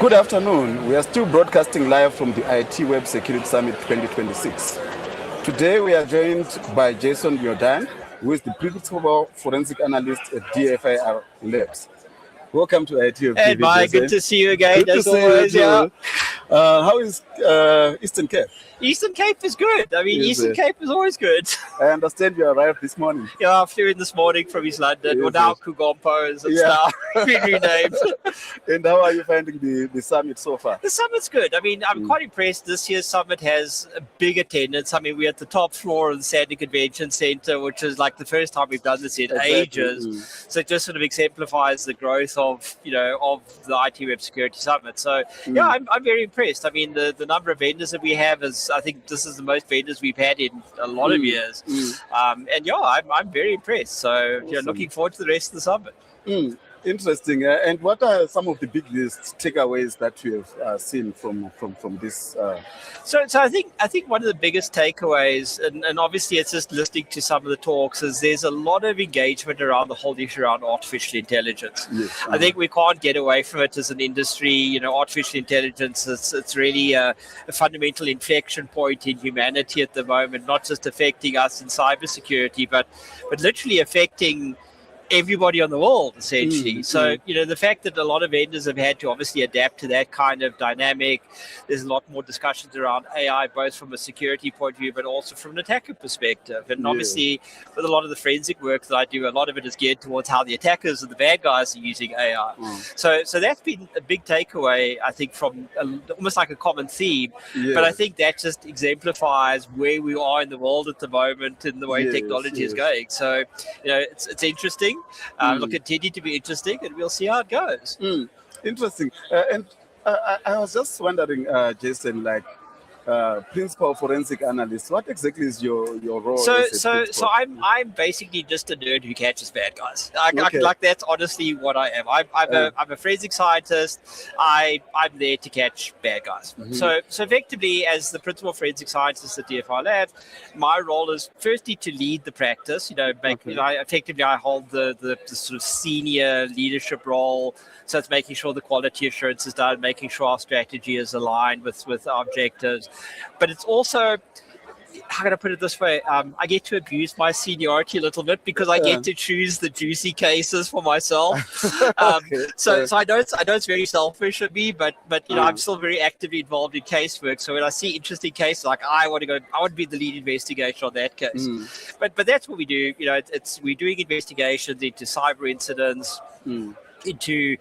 Good afternoon. We are still broadcasting live from the ITWeb Security Summit 2026. Today we are joined by Jason Jordan, who is the Principal Forensic Analyst at DFIR Labs. Welcome to ITWeb. Hey, Mike, good to see you again. Good as to see always, you yeah. too. How is Eastern Cape? Eastern Cape is good. I mean, Is Eastern it? Cape is always good. I understand you arrived this morning. Yeah, I flew in this morning from East London. Well, Is now it? Kugompo is Yeah. now been renamed. And how are you finding the summit so far? The summit's good. I mean, I'm quite impressed. This year's summit has a big attendance. I mean, we're at the top floor of the Sandy Convention Center, which is like the first time we've done this in ages. So it just sort of exemplifies the growth of, of the ITWeb Security Summit. So yeah, I'm very impressed. I mean, the number of vendors that we have is, I think this is the most vendors we've had in a lot of years. And yeah, I'm very impressed. So yeah, looking forward to the rest of the summit. Interesting. And what are some of the biggest takeaways that you have seen from this? So I think one of the biggest takeaways, and obviously it's just listening to some of the talks, is there's a lot of engagement around the whole issue around artificial intelligence. Yes. I think we can't get away from it as an industry. Artificial intelligence, it's really a fundamental inflection point in humanity at the moment, not just affecting us in cybersecurity, but literally affecting everybody on the world, essentially. So, the fact that a lot of vendors have had to obviously adapt to that kind of dynamic, there's a lot more discussions around AI, both from a security point of view, but also from an attacker perspective. And obviously, with a lot of the forensic work that I do, a lot of it is geared towards how the attackers and the bad guys are using AI. So that's been a big takeaway, I think, from almost like a common theme. But I think that just exemplifies where we are in the world at the moment and the way technology is going. So, it's interesting. It'll continue to be interesting, and we'll see how it goes. Interesting. And I was just wondering, Jason, principal forensic analyst, what exactly is your role? So I'm basically just a nerd who catches bad guys. Like that's honestly what I am. I'm a forensic scientist. I'm there to catch bad guys. So effectively, as the principal forensic scientist at DFI Labs, my role is firstly to lead the practice. I hold the sort of senior leadership role. So it's making sure the quality assurance is done, making sure our strategy is aligned with our objectives. But it's also, how can I put it this way? I get to abuse my seniority a little bit because I get to choose the juicy cases for myself. So I know it's very selfish of me, but I'm still very actively involved in casework. So when I see interesting cases, I want to be the lead investigator on that case. But that's what we do. We're doing investigations into cyber incidents. Into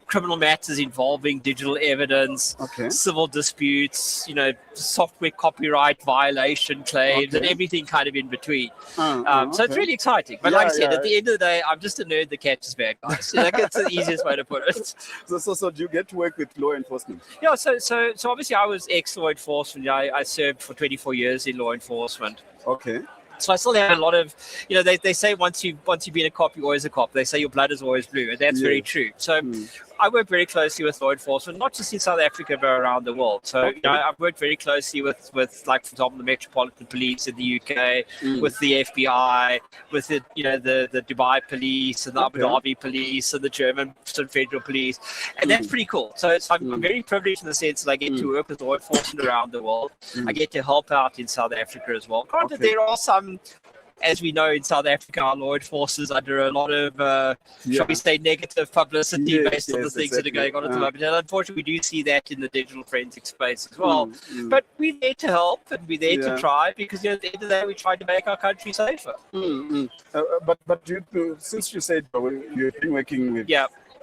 criminal matters involving digital evidence, civil disputes, software copyright violation claims, and everything kind of in between. So it's really exciting. But like I said, at the end of the day, I'm just a nerd that catches bad guys. That's the easiest way to put it. So do you get to work with law enforcement? Yeah. So obviously I was ex-law enforcement. I served for 24 years in law enforcement. Okay. So I still have a lot of, they say once you've been a cop, you're always a cop. They say your blood is always blue, and that's very true. So I work very closely with law enforcement, not just in South Africa, but around the world. So I've worked very closely with, like, for example, the Metropolitan Police in the UK, with the FBI, with the Dubai Police and the Abu Dhabi Police and the German Federal Police, and that's pretty cool. So I'm very privileged in the sense that I get to work with law enforcement around the world. I get to help out in South Africa as well. Granted, there are some, as we know, in South Africa, our law enforcement is under a lot of, shall we say, negative publicity based on the things that are going on at the moment. And unfortunately, we do see that in the digital forensic space as well. But we're there to help, and we're there to try, because at the end of the day, we're trying to make our country safer. But since you said you've been working with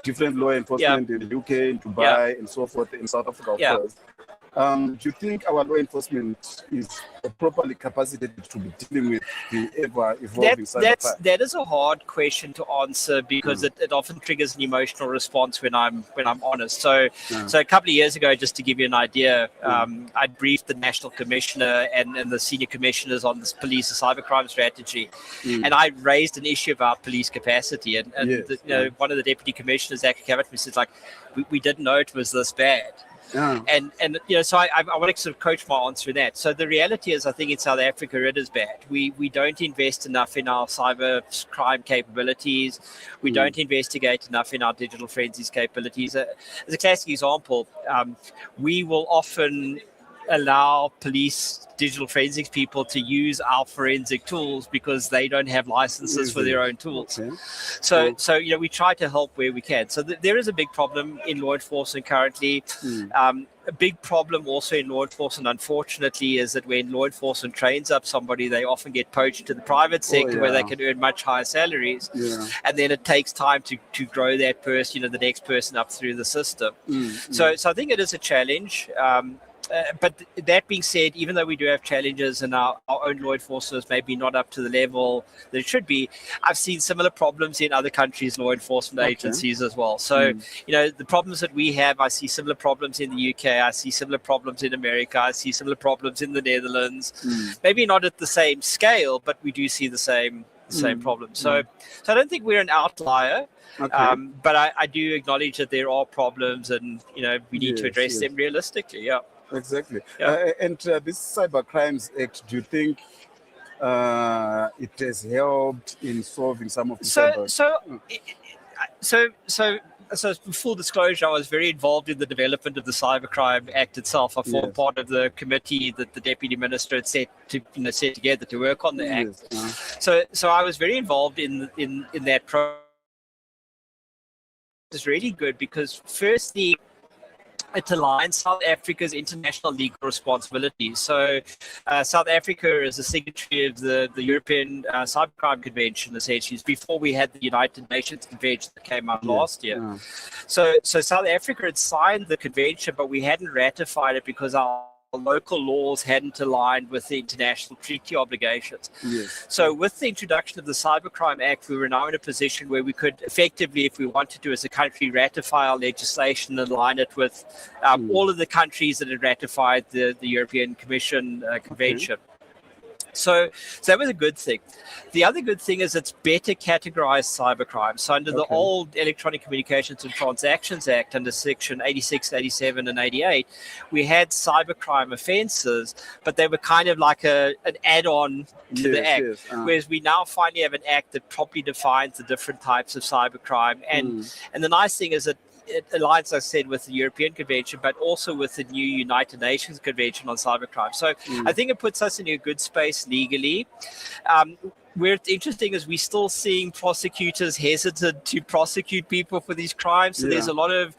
different law enforcement in the UK, in Dubai, and so forth, in South Africa, of course. Do you think our law enforcement is properly capacitated to be dealing with the ever-evolving cybercrime? That is a hard question to answer because it often triggers an emotional response when I'm honest. So a couple of years ago, just to give you an idea, I briefed the National Commissioner and the senior commissioners on this police and cybercrime strategy, and I raised an issue about police capacity. And one of the deputy commissioners actually came up to me and said, we didn't know it was this bad. And so I want to sort of coach my answer in that. So the reality is, I think in South Africa it is bad. We don't invest enough in our cyber crime capabilities. We don't investigate enough in our digital forensics capabilities. As a classic example, we will often allow police digital forensics people to use our forensic tools because they don't have licenses for their own tools. So we try to help where we can. So there is a big problem in law enforcement currently. A big problem also in law enforcement, unfortunately, is that when law enforcement trains up somebody, they often get poached to the private sector where they can earn much higher salaries. And then it takes time to grow that person, the next person up through the system. So I think it is a challenge. But that being said, even though we do have challenges and our own law enforcement is maybe not up to the level that it should be, I've seen similar problems in other countries' law enforcement agencies as well. So, the problems that we have, I see similar problems in the UK, I see similar problems in America, I see similar problems in the Netherlands. Maybe not at the same scale, but we do see the same problem. So I don't think we're an outlier. But I do acknowledge that there are problems and, we need to address them realistically. Yeah. Exactly. And this Cyber Crimes Act, do you think it has helped in solving some of the So full disclosure, I was very involved in the development of the Cybercrime Act itself. I formed part of the committee that the Deputy Minister had set together to work on the Act. So I was very involved in that process. It's really good because firstly, it aligns South Africa's international legal responsibilities. So South Africa is a signatory of the European Cybercrime Convention, essentially. Before we had the United Nations Convention that came out last year. So South Africa had signed the convention, but we hadn't ratified it because our local laws hadn't aligned with the international treaty obligations. So with the introduction of the Cybercrime Act, we were now in a position where we could effectively, if we wanted to as a country, ratify our legislation and align it with all of the countries that had ratified the European Commission convention. So that was a good thing. The other good thing is it's better categorized cybercrime. So under the old Electronic Communications and Transactions Act, under Section 86, 87, and 88, we had cybercrime offenses, but they were kind of like an add-on to the Act. Whereas we now finally have an Act that properly defines the different types of cybercrime. And the nice thing is that it aligns, as I said, with the European Convention, but also with the new United Nations Convention on Cybercrime. So I think it puts us in a good space legally. Where it's interesting is we're still seeing prosecutors hesitant to prosecute people for these crimes. So there's a lot of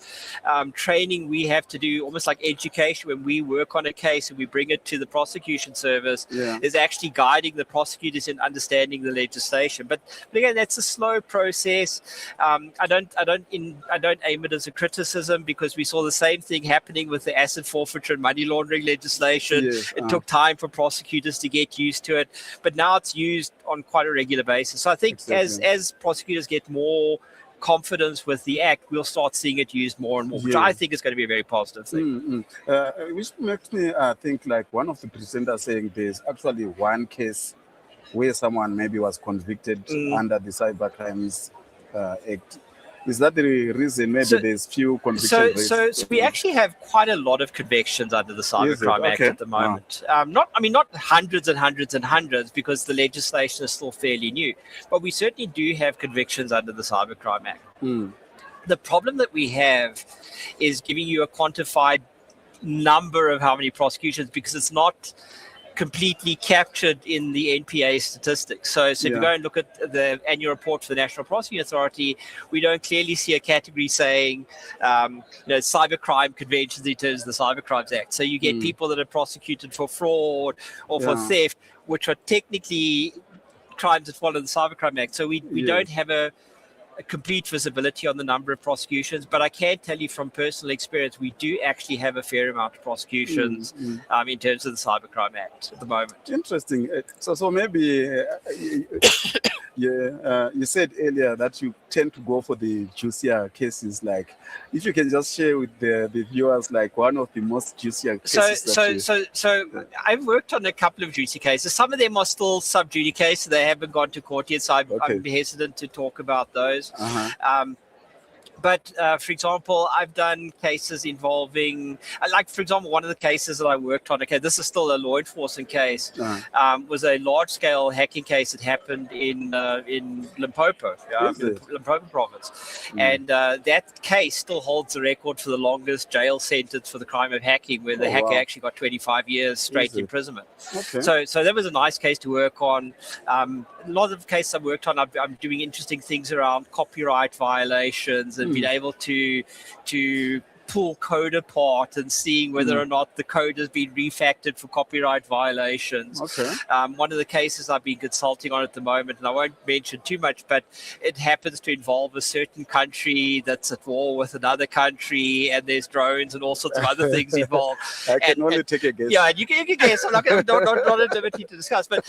training we have to do, almost like education when we work on a case and we bring it to the prosecution service, is actually guiding the prosecutors in understanding the legislation. But again, that's a slow process. I don't aim it as a criticism because we saw the same thing happening with the asset forfeiture and money laundering legislation. It took time for prosecutors to get used to it, but now it's used on quite a regular basis. So I think as prosecutors get more confidence with the Act, we'll start seeing it used more and more, which I think is going to be a very positive thing. Which makes me think like one of the presenters saying there's actually one case where someone maybe was convicted under the Cyber Crimes Act. Is that the reason maybe there's few convictions? So we actually have quite a lot of convictions under the Cybercrime Act at the moment. Not hundreds and hundreds and hundreds because the legislation is still fairly new, but we certainly do have convictions under the Cybercrime Act. The problem that we have is giving you a quantified number of how many prosecutions because it's not completely captured in the NPA statistics. So if you go and look at the annual report for the National Prosecuting Authority, we don't clearly see a category saying, cybercrime conventions in terms of the Cybercrimes Act. So you get people that are prosecuted for fraud or for theft, which are technically crimes that follow the Cybercrime Act. So we don't have a complete visibility on the number of prosecutions, but I can tell you from personal experience, we do actually have a fair amount of prosecutions in terms of the Cybercrime Act at the moment. Interesting. So maybe you said earlier that you tend to go for the juicier cases. Like, if you can just share with the viewers, like one of the most juicier cases. So I've worked on a couple of juicy cases. Some of them are still sub judice, so they haven't gone to court yet. So I'm hesitant to talk about those. But for example, I've done cases involving, like for example, one of the cases that I worked on. Okay, this is still a law enforcement case. Was a large-scale hacking case that happened in Limpopo, Limpopo province, and that case still holds the record for the longest jail sentence for the crime of hacking, where the hacker actually got 25 years straight imprisonment. So that was a nice case to work on. A lot of the cases I worked on, I'm doing interesting things around copyright violations and being able to pull code apart and seeing whether or not the code has been refactored for copyright violations. One of the cases I've been consulting on at the moment, and I won't mention too much, but it happens to involve a certain country that's at war with another country, and there's drones and all sorts of other things involved. I can only take a guess. Yeah, you can guess. I'm not at liberty to discuss, but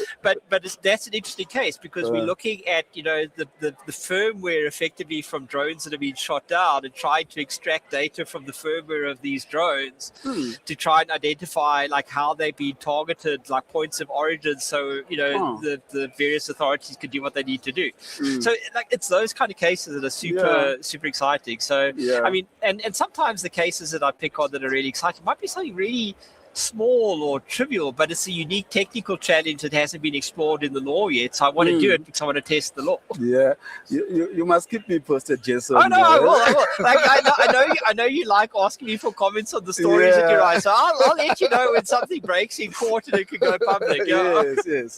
that's an interesting case because we're looking at the firmware effectively from drones that have been shot down and trying to extract data from the firmware of these drones to try and identify like how they've been targeted, like points of origin, so the various authorities can do what they need to do. So like it's those kind of cases that are super exciting. So I mean, and sometimes the cases that I pick on that are really exciting might be something really small or trivial, but it's a unique technical challenge that hasn't been explored in the law yet. So I want to do it because I want to test the law. Yeah, you must keep me posted, Jason. Oh no, I will. Like I know you like asking me for comments on the stories that you write. So I'll let you know when something breaks in court and it can go public. Yes.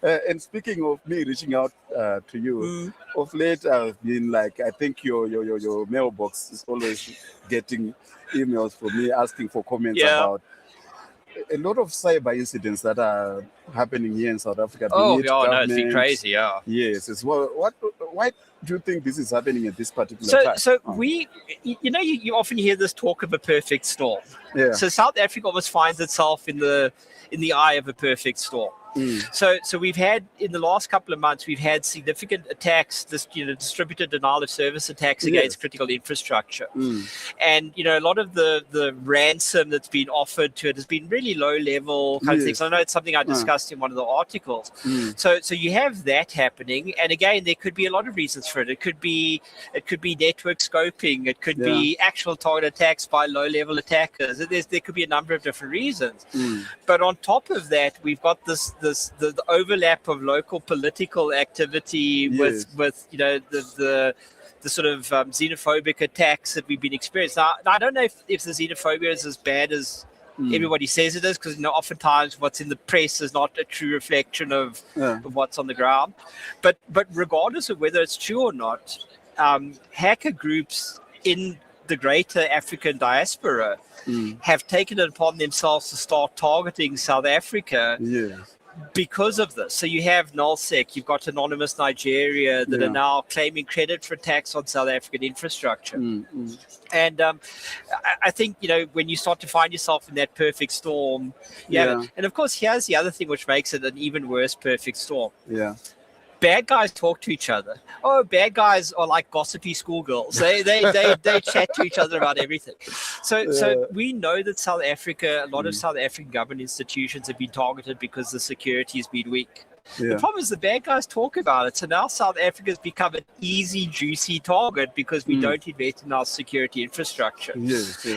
And speaking of me reaching out to you, of late I've been like, I think your mailbox is always getting emails from me asking for comments about a lot of cyber incidents that are happening here in South Africa. It's been crazy, Yes, it's why do you think this is happening at this particular time? So we, you often hear this talk of a perfect storm. Yeah. So South Africa almost finds itself in the eye of a perfect storm. So we've had in the last couple of months we've had significant attacks, distributed denial of service attacks against critical infrastructure, and a lot of the ransom that's been offered to it has been really low level kind of things. I know it's something I discussed in one of the articles. So you have that happening, and again there could be a lot of reasons for it. It could be network scoping. It could be actual target attacks by low level attackers. There could be a number of different reasons. But on top of that, we've got the overlap of local political activity with the sort of xenophobic attacks that we've been experiencing. Now I don't know if the xenophobia is as bad as everybody says it is, because oftentimes what's in the press is not a true reflection of what's on the ground. But regardless of whether it's true or not, hacker groups in the greater African diaspora have taken it upon themselves to start targeting South Africa because of this. So you have nullsec, you've got Anonymous Nigeria that are now claiming credit for attacks on South African infrastructure. And I think, when you start to find yourself in that perfect storm, and of course, here's the other thing which makes it an even worse perfect storm. Bad guys talk to each other. Oh, bad guys are like gossipy schoolgirls. They chat to each other about everything. So we know that South Africa, a lot of South African government institutions have been targeted because the security has been weak. The problem is the bad guys talk about it. So now South Africa has become an easy, juicy target because we don't invest in our security infrastructure.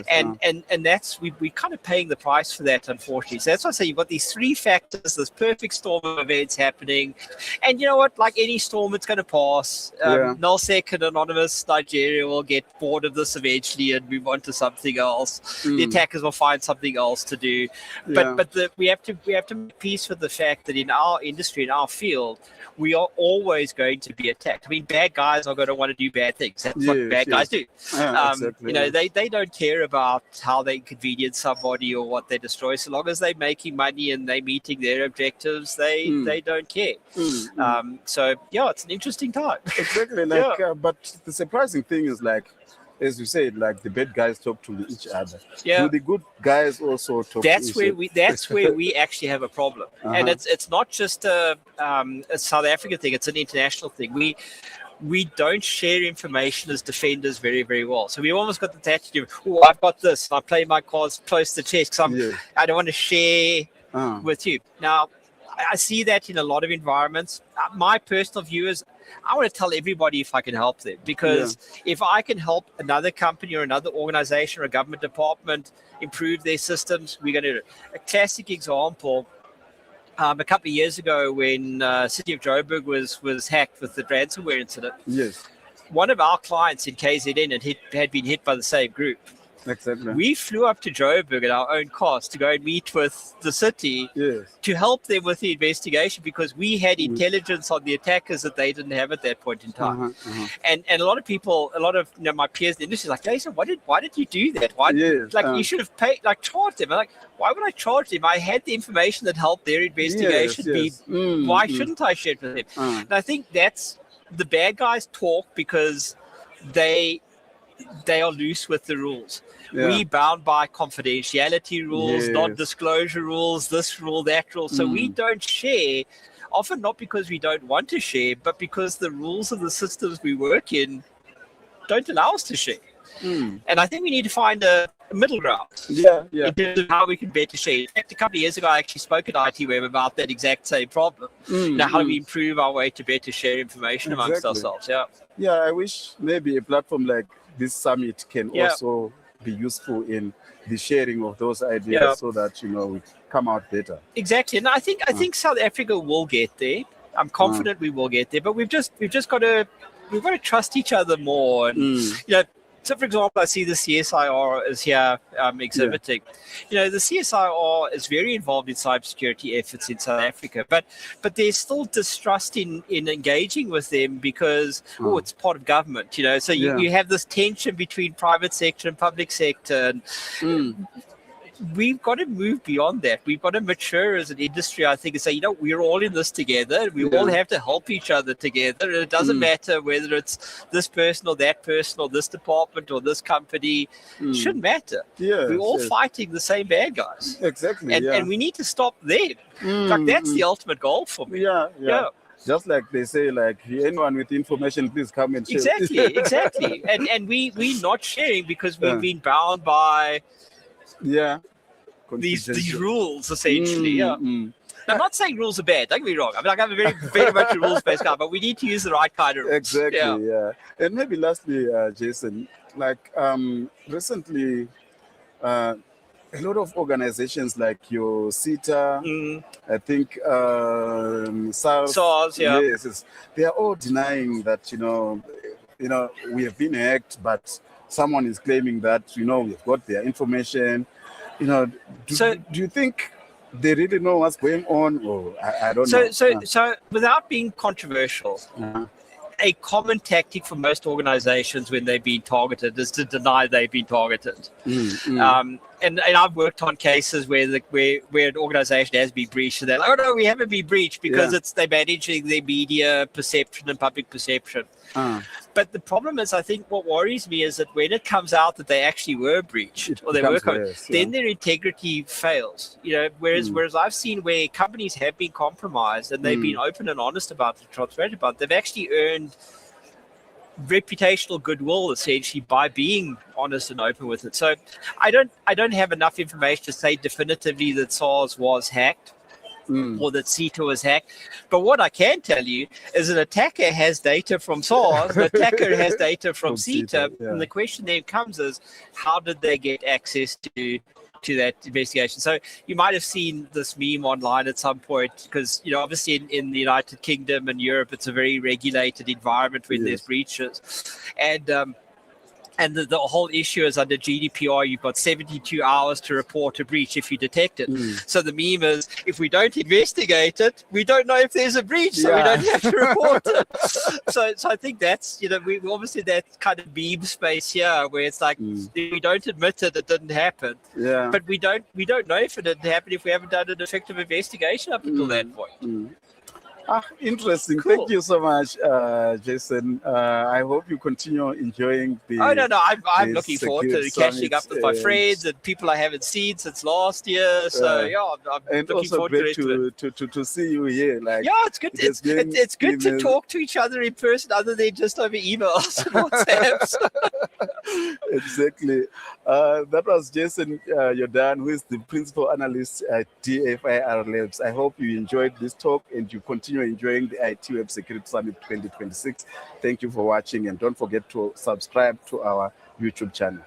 And that's, we're kind of paying the price for that, unfortunately. So that's why I say you've got these three factors, this perfect storm of events happening. And you know what? Like any storm, it's going to pass. Nullsec and Anonymous Nigeria will get bored of this eventually and move on to something else. The attackers will find something else to do. But we have to make peace with the fact that in our industry, in our field, we are always going to be attacked. I mean, bad guys are going to want to do bad things. That's what bad guys do. They don't care about how they inconvenience somebody or what they destroy. So long as they're making money and they're meeting their objectives, they don't care. So it's an interesting time. Exactly. But the surprising thing is, like, as you said, like the bad guys talk to each other. Do the good guys also talk to each other? That's where we actually have a problem. And it's not just a South African thing, it's an international thing. We don't share information as defenders very, very well. So we almost got the attitude of, I've got this, I play my cards close to chest because I don't want to share with you. Now, I see that in a lot of environments. My personal view is I want to tell everybody if I can help them, because if I can help another company or another organization or a government department improve their systems, we're going to do it. A classic example, a couple of years ago when City of Joburg was hacked with the ransomware incident. Yes. One of our clients in KZN had been hit by the same group. Exactly. We flew up to Joburg at our own cost to go and meet with the city to help them with the investigation, because we had intelligence on the attackers that they didn't have at that point in time. And a lot of people, my peers in the industry, like, Jason, why did you do that? You should have paid, charged them. I'm like, why would I charge them? I had the information that helped their investigation. Why shouldn't I share it with them? And I think that's the bad guys talk because they are loose with the rules. We bound by confidentiality rules, non-disclosure rules, this rule, that rule. So we don't share, often not because we don't want to share, but because the rules of the systems we work in don't allow us to share. And I think we need to find a middle ground in terms of how we can better share. In fact, a couple of years ago, I actually spoke at ITWeb about that exact same problem. How do we improve our way to better share information amongst ourselves? Yeah, I wish maybe a platform like this summit can also be useful in the sharing of those ideas so that, we come out better. Exactly. And I think South Africa will get there. I'm confident we will get there, but we've just got to trust each other more. And so, for example, I see the CSIR is here exhibiting. The CSIR is very involved in cybersecurity efforts in South Africa, but there's still distrust in engaging with them because it's part of government. So you have this tension between private sector and public sector. And, we've got to move beyond that. We've got to mature as an industry, I think, and say, we're all in this together. We all have to help each other together. And it doesn't matter whether it's this person or that person or this department or this company. It shouldn't matter. We're all fighting the same bad guys. Exactly. And we need to stop them. That's the ultimate goal for me. Just like they say, anyone with information, please come and share. Exactly. And we're not sharing because we've been bound by these rules, essentially. I'm not saying rules are bad, don't get me wrong. I'm a very, very much a rules-based guy, but we need to use the right kind of rules. Exactly, And maybe lastly, Jason, recently, a lot of organizations like your CETA, I think SARS, they are all denying that, we have been hacked, but someone is claiming that, we've got their information. Do you think they really know what's going on? Or I don't know. So without being controversial, a common tactic for most organizations when they've been targeted is to deny they've been targeted. And I've worked on cases where an organization has been breached and they're like, oh no, we haven't been breached because they're managing their media perception and public perception. But the problem is, I think what worries me is that when it comes out that they actually were breached or they were then their integrity fails. Whereas I've seen where companies have been compromised and they've been open and honest about it, transparent about it, they've actually earned reputational goodwill essentially by being honest and open with it. So I don't have enough information to say definitively that SARS was hacked or that CETA was hacked. But what I can tell you is an attacker has data from SARS, an attacker has data from CETA, and the question then comes is, how did they get access to that investigation? So you might have seen this meme online at some point because, obviously in the United Kingdom and Europe, it's a very regulated environment when there's breaches. And the whole issue is under GDPR, you've got 72 hours to report a breach if you detect it. So the meme is, if we don't investigate it, we don't know if there's a breach, so we don't have to report it. So I think that's, we obviously that kind of meme space here where it's like, if we don't admit it, it didn't happen. But we don't know if it didn't happen if we haven't done an effective investigation up until that point. Interesting. Cool. Thank you so much, Jason. I hope you continue enjoying the. Oh no, I'm looking forward to catching up with my friends and people I haven't seen since last year. So I'm looking forward to see you here. It's good. It's good to talk to each other in person, other than just over emails and WhatsApps. Exactly. That was Jason Jordan, who is the principal analyst at DFIR Labs. I hope you enjoyed this talk and you continue enjoying the ITWeb Security Summit 2026. Thank you for watching, and don't forget to subscribe to our YouTube channel.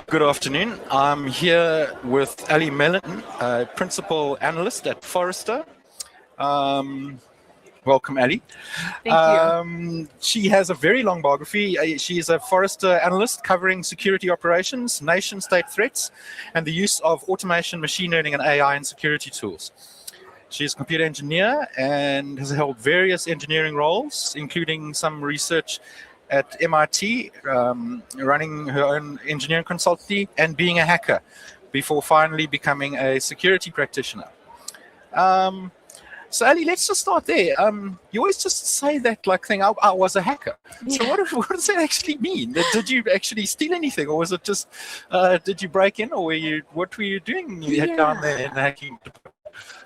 Good afternoon. I'm here with Ali Mellon, Principal Analyst at Forrester. Welcome, Ali. Thank you. She has a very long biography. She is a Forrester Analyst covering security operations, nation-state threats, and the use of automation, machine learning, and AI in security tools. She's a computer engineer and has held various engineering roles, including some research at MIT, running her own engineering consultancy, and being a hacker before finally becoming a security practitioner. So Ali, let's just start there. You always just say that like thing, I was a hacker. Yeah. So what does that actually mean? Did you actually steal anything, or was it just, did you break in, or what were you doing down there in the hacking?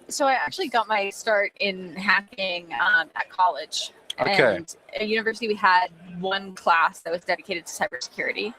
So I actually got my start in hacking at college. Okay. And at university, we had one class that was dedicated to cybersecurity.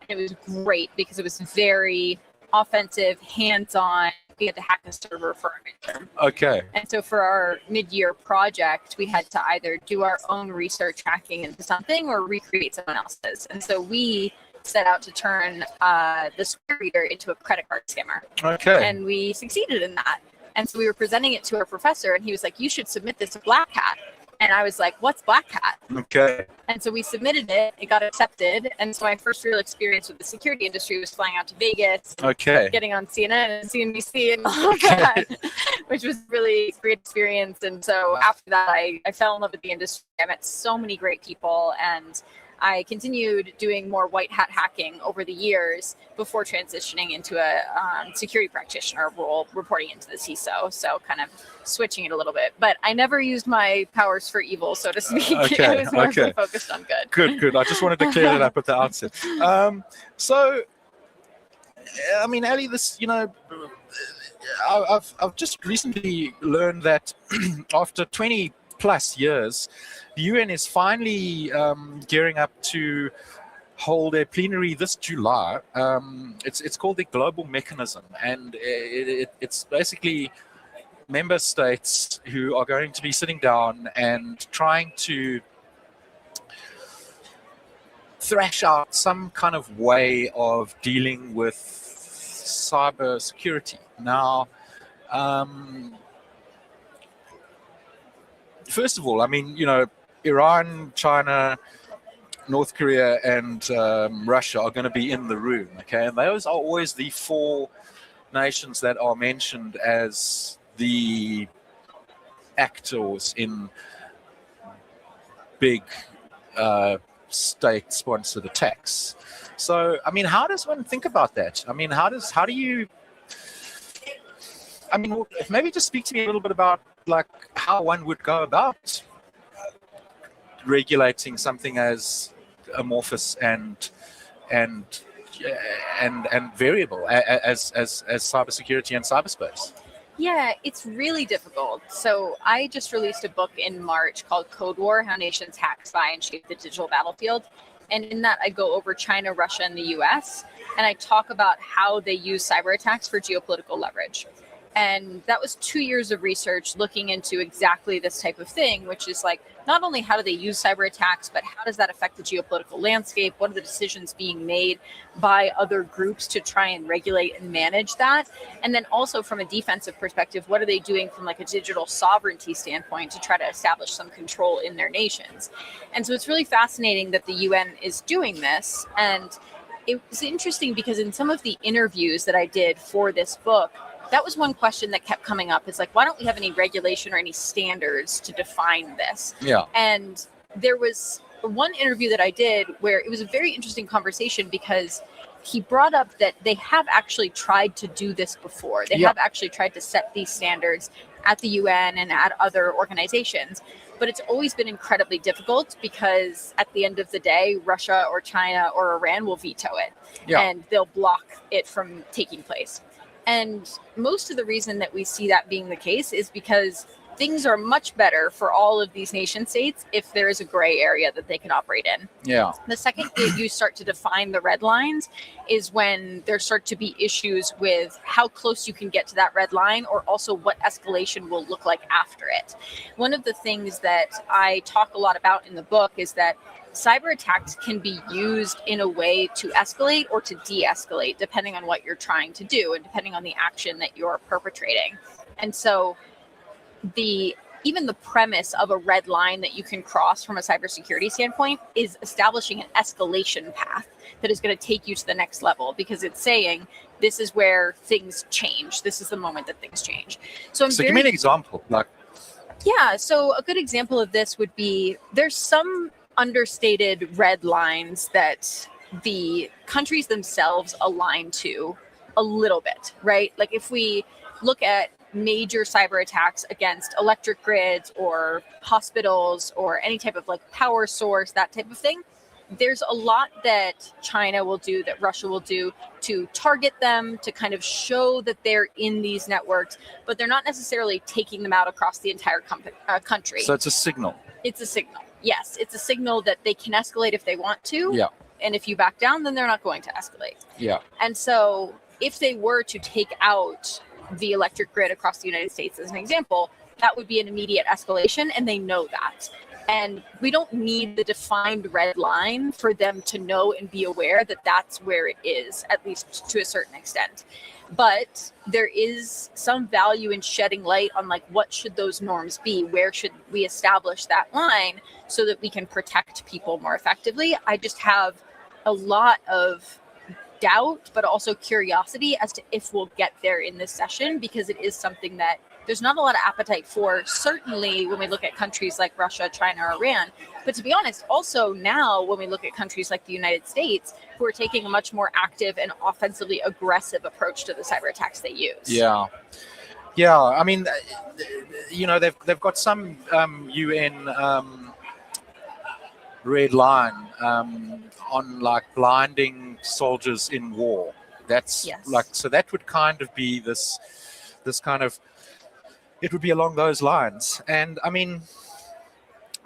It was great because it was very offensive, hands-on. We had to hack a server for our midterm. Okay. And so for our mid-year project, we had to either do our own research hacking into something or recreate someone else's. And so we set out to turn the square reader into a credit card scammer. Okay. And we succeeded in that. And so we were presenting it to our professor, and he was like, you should submit this to Black Hat. And I was like, what's Black Hat? Okay. And so we submitted it, it got accepted. And so my first real experience with the security industry was flying out to Vegas, Okay. getting on CNN and CNBC and all of that, which was really great experience. And so after that, I fell in love with the industry. I met so many great people, and I continued doing more white hat hacking over the years before transitioning into a security practitioner role, reporting into the CISO. So kind of switching it a little bit. But I never used my powers for evil, so to speak. Okay, I was mostly okay. focused on good. Good. I just wanted to clear that up at the outset. So, I mean, Ali, this, I've just recently learned that after 20 plus years, the UN is finally gearing up to hold a plenary this July. It's called the Global Mechanism, and it's basically member states who are going to be sitting down and trying to thrash out some kind of way of dealing with cyber security. Now, first of all, I mean, Iran, China, North Korea, and Russia are going to be in the room, okay? And those are always the four nations that are mentioned as the actors in big state-sponsored attacks. So, I mean, how does one think about that? I mean, maybe just speak to me a little bit about like how one would go about regulating something as amorphous and variable as cybersecurity and cyberspace. Yeah, it's really difficult. So I just released a book in March called Code War: How Nations Hack, Spy, and Shape the Digital Battlefield. And in that, I go over China, Russia, and the US, and I talk about how they use cyber attacks for geopolitical leverage. And that was 2 years of research looking into exactly this type of thing, which is like, not only how do they use cyber attacks, but how does that affect the geopolitical landscape? What are the decisions being made by other groups to try and regulate and manage that? And then also from a defensive perspective, what are they doing from like a digital sovereignty standpoint to try to establish some control in their nations? And so it's really fascinating that the UN is doing this. And it was interesting because in some of the interviews that I did for this book, that was one question that kept coming up. It's like, why don't we have any regulation or any standards to define this? Yeah. And there was one interview that I did where it was a very interesting conversation because he brought up that they have actually tried to do this before. They have actually tried to set these standards at the UN and at other organizations. But it's always been incredibly difficult because at the end of the day, Russia or China or Iran will veto it. Yeah. And they'll block it from taking place. And most of the reason that we see that being the case is because things are much better for all of these nation states if there is a gray area that they can operate in. Yeah. The second that you start to define the red lines is when there start to be issues with how close you can get to that red line, or also what escalation will look like after it. One of the things that I talk a lot about in the book is that cyber attacks can be used in a way to escalate or to de-escalate, depending on what you're trying to do and depending on the action that you're perpetrating. And so even the premise of a red line that you can cross from a cybersecurity standpoint is establishing an escalation path that is going to take you to the next level, because it's saying this is where things change. This is the moment that things change. So give me an example. Yeah, so a good example of this would be, there's some understated red lines that the countries themselves align to a little bit, right? Like if we look at major cyber attacks against electric grids or hospitals or any type of like power source, that type of thing, there's a lot that China will do, that Russia will do to target them, to kind of show that they're in these networks, but they're not necessarily taking them out across the entire country. So it's a signal. It's a signal. Yes, it's a signal that they can escalate if they want to. Yeah. And if you back down, then they're not going to escalate. Yeah. And so if they were to take out the electric grid across the United States, as an example, that would be an immediate escalation, and they know that. And we don't need the defined red line for them to know and be aware that that's where it is, at least to a certain extent. But there is some value in shedding light on like, what should those norms be? Where should we establish that line so that we can protect people more effectively? I just have a lot of doubt, but also curiosity as to if we'll get there in this session, because it is something that there's not a lot of appetite for, certainly when we look at countries like Russia, China, or Iran. But to be honest, also now when we look at countries like the United States, who are taking a much more active and offensively aggressive approach to the cyber attacks they use. Yeah. Yeah, I mean, you know, they've got some UN red line on like blinding soldiers in war. That's like, so that would kind of be this kind of, it would be along those lines. And I mean,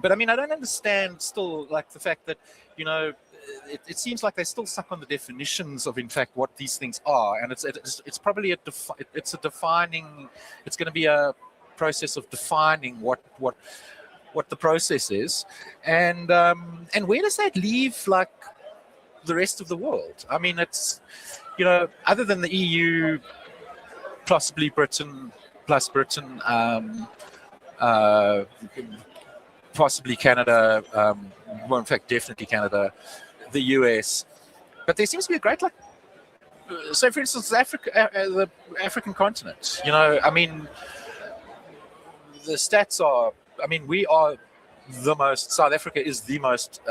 but I mean, I don't understand still like the fact that, you know, it seems like they're still stuck on the definitions of in fact what these things are. And it's probably it's going to be a process of defining what the process is, and where does that leave like the rest of the world? I mean, it's, you know, other than the EU, possibly Britain, possibly Canada, well, in fact, definitely Canada, the US, but there seems to be a great like. So, for instance, Africa, the African continent. You know, I mean, the stats are. I mean, we are the most. South Africa is the most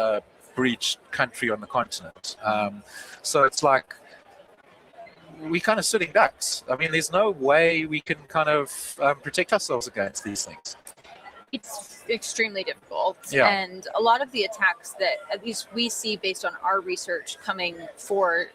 breached country on the continent. So it's like we kind of sitting ducks. I mean, there's no way we can kind of protect ourselves against these things. It's extremely difficult. Yeah. And a lot of the attacks that at least we see based on our research coming for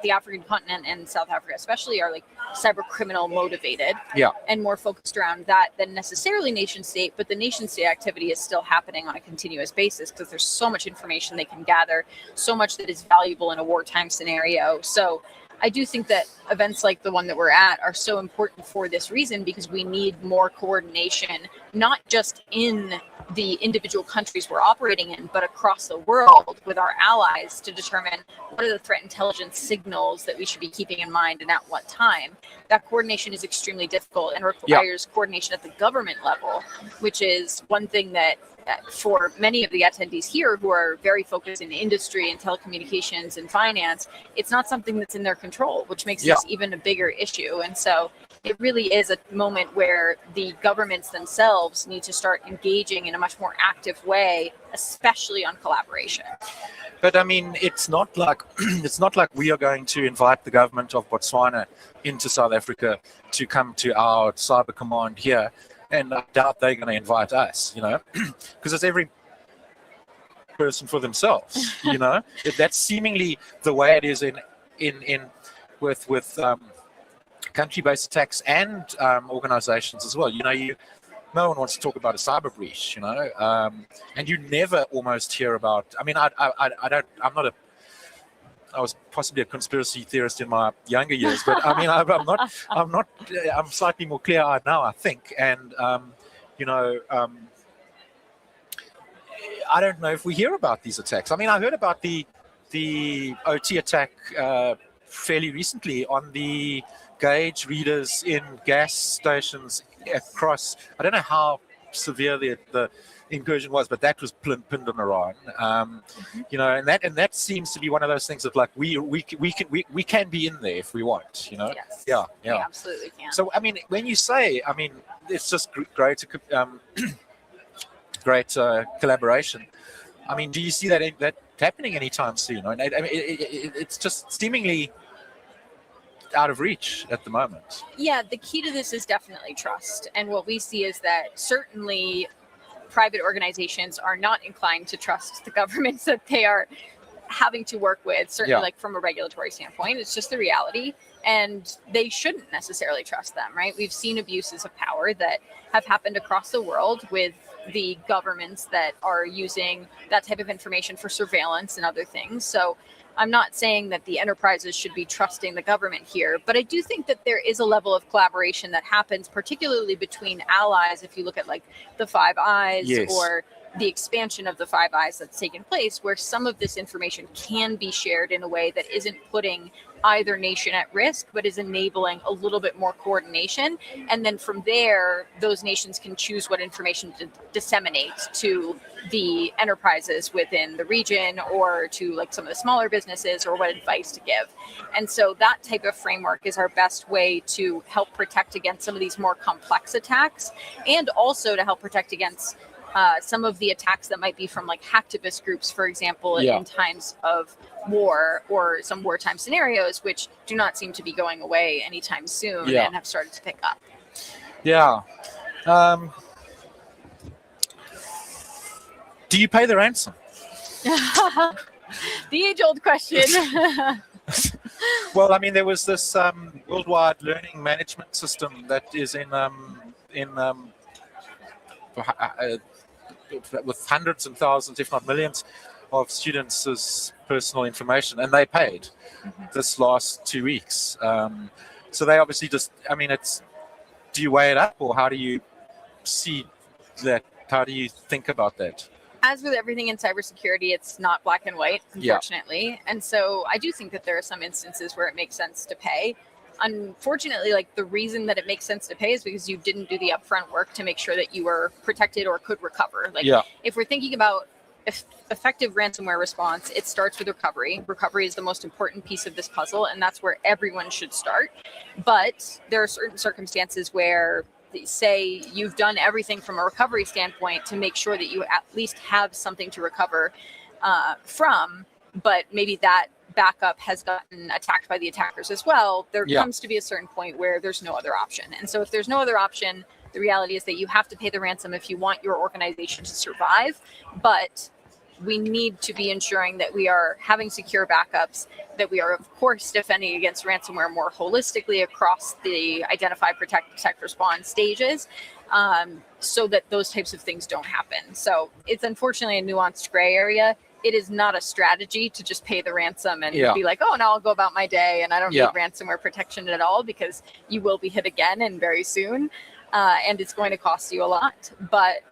the African continent and South Africa especially are like cyber criminal motivated. Yeah. And more focused around that than necessarily nation state, but the nation state activity is still happening on a continuous basis because there's so much information they can gather, so much that is valuable in a wartime scenario. So I do think that events like the one that we're at are so important for this reason, because we need more coordination, not just in the individual countries we're operating in, but across the world with our allies to determine what are the threat intelligence signals that we should be keeping in mind and at what time. That coordination is extremely difficult and requires coordination at the government level, which is one thing that for many of the attendees here who are very focused in industry and telecommunications and finance, it's not something that's in their control, which makes this even a bigger issue. And so it really is a moment where the governments themselves need to start engaging in a much more active way, especially on collaboration. But I mean, it's not like we are going to invite the government of Botswana into South Africa to come to our cyber command here. And I doubt they're going to invite us, you know, because it's every person for themselves, you know. That's seemingly the way it is with country-based attacks and organizations as well. You know, no one wants to talk about a cyber breach, and you never almost hear about. I mean, I was possibly a conspiracy theorist in my younger years, but I mean, I'm slightly more clear-eyed now, I think, and I don't know if we hear about these attacks. I mean, I heard about the OT attack fairly recently on the gauge readers in gas stations across. I don't know how severe the incursion was, but that was pinned on Iran. And that seems to be one of those things of like we can be in there if we want. Yes. Yeah. We absolutely can. So I mean, when you say, I mean, it's just great collaboration. I mean, do you see that happening anytime soon? I mean, it's just seemingly out of reach at the moment. Yeah, the key to this is definitely trust. And what we see is that certainly private organizations are not inclined to trust the governments that they are having to work with, certainly like from a regulatory standpoint. It's just the reality. And they shouldn't necessarily trust them, right? We've seen abuses of power that have happened across the world with the governments that are using that type of information for surveillance and other things. So I'm not saying that the enterprises should be trusting the government here, but I do think that there is a level of collaboration that happens, particularly between allies. If you look at like the Five Eyes or the expansion of the Five Eyes that's taken place, where some of this information can be shared in a way that isn't putting either nation at risk, but is enabling a little bit more coordination. And then from there, those nations can choose what information to disseminate to the enterprises within the region or to like some of the smaller businesses, or what advice to give. And so that type of framework is our best way to help protect against some of these more complex attacks, and also to help protect against some of the attacks that might be from like hacktivist groups, for example, in times of war or some wartime scenarios, which do not seem to be going away anytime soon and have started to pick up. Yeah. Do you pay the ransom? The age-old question. Well, I mean, there was this worldwide learning management system that is with hundreds and thousands, if not millions, of students' personal information, and they paid this last 2 weeks. So they obviously just, I mean, do you weigh it up, or how do you see that? How do you think about that? As with everything in cybersecurity, it's not black and white, unfortunately. And so I do think that there are some instances where it makes sense to pay. Unfortunately, like the reason that it makes sense to pay is because you didn't do the upfront work to make sure that you were protected or could recover. Like if we're thinking about effective ransomware response, it starts with recovery. Recovery is the most important piece of this puzzle, and that's where everyone should start. But there are certain circumstances where, say, you've done everything from a recovery standpoint to make sure that you at least have something to recover from, but maybe that backup has gotten attacked by the attackers as well. There comes to be a certain point where there's no other option. And so if there's no other option, the reality is that you have to pay the ransom if you want your organization to survive. But we need to be ensuring that we are having secure backups, that we are, of course, defending against ransomware more holistically across the identify, protect, detect, respond stages, so that those types of things don't happen. So it's unfortunately a nuanced gray area. It is not a strategy to just pay the ransom and be like, oh, now I'll go about my day and I don't need ransomware protection at all, because you will be hit again and very soon. And it's going to cost you a lot,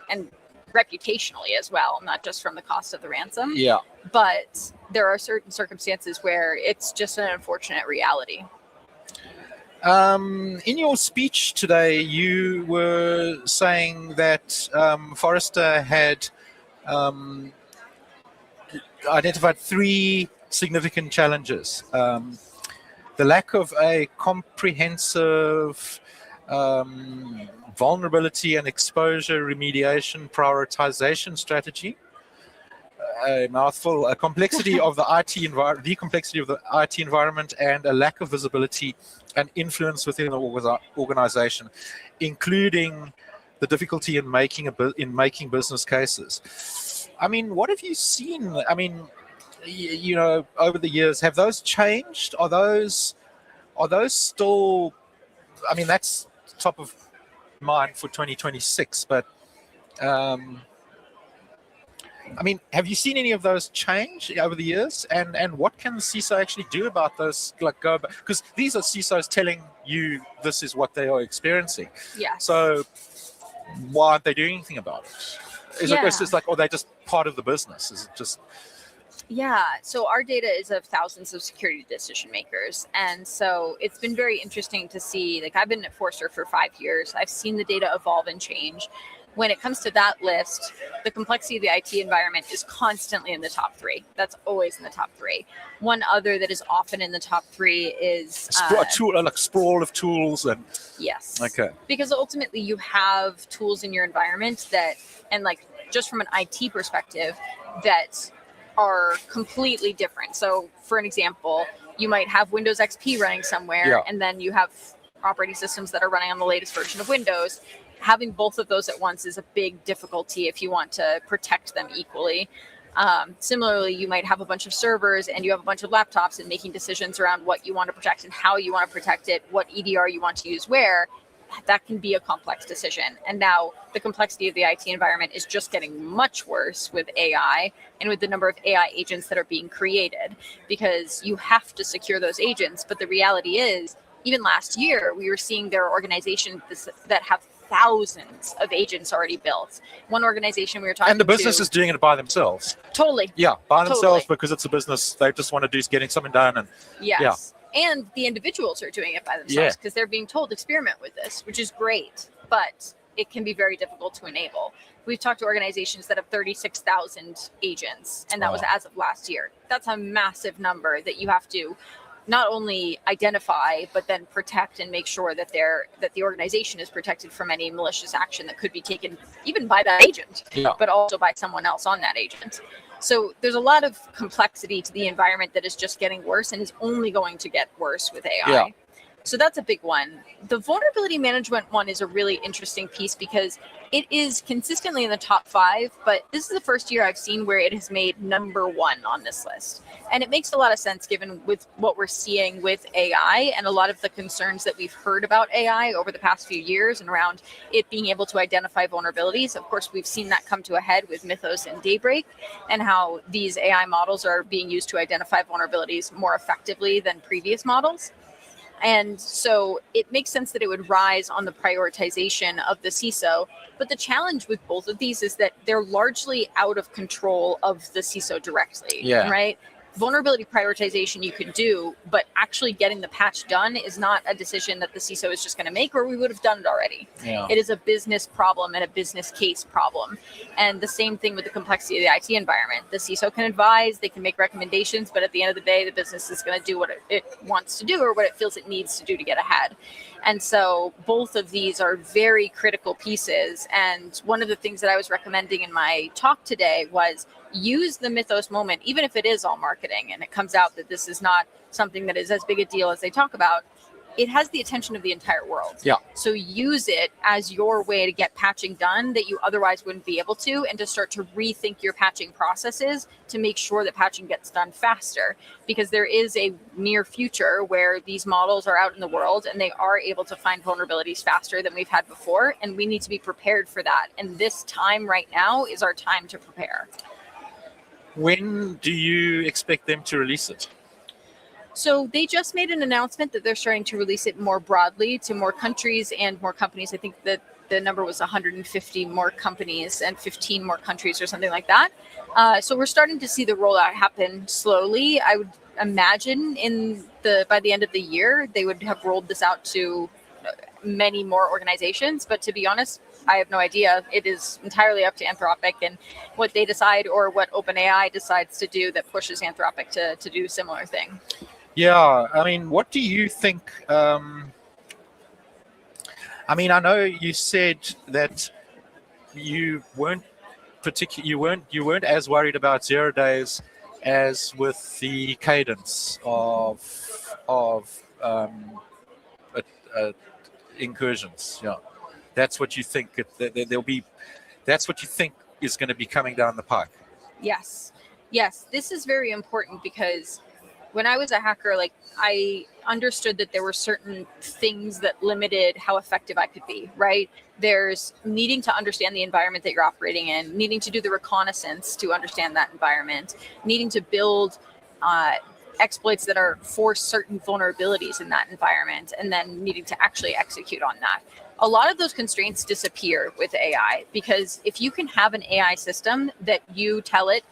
and reputationally as well, not just from the cost of the ransom. But there are certain circumstances where it's just an unfortunate reality. In your speech today, you were saying that Forrester had identified 3 significant challenges. The lack of a comprehensive vulnerability and exposure remediation prioritization strategy, a mouthful, a complexity of the the complexity of the IT environment, and a lack of visibility and influence within the organization, including the difficulty in making business cases. I mean, what have you seen? I mean, over the years, have those changed? Are those still? I mean, that's top of mind for 2026, but I mean, have you seen any of those change over the years? And what can the CISO actually do about those? Like, go because these are CISOs telling you this is what they are experiencing. Yeah. So why aren't they doing anything about it? Is it just like, or they just part of the business? Is it just? Yeah, so our data is of thousands of security decision makers. And so it's been very interesting to see, like I've been at Forrester for 5 years. I've seen the data evolve and change. When it comes to that list, the complexity of the IT environment is constantly in the top 3. That's always in the top 3. One other that is often in the top 3 is a tool, like sprawl of tools and yes. Okay. Because ultimately you have tools in your environment that, and like just from an IT perspective, that are completely different. So for an example, you might have Windows XP running somewhere, and then you have operating systems that are running on the latest version of Windows. Having both of those at once is a big difficulty if you want to protect them equally. Similarly, you might have a bunch of servers and you have a bunch of laptops, and making decisions around what you want to protect and how you want to protect it, what EDR you want to use where, that can be a complex decision. And now the complexity of the IT environment is just getting much worse with AI and with the number of AI agents that are being created, because you have to secure those agents. But the reality is, even last year, we were seeing there are organizations that have thousands of agents already built. One organization we were talking to... And the business is doing it by themselves. Totally. Yeah, by themselves because it's a business. They just want to do is getting something done. And yes. And the individuals are doing it by themselves because they're being told experiment with this, which is great, but it can be very difficult to enable. We've talked to organizations that have 36,000 agents, and that was as of last year. That's a massive number that you have to not only identify, but then protect and make sure that the organization is protected from any malicious action that could be taken even by that agent, but also by someone else on that agent. So there's a lot of complexity to the environment that is just getting worse and is only going to get worse with AI. Yeah. So that's a big one. The vulnerability management one is a really interesting piece because it is consistently in the top 5, but this is the first year I've seen where it has made number 1 on this list. And it makes a lot of sense given with what we're seeing with AI and a lot of the concerns that we've heard about AI over the past few years and around it being able to identify vulnerabilities. Of course, we've seen that come to a head with Mythos and Daybreak, and how these AI models are being used to identify vulnerabilities more effectively than previous models. And so it makes sense that it would rise on the prioritization of the CISO. But the challenge with both of these is that they're largely out of control of the CISO directly, right? Vulnerability prioritization you can do, but actually getting the patch done is not a decision that the CISO is just going to make, or we would have done it already. It is a business problem and a business case problem. And the same thing with the complexity of the IT environment. The CISO can advise, they can make recommendations, but at the end of the day, the business is going to do what it wants to do or what it feels it needs to do to get ahead. And so both of these are very critical pieces. And one of the things that I was recommending in my talk today was use the Mythos moment, even if it is all marketing and it comes out that this is not something that is as big a deal as they talk about. It has the attention of the entire world. So use it as your way to get patching done that you otherwise wouldn't be able to, and to start to rethink your patching processes to make sure that patching gets done faster, because there is a near future where these models are out in the world and they are able to find vulnerabilities faster than we've had before, and we need to be prepared for that. And this time right now is our time to prepare. When do you expect them to release it? So they just made an announcement that they're starting to release it more broadly to more countries and more companies. I think that the number was 150 more companies and 15 more countries or something like that. So we're starting to see the rollout happen slowly. I would imagine by the end of the year, they would have rolled this out to many more organizations. But to be honest, I have no idea. It is entirely up to Anthropic and what they decide, or what OpenAI decides to do that pushes Anthropic to do a similar thing. Yeah, I mean, what do you think? I mean, I know you said that you weren't you weren't as worried about 0 days as with the cadence of incursions. Yeah, that's what you think there'll be. That's what you think is going to be coming down the pike. Yes. This is very important because when I was a hacker, like I understood that there were certain things that limited how effective I could be, right? There's needing to understand the environment that you're operating in, needing to do the reconnaissance to understand that environment, needing to build exploits that are for certain vulnerabilities in that environment, and then needing to actually execute on that. A lot of those constraints disappear with AI, because if you can have an AI system that you tell it,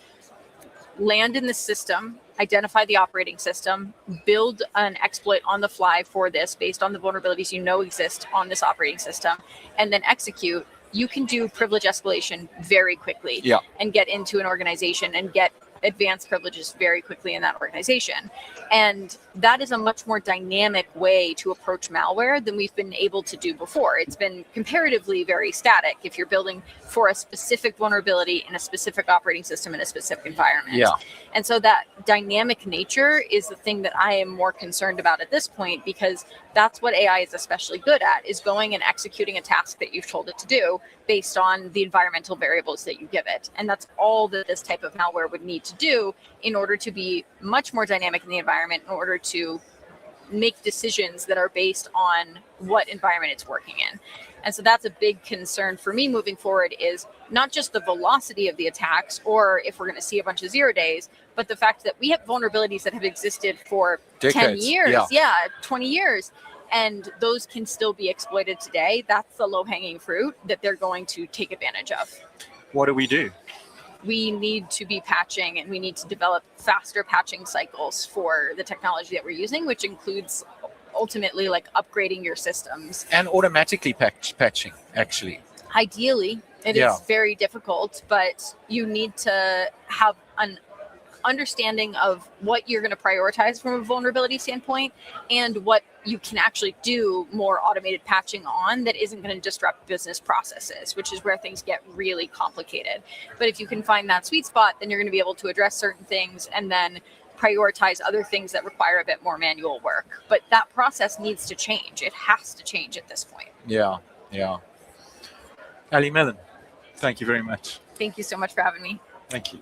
land in the system, identify the operating system, build an exploit on the fly for this based on the vulnerabilities you know exist on this operating system, and then execute, you can do privilege escalation very quickly and get into an organization and get advanced privileges very quickly in that organization. And that is a much more dynamic way to approach malware than we've been able to do before. It's been comparatively very static if you're building for a specific vulnerability in a specific operating system in a specific environment. And so that dynamic nature is the thing that I am more concerned about at this point, because that's what AI is especially good at, is going and executing a task that you've told it to do based on the environmental variables that you give it. And that's all that this type of malware would need to do in order to be much more dynamic in the environment, in order to make decisions that are based on what environment it's working in. And so that's a big concern for me moving forward, is not just the velocity of the attacks, or if we're going to see a bunch of 0 days, but the fact that we have vulnerabilities that have existed for Decades. 10 years, 20 years, and those can still be exploited today. That's the low-hanging fruit that they're going to take advantage of. What do we do? We need to be patching, and we need to develop faster patching cycles for the technology that we're using, which includes ultimately like upgrading your systems. And automatically patching, actually. Ideally, it is very difficult, but you need to have an understanding of what you're going to prioritize from a vulnerability standpoint, and what you can actually do more automated patching on that isn't going to disrupt business processes, which is where things get really complicated. But if you can find that sweet spot, then you're going to be able to address certain things and then prioritize other things that require a bit more manual work. But that process needs to change. It has to change at this point. Yeah. Ali Mellon, thank you very much. Thank you so much for having me. Thank you.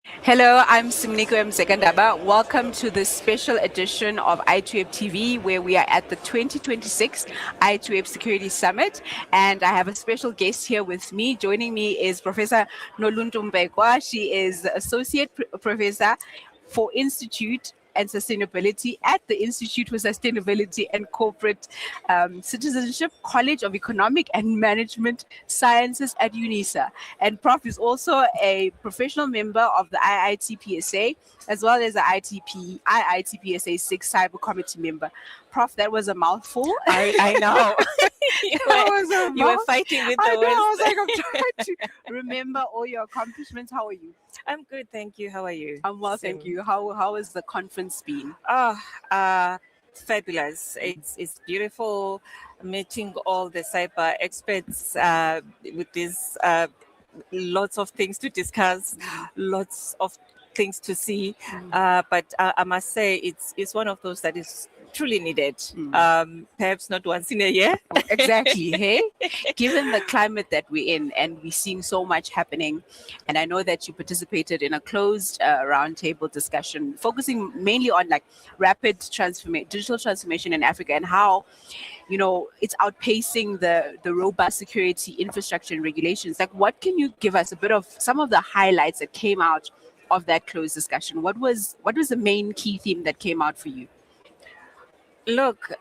Hello, I'm Simniko Msekandaba. Welcome to this special edition of ITWeb TV, where we are at the 2026 ITWeb Security Summit. And I have a special guest here with me. Joining me is Professor Noluntu Mbekwa. She is the Associate Professor for Institute and Sustainability at the Institute for Sustainability and Corporate Citizenship, College of Economic and Management Sciences at UNISA. And Prof is also a professional member of the IITPSA, as well as the IITPSA 6 Cyber Committee member. Prof, that was a mouthful. I know. You were fighting with the words. I was like, I'm trying to remember all your accomplishments. How are you? I'm good, thank you. How are you? I'm well, thank you. How has the conference been? Fabulous. It's beautiful meeting all the cyber experts with these lots of things to discuss, lots of things to see. But I must say it's one of those that is truly needed. Perhaps not once in a year. Exactly. Hey, given the climate that we're in, and we're seeing so much happening, and I know that you participated in a closed roundtable discussion focusing mainly on like rapid digital transformation in Africa, and how it's outpacing the robust security infrastructure and regulations. Like, what can you give us a bit of some of the highlights that came out of that closed discussion? What was the main key theme that came out for you? Look,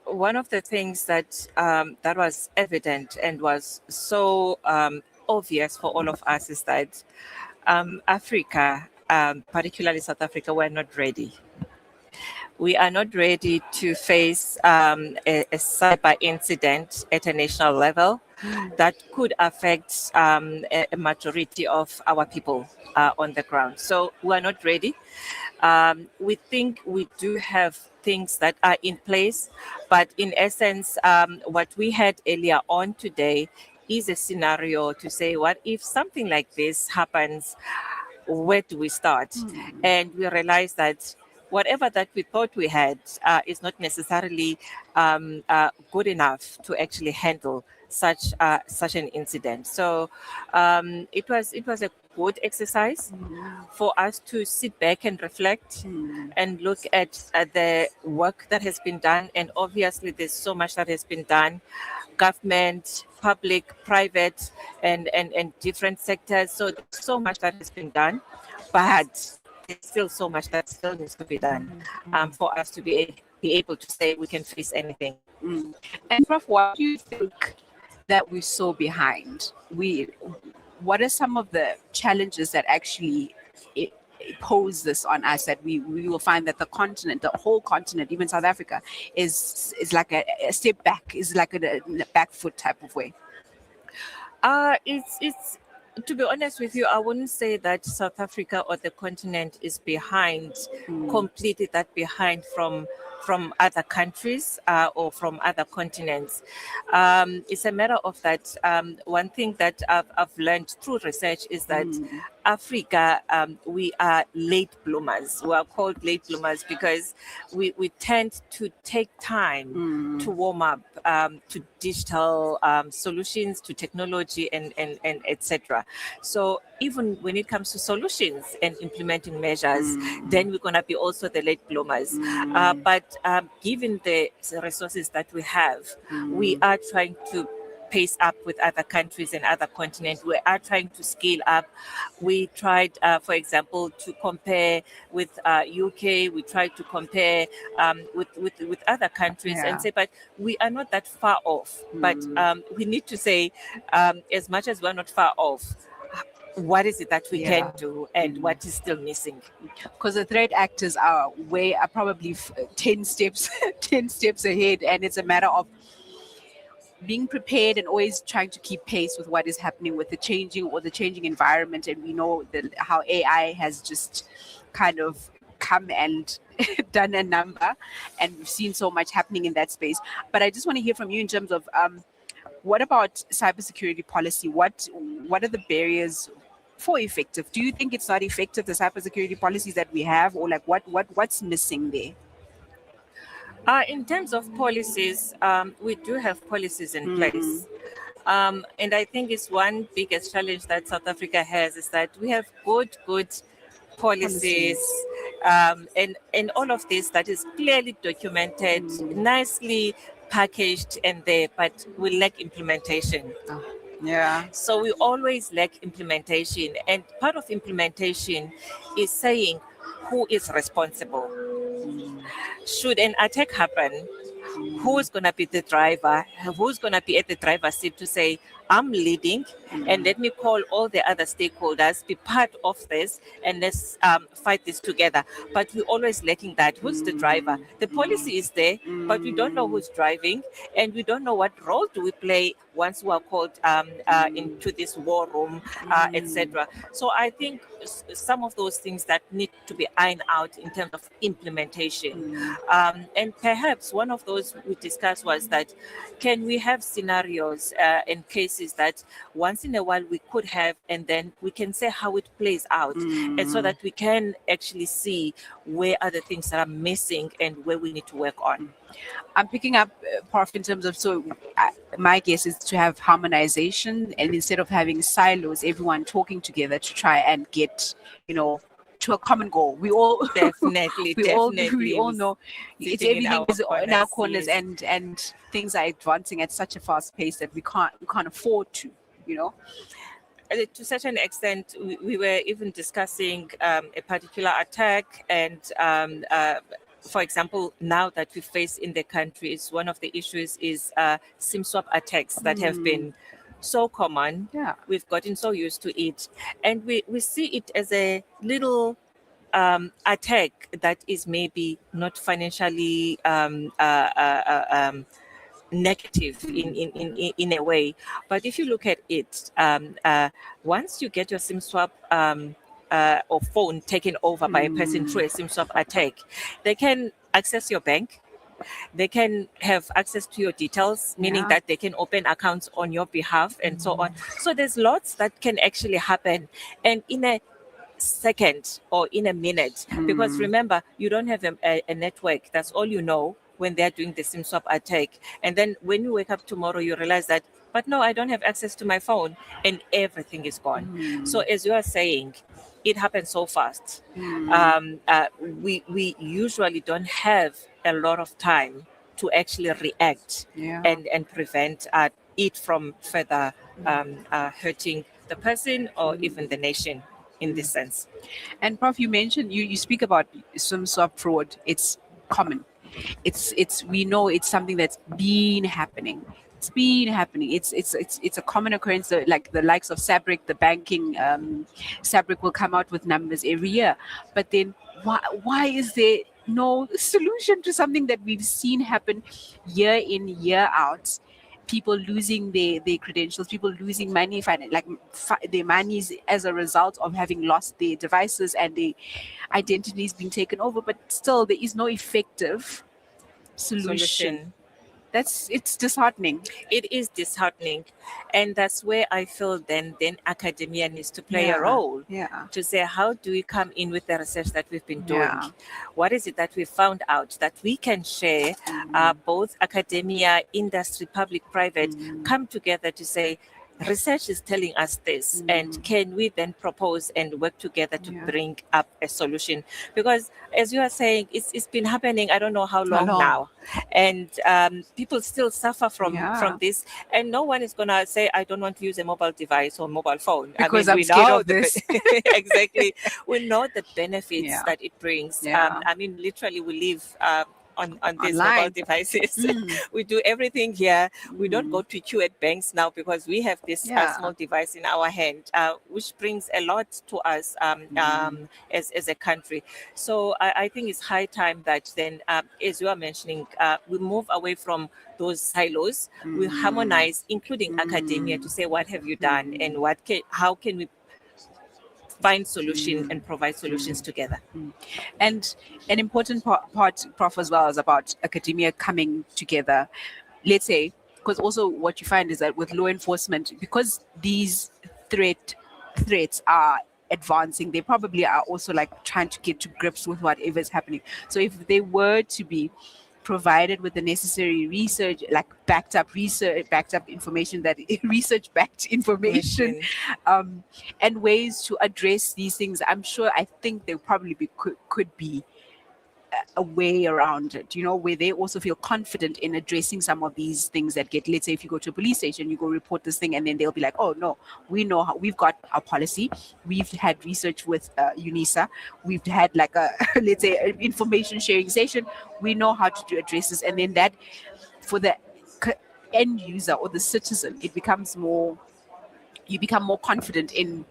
one of the things that that was evident and was so obvious for all of us is that Africa, particularly South Africa, we're not ready. We are not ready to face a cyber incident at a national level that could affect a majority of our people on the ground. So we are not ready. We think we do have things that are in place, but in essence, what we had earlier on today is a scenario to say, what if something like this happens? Where do we start? And we realize that whatever that we thought we had is not necessarily good enough to actually handle such an incident. So it was a good exercise for us to sit back and reflect and look at the work that has been done. And obviously, there's so much that has been done. Government, public, private, and different sectors. So there's so much that has been done, but there's still so much that still needs to be done for us to be able to say we can face anything. And Prof, what do you think that we're so behind? What are some of the challenges that actually pose this on us, that we will find that the whole continent, even South Africa, is like a step back, is like a back foot type of way? It's to be honest with you, I wouldn't say that South Africa or the continent is behind, completely that behind from other countries or from other continents. It's a matter of that. One thing that I've learned through research is that Africa, we are late bloomers. We are called late bloomers because we tend to take time to warm up to digital solutions, to technology, and etc. So even when it comes to solutions and implementing measures, then we're going to be also the late bloomers. But given the resources that we have, we are trying to pace up with other countries and other continents. We are trying to scale up. We tried, for example, to compare with UK. We tried to compare with other countries and say, but we are not that far off. But we need to say, as much as we're not far off, what is it that we can do and what is still missing? Because the threat actors are probably 10 steps ahead, and it's a matter of being prepared and always trying to keep pace with what is happening with the changing environment. And we know that how AI has just kind of come and done a number, and we've seen so much happening in that space. But I just want to hear from you in terms of what about cybersecurity policy? What are the barriers for effective? Do you think it's not effective, the cybersecurity policies that we have, or like what's missing there? In terms of policies, we do have policies in place. And I think it's one biggest challenge that South Africa has is that we have good policies, and all of this that is clearly documented, nicely packaged and there, but we lack implementation. Yeah. So we always lack implementation, and part of implementation is saying who is responsible. Should an attack happen, who's going to be the driver? Who's going to be at the driver's seat to say, I'm leading, and let me call all the other stakeholders, be part of this, and let's fight this together. But we're always lacking that. Who's the driver? The policy is there, but we don't know who's driving, and we don't know what role do we play once we are called into this war room, etc. So I think some of those things that need to be ironed out in terms of implementation. And perhaps one of those we discussed was that, can we have scenarios and cases that once in a while we could have, and then we can say how it plays out, and so that we can actually see where are the things that are missing and where we need to work on. I'm picking up, Prof, in terms of, my guess is to have harmonization, and instead of having silos, everyone talking together to try and get, to a common goal. We all definitely, we all know it's everything is in our corners, and things are advancing at such a fast pace that we can't afford to, To such an extent, we were even discussing a particular attack, and for example, now that we face in the country, is one of the issues is SIM swap attacks that have been so common. Yeah. We've gotten so used to it, and we see it as a little attack that is maybe not financially negative in a way. But if you look at it, once you get your SIM swap or phone taken over by a person through a SIM swap attack, they can access your bank. They can have access to your details, meaning that they can open accounts on your behalf and so on. So there's lots that can actually happen. And in a second or in a minute, because remember, you don't have a network. That's all you know when they're doing the SIM swap attack. And then when you wake up tomorrow, you realize that, but no, I don't have access to my phone, and everything is gone. So as you are saying, it happens so fast. We usually don't have a lot of time to actually react and prevent it from further hurting the person or even the nation in this sense. And Prof, you mentioned, you speak about SIM swap fraud. It's common. We know it's something that's been happening. It's a common occurrence. Like the likes of Sabric, the banking Sabric will come out with numbers every year. But then why is there no solution to something that we've seen happen year in, year out? People losing their credentials, people losing money, their monies as a result of having lost their devices and their identities being taken over. But still, there is no effective solution. It's disheartening. It is disheartening, and that's where I feel then academia needs to play a role. To say, how do we come in with the research that we've been doing? What is it that we found out that we can share? Both academia, industry, public, private, come together to say, research is telling us this, and can we then propose and work together to bring up a solution? Because as you are saying, it's been happening, I don't know how long now, and people still suffer from this, and no one is going to say, I don't want to use a mobile device or mobile phone. Because I'm scared of this. Exactly. We know the benefits that it brings. I mean, literally we live on these mobile devices. We do everything here. We don't go to queue at banks now because we have this small device in our hand, which brings a lot to us as a country. So I think it's high time that then, as you are mentioning, we move away from those silos. We harmonize, including academia, to say, what have you done, and how can we find solutions and provide solutions together. And an important part, Prof, as well, is about academia coming together. Let's say, because also what you find is that with law enforcement, because these threats are advancing, they probably are also like trying to get to grips with whatever is happening. So if they were to be provided with the necessary research, like backed up information, that research backed information, and ways to address these things. I think there probably could be a way around it, where they also feel confident in addressing some of these things that get, let's say if you go to a police station, you go report this thing, and then they'll be like, oh no, we know how, we've got our policy, we've had research with UNISA, we've had like a let's say an information sharing session, we know how to address this. And then that, for the end user or the citizen, it becomes more, you become more confident in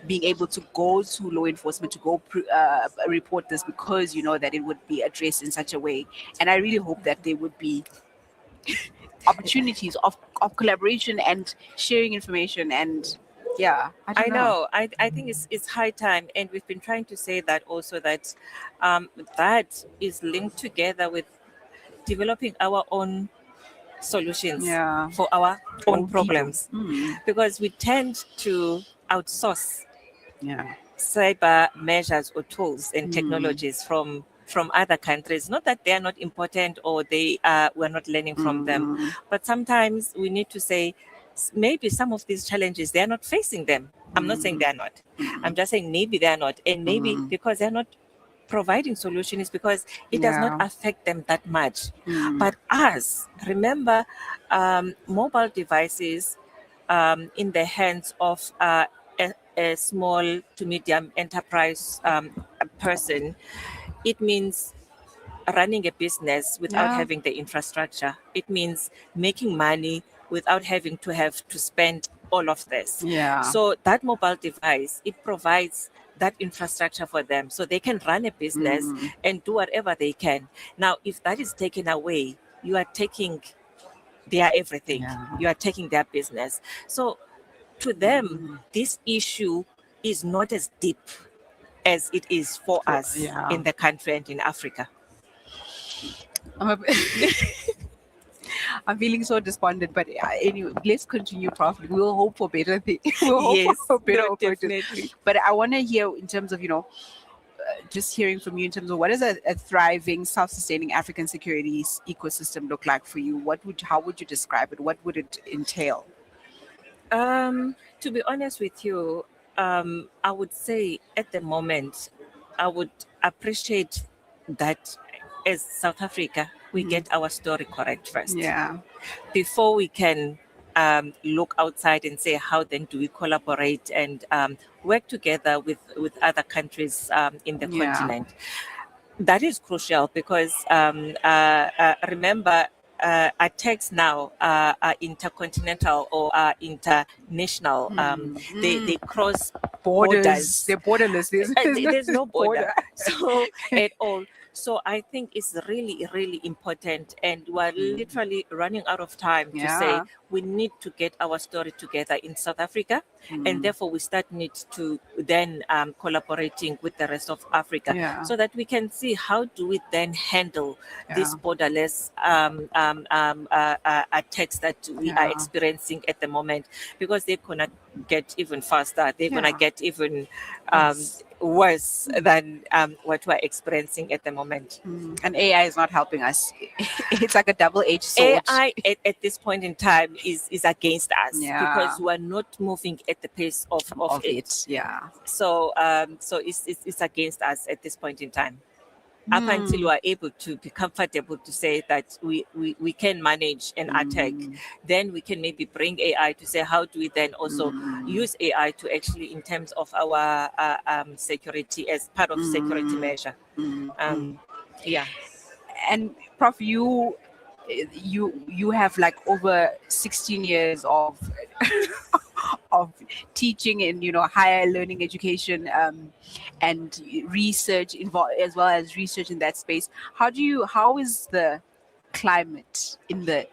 being able to go to law enforcement to go report this, because you know that it would be addressed in such a way. And I really hope that there would be opportunities of collaboration and sharing information. And I know. I think it's high time, and we've been trying to say that also, that that is linked together with developing our own solutions for our own problems, because we tend to outsource cyber measures or tools and technologies from other countries. Not that they are not important or we're not learning from them, but sometimes we need to say maybe some of these challenges, they are not facing them. I'm not saying they are not. I'm just saying maybe they are not, and maybe because they're not providing solutions because it does not affect them that much. But us, remember, mobile devices in the hands of a small to medium enterprise person, it means running a business without having the infrastructure. It means making money without having to spend all of this. So that mobile device, it provides that infrastructure for them, so they can run a business and do whatever they can. Now, if that is taken away, you are taking their everything. You are taking their business. So to them, this issue is not as deep as it is for us in the country and in Africa. I'm feeling so despondent, but anyway, let's continue, Prof. We'll hope for better things. We'll hope for better opportunities. But I want to hear in terms of, just hearing from you in terms of what does a thriving, self-sustaining African securities ecosystem look like for you? How would you describe it? What would it entail? To be honest with you, I would say at the moment, I would appreciate that as South Africa, we get our story correct first. Before we can look outside and say, how then do we collaborate and work together with other countries in the continent? That is crucial because remember, attacks now are intercontinental or are international. They cross borders. They're borderless. There's no border so at all. So I think it's really, really important, and we're literally running out of time to say we need to get our story together in South Africa, and therefore we need to then collaborating with the rest of Africa, so that we can see how do we then handle these borderless attacks that we are experiencing at the moment, because they're gonna get even faster. They're gonna get even worse than what we're experiencing at the moment. And AI is not helping us. It's like a double-edged sword. AI at this point in time is against us because we're not moving at the pace of it. So it's against us at this point in time. Up until you are able to be comfortable to say that we can manage an attack, then we can maybe bring AI to say, how do we then also use AI to actually in terms of our security as part of security measure. And Prof, you have like over 16 years of of teaching in higher learning education and research involved, as well as research in that space. How is the climate in the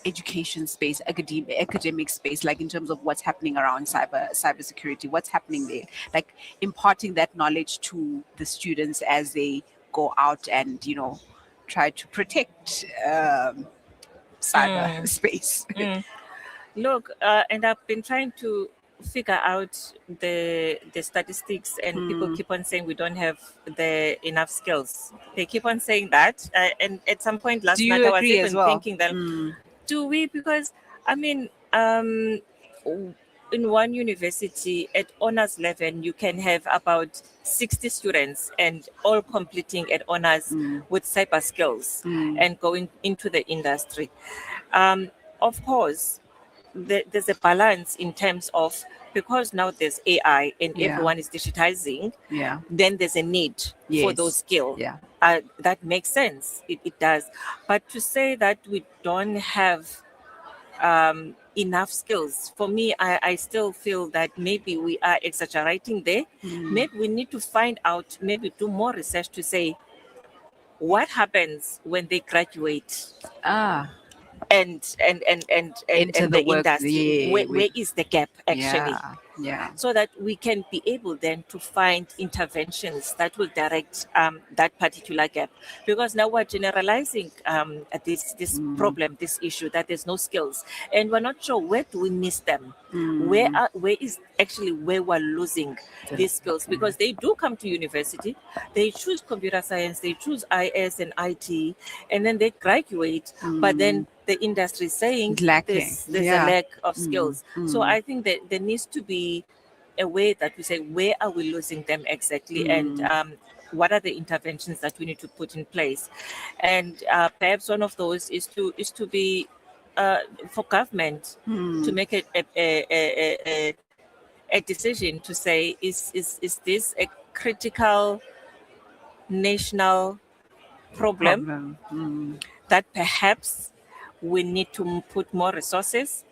education space, academic space, like in terms of what's happening around cybersecurity? What's happening there? Like imparting that knowledge to the students as they go out and try to protect cyberspace. Look, and I've been trying to figure out the statistics, and people keep on saying we don't have the enough skills. They keep on saying that, and at some point last Do you night I was agree as even well? thinking that do we? Because I mean, in one university at honors level, you can have about 60 students and all completing at honors with cyber skills and going into the industry. Of course, there's a balance in terms of, because now there's AI and Yeah. everyone is digitizing, Yeah. then there's a need for Yes. those skills. Yeah. That makes sense. It does. But to say that we don't have enough skills, for me, I still feel that maybe we are exaggerating there. Maybe we need to find out, maybe do more research to say what happens when they graduate. And Into the the work, industry, yeah, where is the gap actually? Yeah. So that we can be able then to find interventions that will direct that particular gap. Because now we're generalizing this problem, this issue, that there's no skills, and we're not sure where do we miss them. Where is actually where we're losing these skills? Because they do come to university, they choose computer science, they choose IS and IT, and then they graduate, but then the industry is saying there's a lack of skills. So I think that there needs to be a way that we say, where are we losing them exactly, and what are the interventions that we need to put in place? And perhaps one of those is to be for government to make a decision to say, is this a critical national problem that perhaps we need to put more resources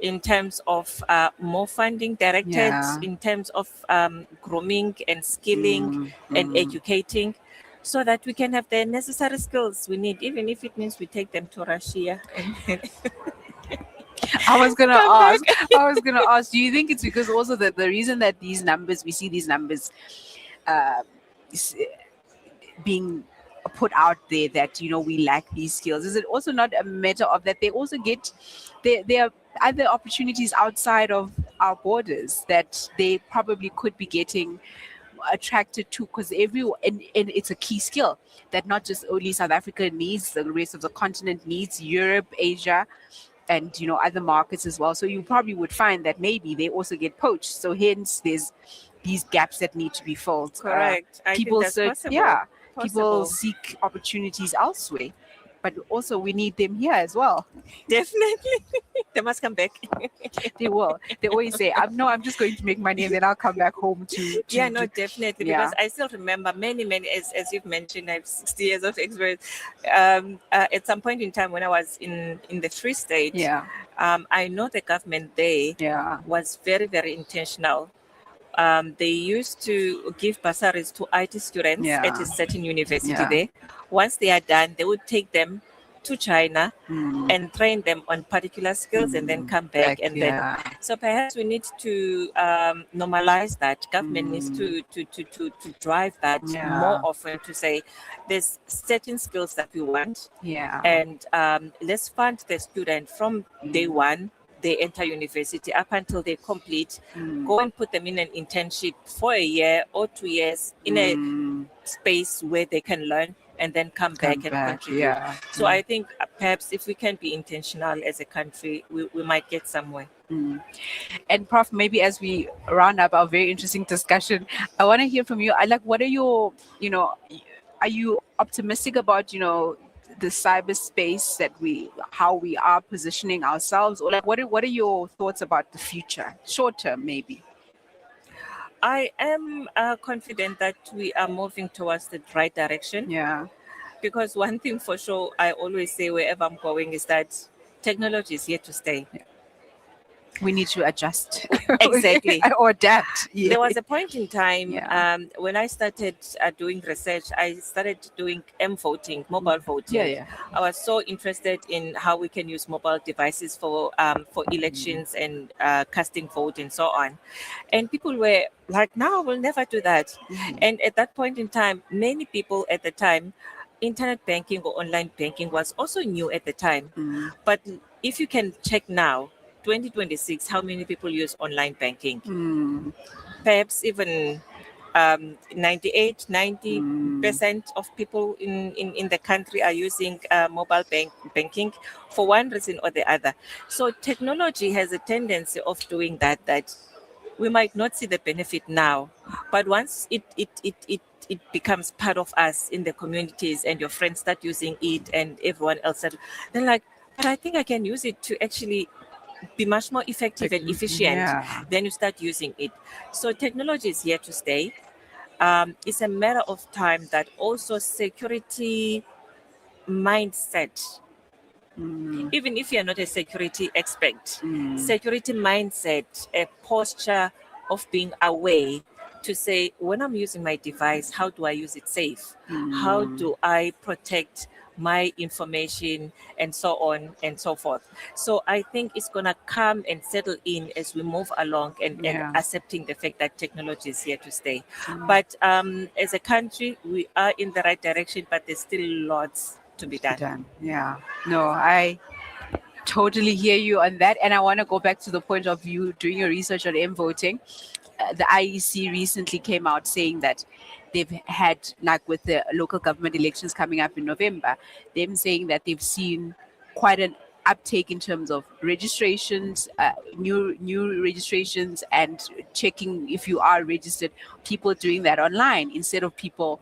in terms of more funding directed, Yeah. in terms of grooming and skilling and educating, so that we can have the necessary skills we need, even if it means we take them to Russia. I was gonna Come ask, do you think it's because also that the reason that we see these numbers being put out there, that we lack these skills, is it also not a matter of that they also get there are other opportunities outside of our borders that they probably could be getting attracted to, because and it's a key skill that not just only South Africa needs, the rest of the continent needs, Europe, Asia, and other markets as well. So you probably would find that maybe they also get poached. So hence there's these gaps that need to be filled. Correct. I think People that's possible. people Possible. seek opportunities elsewhere, but also we need them here as well. Definitely. They must come back. They will. They always say, I'm just going to make money and then I'll come back home to Yeah, no, definitely. Yeah. Because I still remember many, as you've mentioned, I have 60 years of experience. At some point in time when I was in the Free State, I know the government there was very, very intentional. They used to give bursaries to IT students at a certain university there. Once they are done, they would take them to China and train them on particular skills and then come back. So perhaps we need to normalize that. Government needs to drive that more often, to say there's certain skills that we want, and let's fund the student from day one. They enter university up until they complete, go and put them in an internship for a year or 2 years in a space where they can learn and then come back and contribute. So I think perhaps if we can be intentional as a country, we might get somewhere. And Prof, maybe as we round up our very interesting discussion, I want to hear from you. What are your, are you optimistic about, the cyberspace, how we are positioning ourselves, or what are your thoughts about the future, short term maybe? I am confident that we are moving towards the right direction. Because one thing for sure, I always say wherever I'm going, is that technology is here to stay. We need to adjust. Exactly. Or adapt. There was a point in time when I started doing research, I started doing voting, mobile voting. I was so interested in how we can use mobile devices for elections and casting vote and so on. And people were like, no, we'll never do that. And at that point in time, many people at the time, internet banking or online banking was also new at the time. But if you can check now, 2026, how many people use online banking? Mm. Perhaps even 90% of people in the country are using mobile banking for one reason or the other. So technology has a tendency of doing that we might not see the benefit now, but once it becomes part of us in the communities and your friends start using it and everyone else, then like, but I think I can use it to actually be much more effective and efficient. Yeah. Then you start using it. So technology is here to stay. It's a matter of time that also security mindset, even if you're not a security expert, security mindset, a posture of being aware to say, when I'm using my device, how do I use it safe? How do I protect my information and so on and so forth? So I think it's going to come and settle in as we move along and accepting the fact that technology is here to stay. But as a country, we are in the right direction, but there's still lots to be done. Yeah. No, I totally hear you on that. And I want to go back to the point of you doing your research on M-voting. The IEC recently came out saying that they've had, like with the local government elections coming up in November, them saying that they've seen quite an uptake in terms of registrations, new registrations, and checking if you are registered, people doing that online instead of people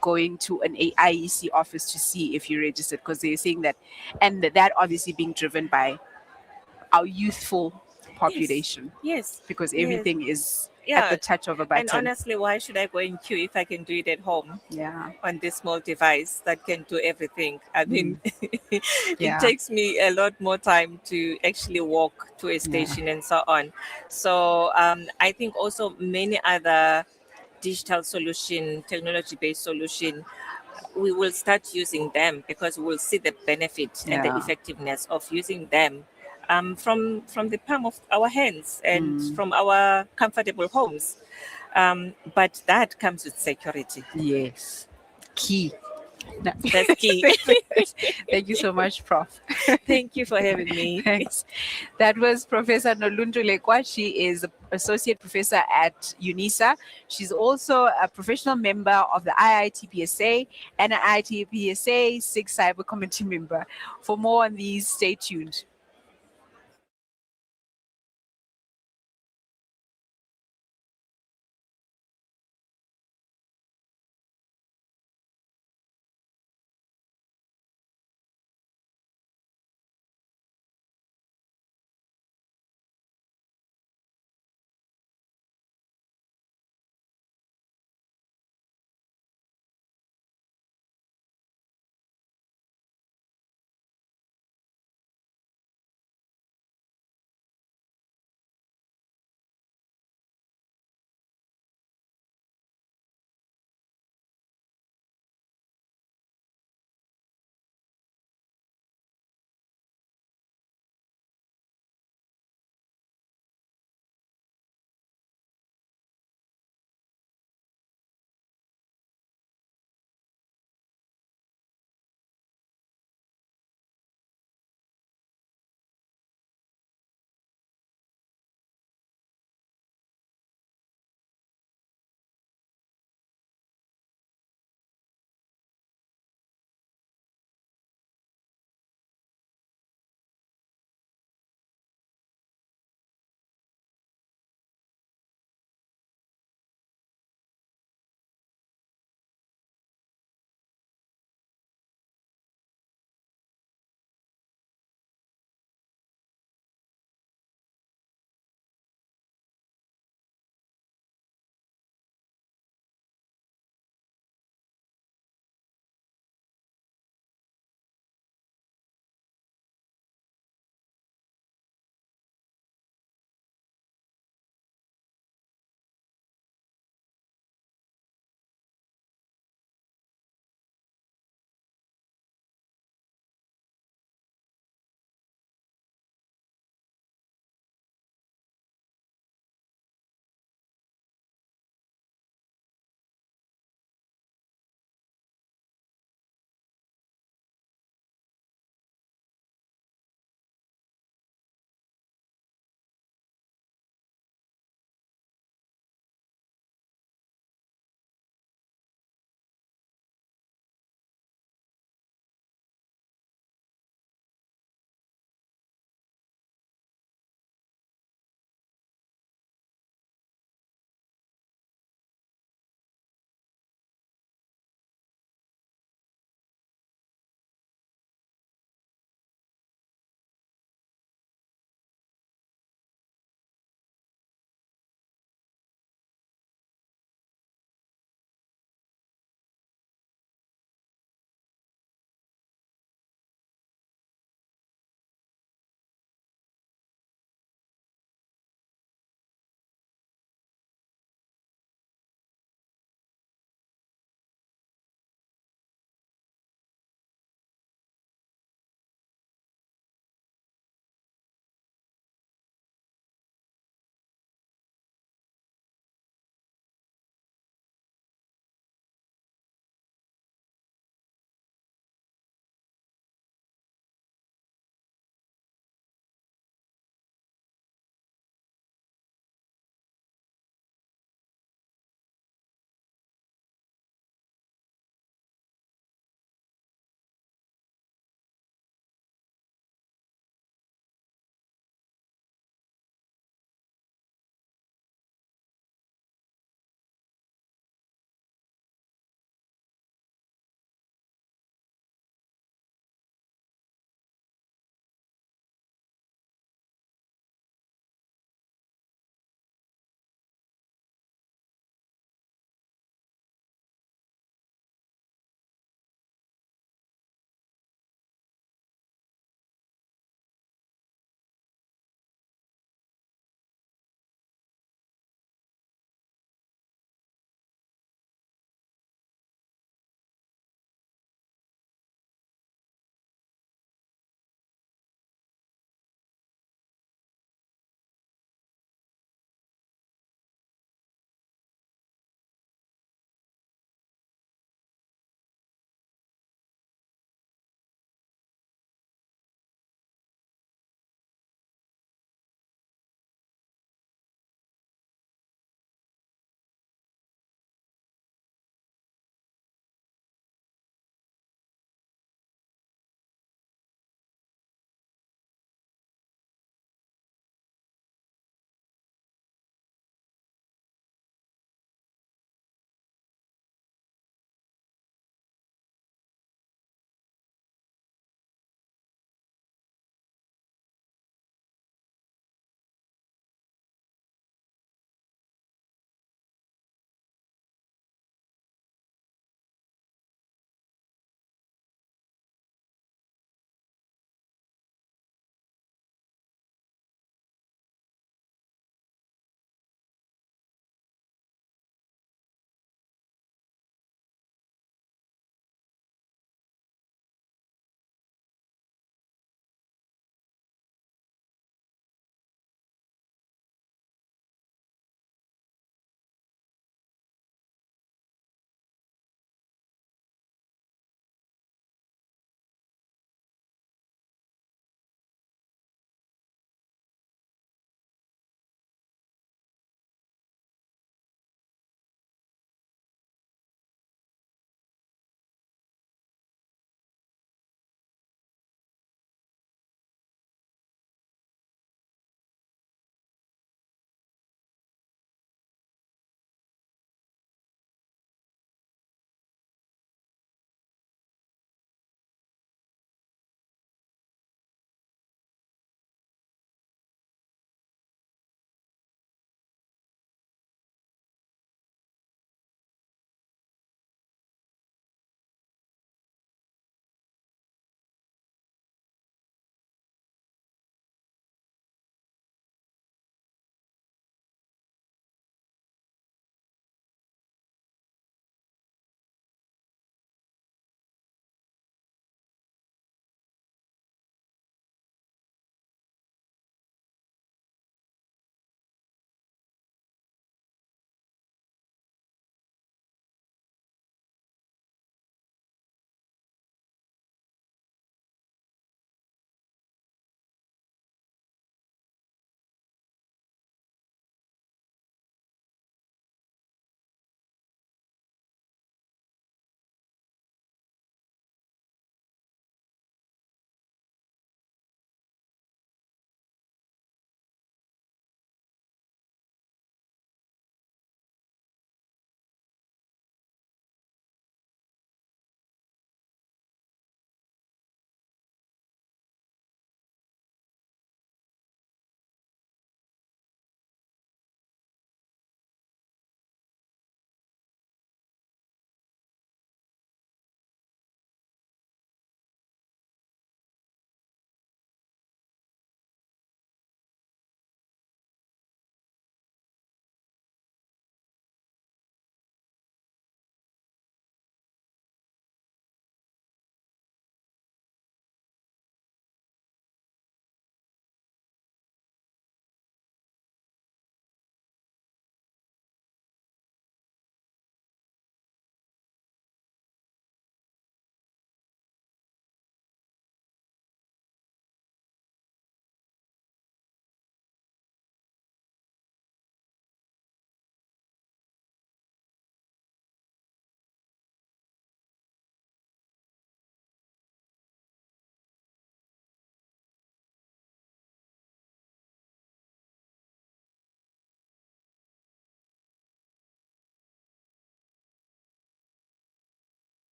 going to an IEC office to see if you're registered, because they're saying that, and that obviously being driven by our youthful population. Yes. Because Yes. everything is at the touch of a button. And honestly, why should I go in queue if I can do it at home? Yeah. On this small device that can do everything. I mean, Yeah. it takes me a lot more time to actually walk to a station and so on. So I think also many other digital solution, technology-based solution, we will start using them because we will see the benefit and the Yeah. effectiveness of using them from the palm of our hands and Mm. from our comfortable homes. But that comes with security. Yes. Key. That's key. Thank you so much, Prof. Thank you for having me. Thanks. That was Professor Noluntu Lekwa. She is Associate Professor at UNISA. She's also a professional member of the IITPSA and an IITPSA 6 Cyber Committee member. For more on these, stay tuned.